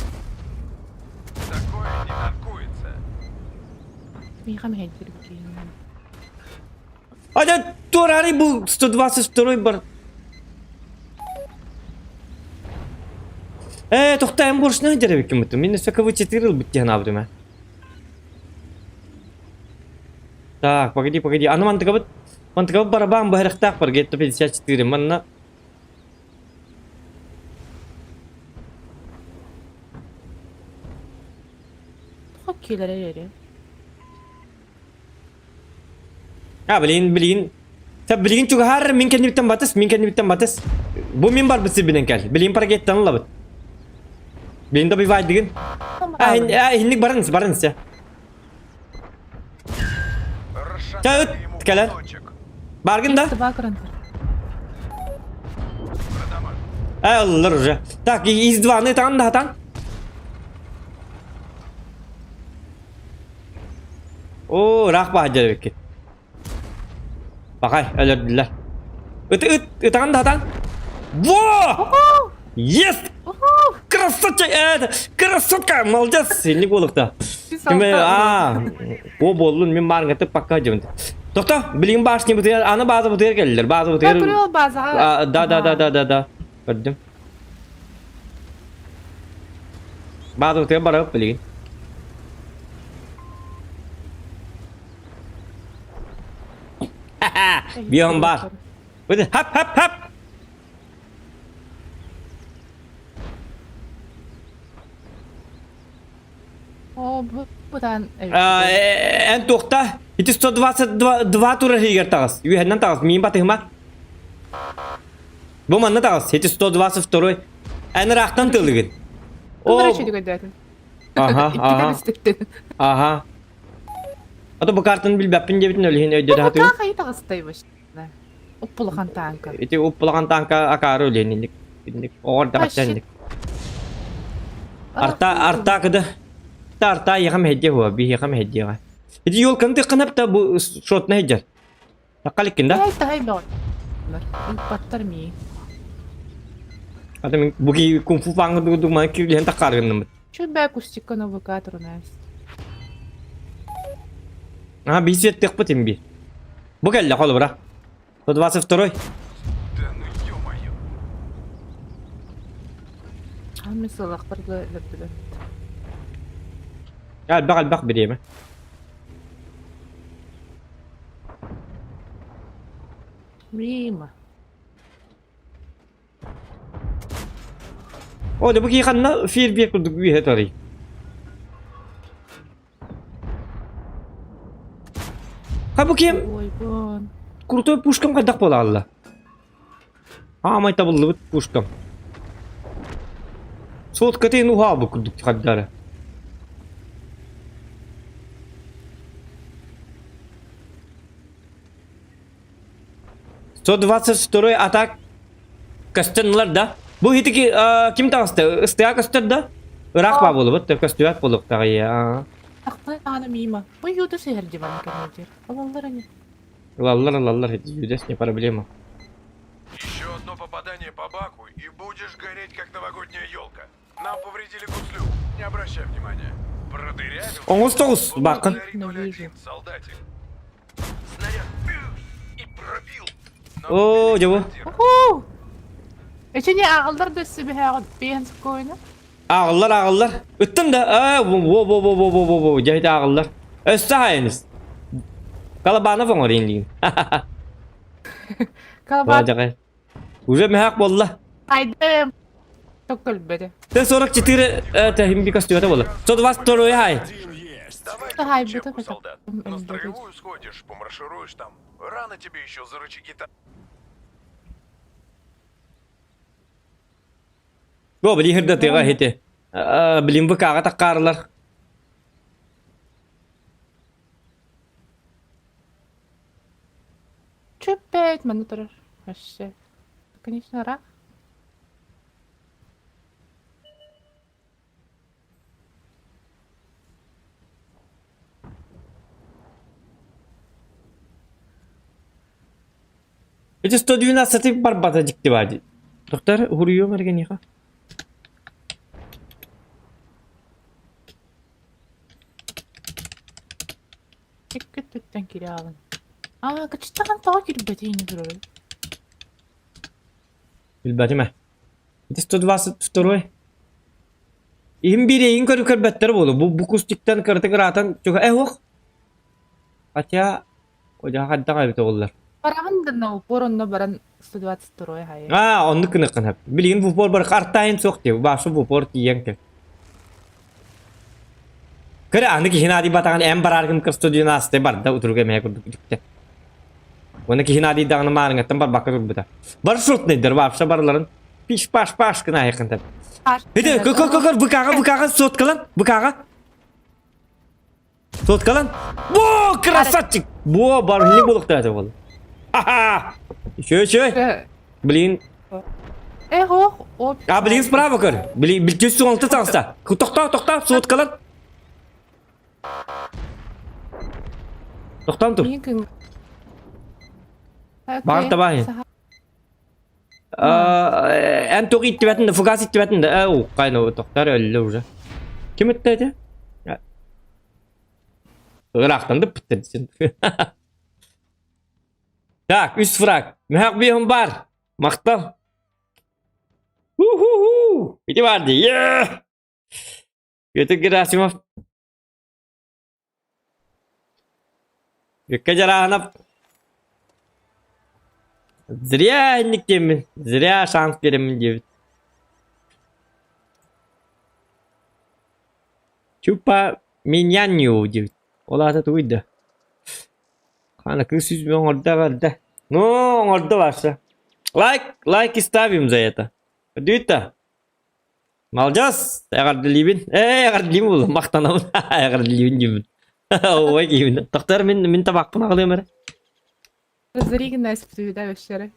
Такое не танкуется. Bir kam hediye bakayım. Hadi dur hari bu 122 bar. Toxtayım borç ne hicri bikim mutum. Minne sakavı 4 yıl bitti hana abdüme. Так, погоди. А ну мантыкабыт барабан байрактак бар кетті 54 манна. Hokkilere yeri. Ha bilin. Sen bilin çok har min kendi bitten batas. Bu min bar bisi binen kel. Bilin para get tanıla bit. Bilin da bir vay digin. Hinlik barınız ya. Расшатали ему Ткалер. кусочек. Bargın da. Tıbağı kırıntı. Продамаж. Allah уже. Так, из два не там да там. Oo, rak bahadır belki. Bakay, öldürdüler. Öten da tam. Во! Yes! Красотка, молодец, сильник болукта. Şimdi o bollun min barın atıp bakka hacım. Doktor, bilin başını bu diğer, ana bazı bu diğer gelirler, bazı bu diğer. Ben duruyor bazı. Da. Gördüm. Bazı bu diğer barı bilin. Bir an var. Hadi hap. O budan evet. En tokta. Itu 122 tur higer tagas. Yu henan tagas. Min batih mak. Bu manna tagas. Itu 122 en raktan tılgın. Bunları içeri gönderdim. Aha. İpten istettin. Aha. Ata bu kartını bilbäpin debitini öyle hin öydü hatı. Kaa kayı tağıstaymış. Uppulukan tanka. Iti uppulagan tanka akarı öyle hinlik. Hinlik. Orada Ah, shit. kaçanlik. Arta kıdı. Arta yakam hediye huwa. Bir yakam hediye var. Iti yol kanı tıkınıp da bu şortuna hediye. Takalik kinda. Hay lord. Battar mi? Ata min buki kung fu fang du man ki lihan takar ganda. Şu be kustik na avocado na. Ha bir set tek patim bir. Bu gel la bra. Тут 22-й. Да ну ё-моё. Hamı salak barga leptele. Gel bak biriyeme. Mima. O da bu ki kanna fir bir kurduk bir hetari. Ha bu kim? Oy bon. Крутой пушкам кадак бола алла. Амай табылды бит пушкам. Сотка тен уха бу кудук хаддары. Со 22-й атак кастенлар да. Бу хитики ким тагысты? Истя кастер да. Ирак ба болуп, кастуят болуп тагыя. Akta ana mima. Bu yudu seher divan kan eder. Allah'lar Лаллар, здесь не проблема. Еще одно попадание по баку, и будешь гореть, как новогодняя елка. Нам повредили гуслю. Не обращай внимания. Продырявил. Оңыз бакын. Благодари 01, солдатик. Снаряд и пробил. О, жабу. Oho. Eçene ağıllar da size bir hayat beğen koyuna. Ağıllar. Öttüm de. Wo. Cahit ağıllar. Öste hayınız. Kalabağına falan orayın diyeyim. Kalabak. Bacakay. Uze mehak bolla. Haydım. Çok kalbede. Sen sorak çitiri tehim bir kastiyata bolla. Sod vas toroya hay. Давай Ай, чеку, это солдат. как- На строевую сходишь, помаршируешь там. Рано тебе еще за рычаги-то. Go beli hirda tega hite. Bilim bu kaga takarlar. Çöp be etmen oturur. Hoşça. Конечно, рак. Это 112 барбата диктивади. Доктор хуриyo mergeniha. Kötükten kiri alın. Aa, kaçtan daha kiribeti yine durur. Bilbatima. Это 122. Им биреин көр беттер болу. Bu kustikten kırtı kıratan çok yok. Хотя oja hadda kaybet olurlar. Paran da no, poron no baran 122 hayır. Onu kınıkın hep. Bilin bu por bar kartayın çok diyor. Başı bu por tiyen ke. Kere anı ki hinadi batangan embarar kim kırstı diyor naste barda uturga meh kurduk dikte. Onu ki hinadi dağını marın etten bar bakır buda. Bar şurt nedir vapsa barların piş paş kına yakın tabi. Hadi kır bıkağa sot kalan bıkağa. Sot kalan. Bu krasatçık. Bu bar ne buluk da oğlum. Haha. Şöyle. Bilin. Ho, o. Bilin sprava kır. Bilin bilkesi oltu tansta. Tokta sot kalan. Toktam tur. Mungkin. Bak tabahin. En tok ittibatin de fugas ittibatin de kayno doktor öldü уже. Kim ittedi? Irak'tan da bitti. Tak, üst frak. Mehak bir hım var. Maktal. Biti vardı. Yeah. Götür Gerasimov. Gökçe Carahanov. Зря никем, зря шанс переменить. Чупа меня не удивит. Ола это уйда. Хана крысюсь меня орда. Ну, орда ваша. Лайк и ставим за это. Дуйта. Молодец. Я горделивен. Я горделивен был. Махтанам. Я горделивен. Ой, кийин. Доктор мен табакпын агылым эре. Разоригин на испытываю, да, вещеры.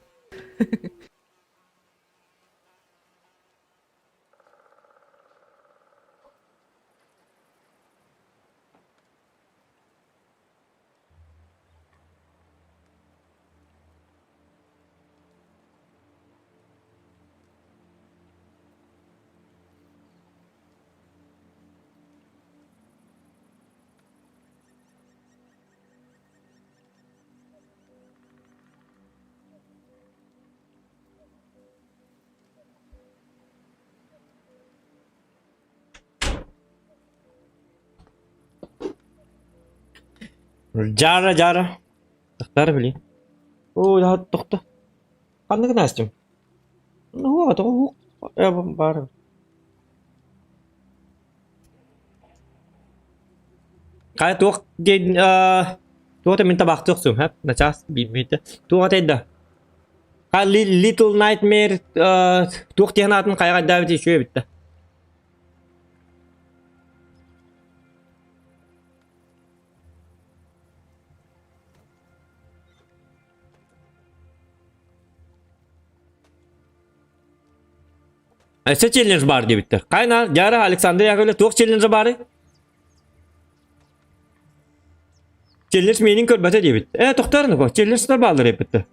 Жара. Доктор били. О, да доктор. Кандай настым? Ну, а то я бар. Кай тук ден тук мен табак туксум, хап. Начас бит. Тук атайда. Кай Little Nightmare тук тенатын кайга давит ишөө битти. Ese challenge бар деп битти. Кайна, жара Александр Яковлев тук challenge бары. Challenge менин көрбөтө деп битти. Токторун ко, challenge баалар деп битти.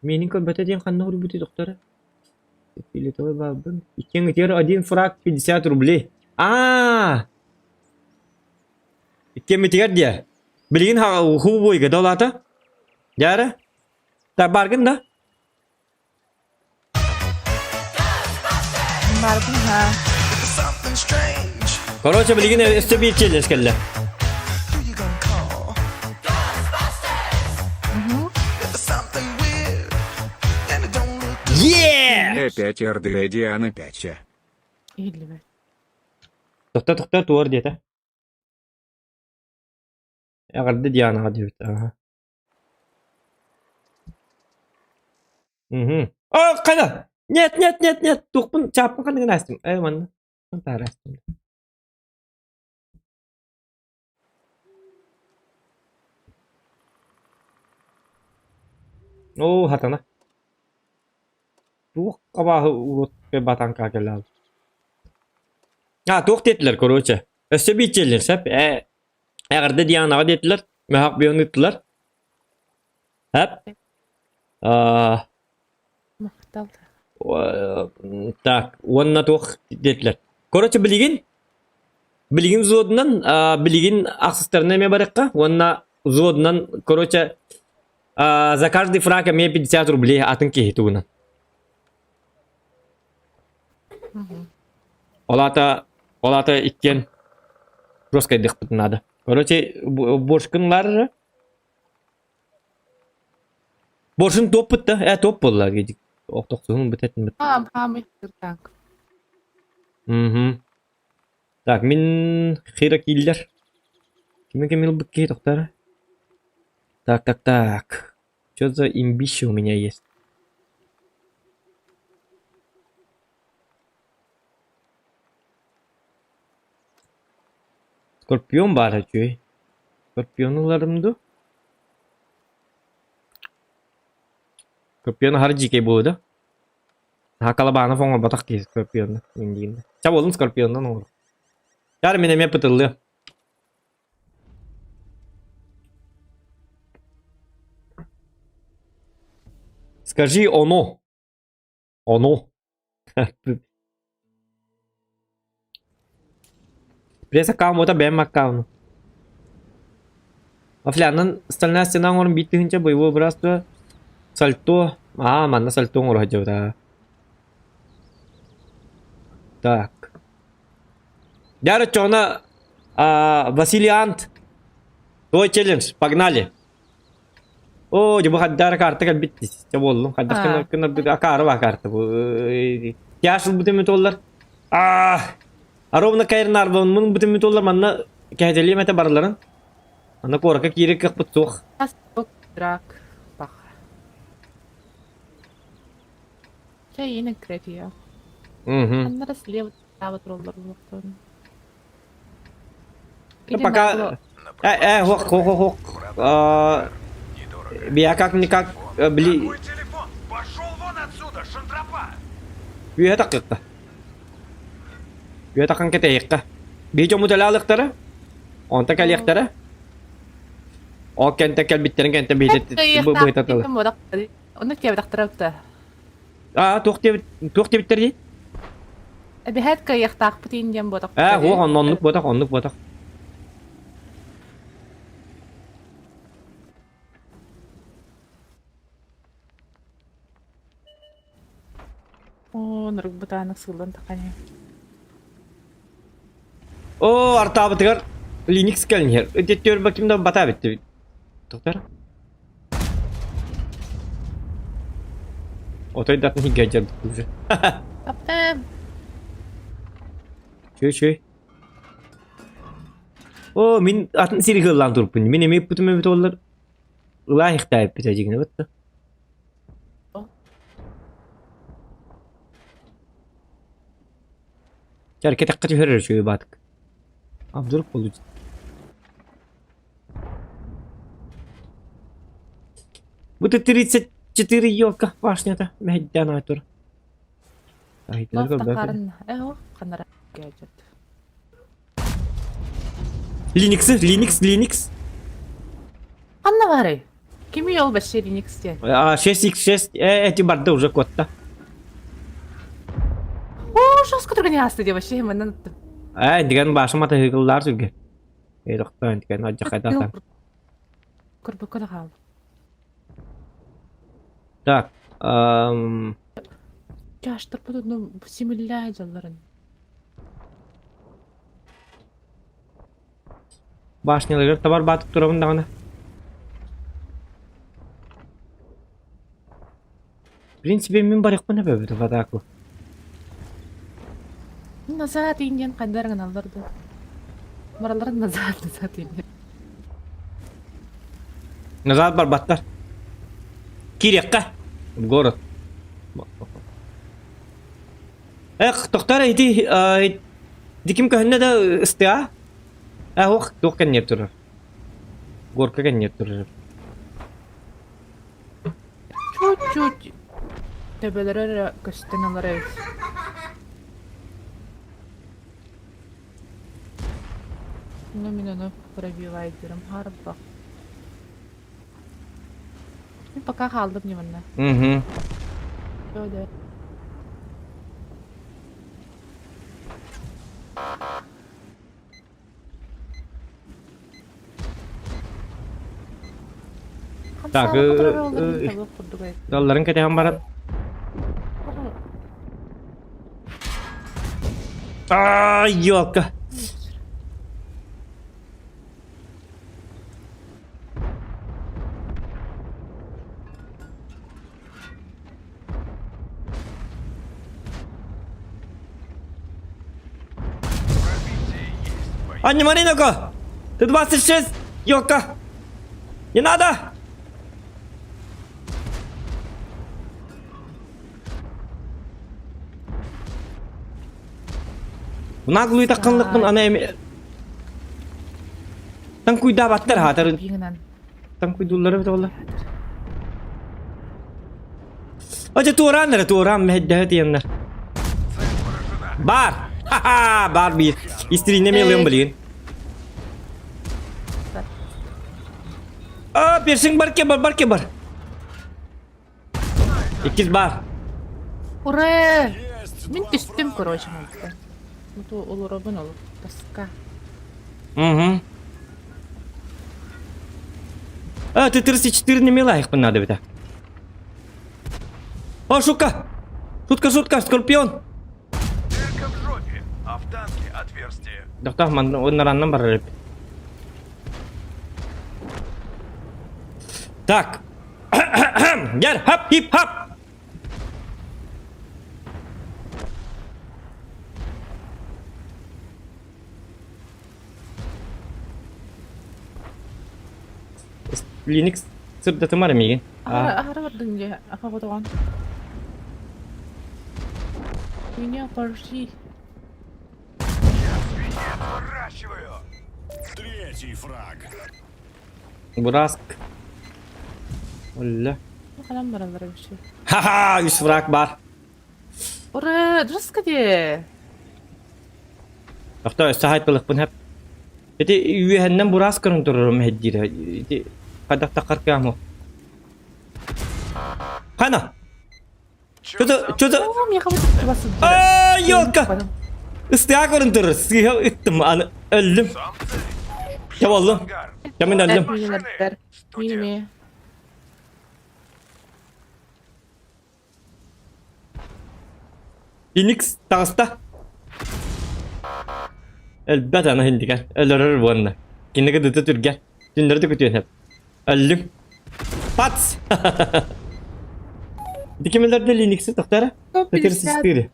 Менин көрбөтө деген кандай уру бити доктор? Или твой бабын. Икең тер 1 фраг 50 рублей. Икең тер де. Билгин ху бойга долата. Жара. Та баргын да. Барбын, ha. Something strange. Короче, билгин өстө бир челлендж келди. Who you gonna call? Something weird. And it don't look Yeah! Опять РД Диана 5. İyi be. Тоқтар туар дете. Ягарды Дианаға деп. Қайда? Нет. Туқпын, чаппын қандай настым. Манна. Тарастым. О, хатана. Туқ қабағы урот батан какелал. Туқ детілер, короче. Өсі бейчелер, сәп. Ягарды Дианаға детілер. Мәхақ бейон үттілер. Әп. Мақтал. Так, онна туқ детілер. Короче, білген зодынан, білген ақсыстарына ме барыққа. Онна зодынан, короче, за каждый фраг ме 50 рублей атын кейтуынан. Олата иккен просто дых надо. Короче, боршкынлар боршын топ бітті. Топ болла кедік. Оқтоқсуын бітетін бітті. Так. Так, мен хира киллер. Кемел бітке тоқтары? Так. Что за имбище у меня есть? Скорпион бар әчөй. Скорпионларымды. Скорпион хар жеке болды. Хакала баны фоңа батақ кейс скорпионды. Мен деймді. Ча болдым скорпиондан оңыр. Жар мен әме пытылды. Скажи оно. Пресс аккаунт бэм аккаунт. Афлянын стальная стена орын биттігінше боевой братство сальто. Манна сальто оры хаджауда. Так. Дяры чона Василий Ант. Твой челлендж. Погнали. О, жабы хаддары карты кәл биттіс. Жабы олым. Хаддары кінір акары ба карты. Яшыл бүтімет олар. Аровна кайрын арбауын мұн бүтімет олар. Манна кәжелі мәті барларын. Манна қорқа кейрек кәк бұт соқ. Драк. Баха. Şey yine krediyor. Hı. Onlara слева троллар булактан. Пока... Хок. Я как-никак, Какой телефон? Пошел вон отсюда, шантропа! Büyüye takıkta. Büyüye takın kete yıkka. Bir çoğu mutalalıkları. Onta kel yıkları. O kente kel bittirin kente bu bıhtatılı. Onu kaya daqtıraptı. Tuğ bittirdi. Bir hat kaya yaqtaq putin diyen bodak. Onluk bodak. Oo, narugbutan nagsulan ta kanya. O arta batıgar. Linux gelin her. Ödetiyor bakayım da bata bitti. Doktor. Otoy datın hiç geleceğim. Kapta Şey. O min atın siri kıllan turpun. Min emek putum emek ollar. Ulah ihtiyap bitecek ne bitti. Hareket hakkı verir şöyle batık. Abi durup oldu. Bu da 34 yolka başladı. Mehdiyan aytır. lafta karın. O kanara gelecek. Linux. Anna var. Kimi yol başı Linux diye. 6x6 эти barda уже код-то. Oo, şos kuturgan yastı diye başı hemen anlattım. Digan başıma da hıkıllar çünkü. Doktor digan acak edersen. Kurbu kala kaldı. Так. Yaştır bu simüller canların. Başnyaları tabar batıp durabın dağına. В принципе, min barık bana böyle fadaku. Nazat indian kadar alırdı. Maraların nazat indian. Nazat barbatlar. Kiriyakka. Город. Doktor dikim kahne da istiya. Hoq dokkan ne durur. Gorka kan ne durur. Чуть-чуть. Tebelere kastenalara. Номинально пробивайдером harba. Bir baka kaldım yanına. Hı. Böyle. Tak, Dalların ketehan barat. Yok. Анни Мариноко! Ты 26! Йока! Не надо! Naglıyı takınlık bunu ana emi. Tangkuy dabatlar hatarın. Tangkuy dulları bir ola. Aja tuoran meheddet yanlar. Bar. Haha bar bir. İstiriğine meyleyen bilin. Piercing bar bar. İkiz bar. Ура! Мен düştüm короче мальчик. Bu olur abone olur. Таска. Ты 34 не милаих надо это. О, шутка! Шутка, скорпион! Дырка в жопе, а в танке отверстие. Доктор, он на ранном барре. Так. Гер, хап, хип, хап! Linux sırdatı var mı? Ahara vardın ya. Apa kotokan. Меня поржи. Сворачиваю. Третий фраг. Burask. Öyle. Ne kadar baralara bir şey. Haha 100 frak var. Oraya draska diye. Doktor sahat balık pun hep. Jadi üyehenden Burask kırın dururum heddire. Jadi kadak takar kamu. Hana. Çöze. Oğlum yakalayıp basın. Aa yolka. Istiyak kırın durur. Siyah ittim anı. Öldüm. Ya oğlum. Yamin öldüm. Miniler. Mini. Phoenix tağısta. Elbet ana hindi gel. Öldürür bu anı. Kendine gıdıtı tür gel. Dünleri de kötüyün hep. Öldüm. Pats. Dikimlerde Linux'ı doktora. Ötürüsüz biri.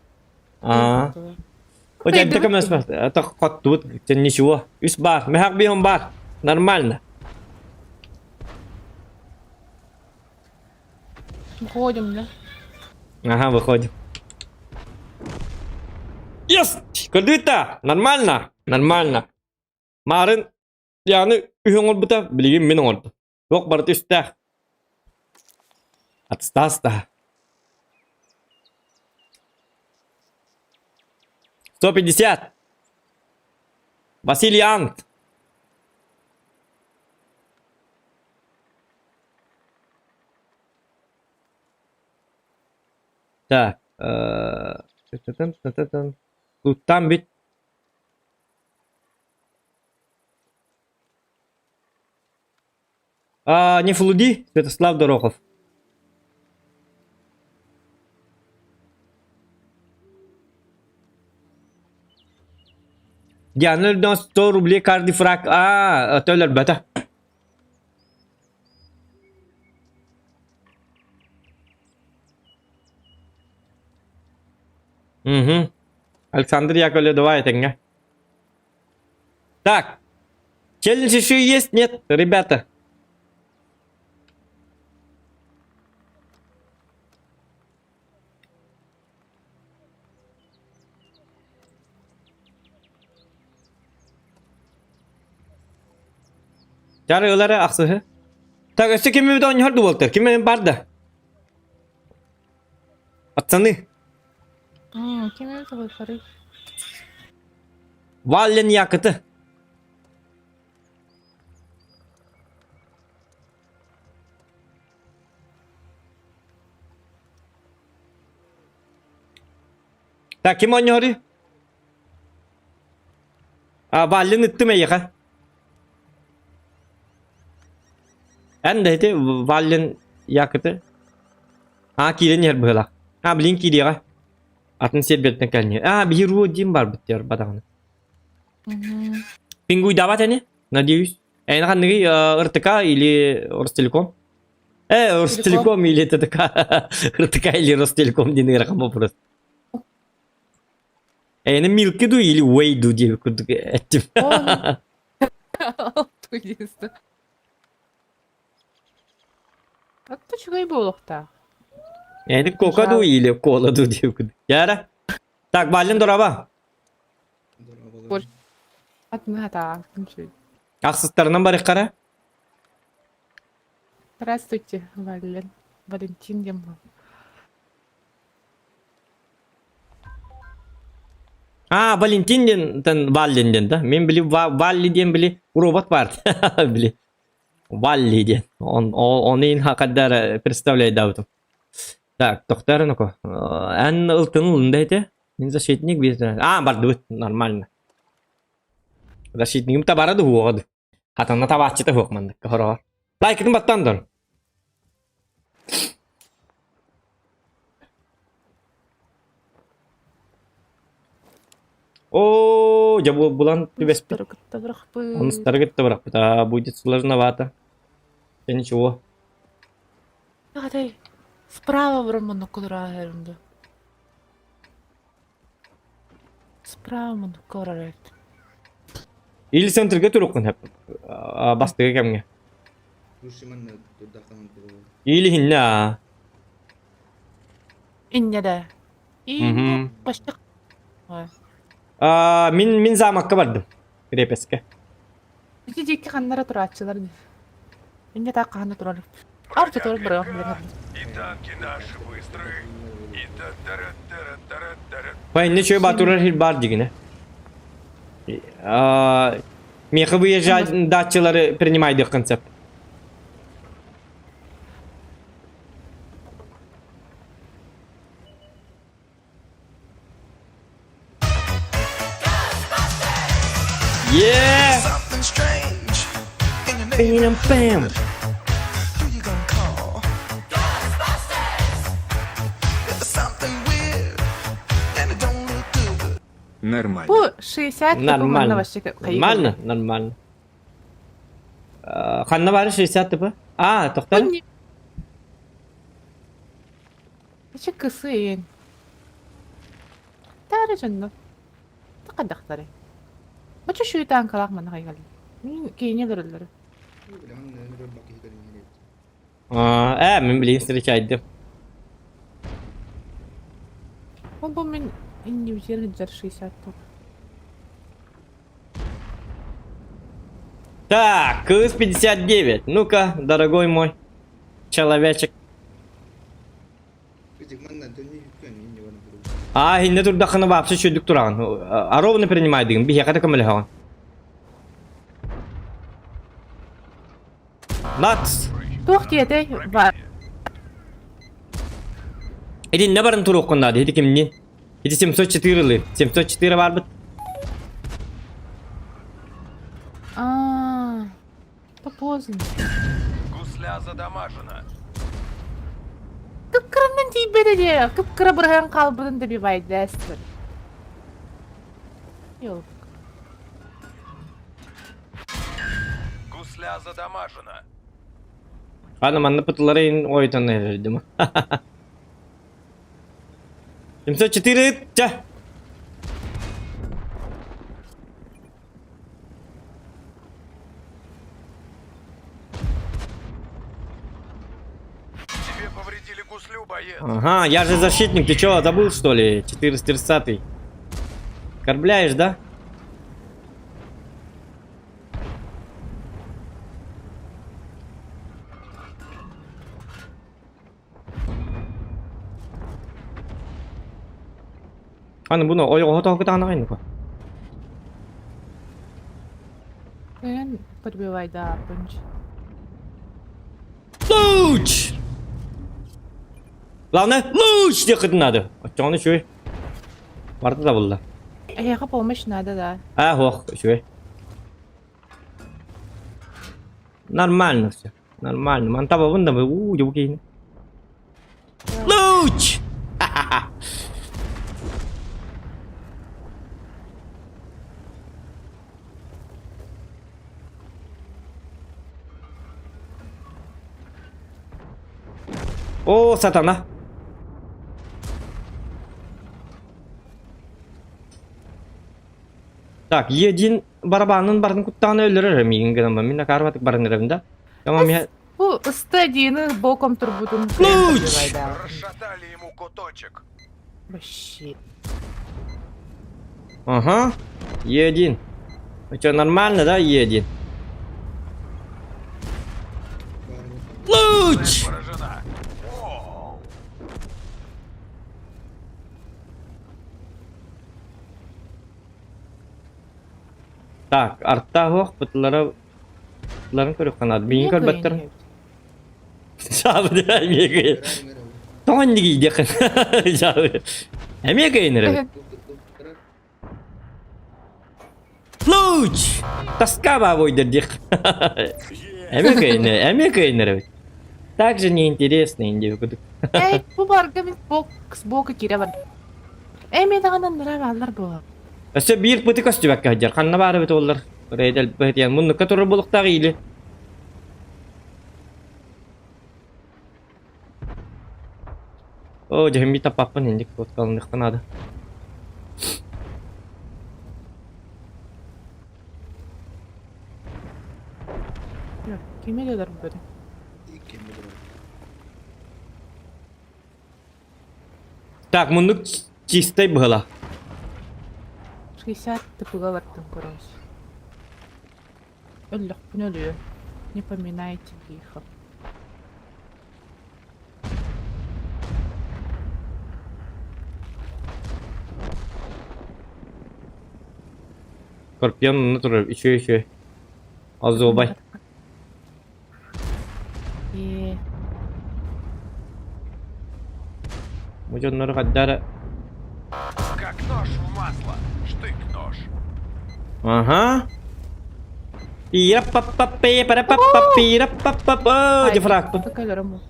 Aa. O jadi kan mas atau kotut jenis wah. Wis bar, mehak bihom bar. Нормально. Выходим, да? Ага, выходим. Yes! Kırdıyta. Нормально. Нормально. Marın yani ühün oldu da bilgim benim oldu. Yok barıt üstte. Atsta. 150. Василий Ант. Так. Там ведь... не Флуди, Святослав Дорохов. Jangan dong 100 rubli kardi frak. Ötürler bata. Александр Яковлев, давай это. Так. Челлендж еще есть? Нет, ребята. Cara ulara aksı. Tak öse kimi bir de oynuyor duvaltır. Kimi barda. Atsanı. Kim öyle tabii karı? Vallen yakıtı. Tak kim oynuyor? Vallen ıttı yaka. En de itu Vallen yakıtı. Kilin yer böyle. Blink dia. Atın sebetne kalnya. Bir ruh jim var bitiyor badağını. Pingu dapat ini? Nadius. Enak kan nih RTK ili Rostelekom. Rostelekom ili RTK. RTK ili Rostelekom di negara kamu terus. Ini milki du ili way du diye kudu ettim. Туристы. Hatta şu gayb olukta. Yani koka du ili kola du diye kudu. Yara. Tak Vallen doraba. Atını hata. Kimse. Aksızlarından bari kara. Здравствуйте, Валентин Демон. Valentin'den Vallen'den de. Men bili Valli diyen bili robot var. Bili. Valli diyen. Onu in hakadar представляет auto. Так, доктор ну-ка. Ан ылтын дайте. Мен защитник без. Бардут, нормально. Защитниким табарады хугады. Хатанна табачыта хукманды. Кахора. Лайкын баттандан. О, я булан тюбеспи. Он старгетта бырак. Да, будет сложновато. Да ничего. Hadi. Справа връмна кудра ерунда. Справа мı кора Или центрге турукун хеп. Бастыга кемге. Или хинна. İnne de. İyi. Başlık. Ой. Min zamakka bardım. Krepeske. İki cekki kanlara turatçılar. Inge так kanı turar. Arça turar bırak. И танки наши быстрые. И та-тара-тара-тара-тара. Pay ne şöyle baturar hil bar digine. Меха выезжать датчылары принимайды концепт. Yeah! Something strange in your Bam, bam. Who you gonna call? There's something weird, and it don't look good. Нормально. Bu 60 Нормально. вообще Нормально, нормально. Ханна бары 60 типа. Тоқтар. Bu ne? İçi kısın. Tarı canım. Takadakları. Maçı şu yutan kalak mana kaygal. Kaynya durulur. Мен bileyim встречайdım. Bu men индивидуаль гиджар 60 топ. Так, КС-59. Ну-ка, дорогой мой человечек. Хинне турдақыны бапсы шөдік тұраған. Ровно принимайдығын, бі хеқаты көмілі хаған. Латс. Тух деді var. Еди не барын тұру оққындады, еди кімнен? Еди 704-лы. 704 бар бұд. То поздно. Гусля задамажена. Kıpkırından tibede diye. Kıpkıra bırakan kalbının da bir vaydasıdır. Yok. Гусля задамажена. Hanım anlı pıtıları in oyutanı verirdim. 704, çah. Тебе повредили гуслю, боец. Ага, я же защитник, ты чё, забыл что ли? 430-й. Оскорбляешь, да? Hani bunu oto okutan aynı mı? Ben подбивай да пунч. Луч! Главное, луч diye kadın adı. Açığını şöyle. Vardı da buldu. Я помощь надо, да. Hoh, şöyle. Нормально все. Нормально. Mantap bunda mı? Yavuk yine. Луч! О, сатана. Так, един барабанын барын куттаны өлөрөр мигин гынама. Мен карбатык барынырым да. Tamam ya. Bu стадийны боком турбудун. Луч! Расшатали ему куточек. Вообще. Ага. Е1. Ну что, нормально, да, Е1? Луч! Поражена. О, Так, артта хоқ, бұтыларын көріп қанады. Бейін көр баттыр. Жабы да, әме көйін. Тоғын неге дейқін. Жабы. Әме көйін рәбі. Луч! Таска ба бойдыр дейқ. Әме көйін рәбі. Так же неинтересно инде бүкідік. Эй, bu barga biz boka kire var. Мен даган нравалар bu. Өсі бір бұты көсті бәкке хаджар. Қанна бары бұты олар. Рейдел бұтиян. Мұныққа тұры болықтағы илі. О, жахым bir tapapın indik. Otkalındıqtan adı. Yok, kime diyorlar bu böyle? Так, мұндық чистой была. 60 тыпыга баттым, короче. Өллөкпүн өлüyor. Не поминайте лихо. Скорпион натуры, еще. Азобай. И Мужоннор каддара. Как нож в масло. Штык-нож. Ага. Пира-па-па-пи, пара-па-па, пира-па-па-па. Дифраг. Такайларым ол.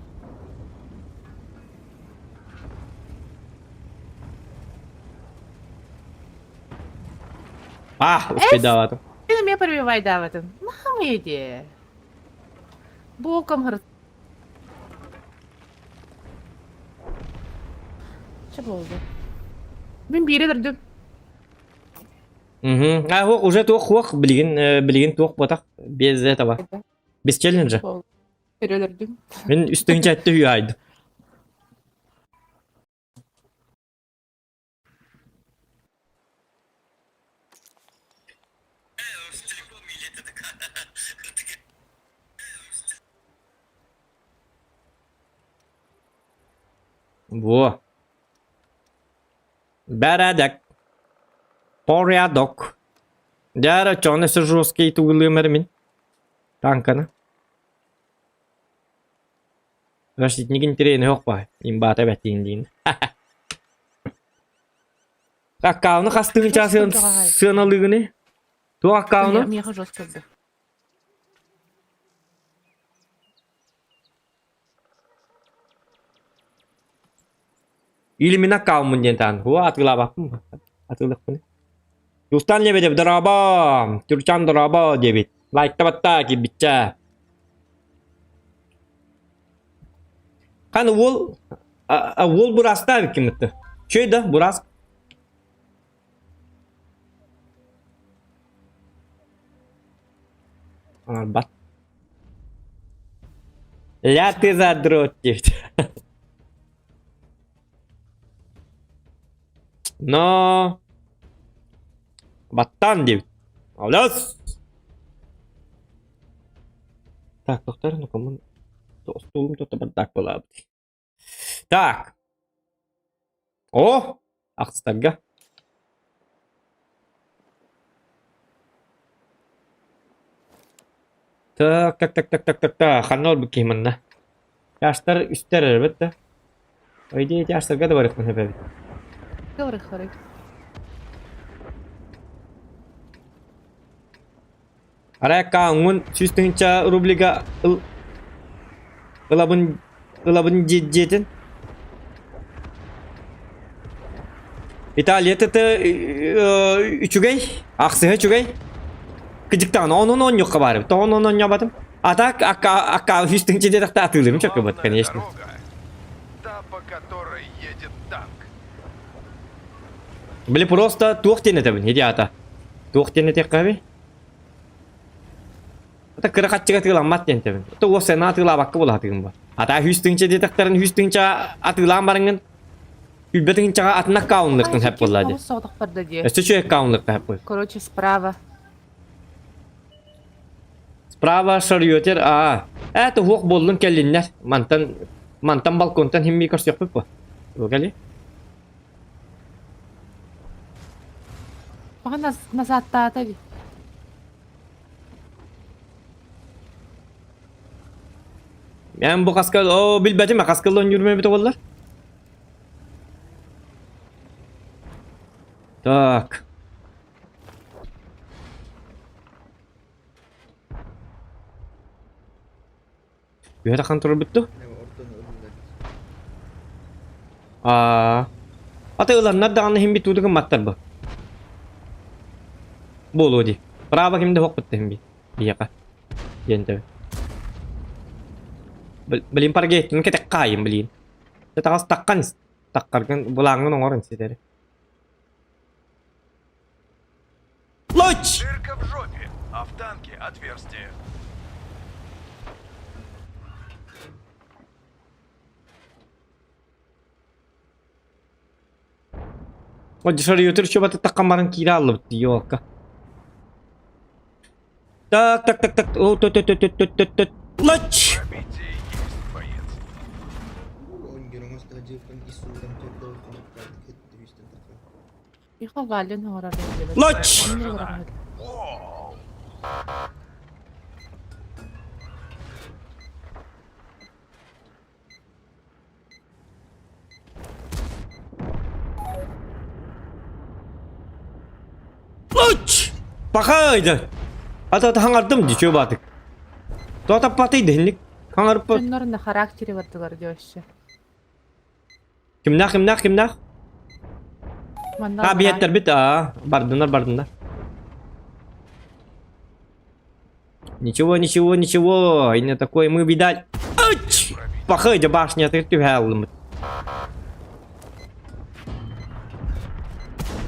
Успейдаватым. Сені меня пробивай даватын. Нахам еде. Боком гыр. Че болды? Мен бире дырдым. Угу. Уже тух, билген тух ботак. Без этого. Без челленджа. Бире дырдым. Мен үстүн чатты үйайды. Во. Барадак. Порядок. Дяра чоны жесткий тугылымыр мен. Танканы. Рашиднигин терейни yok bay. İmbata bettiğin. Akkavını kastığınca sığınalığını. Tu akkavını. Меха жестко был. İlmin akkavımın dentan. Hu atıla bakım. Atılık bunu. Yustan lebede daraba. Türkçan daraba debit. Like tabatta ki bitçe. Kan wol burası da hükümeti. Şöyle burası. Bat. Я ты задротить. Но. Баттан дев. Алас. Так, доктор, ну кому? Стулым тут так было. Так. О! Акстарга. Так. Ханол бикиманна. Яштар üstler elbette. Öyle yaşlarga da var ikon hep. Говори, хорой. Araya kangun 100 rubliga ılabın ciddiyetin. İtalya'da da üçügey, aksıha üçügey. Kıcıktan onun yok kabarı. Onun yapadım. Atak akka 100 ciddiyetin atılırım çok kabat, конечно. Дорога. Та, по которой едет танк. Были просто тухтен это, идиота. Тухтен это кави. Это кыракатчыга тыламат дентебин. Это о сена тылабакка болатыгым бар. Ата 100 детекторын 100 атылам барыңын. Үлбетин чага атына каунлыктын хеп боллади. Сотық барды де. Эсте чөй каунлыкты хеп бол. Короче, справа. Справа шарьётер, это хук болдун келлиннер. Мантан балконтан химми көрсөк бу. Огали. Бага назад таатали. Ben bu kaskal, bilbedim ya kaskaldan yürümeye bite bollar. Так. Bir yere kontrol bitti. Ata ulanlar da anı hem bir tuğdukun mattar bu. Bolu di. Prava kim de hok bitti hem bir. Iya Yente. Beliin parge, nun kita kayım beliin. Kita takkan bulangan orang sih dari. Луч! Дырка в жопе, а в танке отверстие. O dışarı götür şu batı takamaran kira alıp yok. Так, так, так, так. О, тот. Лач! Пробитие есть, боец. Ongörümüz acıkın isudan türde okunup kaldık etti işte takım. Iqa galyon horar. Laç! Лач! Bakaydı. Ata hangardım diyor batık. Tuata patıydı hinlik. Hangarıp Bunların da karakteri vardılar diyorsa. kimnak? Ha biyetter bit bardınlar. Ничего. И не такой мы видать. Ач! Похоже, башня ты helmet.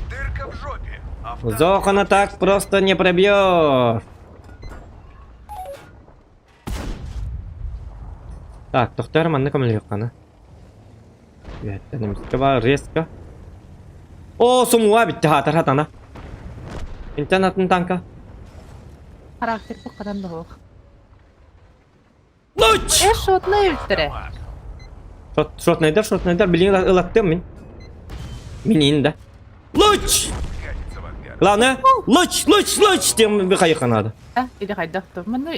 Дырка в жопе. Автомат. Зохана так просто не пробьешь. Так, тоқтар манна камыл yoqqana. Evet, önümüzde var резко. O semua bitti hatana. İnternetin tanka. Karakter bu kadar da hoş. Laç! Şotla yürüttüre. Шот найдер, блин, ылаттым мен. Менин да. Луч! Катится в ангар. Главное, луч, тем выхайха надо. İdi kaydaktı. Bana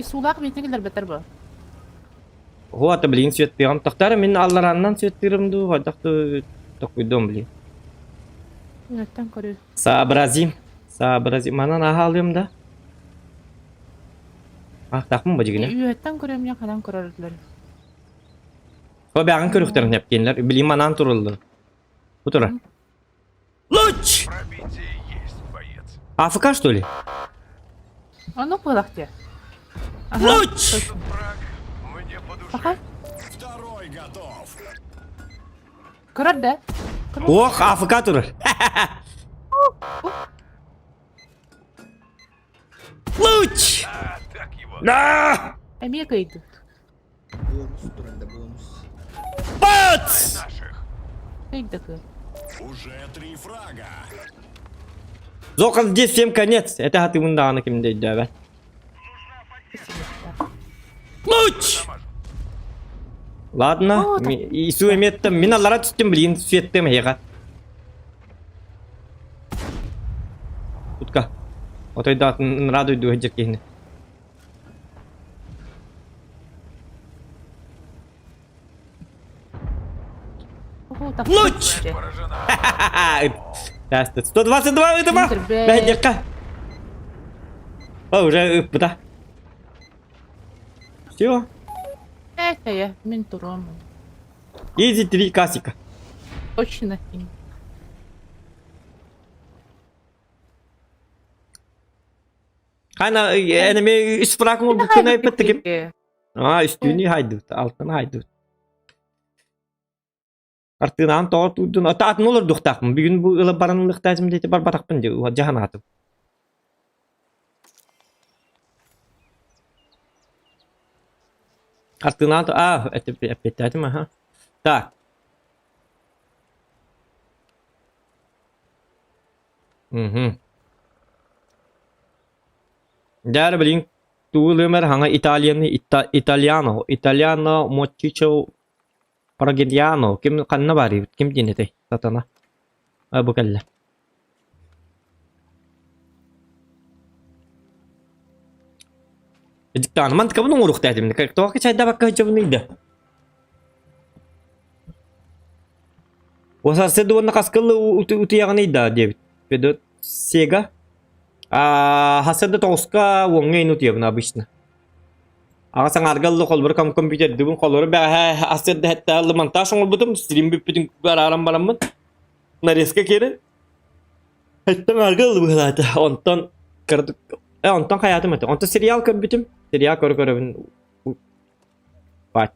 sulak bitine gider beter bu. Вот, блин, свет берем. Тоқтар мен аллараннан свет берем ду. Хадақты такой дом, блин. Yönetten koruyor. Сообразим. Манан ахалым да. Ах, тақмын ба жигіне. Yönetten koruyorum ya kadan korardılar. O бәғін көріктерін әпкенлер. Блин, манан турылды. Bu тұра. Луч! Пробитие есть, боец. АФК, что ли? Onu pılak diye. Луч! Фраг мне по душе. Bakar. Второй готов. Kırar da. Ох, АФК турur. Луч! А, так его. Да! Emir kaydı. Bonus durumda bonus. Бац! Наших. Kaydı kı. Уже 3 фрага. Зохан, здесь всем конец. Это хаты мындағаны кімде да. Луч! Ладно, О, так. ису еметтім. Мен аллара түстім, блин, сүйеттім хеға. Утка. Отойда радуйду хеджек кейіні. Луч! Поражена. Ясты. 122 это ба? Интербе. Бәйдекка. О, уже ыппыта. Все. Ekeye. Min turum. Изи 3 касика. Точно. Kana enemy üst bırakma bu kına ipettim. Üstünü haydut, altını haydut. Артынан тоотудун ататын олор дуктакмын. Бүгүн бу ылы баранлык тажым дейти бар батакпын же жахан атып. Артынан это опять ага. Так. Угу. Дэр блин туулымер ханга итальяно мочичо Paragediano, kim kanna bari, kim dinete, tatana. Bu kelle. Cidden, man tkabın umuruk dedim. Toğa ki çayda bakka hıcabınıydı. O sarsı duvarına kaskılı utuyağınıydı diye. Ve Sega. Hasada toska wongay utuyağın abişne. Ага сангаргаллы колбур компьютер дибин колору баа асет хатта монтаж оңол бутум стрим биптин барарам бараммын нарезка кери хатта аргаллы булата онтон кырдык онтон хаятым эте онтон сериал көрбүтүм сериал көрбүн бат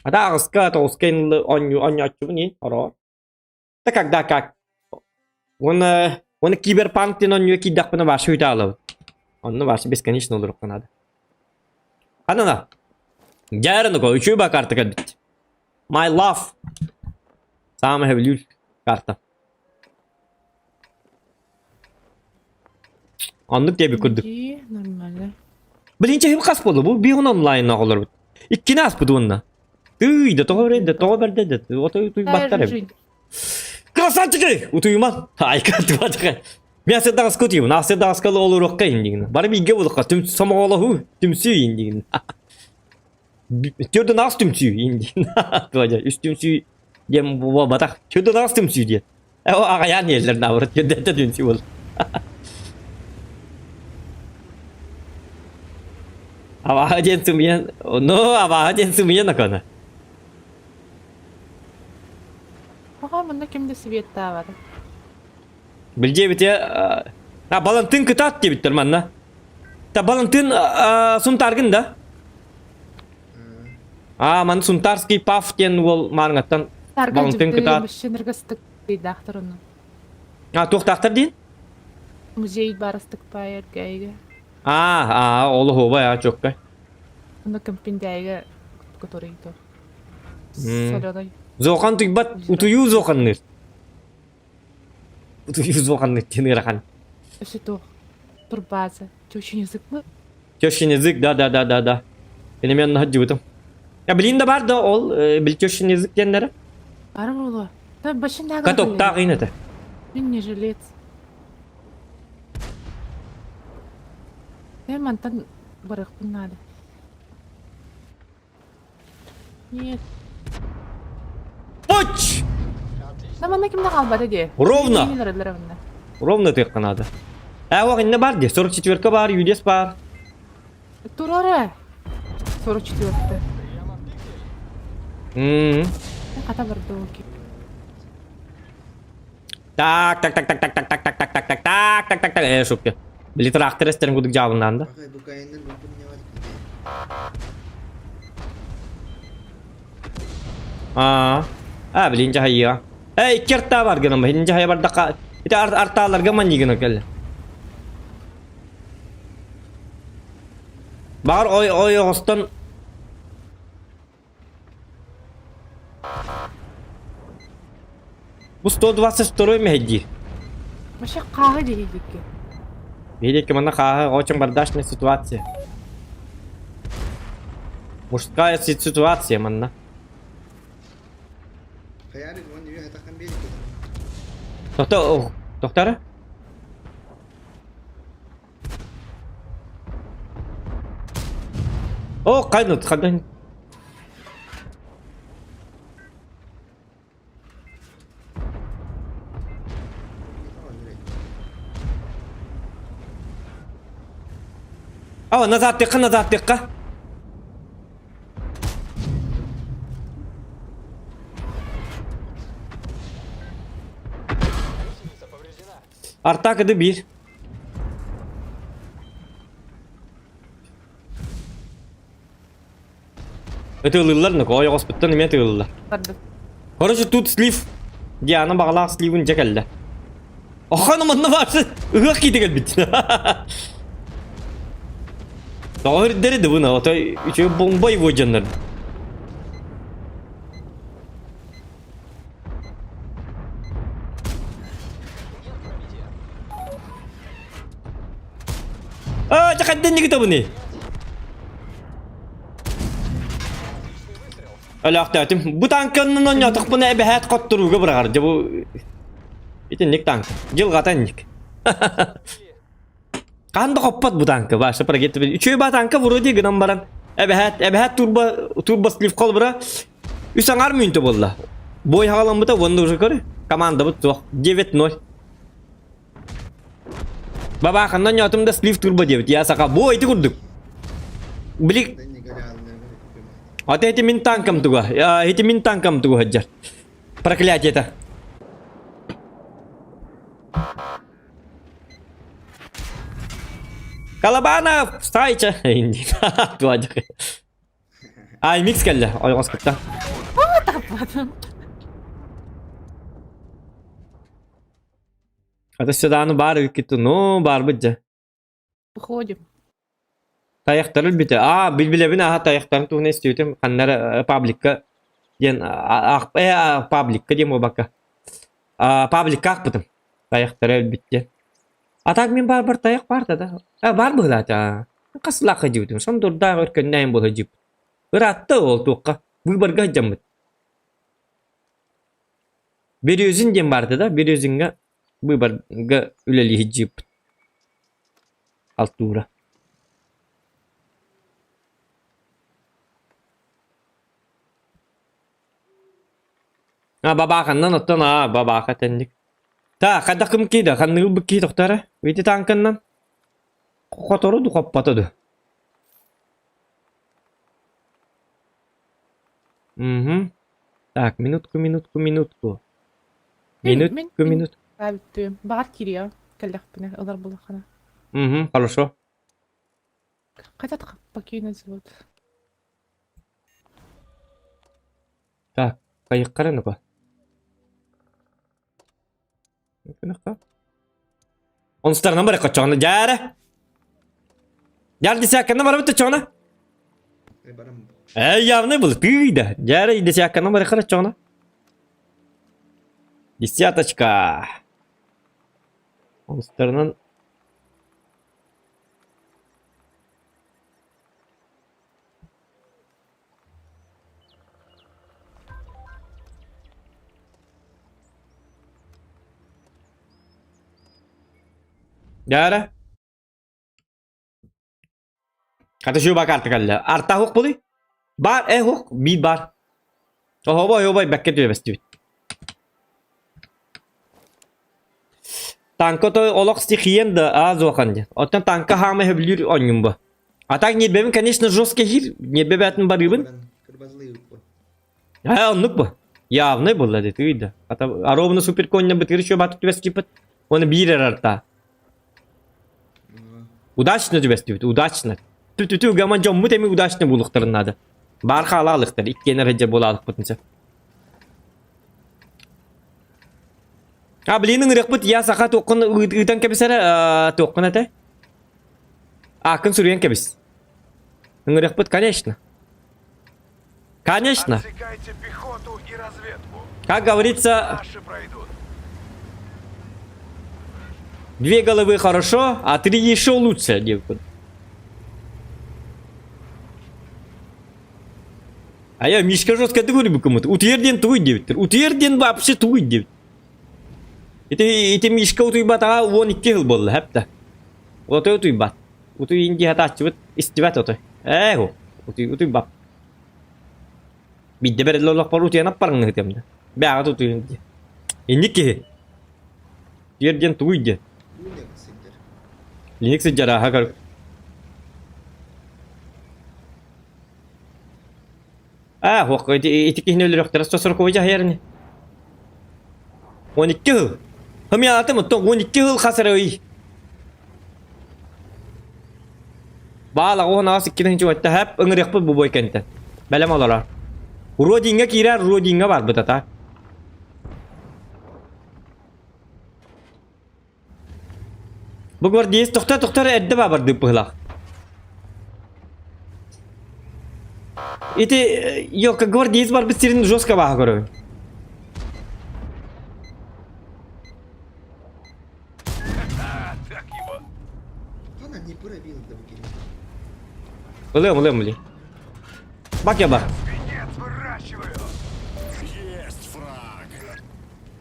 ада аска тоскен оньячу ни оро та как он киберпанк тен онью кидакпына башы үталып Onun varsa beskanično olur kanada. Anana. Yarın ko üçü bak artık hadi. My love. Самое блюд карта. Anlık diye bir kurduk. İyi, нормально. Birinci hep kas bolu bu. Bir online olur. İkkini as bu donla. Tüy de doğru de doğru de. O tuy baktar hep. Красавчики! Утуйман. Айкат бадыга. Мен сен дагы скотим. Нас дагы скалы olur okka индигин. Бары бийге болукка түм самоголоху түмсү индигин. Тёрдө нас түмсү индигин. Тоja үстүмсү дем бу батак. Тёрдө нас түмсү диye. O агаян елдер навыр. Тёрдө түмсү бол. Ава ден сумиен. No, ава ден сумиен акана. Ага, мында кимде свет var. Bilce bite. Ha balantın kıtat diye bitir manna. Ta balantın suntargın da. Man suntarski paf diyen ol marngatan. Balantın kıtat. Шенергастык дейді ақтыр оны. Tohtaktır deyin. Музей барыстык пайыр гайга. Olu hova ya çok kay. Оны компендайга, который то. Солёный. Zokan tuybat utuyu zokanır. Utuyu zokanır diye rakan. Өсі то. Турбаза. Очень язык mı? Köşün yazık da. Benim yanına hacı butum. Ya bilin de var da ol. Bil köşün yazık diyenlere. Бар болу. Да, башындағы. Katokta kıyınatı. Мен не жилец. Мантан барықпын надо. Нет. Uç! Намана кимде қалбады де? Ровно. Ровно. Ровно тек канады. Оғын не бар де? 44 бар, UDS бар. Турора. 44-ті. Қата барды оке. Так. Шупке. Били трактор естерін күдік жабынан да. Ага, bu kayından bakın ne var ki? Bilince hayya. İki artta var gönüm. Bilince hayya var da. İte arttalar gaman yigin okelle. Bağır oy hostan. Bu 122 mi hediye? Вообще қағы дейдеке. Видите, мана очень бардачная ситуация. Мужская ситуация, манна. Hayali bu anne hatakan bir Доктора? Кайнут, кайнут. Назад тыкка. Arta kıdı bir. Öte ılırlar ne? Koya hospital ne ılırlar? Барды. Короче, тут слив. Диана bağla slivin çekelde. Hanımın ne varsa ıhak gidi gelbit. Doğru derdi buna. O da üçü bombayı vocanlar. Çakaddın ne kitabı ne? Öyle aktardım. Bu tankının oynadık bunu ebe hayat kotturuğu bırakırdı. Bu... İtinlik tank. Yılgatanlik. Kandı koppat bu tankı. Başta para getirdi. Üçüyü ba tankı vuru diye gınan baran. Ebe hayat turba slif kol bıra. Üsan armıyntı bolla. Boy hağalan bu da vanda uçukarı. Komanda bu çok. 9-0. Baba kandan yatımda slif turba diye. Ya saka bu iti kurduk. Bilik. ben ne kadar alınır. Ate hiti min tankam tuga. Ya hiti min tankam tuga hajar. Проклятие это. Kalabana stayça. Indi. Tuaca. Ay mix geldi. Ay hospital. Это сюда ну бар киту. Ну бар быджа. Выходим. Таяқтары бите. Билбилебин аха таяқтарын туғын естейтім. Қаннары пабликка Den public diyeyim o baka. Public akpıdım. Tayaktara elbette. Atak min bar tayak var da. Var bu lata. Kasla kajıdım. Son durda örkünden bu hacıp. Bırattı ol tuqqa. Bu barga jammet. Bir yüzün dem vardı da bir yüzünge bu barga üleli hicip. Altura. Baba kannan ottan baba katendik. Ta kadakım kida kannu bukki doktara. Viti tankannan. Kotoru du kappatadı. Так, минутку. Минутку. Abi bağır giriyor. Kallah bana. Olur bu lakana. Хорошо. Kaçat bakayım nasıl oldu. Так, кайыккара нука. Онстарынан бар качана жара. Жар десяккана бар бит чана. Барам. Явно был пида. Жара десяккана бар качана. Десяточка. Онстарынан Jara. Kata şu bak artık alla. Arta hok buli. Bar hok bir bar. Oh boy bekket diyor besti. Tanka to olak stikiyen de az okanje. Otan tanka hama heblir onyum bu. Atak не бевин конечно жесткий хир, не бевятын барыбын. Кырбазлы упа. Оннук bu. Явный был да ты вида. А ровно супер конь битыр еще батут вестипет. Он бирер арта. Удачно жібестібіт, удачно. Тү-тү-тү, гаман жон мұт әмі удачно болуқтырын ады. Барқа алалықтыр, иккені рәджі болалық бұтынсы. Білінің ұрық бұт, я сақа тоқын ұйтан кәбісәрі тоқын әті? Ақын сүрген кәбіс. Ұрық бұт, конечно. Конечно. Отсекайте пехоту и разведку. Как говорится, Наши пройдут. две головы хорошо, а три еще лучше, девка. А я Мишка жестко говорю кому-то. Утверден твой девтер. Утверден вообще твой девтер. Это Мишка у бата он и кел был, хапта. Вот это бат. Вот инди хатач вот истиват это. Эго. Вот бат. Бидде берет лолок пару тяна парн хитемда. Бяга тут инди. Инди Утверден твой девтер. Linux jara hagar. Hok itu kihne lirok teras tosor ko wajah yarni. Woni kih. Hami atam to woni kih khasaroi. Bala o nas kirin ju atta hap ngriq bu boy kenta. Balam alalar. Rodinga kira rodinga var betata. Bu guardias doktor edde babar di pehlah. Itu yok guardias bar bisirin joska bah karo. Так его. Она не пробил до выкинуть. Mulai. Bak ya bak. Свинец выращиваю. Есть фраг.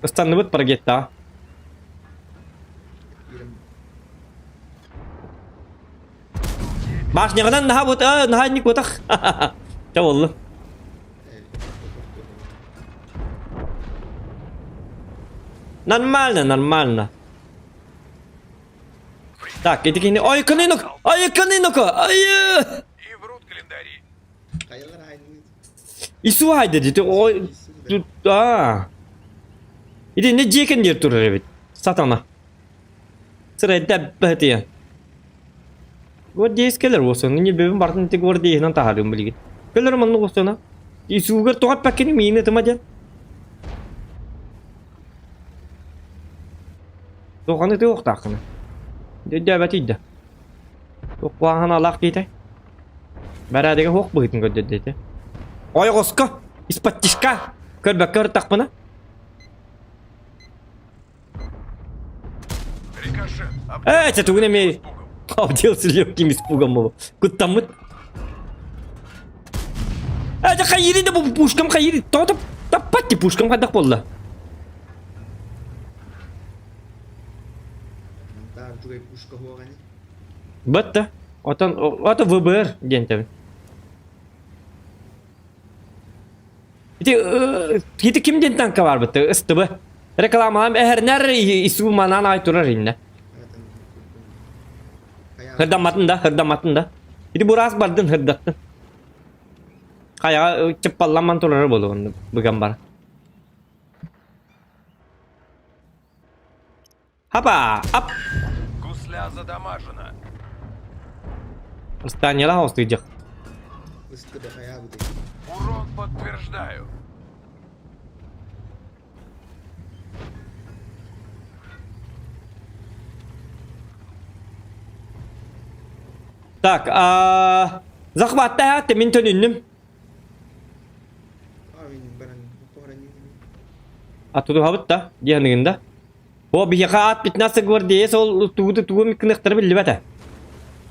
Stanı bit pargetta. Baş ne kadar daha bot daha ni kotak. Ya vallahi. Нормально. Так, иди кини. Ой, канинок. Ай. И врут календари. Kayalar aynı. İsu haydi dedi. Oy. İdi ne ceken yer durur evet. Satana. Sırayı debbet ya. Guardias keller olsun. Ni bebem bartın te guardias nan tahadım bilgin. Keller manlı olsun ha. İsu gar tokat pakeni mine tamaja. Tokanı te oktakını. Debbet idde. Tokwahan alaq deyte. Beradege hok bıhtın göddedete. Ay qoska. Испаттишка. Көрбөк көр тақпына. Рикошет. Это тугуна ме. Обделся легким испугом его. Куттамыт. Это хайри да bu пушкам хайри. То таппатти пушкам кадак болла. Mantap juga pushka huwa ni. Бытта. Ото ВБР дентем. Ити кимден танка бар бытты? СТБ. Рекламам эхернер ису манан айтурар инне. Hırdamatında. Ити бурас бардын hırdаттын. Кая чыппалламан турары болу онды быган бар. Хапа! Ап! Гусля задамажена. Станила остыдек. Mesti dah kaya betul. Урон подтверждаю. Так, захватта ya temin tönünüm. Amin barang koran ni. Atudu habıtta diyanında. O bir yaka at bitnası gör diye sol tuğu miknıktırı billi bata.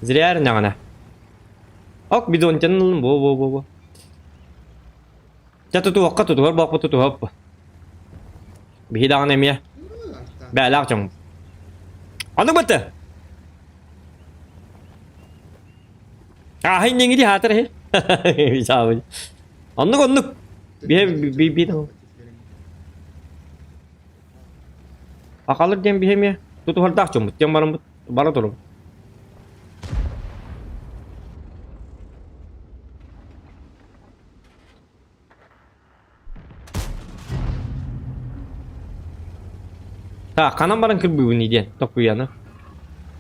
Ziriyar nağına. Ok bir don canın bu. Tutu vakka tutu var bakma tutu hap. Bir hidağın emiye. Bəlaq canım. Anlık battı. Hinni gidi hatır he. Sağ ol. Anlık. Bir daha. Akalık dem bir hemiye. Tutu hırdak canım. Cem barım bana durun. Так, канам баран кырбы не ден, такой яна.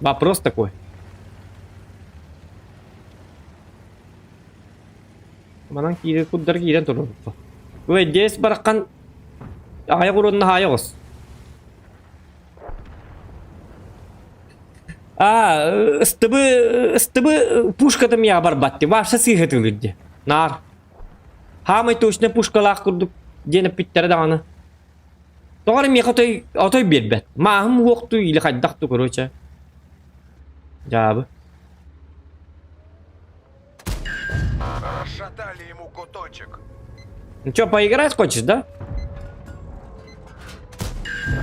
Вопрос такой. Манан кире куддар кирен туру. Ой, дес баракан аяк урунна хаягыз. Стыбы пушка там я барбатты. Ваша сыгытылырды. Нар. Хамай точно пушкалах курдук. Дені питтері дағаны. Doğru mi otoy berbet. Mahım yoktu ile kaddaktı короче. Cevabı. Расшатали ему куточек. Ну что, поиграть хочешь, да?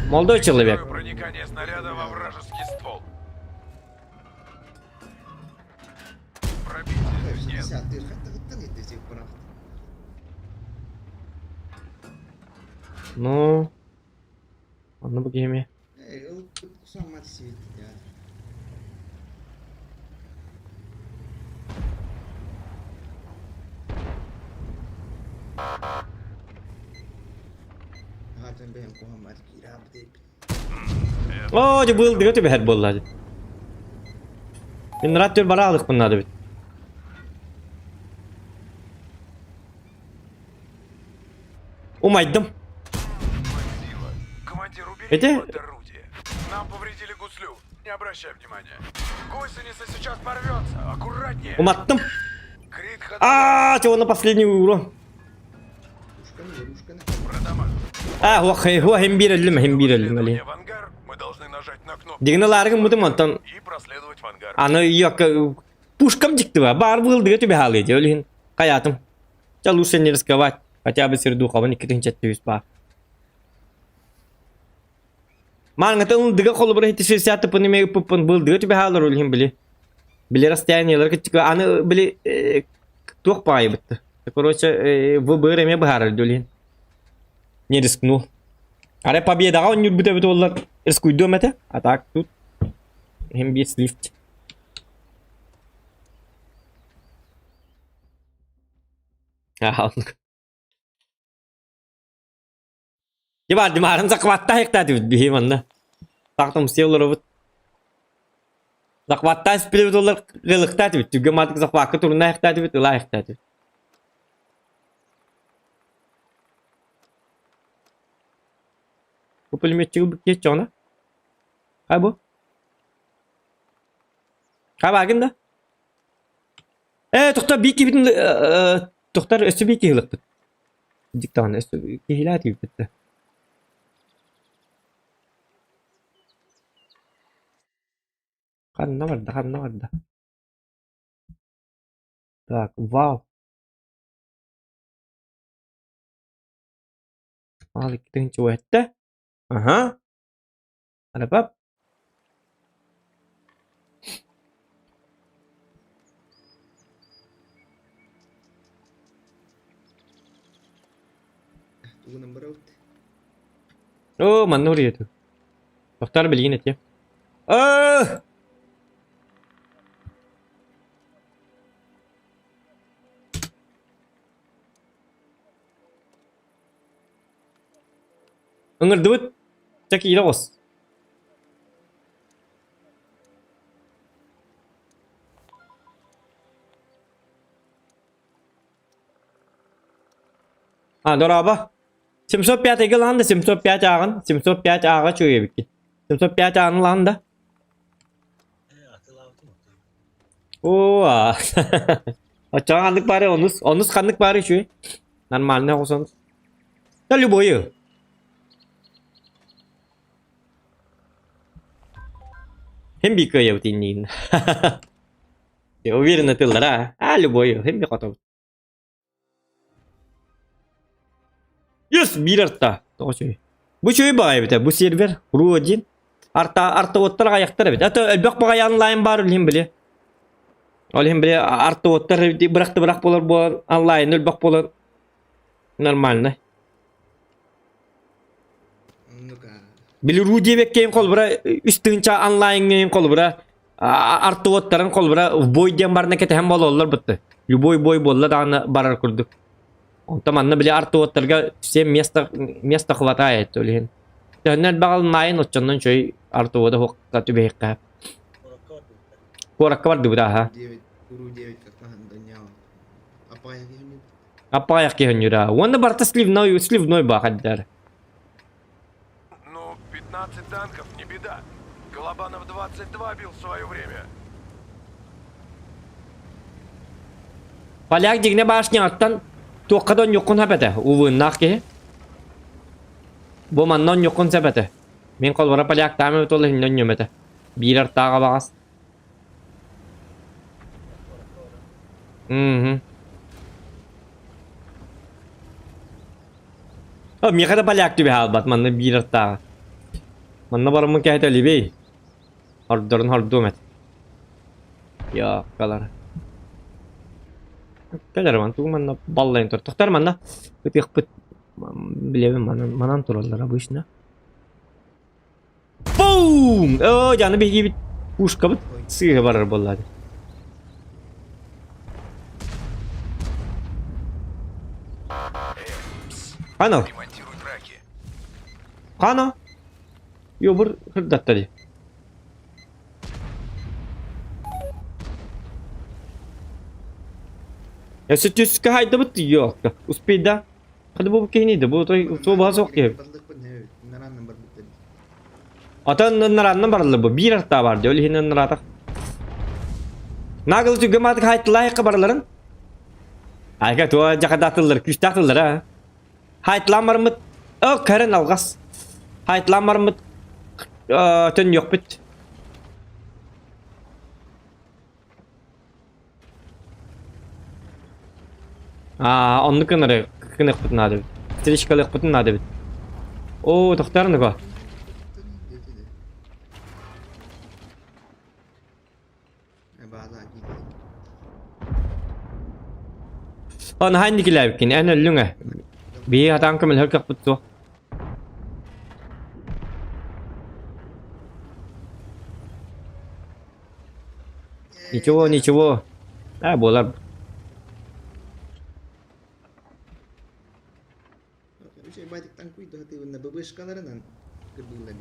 Молодой человек. Проникание снаряда во вражеский ствол. Пробитие нет. Сятыр hatta gitti desek bırak. Ну... Ладно, bakayım ya. Son maç sivit ya. Hatem benim Muhammed Kirab deyip. О, же был, дегете бехер болла. Мен раттер баралык bunlar bit. Умайдым. Сила. Командир, убери Это- его от орудия. Нам повредили гуслю. Не обращай внимания. Гусеница сейчас порвется. Аккуратнее. Уматтым. Крит хода. Чего на последний урон. Ушканы. Продамаж. Хуа hem bir ellim Следование Ali. в ангар. Мы должны нажать на кнопку Dignalarım mıdım ondan. и проследовать в ангар. Anı yok. Пушкам çıktı var. Бар был дегете бехалы diyor. Ölün. Hayatım. Чал лучше не рисковать. Хотя бы сердухова не кричать тюс бар. Мангатın dıga kolu bırak hiç şey yapıp ne yapıp был degete behalar ölün bile. Bile rastayanlar ki anı bile tuh payı bitti. Короче, выборы мне бахарали долин. Не рискнул. Аре победа, он не будет доллар. Рискуй это, а так тут им без лифт. Димарым закватта хекта див бихиманда. Тактым севлер вот. Закватта спиле доллар гылыкта див. Түгө матык заквакка турна хекта див, ла хекта див. Bu pulmetçi bir geç ona. Ha bu. Ha bakın da. Tuktar bir iki bitin tuktar üstü bir iki hılık. Dik tane kehilat gibi bitti. Kanına vardı, kanına vardı. Так, вау. Al ikiden çuvette. Aha. Ada bab. Tunggu number out. Oh, mana dia tuh? Dokter beliin aja. Ah! Ngerdut. Cek ilos. Дорога. 705 ланда, 705 ағын, 705 аға чөйе біккен. 705 ағын ланда. Ооо. Очаң қандық бары, оныз қандық бары чөй. Нормально қосаңыз. Да любой. Hem bị cười tin nhìn. Уверенно ты лара. Любой. Hem bị готов. Yes, bir artta. Doğru. Bu şöyle bağay biter. Bu server Ru1. Artta otlar ayaklar biter. Hatta elbak bağay online var ölüm bile. Ölüm bile artta otlar bırak bolar bu online elbak bolar. Normal ne? Nuka. Bili Ru1 bekken kol bura üstünça online kol bura. Artta otların kol bura boy diyen barına kete hem bolollar bitti. Boy bolla da barar kurduk. Tamam, bile artı otlarga sen место хватает, ölün. Dönler bağlanmayın uçandan şey artı oda hokka tübekka. Korak vardı bu da ha. 9, guru 9 katahan danyaw. Apa Apa yang yun? yak ki hanyura. Wanda barta sливной бахаддар. Ну, 15 танков, не беда. Голованов 22 бил в свое время. Palyak digne başlayaktan Tuqadan yokun habete. Uvun naqi. Bu mandan yokun sebete. Men kolbara palyak tamam tolle hinden yömete. Bir artağa bağız. Mi kada palyak tübe halbat manna bir artağa. Manna barımın kahete libi. Hardurun hardumet. Ya kalar. Kadar man tuh mana ballayın tur. Tuhtar mana ketik put bilevim manan turallara bu iş ne? Boom! Oh jangan bir push kabut sih barar bolladı. Ano? Ремонтируй траки. Ano? Yo bur hırdat tadi. Ya sütüskü hayda bitti yok. Uspida. Hadi bu kini de bu to bahas ok ya. Padlak pa na yun. Naran number butan. Atan naran barlı bu. Bir arta vardı. Öyle hinin narata. Nagıl juga mat hayt layık barların. Ayka to jakadatılır, küstakılır ha. Hayt lamarmıt. O karen algas. Hayt lamarmıt. Tön yok bit. Onu kınarı kınık butun adı. Stilişkalık butun adı. Oo, doktorun da ko. Dito na. Ay, bahala dito. Onu hangi kilav kin? En ölünge. Bir hatan kamil hırkak butu. Ничего. Bolar. Okay, siya balik tangko ito. Hati, nababash ka na rin ang kadulan.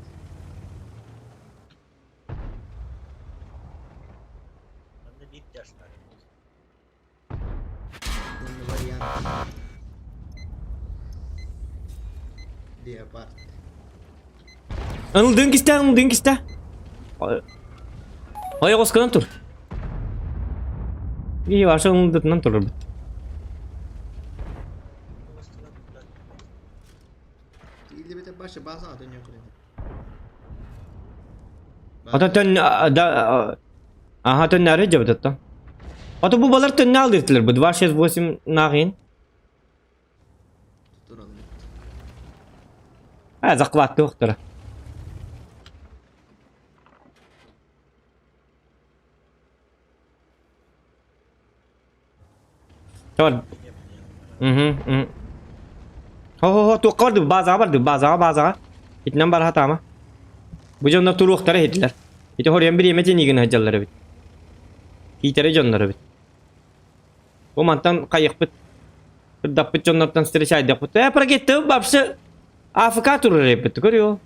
Yung variante. Di apart. Anıl dön kiste. Oya koskadan tur. İyi varsa onun dıtından turur. Ata tön da aha tönleri cebdetten. Ata bu balar tönne aldırtılar. Bu 268 nağin. Tutturalım. Ha zakvatlı yoktur. Tamam. Hı. Ho toqardı bazağa. İtnen bar hatama. Bu canlar turu oktara hediler. İti horyan bir yemece nigin hacalları bit. Hitere canları bit. O mantan kayık bit. Bir dapıt canlardan stere şahit yapıt. Para gitti babsı. Afrika turu repet görüyor.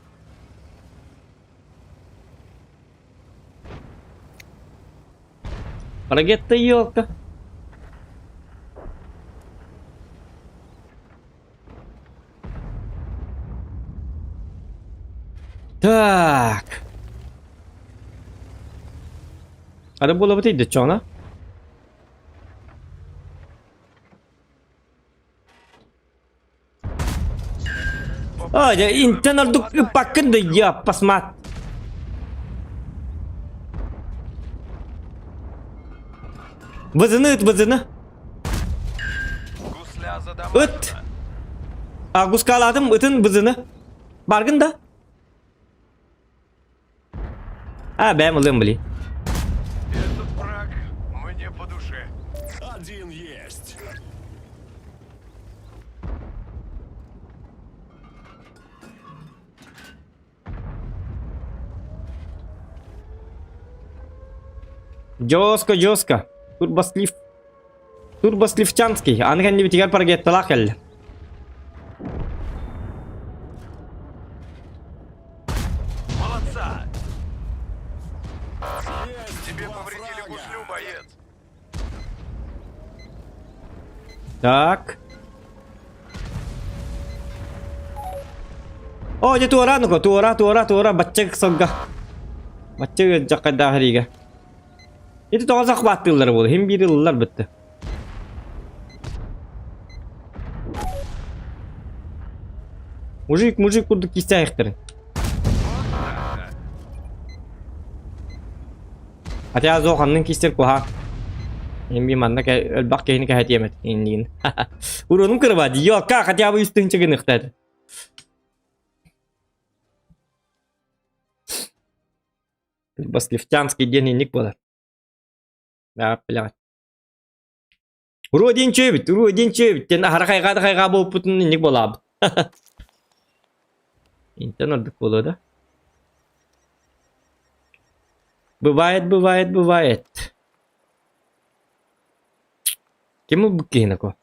Para gitti yok da. Так. Надо было вот идти, чё, она? А, я интернет пакет да я посмотр. Вызını. Гусля задамажена. Öt. Agus kaladım ıtın vızını. Bargın da. Ha ben alayım bili. Этот враг мне по душе. Один есть. Жестко. Турбослivчанский. Анген не витигар парагетта лахель. Молодца! Есть Тебе два повредили фрага. гуслю, боец. Так. О, ये туара बच्चे सग्गा बच्चे जक्का दाहरीगा ये तो azak battılları bu hem bir yıllar bitti mujik kurduk isteyektirin Hadi az o kanın kister ko ha hem bir manda ke ölbak kehini ke hatiyemet indin Urunum kırbadı yok ka hadi abi üstün çıkın ihtiyacı Баслевчанский денежник было. Да, блядь. Уродин чебит. Тен харахайга болып путынник болабы. Интернет было, да? Бывает. Кем мы букейна ко?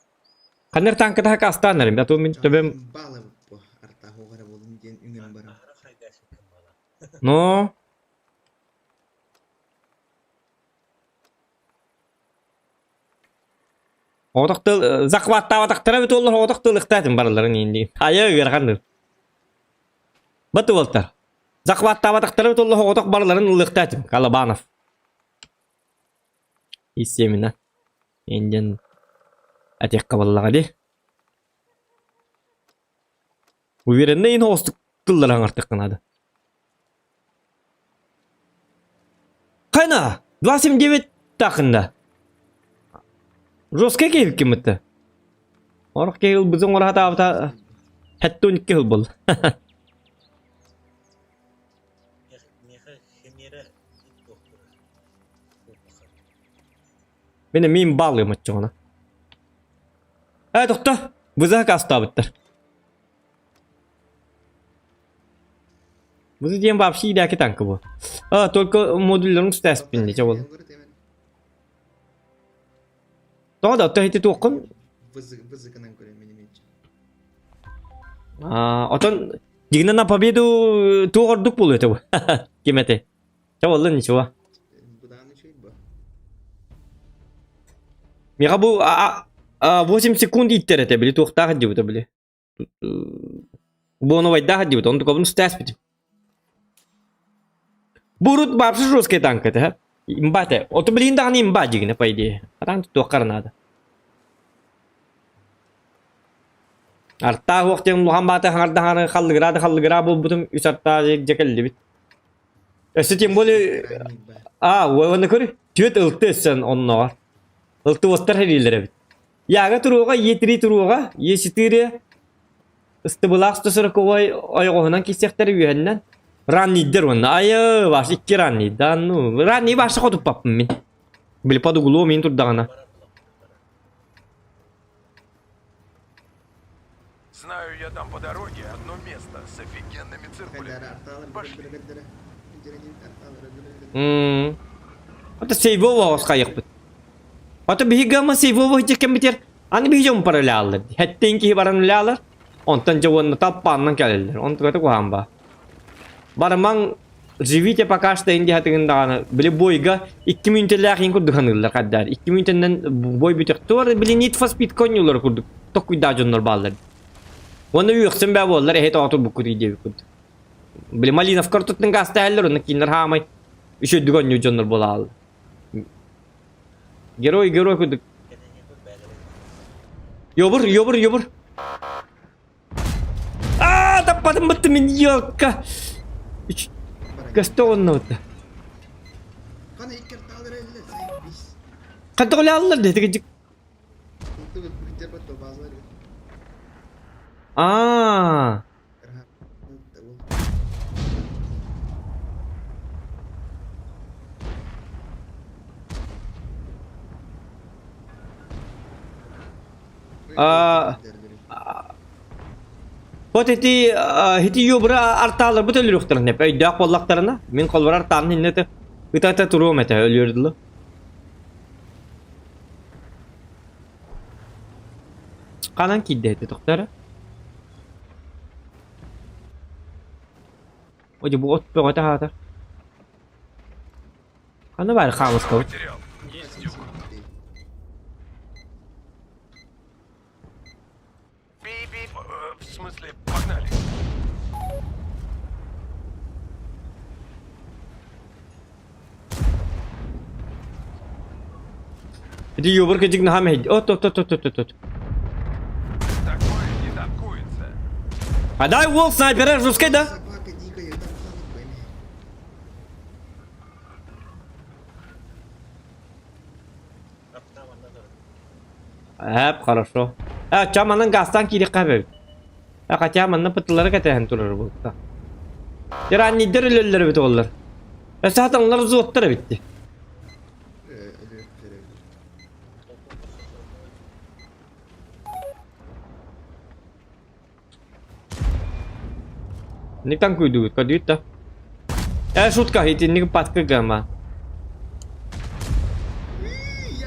Канер танка так останарым. Я то мен тебе. Бала по артаху гара болун ден үңен бара. Но. Odaqda zakvatda odaqtara bit ollar odaqda ixtatim barların indi. Aya vergandir. Batı oltar. Zakvatda odaqtara bit ollar odaq barların ixtatim. Kalabanov. İstemina. Endin atek kaballaga di. Bu yerinde yine hostuk kıldıran artık kanadı. Kayna 29 takında. Roska kelip kimmitti? Orak kel bizim orada avta hatta 12 yıl bol. Benim miyim bağlıyım açık ona. Evet doktor. Bize kasta bitter. Bizi diyen babşı idaki tankı bu. Aa только modüllerin test bindi çabuk. Daha da tehti tokun. Вызыканан көрө минеметчи. Отон дигна на победу тугордук болуп этеби. Кемете. Чабалды ничего. Будан чейт ба. Мега бу 8 секунд иттерете били туктага дибите били. Бону вайда дибите, он токобун стас бити. Бурут бапсыз жесткий танк это. Имбате. Ото блин да не имба дигна по идее. Ран токар надо. Arta waqtin Muhammad hangarda kallıgra bu bütün üsartta cekelli bit. Öse tiem böyle onu kör. Tüet ıltı sen onlar. Iltı vostar heriler bit. Yaga turuga yetri turuga yesitiri. Istıbılaq sırı kovay ayağından kesekter üyenden. Rannidir onu. Ayı baş iki rannidan. Ranni başa kodup papım min. Bili padugulu min turdağına. Знаю я там по дороге одно место с офигенными циркулями. Kadar artalar Пошли. gıdırı. Pencerenin artalar gıdırı. Ata seyvo var kayık bit. Ata bir gama seyvo var hiç kemitir. Ani bir jom para lalır. Hettin ki baran lalır. Ondan jawan tapandan kelirler. Ondan kata ku hamba. Baramang живите пока что инди хатыгын даганы били бойга 2 минуттелер кийин курдук анылар каддар 2 минуттан бой бүтөк тор били Need for Speed конюлар курдук токуйда жоннор балдар оны үйөксен бе боллар эхет отур букури деп курдук били Малинов картуттун гастайлар оны кинер хамай үшөдүк оню жоннор болалы герой курдук ёбур таппадым бытты мен ёлка Gaston nota. Kana ilk artalar eller sayın biz. Kanto kali Allah deh tegejik. Itu bekerja buat bazar. Ah. Kerap. Вот эти юбра арталар бут өлүрүктөр неп. Өйдө коллактарына мен колбар артаны иннете ытата турум эте өлүрдүлү. Канан кидде доктор. Оди бу от пегота хата. Кана бар хамыс кау. Материал. Есть юг. Бип-бип. В смысле, погнали. Эти юбр кежик на хаме. От. Такое не такуется. А дай вол снайпера русской да? Собака дикая, там планы пойми. Hep хорошо. Çamanın gastan kiri kabe. Çamanın pıtları katen turur bu. Yaran dirileller bit ollar. Zaten onlar zotları bitti. Ini kan kudu duit ta. Şutka hiti ni patka gama. Ya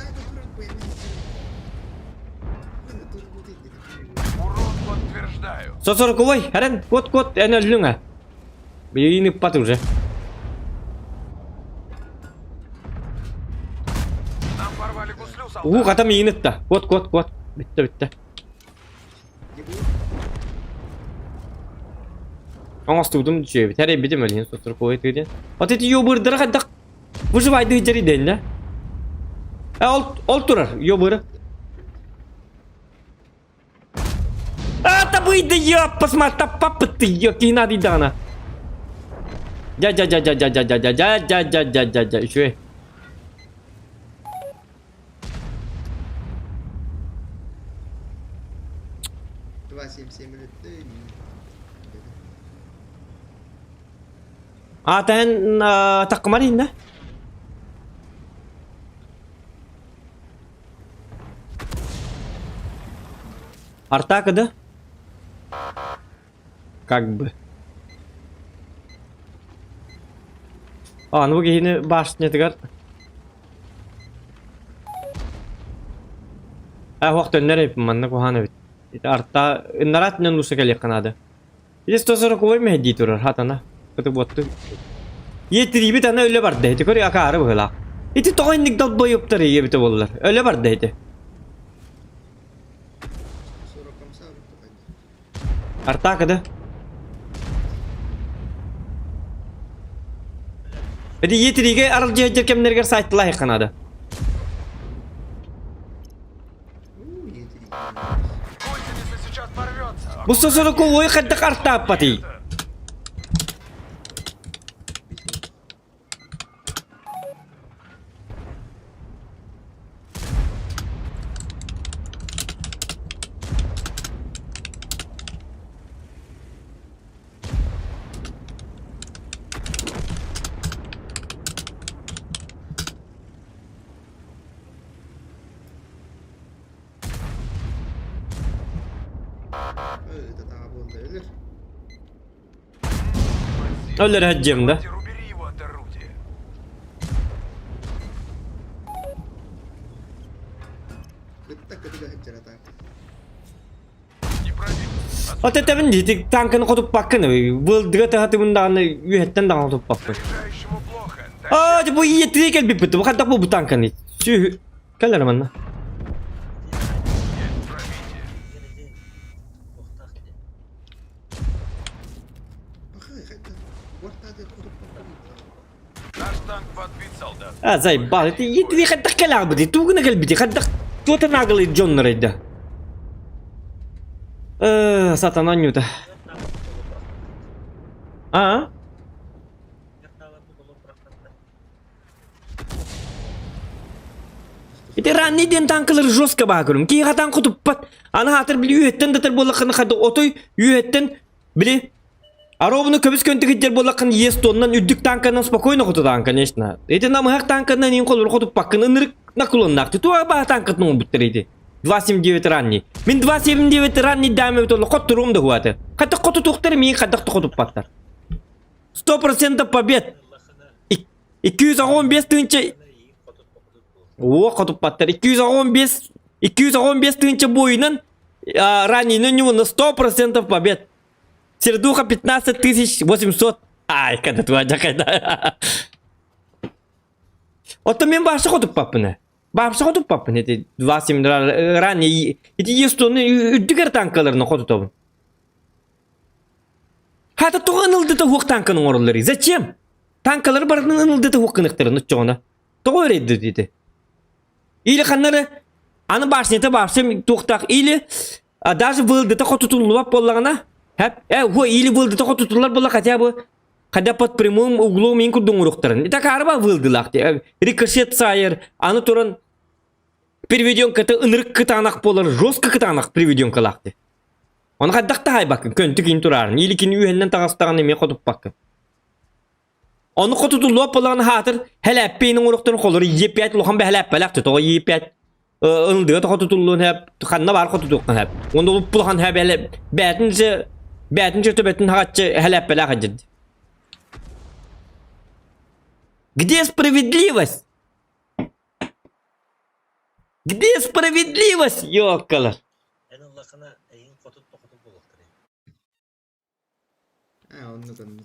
da bırak pойми. Тут будет. Урод подтверждаю. Сосорковой, харен, кот, эна люнга. Бини пат уже. Нам порвали гуслю, солдат. Катам иинетта. Кот. Bitti. Аңас тудum düşüyor. Tere bidim öyle Сосорковой dedi. At eti yobırdır kadar. Выживай да içeri den la. Ol turar yobırı. Tabıydı ya посмотри папы ты ёки надо дана. Ja. Şöyle. 277 öttü. Sen takımar inne. Артакада? Как бы. Ну yine başını tıkar. Вақыт önler yapayım manna kohana bit. Arta narat ne nusa kali kanadı. İşte tosora koy mu hediye turar hatana. Kötü botu. Yetiri bir tane öyle vardı. Hedi kori akarı böyle. İti toynik dal boyup tarı ye bite bollar. Öyle vardı hedi. 40 kamsa gitu kan. Артакада. Hadi yetiriga aralcı hecir kemlerger saytlar kanadı. Yeteri. Гусеница сейчас порвется. Bu sosoro koy kadar arta pati. Öyle hacım da. Командир, убери его от орудия. Gıtta gıdı hıccar atak. Не пробил. O tetemin dik tankını kotup bakın. Bu dıgata hatı bundan üyetten daha kotup bakın. Заряжающему плохо. Aa bu iyi yetti gel bir pıtı. Bu kadar bu tankını. Şu kallar manna. Bakay hadi. Ortada kurup bakayım. Наш танк подбит, солдат. Ha zay bak yetti kadar kallar bu. Tu gına gel bir kadar. Tu tanagalı John Red'de. Satan anyuta. Aa. Ite ranni den tankları joska bakırım. Ki hatan kutup pat. Ana hatır bili üyetten de bolakını hadi otoy üyetten bili. Arabını köbüs köntek etler bolakını yes tondan üddük tankandan spakoyna kutu tankan eşna. Ite nam hak tankandan in kolur kutup bakın ınırık nakulonnaktı. Tu ba tankatın butteriydi. 279 ranni. Min 279 ranni dame bitolu kotturum da huatı. Hatta kotu tuktar mi kadak kutup patlar. 100% побед. 215 tınca o kutup patlar. 215 tınca boyunun раненый у него на 100% побед. Сердуха 15800. Ай, когда tu aja kada. Oto men başa kutup papını. Başa kutup papını. 270 ранее. Iti yestonu üddüger tankalarını kutup. Hatta toğanıldı da huk tankının orulları. Zачем? Tankaları barının anıldı da huk kınıklarını çoğuna. Toğu öğretti dedi. İli kanları anı başnete başım tuğtak. İli даже vıldı da kututulluğap bollağına. Hep o ili vıldı da kututullar bollağ katya bu. Kada под прямым углом ин кудун уруктарын. Ita karba vıldılaqtı. Rikошет sayır. Anı turun переведен кыты ынырык кытанақ болар. Жестко кытанақ переведен кылақты. Onu kaddakta hay bakın. Köntük in turarın. İlikini ühenden tağıstağını eme kotup bakın. Onu kotutulluğap olağını hatır. Helep beynin uruqtını kolur. Yepiyat loğan be helep belaqtı. Toğa yepiyat. Ildığı da kotutulluğun hep. Kanna var kotutuqtan hep. Onda olup bulağın hep helep. Bәтінce töbetin haqatçı helep belaq ciddi. Где справедливость? Где справедливость? Ёккалар. Ha onu konuk.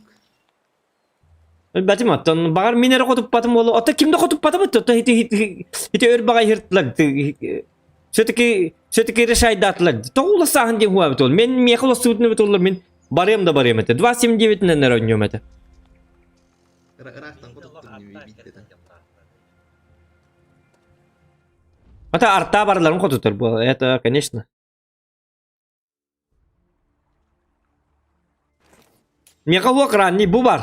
Bacım attan bağır minere kotup batım oğlu. Ata kimde kotup batım attı? Ata hiti ör bağay hırtlar. Söteki reşayda atlar. Toğula sahın diye huwa bitol. Men miyakula suutunu bitollar men. Barayım da barayım ete. 279 nenler oynuyorum ete. Irak'tan kurup gibi bitti de. Ata artta barlarım kotutur bu. Это конечно. Miyaka huwa ranni bu var.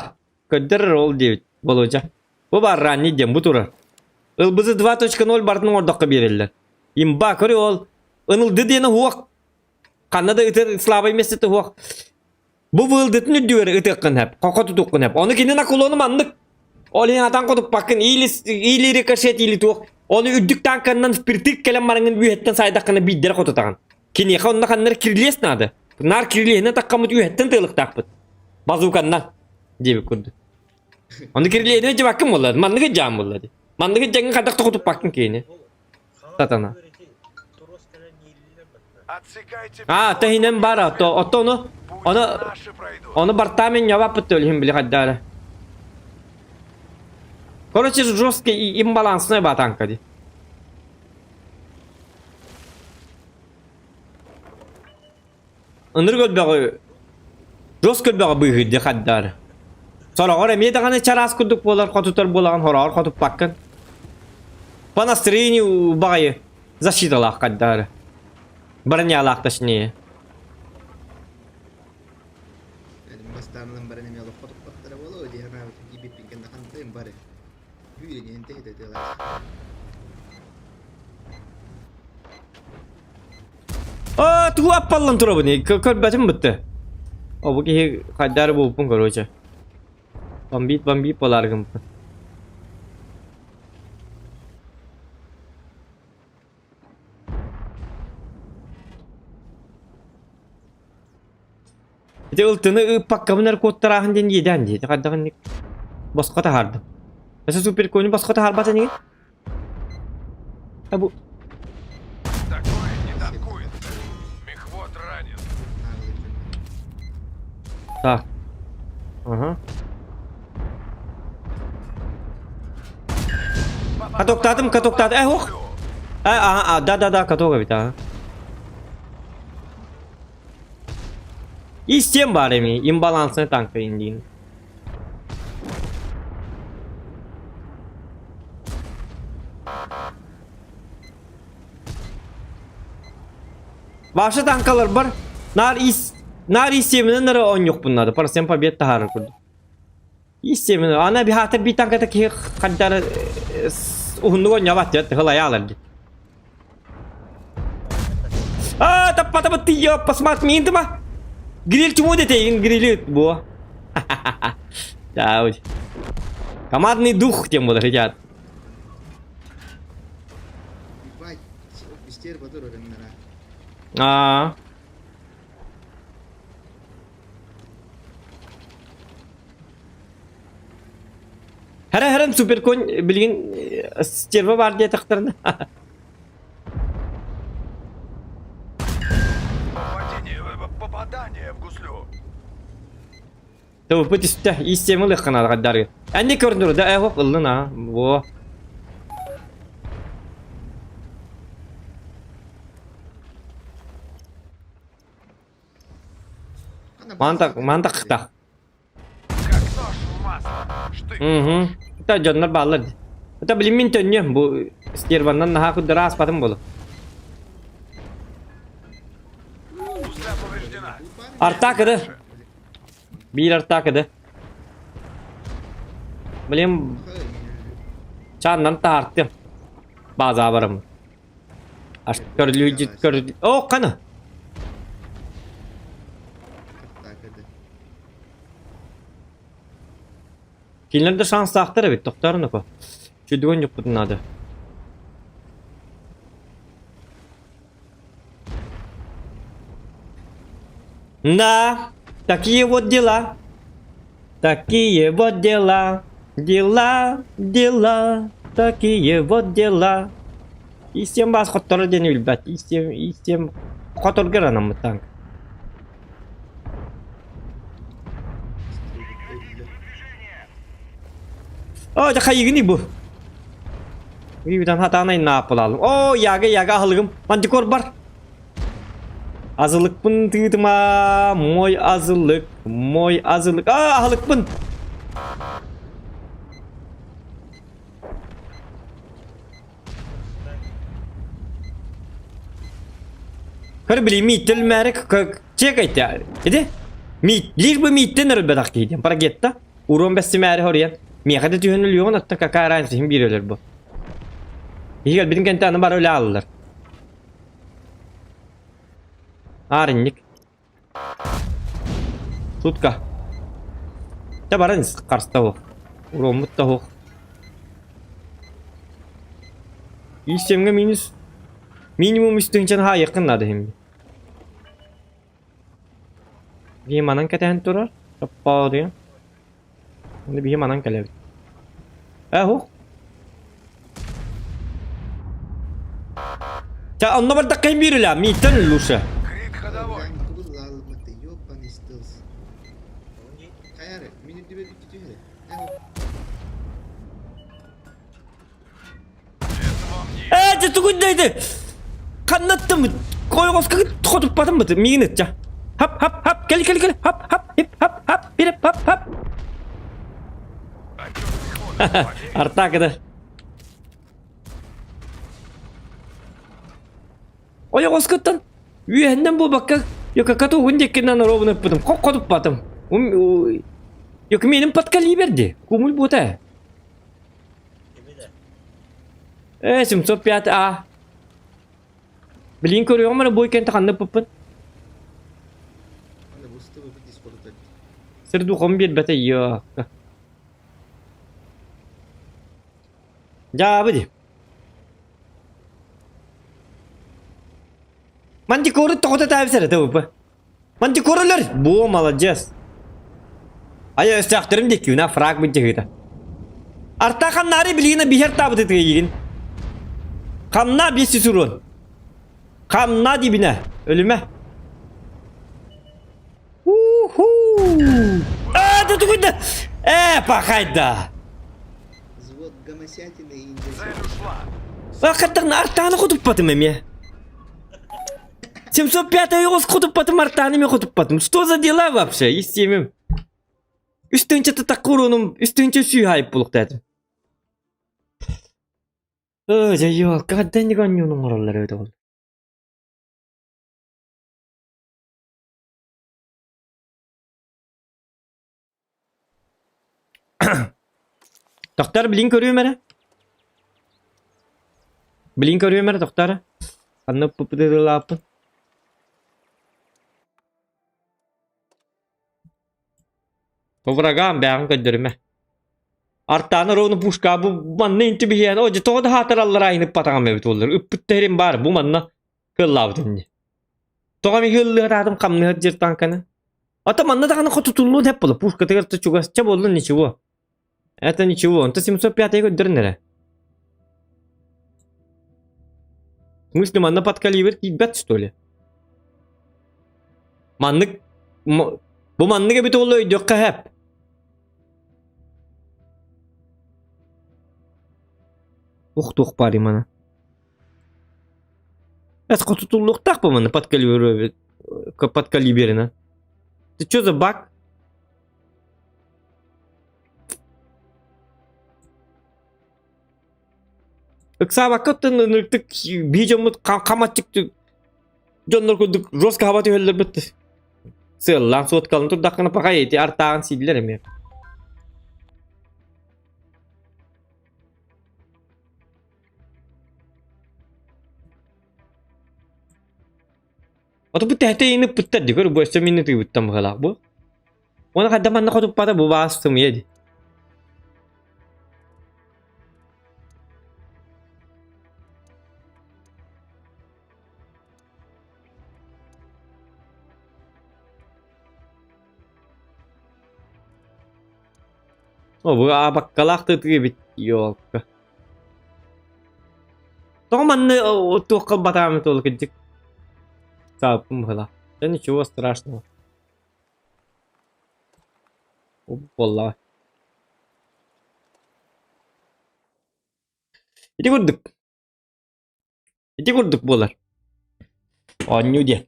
Ködder ol diye bolacak. Bu var ranni dem bu turar. Ilbızı 2.0 bartının ordakka verirler. İmba körü ol. Anıldı diyene huwa. Kanada ıtır slava mesete huwa. Bu vıldetini üddüveri ıtıkkın hep. Kokotu tukkın hep. Onu kendine kullanım anlık. Olin atan kotup bakın. İyili rikaşet iyili tuğuk. Onu üddük tankandan pirtik kelen marangın büyühetten saydakkını biddere kotutağın. Kini yaka onunla kanları kirliyesin adı. Nar kirliyene takkamut üyühetten tığlık takpıt. Bazukandan. Diye kurdu. Onu kirliyene önce bakın bolladı. Manlığı cam bolladı. Manlığı cangın kadakta kotup bakın kini. Satana. Отсекайте. Ha tahinen bara. Oto onu. Пусть Onu наши пройдут. Onu бортами не вапотөлим били хаддара. Короче, жесткий имбалансная батанка ди. Ыныр көлбөгө жос көлбөгө быйгы ди хаддара. Sonra ora me dagana charas kuduk bolar котутар болаган хорор котуп баккан. По настроению багы защиталах хаддара. Бронялах точнее. Yani bastanın barını mı alıp kurup baktıra bolu diye hemen gibi bir kendi kantayım bari. Büyüğünü ente ediyorlar. Aa, tu apallan tura bani. Kör bacım bitti. O bu ki haddar bu pun короче. Bambi polargım. de ıltını pakkamınar kodtarahan den yeden diye. Kadağın nik başka da hardım. Mesela super coin'i başka da harbata ne? Ha bu Такое не танкует. Мехвод ранен. ta. Aha. Katoktadım. Hoh. Aha, da katoga bir daha. İsteyim bari mi? İmbalansını tankla indiğin. Başka tankalar var. Nar isteyiminin nere on yok bunlarda. Parasyan pabiyet taharır kurdu. İsteyiminin. Ana bir hatır bir tankadaki kadar uhunlu on yavat ya. Hılaya alırdı. Tepat tiyo pasmat minta mah. Grill cuma deteyin grilli bu. Tahu. Командный дух тем более хотят. Ебать, пистер батыр орыннара. Her super coin bilgin server var diye taktırdı. Попадание в гуслю. Tabii bu işte istemeli kanal kadar. Anne görünür de yok ıllın ha. Bu. Mantak da. Как нож в масло. Штык. Kita canlar bağlı. Kita bilimin tönüyor bu serverdan daha kudras patım bolu. Гусля повреждена. Arta kadı. Bir arta kadı. Bilim çandan tarttım. Bazı varım. Aşk körlüğü cid körlüğü. Oh kanı. Takıdı. Kinlerde şans taktır evet doktorun ko. Şu düğün yok bunun adı. Да, такие вот дела. Такие вот дела. Дела. Такие вот дела. İsteyem bazı kotları deniyor bilbet. İsteyem kotor görenem mi tank? Oh, cakay gini bu. Bir tane hatanayı ne yapalım? Oh, yaga halgım. Mantikor bar. Azılık pun tıtıma. Moy azılık. Ahlık pun. Kar bili mitil merek çek ayta. Ede? Lir bu mitten erbedak diydim. Para getta. Uron besti mere horiyan. Miye de tühünül yoğun atta kakaran sihim bir ölür bu. İyi benim kenti anı var öyle alırlar. Arinlik. Tutka. Tabaran karsta o. Uromut da o. İşlemge minimum üstünçen ha yakınladı hem. Bir manan keten durar. Kappa diyor. Şimdi bir manan kalev. Aho. Ta onunla bir dakika bir la miten luşa. Крик ходовой. Ben kubul almadı. Yopan istills. Kayar. Minit dibe bitti hele. Tutukundaydı. Kannattı mı? Koygoska tutup batın mı? Minitça. Hap gel. Hap bir hap. Arta kadar. Oya oskuttan. Üyenden bu bakka. Yok katı hundekinden robunu yaptım. Kokup batım. Yok benim patkali verdi. Kumul bu da. Sim sopiat a. Bilin koruyor mu bu iken takandı pıpın. Hala bu site bir Discord'da taktı. Serdu kombir bete ya. Ja bedi. Mandi koru tokota tabi sere tabi pa. Мантикоралар! Во, молодец. А я өстәхтерим декю, на фраг бит дегейді. Арта қамнары білігіні бихер табыты тігейгін. Қамна бесі сүрін. Қамна дебіне. Өліме. Уху! Тут күйді. Пақайда. Звод гомосятины и Цель ушла. Вақыттығын артаны құтып батым әме. 705 оғыз құтып батым артаны ме құтып батым. Что за дела вообще? Естемем. Üstünce tatakkurunum, üstünce suyu hayıp buluk dedim. Öyle yok, kadden de ganyonun oraları öyle oldu. Doktor bilin görüyor mene? Bilin görüyor mene doktor? Anne pıpıdı lapın. Bu vuragam beğen göndürme. Arttağını roğunu puşka bu manna inti bir yani. Oca toğda hatırallara aynı patağım evet olur. Üppütterim var bu manna hıllav dinli. Toğa mi hıllı hıradım kamını hıcır tankana. Ata manna dağını kututulluğun hep bulu. Puşka tıgırtı çugas. Çab olun ничего. Это ничего. Он-то 705 göndürün В смысле манна под калибр кибет что ли? Manlık... Bu manlık gibi oluyor. Dökka hep. Ух пари mana. Это кутулук так по-моему под калиберина. Ты что за баг? Iksa bakıttın nırtık bicamı kamatçıktı. Jonlar kuduk roska hava tüheller bitti. Sığırlan suat kalın tur dakına pakay eti artağın sildilerim ya. Atau bu tehte ini putar di kau buat seminit itu putar malah bu. Ona kadang mana kau tu pada bu bahas semua di. Oh bu abak kalak tu gibi yok. Toh mana tu kau batam tu kecik. Сапом была. Да ничего страшного. Опа. Иди курдук. Иди курдук болар. Он не де.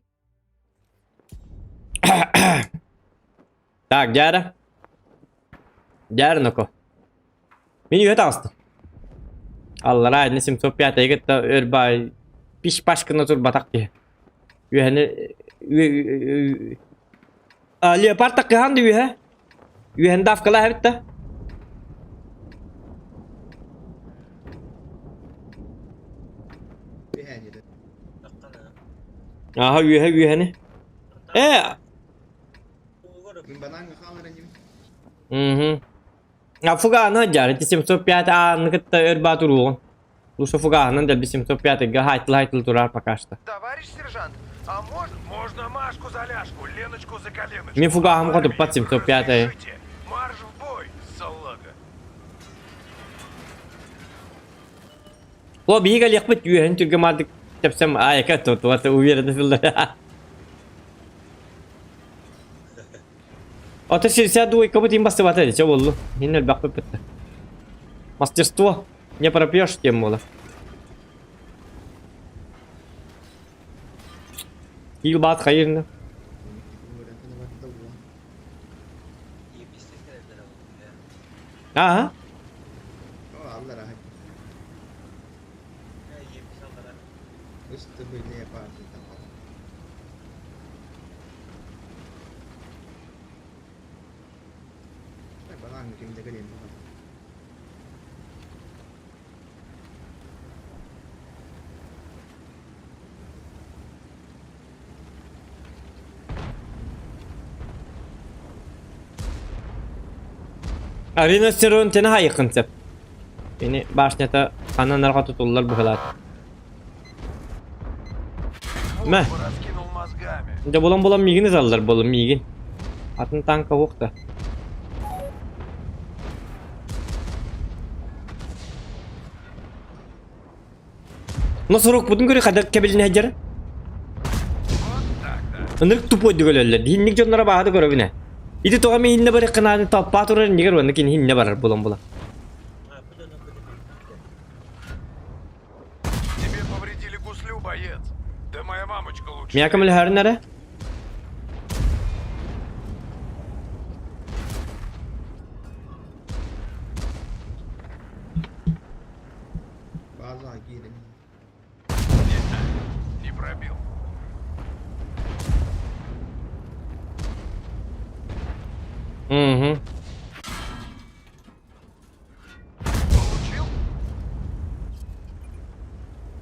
Так, Дяра. Дяра ну-ка. Меня это осталось. Allah razı olsun 705'e gitti örbay. Piş başkına tur batak diye. Yani leopard tak han diyor ha. Yuhan daf kala evet de. beğenmedi. Aha yuhan. Min banang kameran gibi. Afgan aja di 705 an kita erba turun. Lu Афган di 705 ga haytıl turar pakasta. Товарищ сержант, а можно Машку за ляжку, Леночку за коленочку? Min Афган ходу под 705. Марш в бой, салага. O bir gal yakbet yuhan çünkü madık tepsem ayaka to ata uverdi fillah. Ata 62 кабы бasta батарея, что боллу? Хиннел бак пепетте. Мастерство не пропьешь тем мола. Кил бат хайырны. Uğraşana bak da bu. Ага. O Allah rahat. Üstü böyle yaparsın tamam. Banang kimde gelin bakalım. Rinoceron tene hayıkın sep. Beni başneta kananlarga tutullar bu kadar. Me. Раскинул мозгами. Да болон мигини заллар болон мигин. Атын танка окта. Насорок будун көрө кадак кебелине хаджар. Ынырк тупой дөгөлөлөр. Хинник жоннора баады көрөбүнө. Иди тогами хинне бар кынаны таппа турар нигер ванны кин хинне бар болон. Тебе повредили гуслю, боец. Да моя мамочка лучше. Миякамыл харнара. Bazı giyelim. Не пробил. Угу. Получил?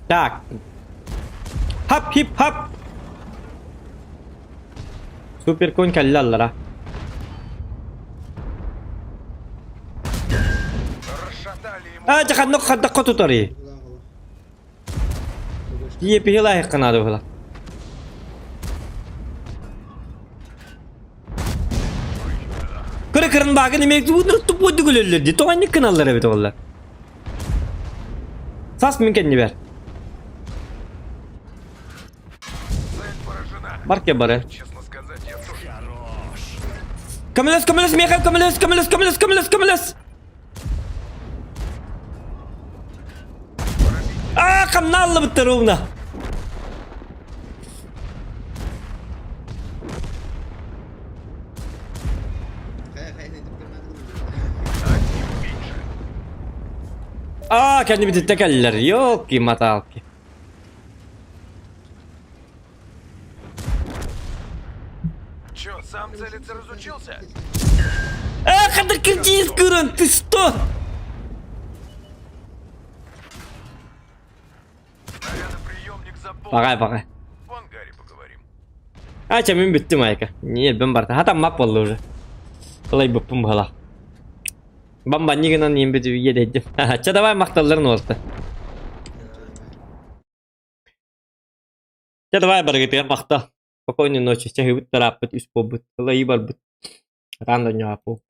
Так. Hap hip hap. Super coin kallallara. Расшатали ему. Ah jakan nok khadak ko tutori. Allah Allah. Diye pihila yakana do hala. Kırı kırın bagın emek bu nırtı boydu gülüller di. Toğan ne kanallara bit oğullar. Sas mümkün ne ver. Цель поражена. Barke barı. Честно сказать, я тоже. Камилес mekal камилес. Aa kamnallı bitti ruhuna. Kayak ini terkenal. Одним меньше. Aa kendi bir tekeller. Yok ki matal ki. Чё, сам целиться разучился? Aa kadar kırcıyız kırın. Tısto. Снарядоприемник заполнен. Bakay. В ангаре поговорим. Açamın bitti mayka. Niye ben barta. Hatta map oldu уже. Kolay bıppım hala. Ben bannigenan yem bir yededim. Hatta da var maktalların orta. Ya давай, баргати, махта. Спокойной ночи. Чахи бут тарапат, испобут. Лаибал бут. Рано не апу.